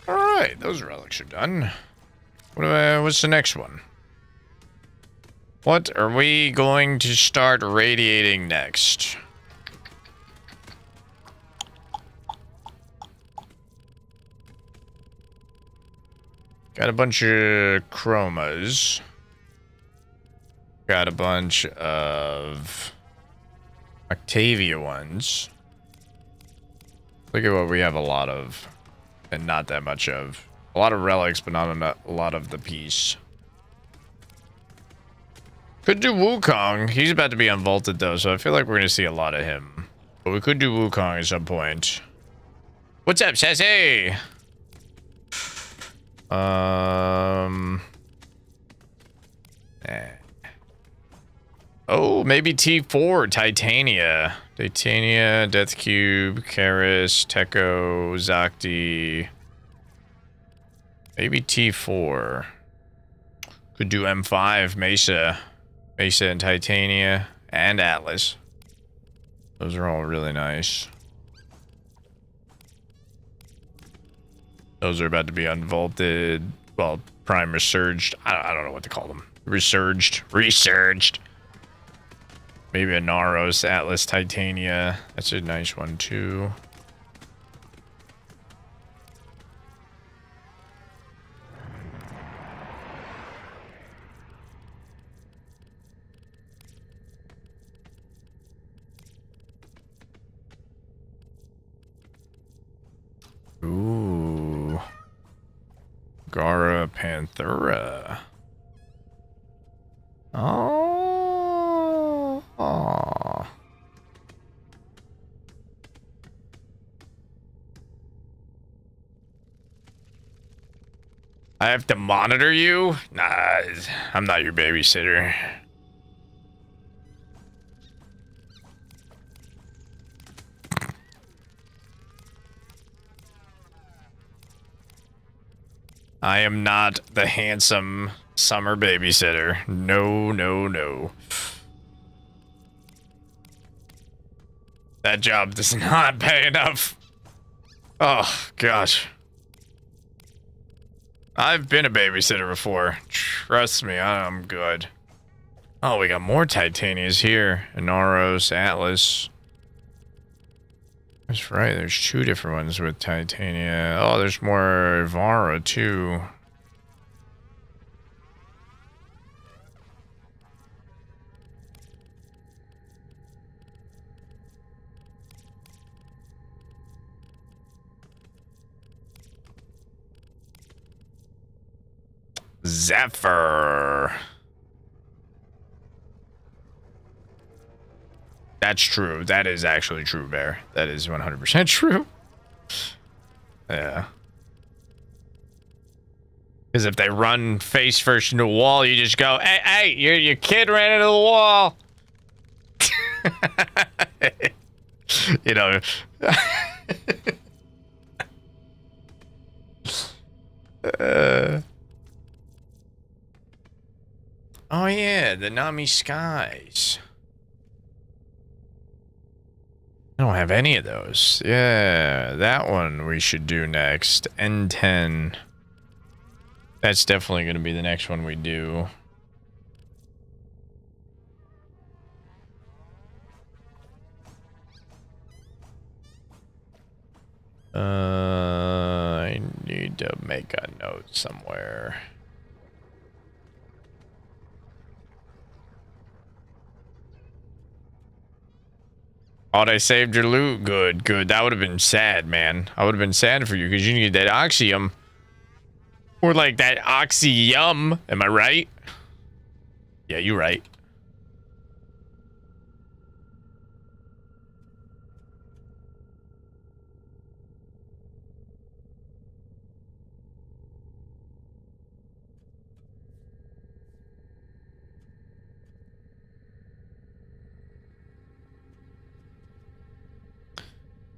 Alright, those relics are done. What's the next one? What are we going to start radiating next? Got a bunch of chromas. Got a bunch of Octavia ones. Look at what we have a lot of. And not that much of. A lot of relics, but not a lot of the piece. Could do Wukong. He's about to be unvaulted though, so I feel like we're gonna see a lot of him. But we could do Wukong at some point. What's up, Sassy? Oh, maybe T4, Titania. Titania, Death Cube, Karis, Tekko, Zakti. Maybe T4. Could do M5, Mesa. Mesa and Titania and Atlas. Those are all really nice. Those are about to be unvaulted. Well, prime resurged. I don't know what to call them. Resurged. Maybe a Naros, Atlas, Titania. That's a nice one too. Ooh. Gara Panthera. Oh. Aw. I have to monitor you? Nah, I'm not your babysitter. I am not the handsome summer babysitter. No, no, no. That job does not pay enough. Oh, gosh. I've been a babysitter before. Trust me, I'm good. Oh, we got more Titanias here. Inaros, Atlas. That's right, there's 2 different ones with Titania. Oh, there's more Vara, too. Zephyr. That's true. That is actually true, Bear. That is 100% true. Yeah. Because if they run face first into a wall, you just go, hey, your kid ran into the wall. You know. Oh yeah, the Nami Skies. I don't have any of those. Yeah, that one we should do next. N10. That's definitely going to be the next one we do. I need to make a note somewhere. Oh, they saved your loot. Good, good. That would have been sad, man. I would have been sad for you because you need that Oxium. Or like that Oxyum. Am I right? Yeah, you're right.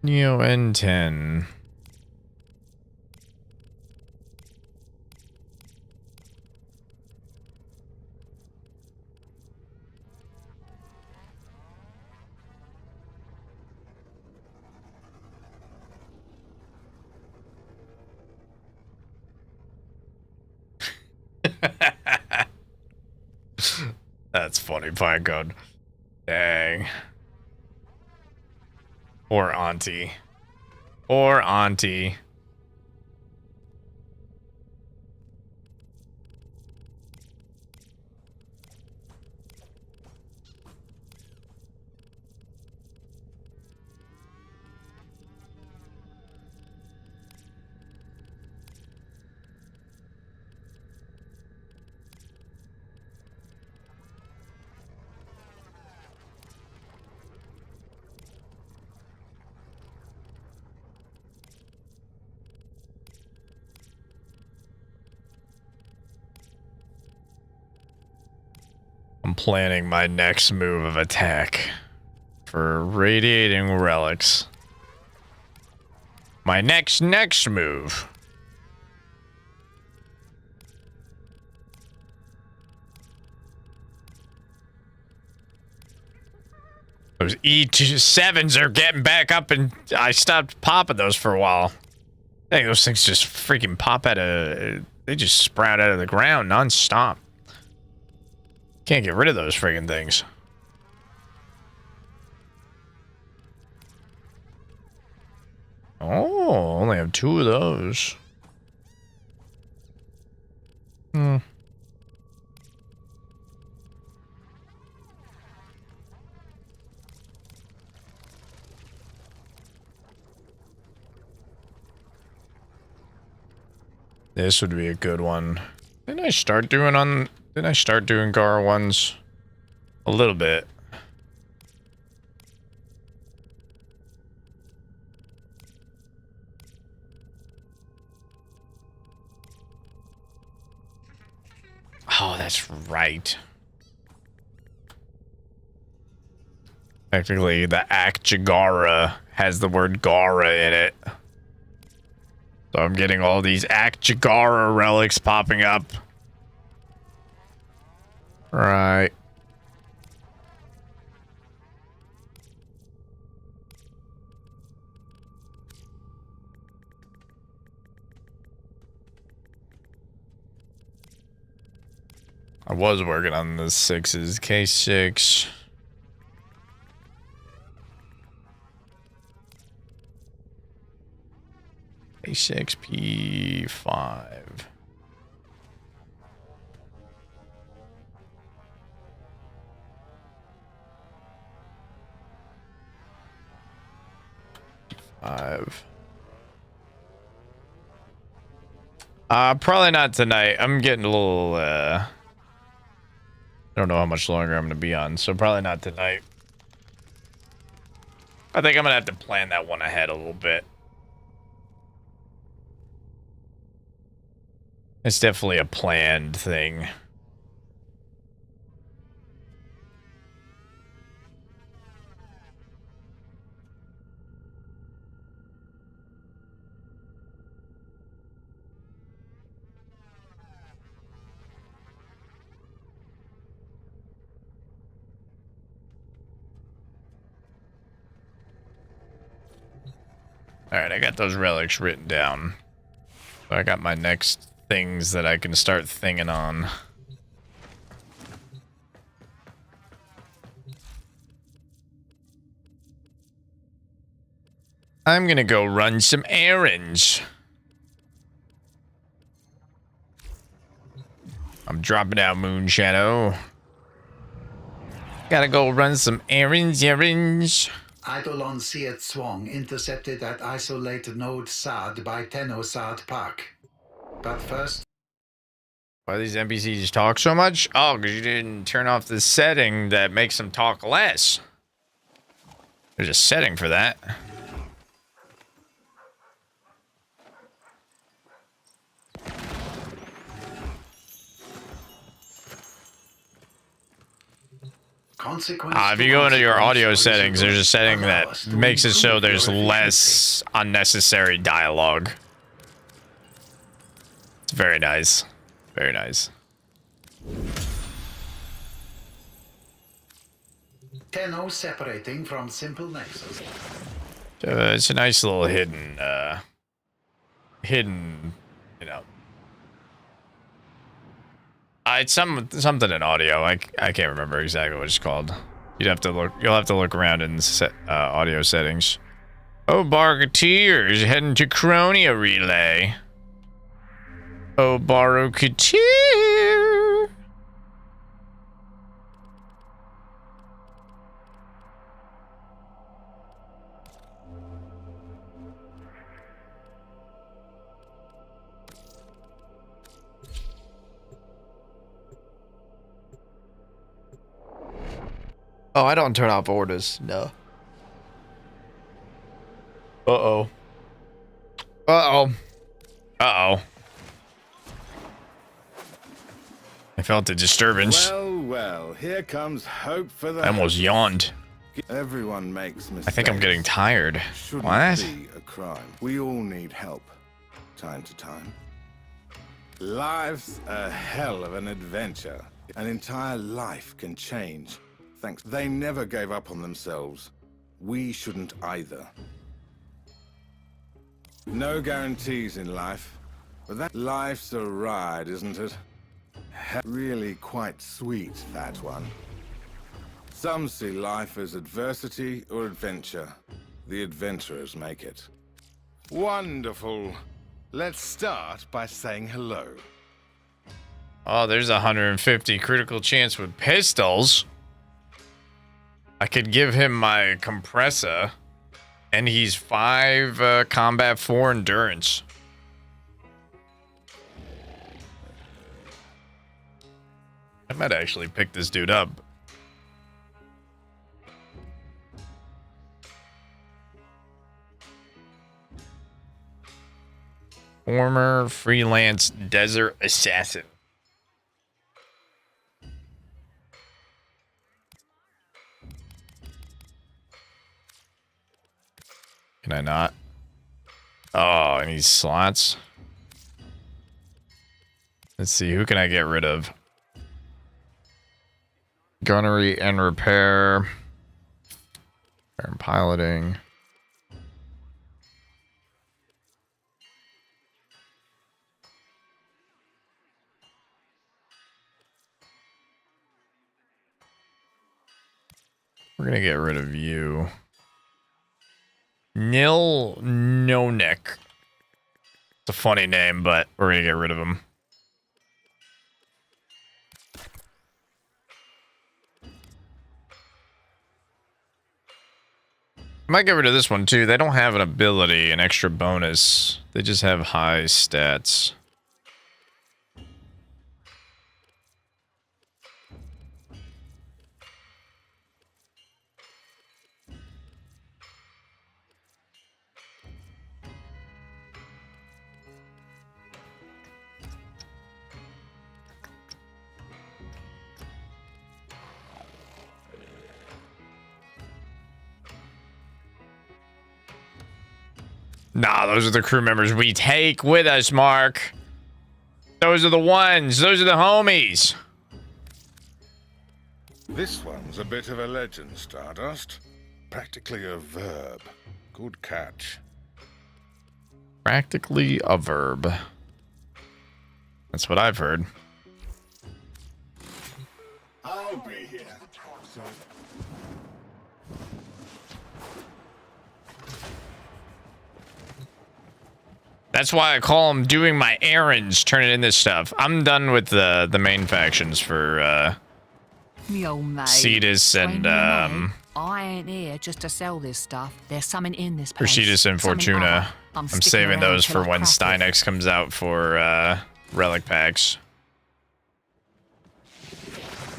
Neo N10. That's funny, Pinecone. Dang. Or Auntie. Or Auntie. I'm planning my next move of attack for radiating relics. My next move. Those E7s are getting back up, and I stopped popping those for a while. I think those things just freaking pop out of... They just sprout out of the ground non-stop. Can't get rid of those freaking things. Oh, only have 2 of those. Hmm. This would be a good one. Didn't I start doing Gara ones? A little bit. Oh, that's right. Technically, the Akjagara has the word Gara in it. So I'm getting all these Akjagara relics popping up. Right. I was working on the 6s. K6. K6, P5. Probably not tonight. I'm getting a little, I don't know how much longer I'm gonna be on, so probably not tonight. I think I'm gonna have to plan that one ahead a little bit. It's definitely a planned thing. Alright, I got those relics written down. So I got my next things that I can start thinging on. I'm gonna go run some errands. I'm dropping out Moon Shadow. Gotta go run some errands. Eidolon Seat Swang intercepted at isolated node SAD by Tenno SAD Park. But first... Why do these NPCs talk so much? Oh, because you didn't turn off the setting that makes them talk less. There's a setting for that. If you go into your audio settings, there's a setting that makes it so there's less unnecessary dialogue. It's very nice. Very nice. Tenno separating from simple nexus. It's a nice little hidden, you know. It's something in audio. I can't remember exactly what it's called. You'll have to look around in audio settings. Oh, Barketeers heading to Cronia Relay. Oh, Barketeer. Oh, I don't turn off orders. No. Uh-oh. Uh-oh. Uh-oh. I felt a disturbance. Well, here comes hope for the... I almost yawned. Everyone makes mistakes. I think I'm getting tired. Shouldn't What? be a crime. We all need help, time to time. Life's a hell of an adventure. An entire life can change Thanks. They never gave up on themselves. We shouldn't either. No guarantees in life, but that life's a ride, isn't it? Really quite sweet, that one. Some see life as adversity or adventure. The adventurers make it. Wonderful. Let's start by saying hello. Oh, there's a 150 critical chance with pistols. I could give him my compressor, and he's 5 combat, 4 endurance. I might actually pick this dude up. Former freelance desert assassin. Can I not? Oh, I need slots. Let's see, who can I get rid of? Gunnery and repair. Repair and piloting. We're gonna get rid of you. Nil Nonek. It's a funny name, but we're gonna get rid of him. I might get rid of this one too. They don't have an ability, an extra bonus. They just have high stats. Nah, those are the crew members we take with us, Mark. Those are the ones. Those are the homies. This one's a bit of a legend, Stardust. Practically a verb. Good catch. Practically a verb. That's what I've heard. I'll be here. That's why I call them doing my errands, turning in this stuff. I'm done with the main factions for Me old mate. Cetus and I ain't here just to sell this stuff. There's something in this place. Cetus and Something Fortuna. other. I'm sticking saving around those till for I when crack it. Stynex comes out for relic packs.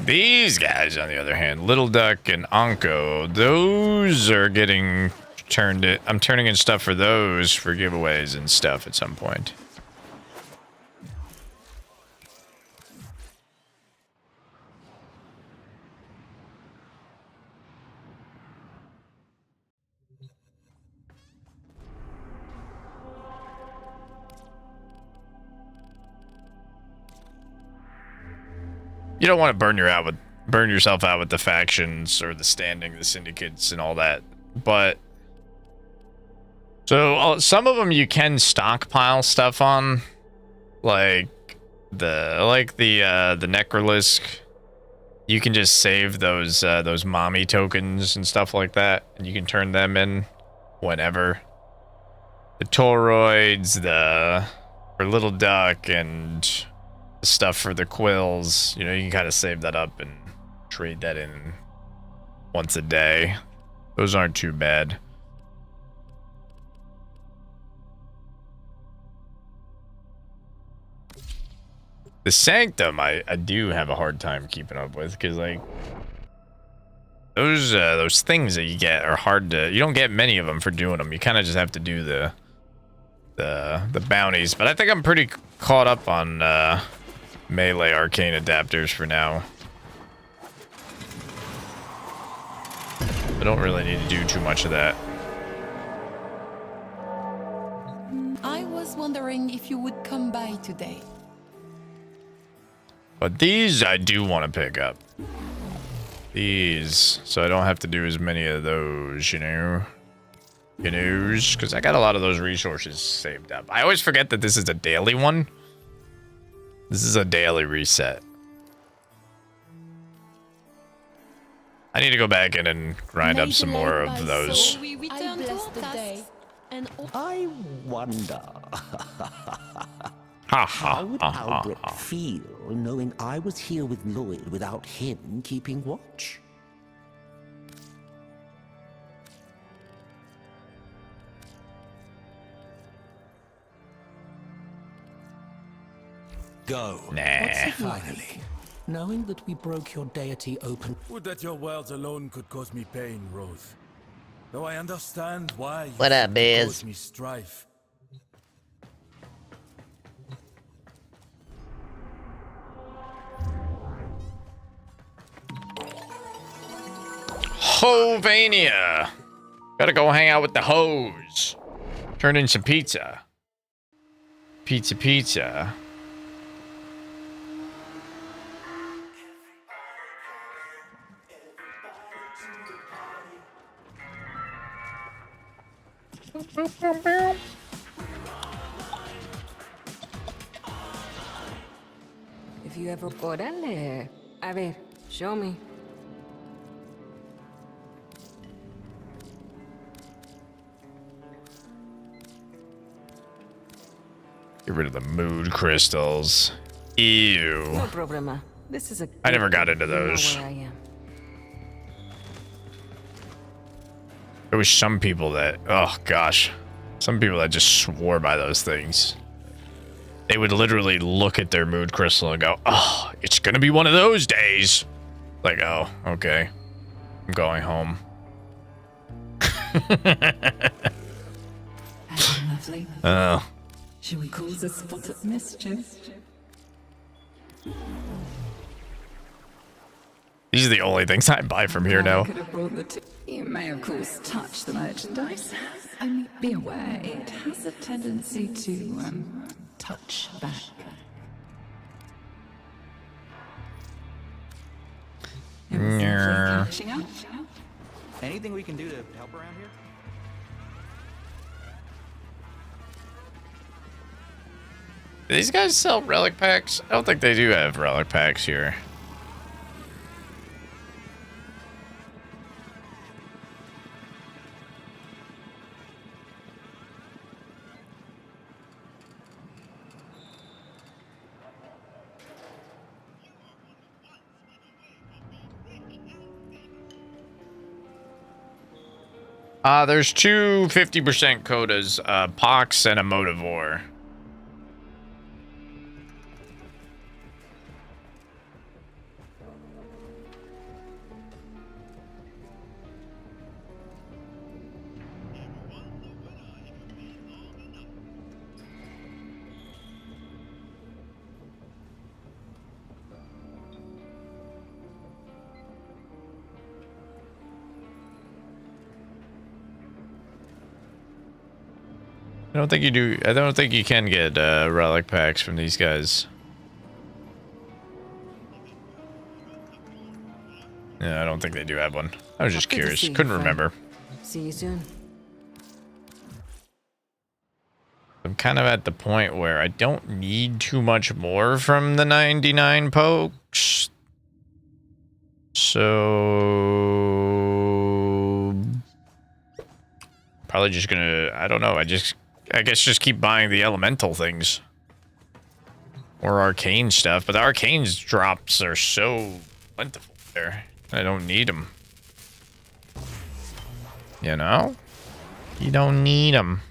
These guys, on the other hand, Little Duck and Anko, those are getting turned in. I'm turning in stuff for those for giveaways and stuff at some point. You don't want to burn yourself out with the factions or the standing, the syndicates, and all that. But so some of them you can stockpile stuff on, like the Necrolisk. You can just save those mommy tokens and stuff like that, and you can turn them in whenever. The Toroids, for Little Duck, and stuff for the quills, you know, you can kind of save that up and trade that in once a day. Those aren't too bad. The Sanctum, I do have a hard time keeping up with, because like those things that you get are hard to. You don't get many of them for doing them. You kind of just have to do the bounties. But I think I'm pretty caught up on melee arcane adapters for now. I don't really need to do too much of that. I was wondering if you would come by today. But these I do want to pick up. these, so I don't have to do as many of those, you know? You know, because I got a lot of those resources saved up. I always forget that this is a daily one. This is a daily reset. I need to go back in and grind up some more of those. We return to our tasks, and I wonder Ha how would ha Albrecht feel knowing I was here with Lloyd without him keeping watch? Go. Nah. Finally, knowing that we broke your deity open. Would that your words alone could cause me pain, Rose. Though I understand why you What up, Biz? cause me strife. Hovania. Gotta go hang out with the hoes. Turn in some pizza. Pizza. If you ever... Órale. A ver, show me. Get rid of the mood crystals. Ew. No problema. This is a... I never got into You know those. where I am. There was some people that, oh gosh, some people that just swore by those things. They would literally look at their mood crystal and go, oh, it's gonna be one of those days. Like, oh, okay. I'm going home. Lovely. Oh. Shall we cause a spot of mischief? These are the only things I buy from here now. Could have brought the you may, of course, touch the merchandise. Only be aware it has a tendency to touch back. Yeah. Anything we can do to help around here? Do these guys sell relic packs? I don't think they do have relic packs here. There's two 50% codas, Pox and a Motivore. I don't think you do. I don't think you can get relic packs from these guys. Yeah, I don't think they do have one. I was just Good to curious. see you, Couldn't friend. remember. See you soon. I'm kind of at the point where I don't need too much more from the 99 pokes. So probably just gonna, I don't know, I guess just keep buying the elemental things. Or arcane stuff, but the arcane drops are so plentiful there. I don't need them. You know? You don't need them.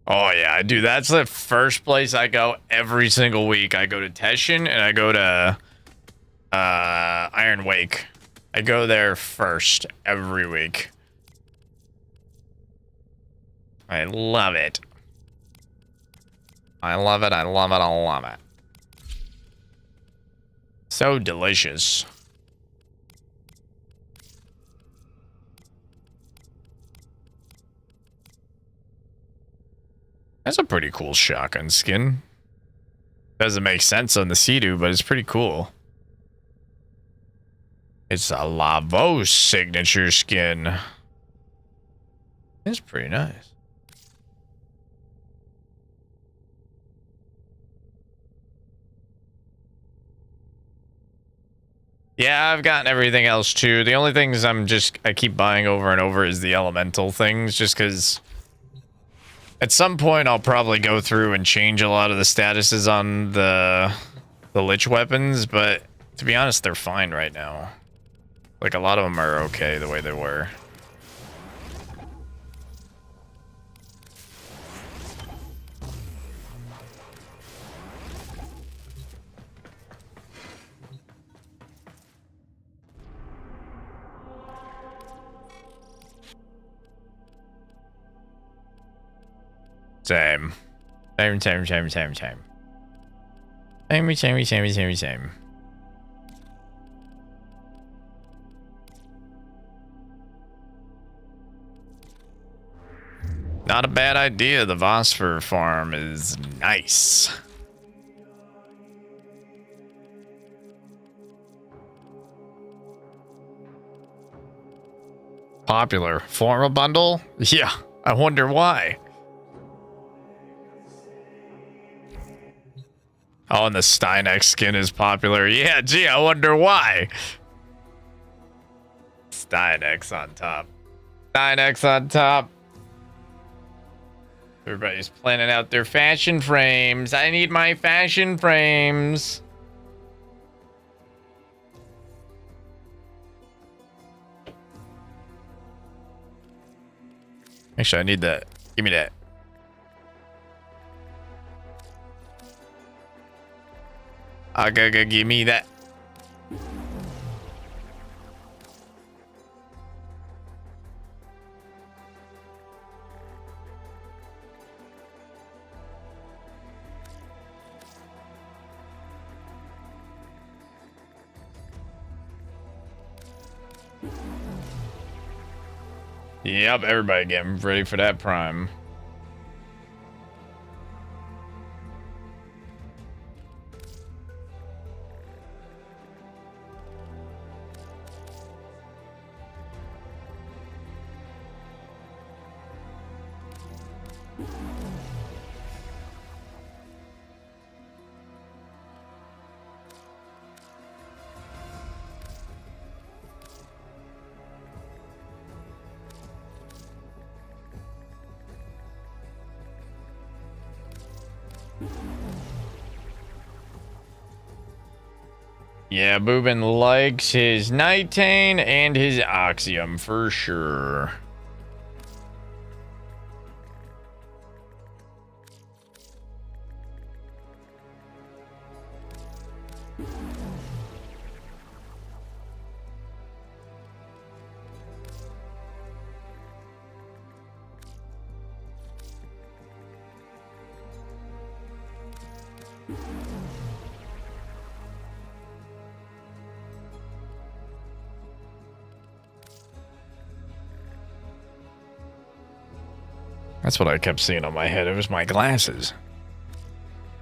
Oh yeah, dude, that's the first place I go every single week. I go to Teshin and I go to Iron Wake. I go there first every week. I love it. I love it, I love it, I love it. So delicious. That's a pretty cool shotgun skin. Doesn't make sense on the Sea-Doo, but it's pretty cool. It's a Lavos signature skin. It's pretty nice. Yeah, I've gotten everything else too. The only things I keep buying over and over is the elemental things, just because at some point I'll probably go through and change a lot of the statuses on the lich weapons, but to be honest, they're fine right now. Like, a lot of them are okay the way they were. Same. Same. Not a bad idea. The Phosphor farm is nice. Popular. Formal bundle? Yeah, I wonder why. Oh, and the Steinex skin is popular. Yeah, gee, I wonder why. Steinex on top. Steinex on top. Everybody's planning out their fashion frames. I need my fashion frames. Actually, I need that. Give me that. Give me that. Yep, everybody getting ready for that prime. Yeah, Boobin likes his Nitane and his Oxium for sure. That's what I kept seeing on my head. It was my glasses.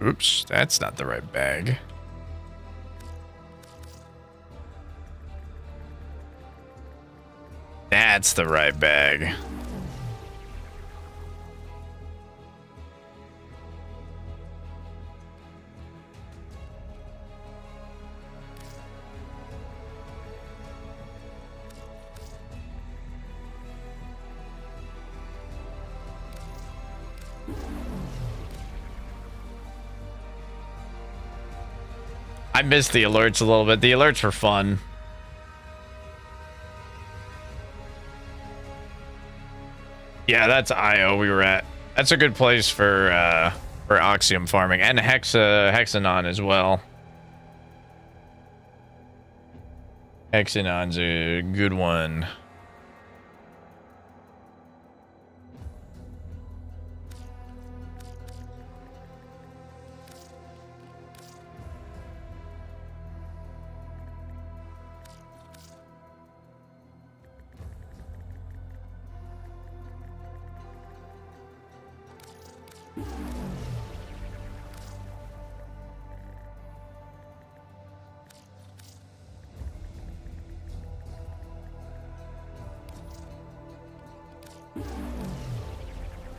Oops, that's not the right bag. That's the right bag. I missed the alerts a little bit. The alerts were fun. Yeah, that's IO we were at. That's a good place for Oxium farming and Hexanon as well. Hexanon's a good one.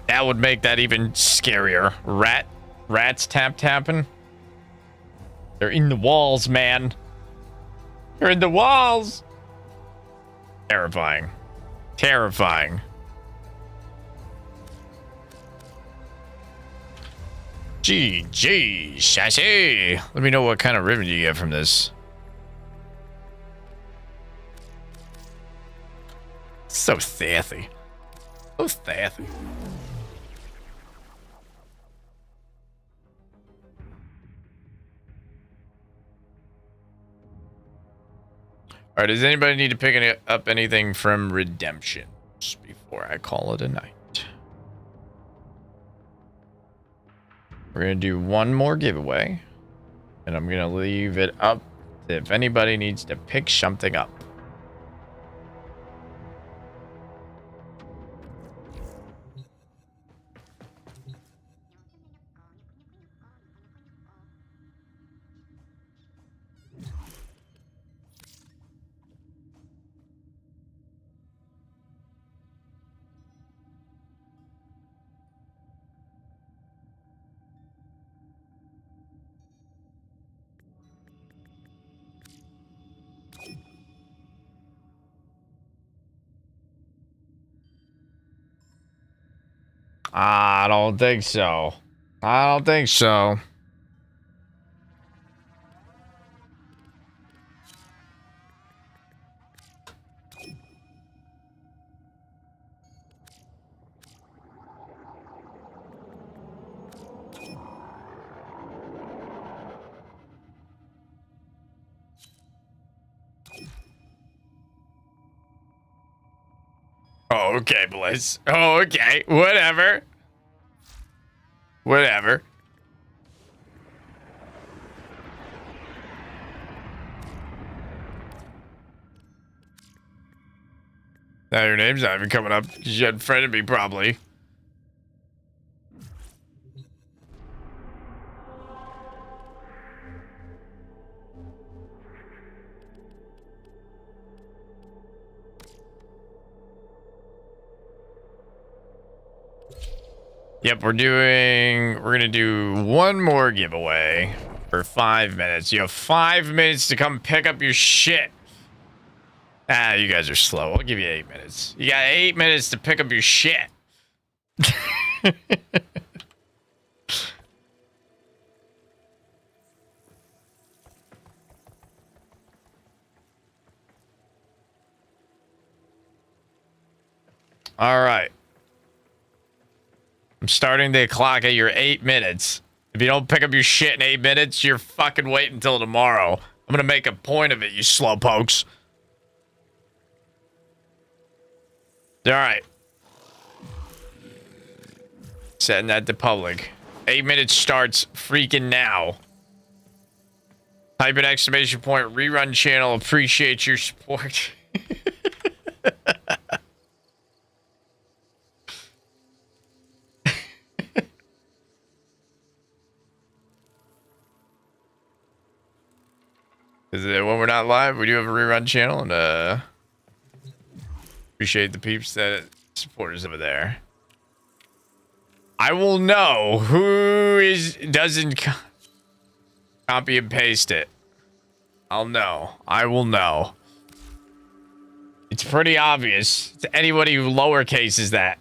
That would make that even scarier. Rats tapping. They're in the walls, man. They're in the walls. Terrifying. Terrifying. GG, sassy. Let me know what kind of ribbon you get from this. So sassy. So sassy. All right, does anybody need to pick up anything from Redemptions before I call it a night? We're going to do one more giveaway, and I'm going to leave it up if anybody needs to pick something up. I don't think so. I don't think so. Oh, okay, Bliss. Oh, okay. Whatever. Whatever. Now your name's not even coming up because you unfriended me, probably. Yep, we're gonna do one more giveaway for 5 minutes. You have 5 minutes to come pick up your shit. Ah, you guys are slow. I'll give you 8 minutes. You got 8 minutes to pick up your shit. All right. I'm starting the clock at your 8 minutes. If you don't pick up your shit in 8 minutes, you're fucking waiting until tomorrow. I'm gonna make a point of it, you slowpokes. All right. Setting that to public. 8 minutes starts freaking now. Type an exclamation point, rerun channel, appreciate your support. Is it when we're not live, we do have a rerun channel, and appreciate the peeps that support us over there. I will know who doesn't copy and paste it. I'll know. I will know. It's pretty obvious to anybody who lowercases that.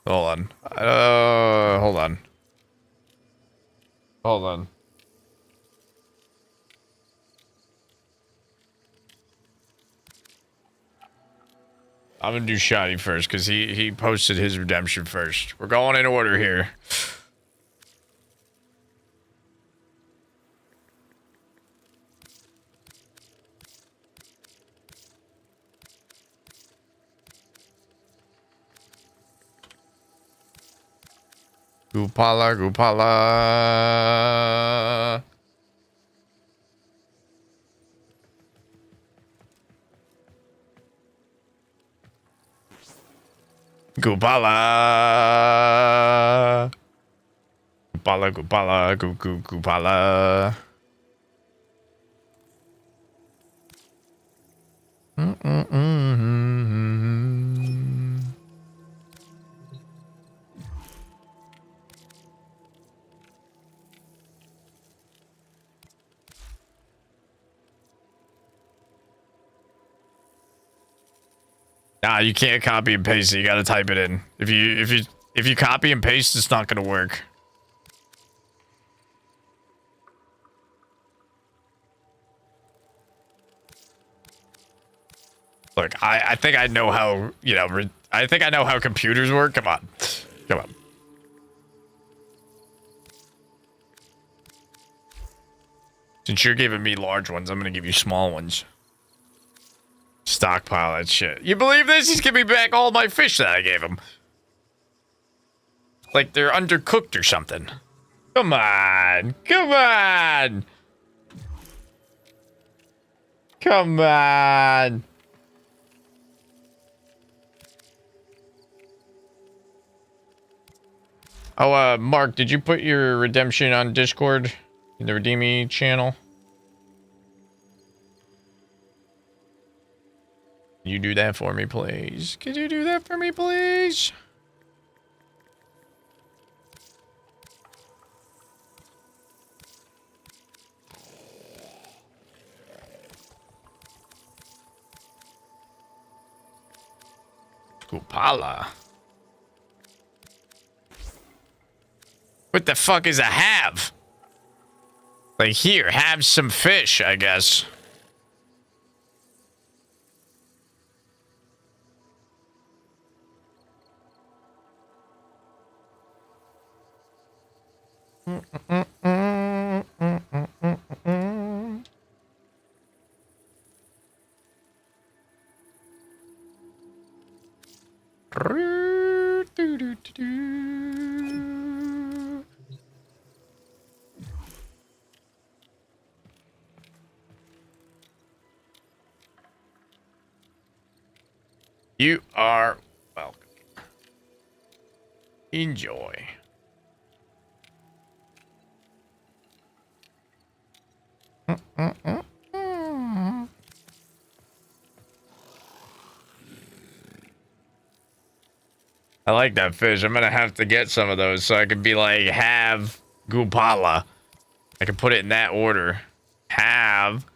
Hold on. Hold on. Hold on. I'm gonna do Shoddy first because he posted his redemption first. We're going in order here. Gupala, Gupala. Gupala. Gupala, Gupala, Gupala. Nah, you can't copy and paste it. You gotta type it in. If you copy and paste, it's not gonna work. Look, I think I know how, you know, I think I know how computers work. Come on. Come on. Since you're giving me large ones, I'm gonna give you small ones. Stockpile that shit. You believe this? He's giving me back all my fish that I gave him. Like they're undercooked or something. Come on. Come on. Come on. Oh, Mark, did you put your redemption on Discord? In the Redeem Me channel? Can you do that for me, please? Could you do that for me, please? Kupala. What the fuck is a have? Like, here, have some fish, I guess. You are welcome. Enjoy. I like that fish. I'm gonna have to get some of those so I could be like, have Gupala. I can put it in that order. Have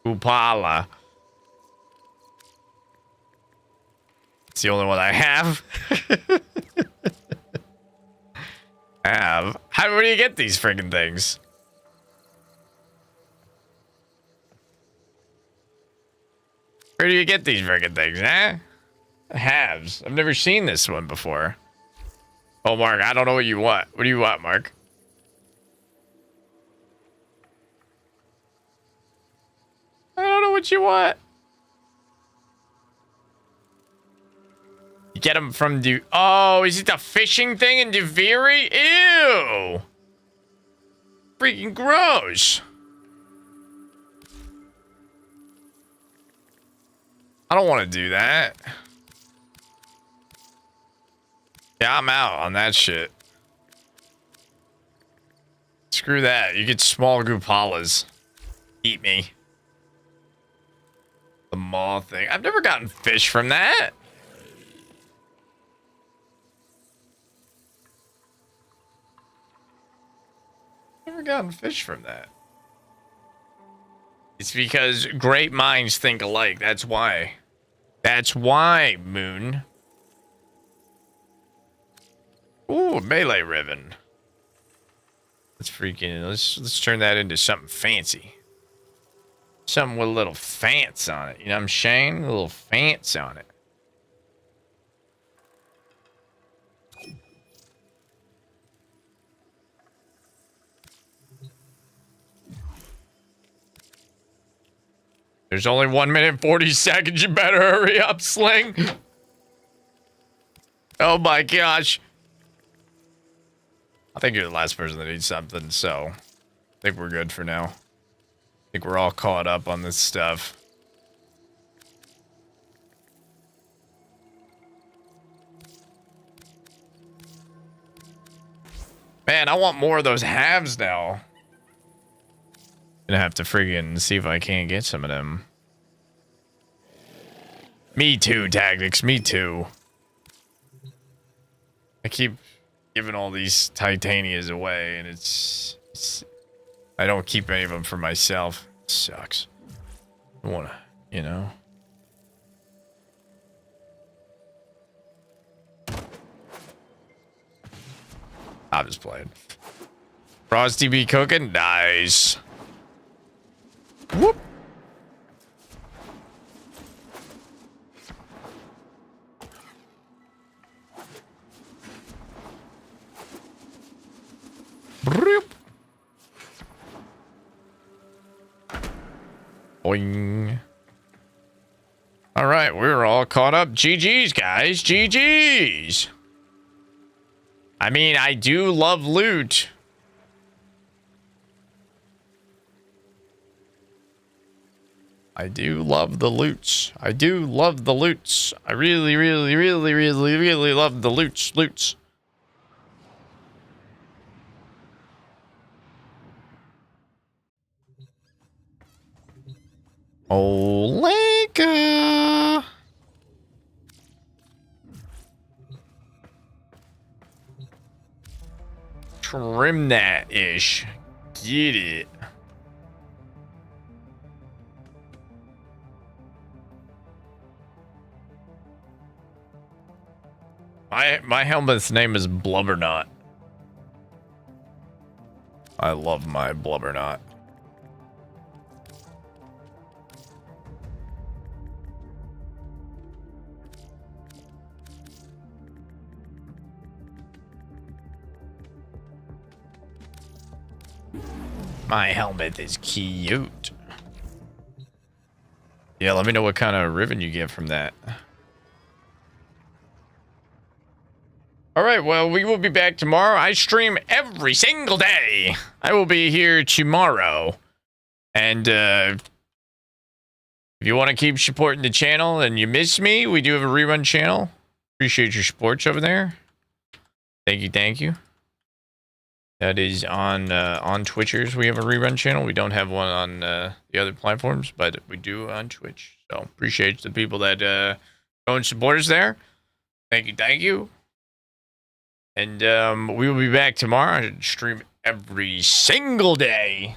Gupala. It's the only one I have. Where do you get these friggin' things? Where do you get these friggin' things, huh? Halves. I've never seen this one before. Oh, Mark, I don't know what you want. What do you want, Mark? I don't know what you want. You get them from Oh, is it the fishing thing in Deviri? Ew. Freaking gross. I don't want to do that. Yeah, I'm out on that shit. Screw that. You get small Gupalas. Eat me. The maw thing. I've never gotten fish from that. Never gotten fish from that. It's because great minds think alike. That's why. That's why, Moon. Ooh, melee ribbon. Let's turn that into something fancy. Something with a little fancy on it. You know what I'm saying? A little fancy on it. There's only 1 minute and 40 seconds. You better hurry up, Sling. Oh my gosh. I think you're the last person that needs something, so I think we're good for now. I think we're all caught up on this stuff. Man, I want more of those halves now. Gonna have to friggin' see if I can't get some of them. Me too, Tactics. Me too. I keep giving all these Titanias away, and it's I don't keep any of them for myself. It sucks. I wanna, you know. I'm just playing. Frosty be cooking? Nice. Whoop. Broop. Boing. All right, we're all caught up. GG's, guys. GG's. I mean, I do love loot. I do love the loots. I do love the loots. I really, really, really, really, really love the loots. Olenka. Trim that ish. Get it. My helmet's name is Blubberknot. I love my Blubberknot. My helmet is cute. Yeah, let me know what kind of ribbon you get from that. All right, well, we will be back tomorrow. I stream every single day. I will be here tomorrow. And if you want to keep supporting the channel and you miss me, we do have a rerun channel. Appreciate your support over there. Thank you, thank you. That is on Twitchers. We have a rerun channel. We don't have one on the other platforms, but we do on Twitch. So appreciate the people that go and support us there. Thank you, thank you. And we will be back tomorrow. I stream every single day.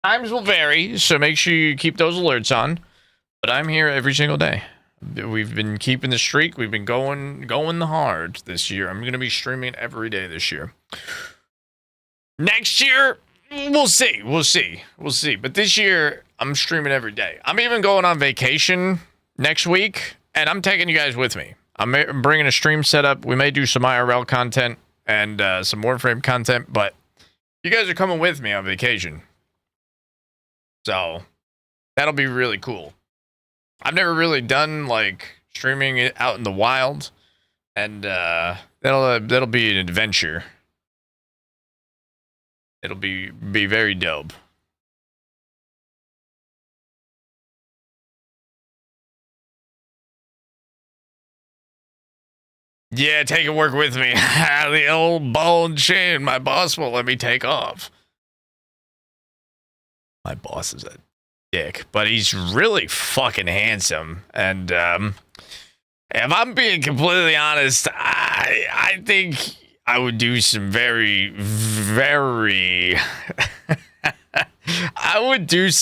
Times will vary, so make sure you keep those alerts on. But I'm here every single day. We've been keeping the streak. We've been going the hard this year. I'm going to be streaming every day this year. Next year, we'll see. We'll see. But this year, I'm streaming every day. I'm even going on vacation next week, and I'm taking you guys with me. I'm bringing a stream setup. We may do some IRL content and some Warframe content, but you guys are coming with me on vacation. So that'll be really cool. I've never really done like streaming it out in the wild, and that'll be an adventure. It'll be very dope. Yeah, take a work with me. The old ball and chain. My boss won't let me take off. My boss is a dick, but he's really fucking handsome. And if I'm being completely honest, I think I would do some very I would do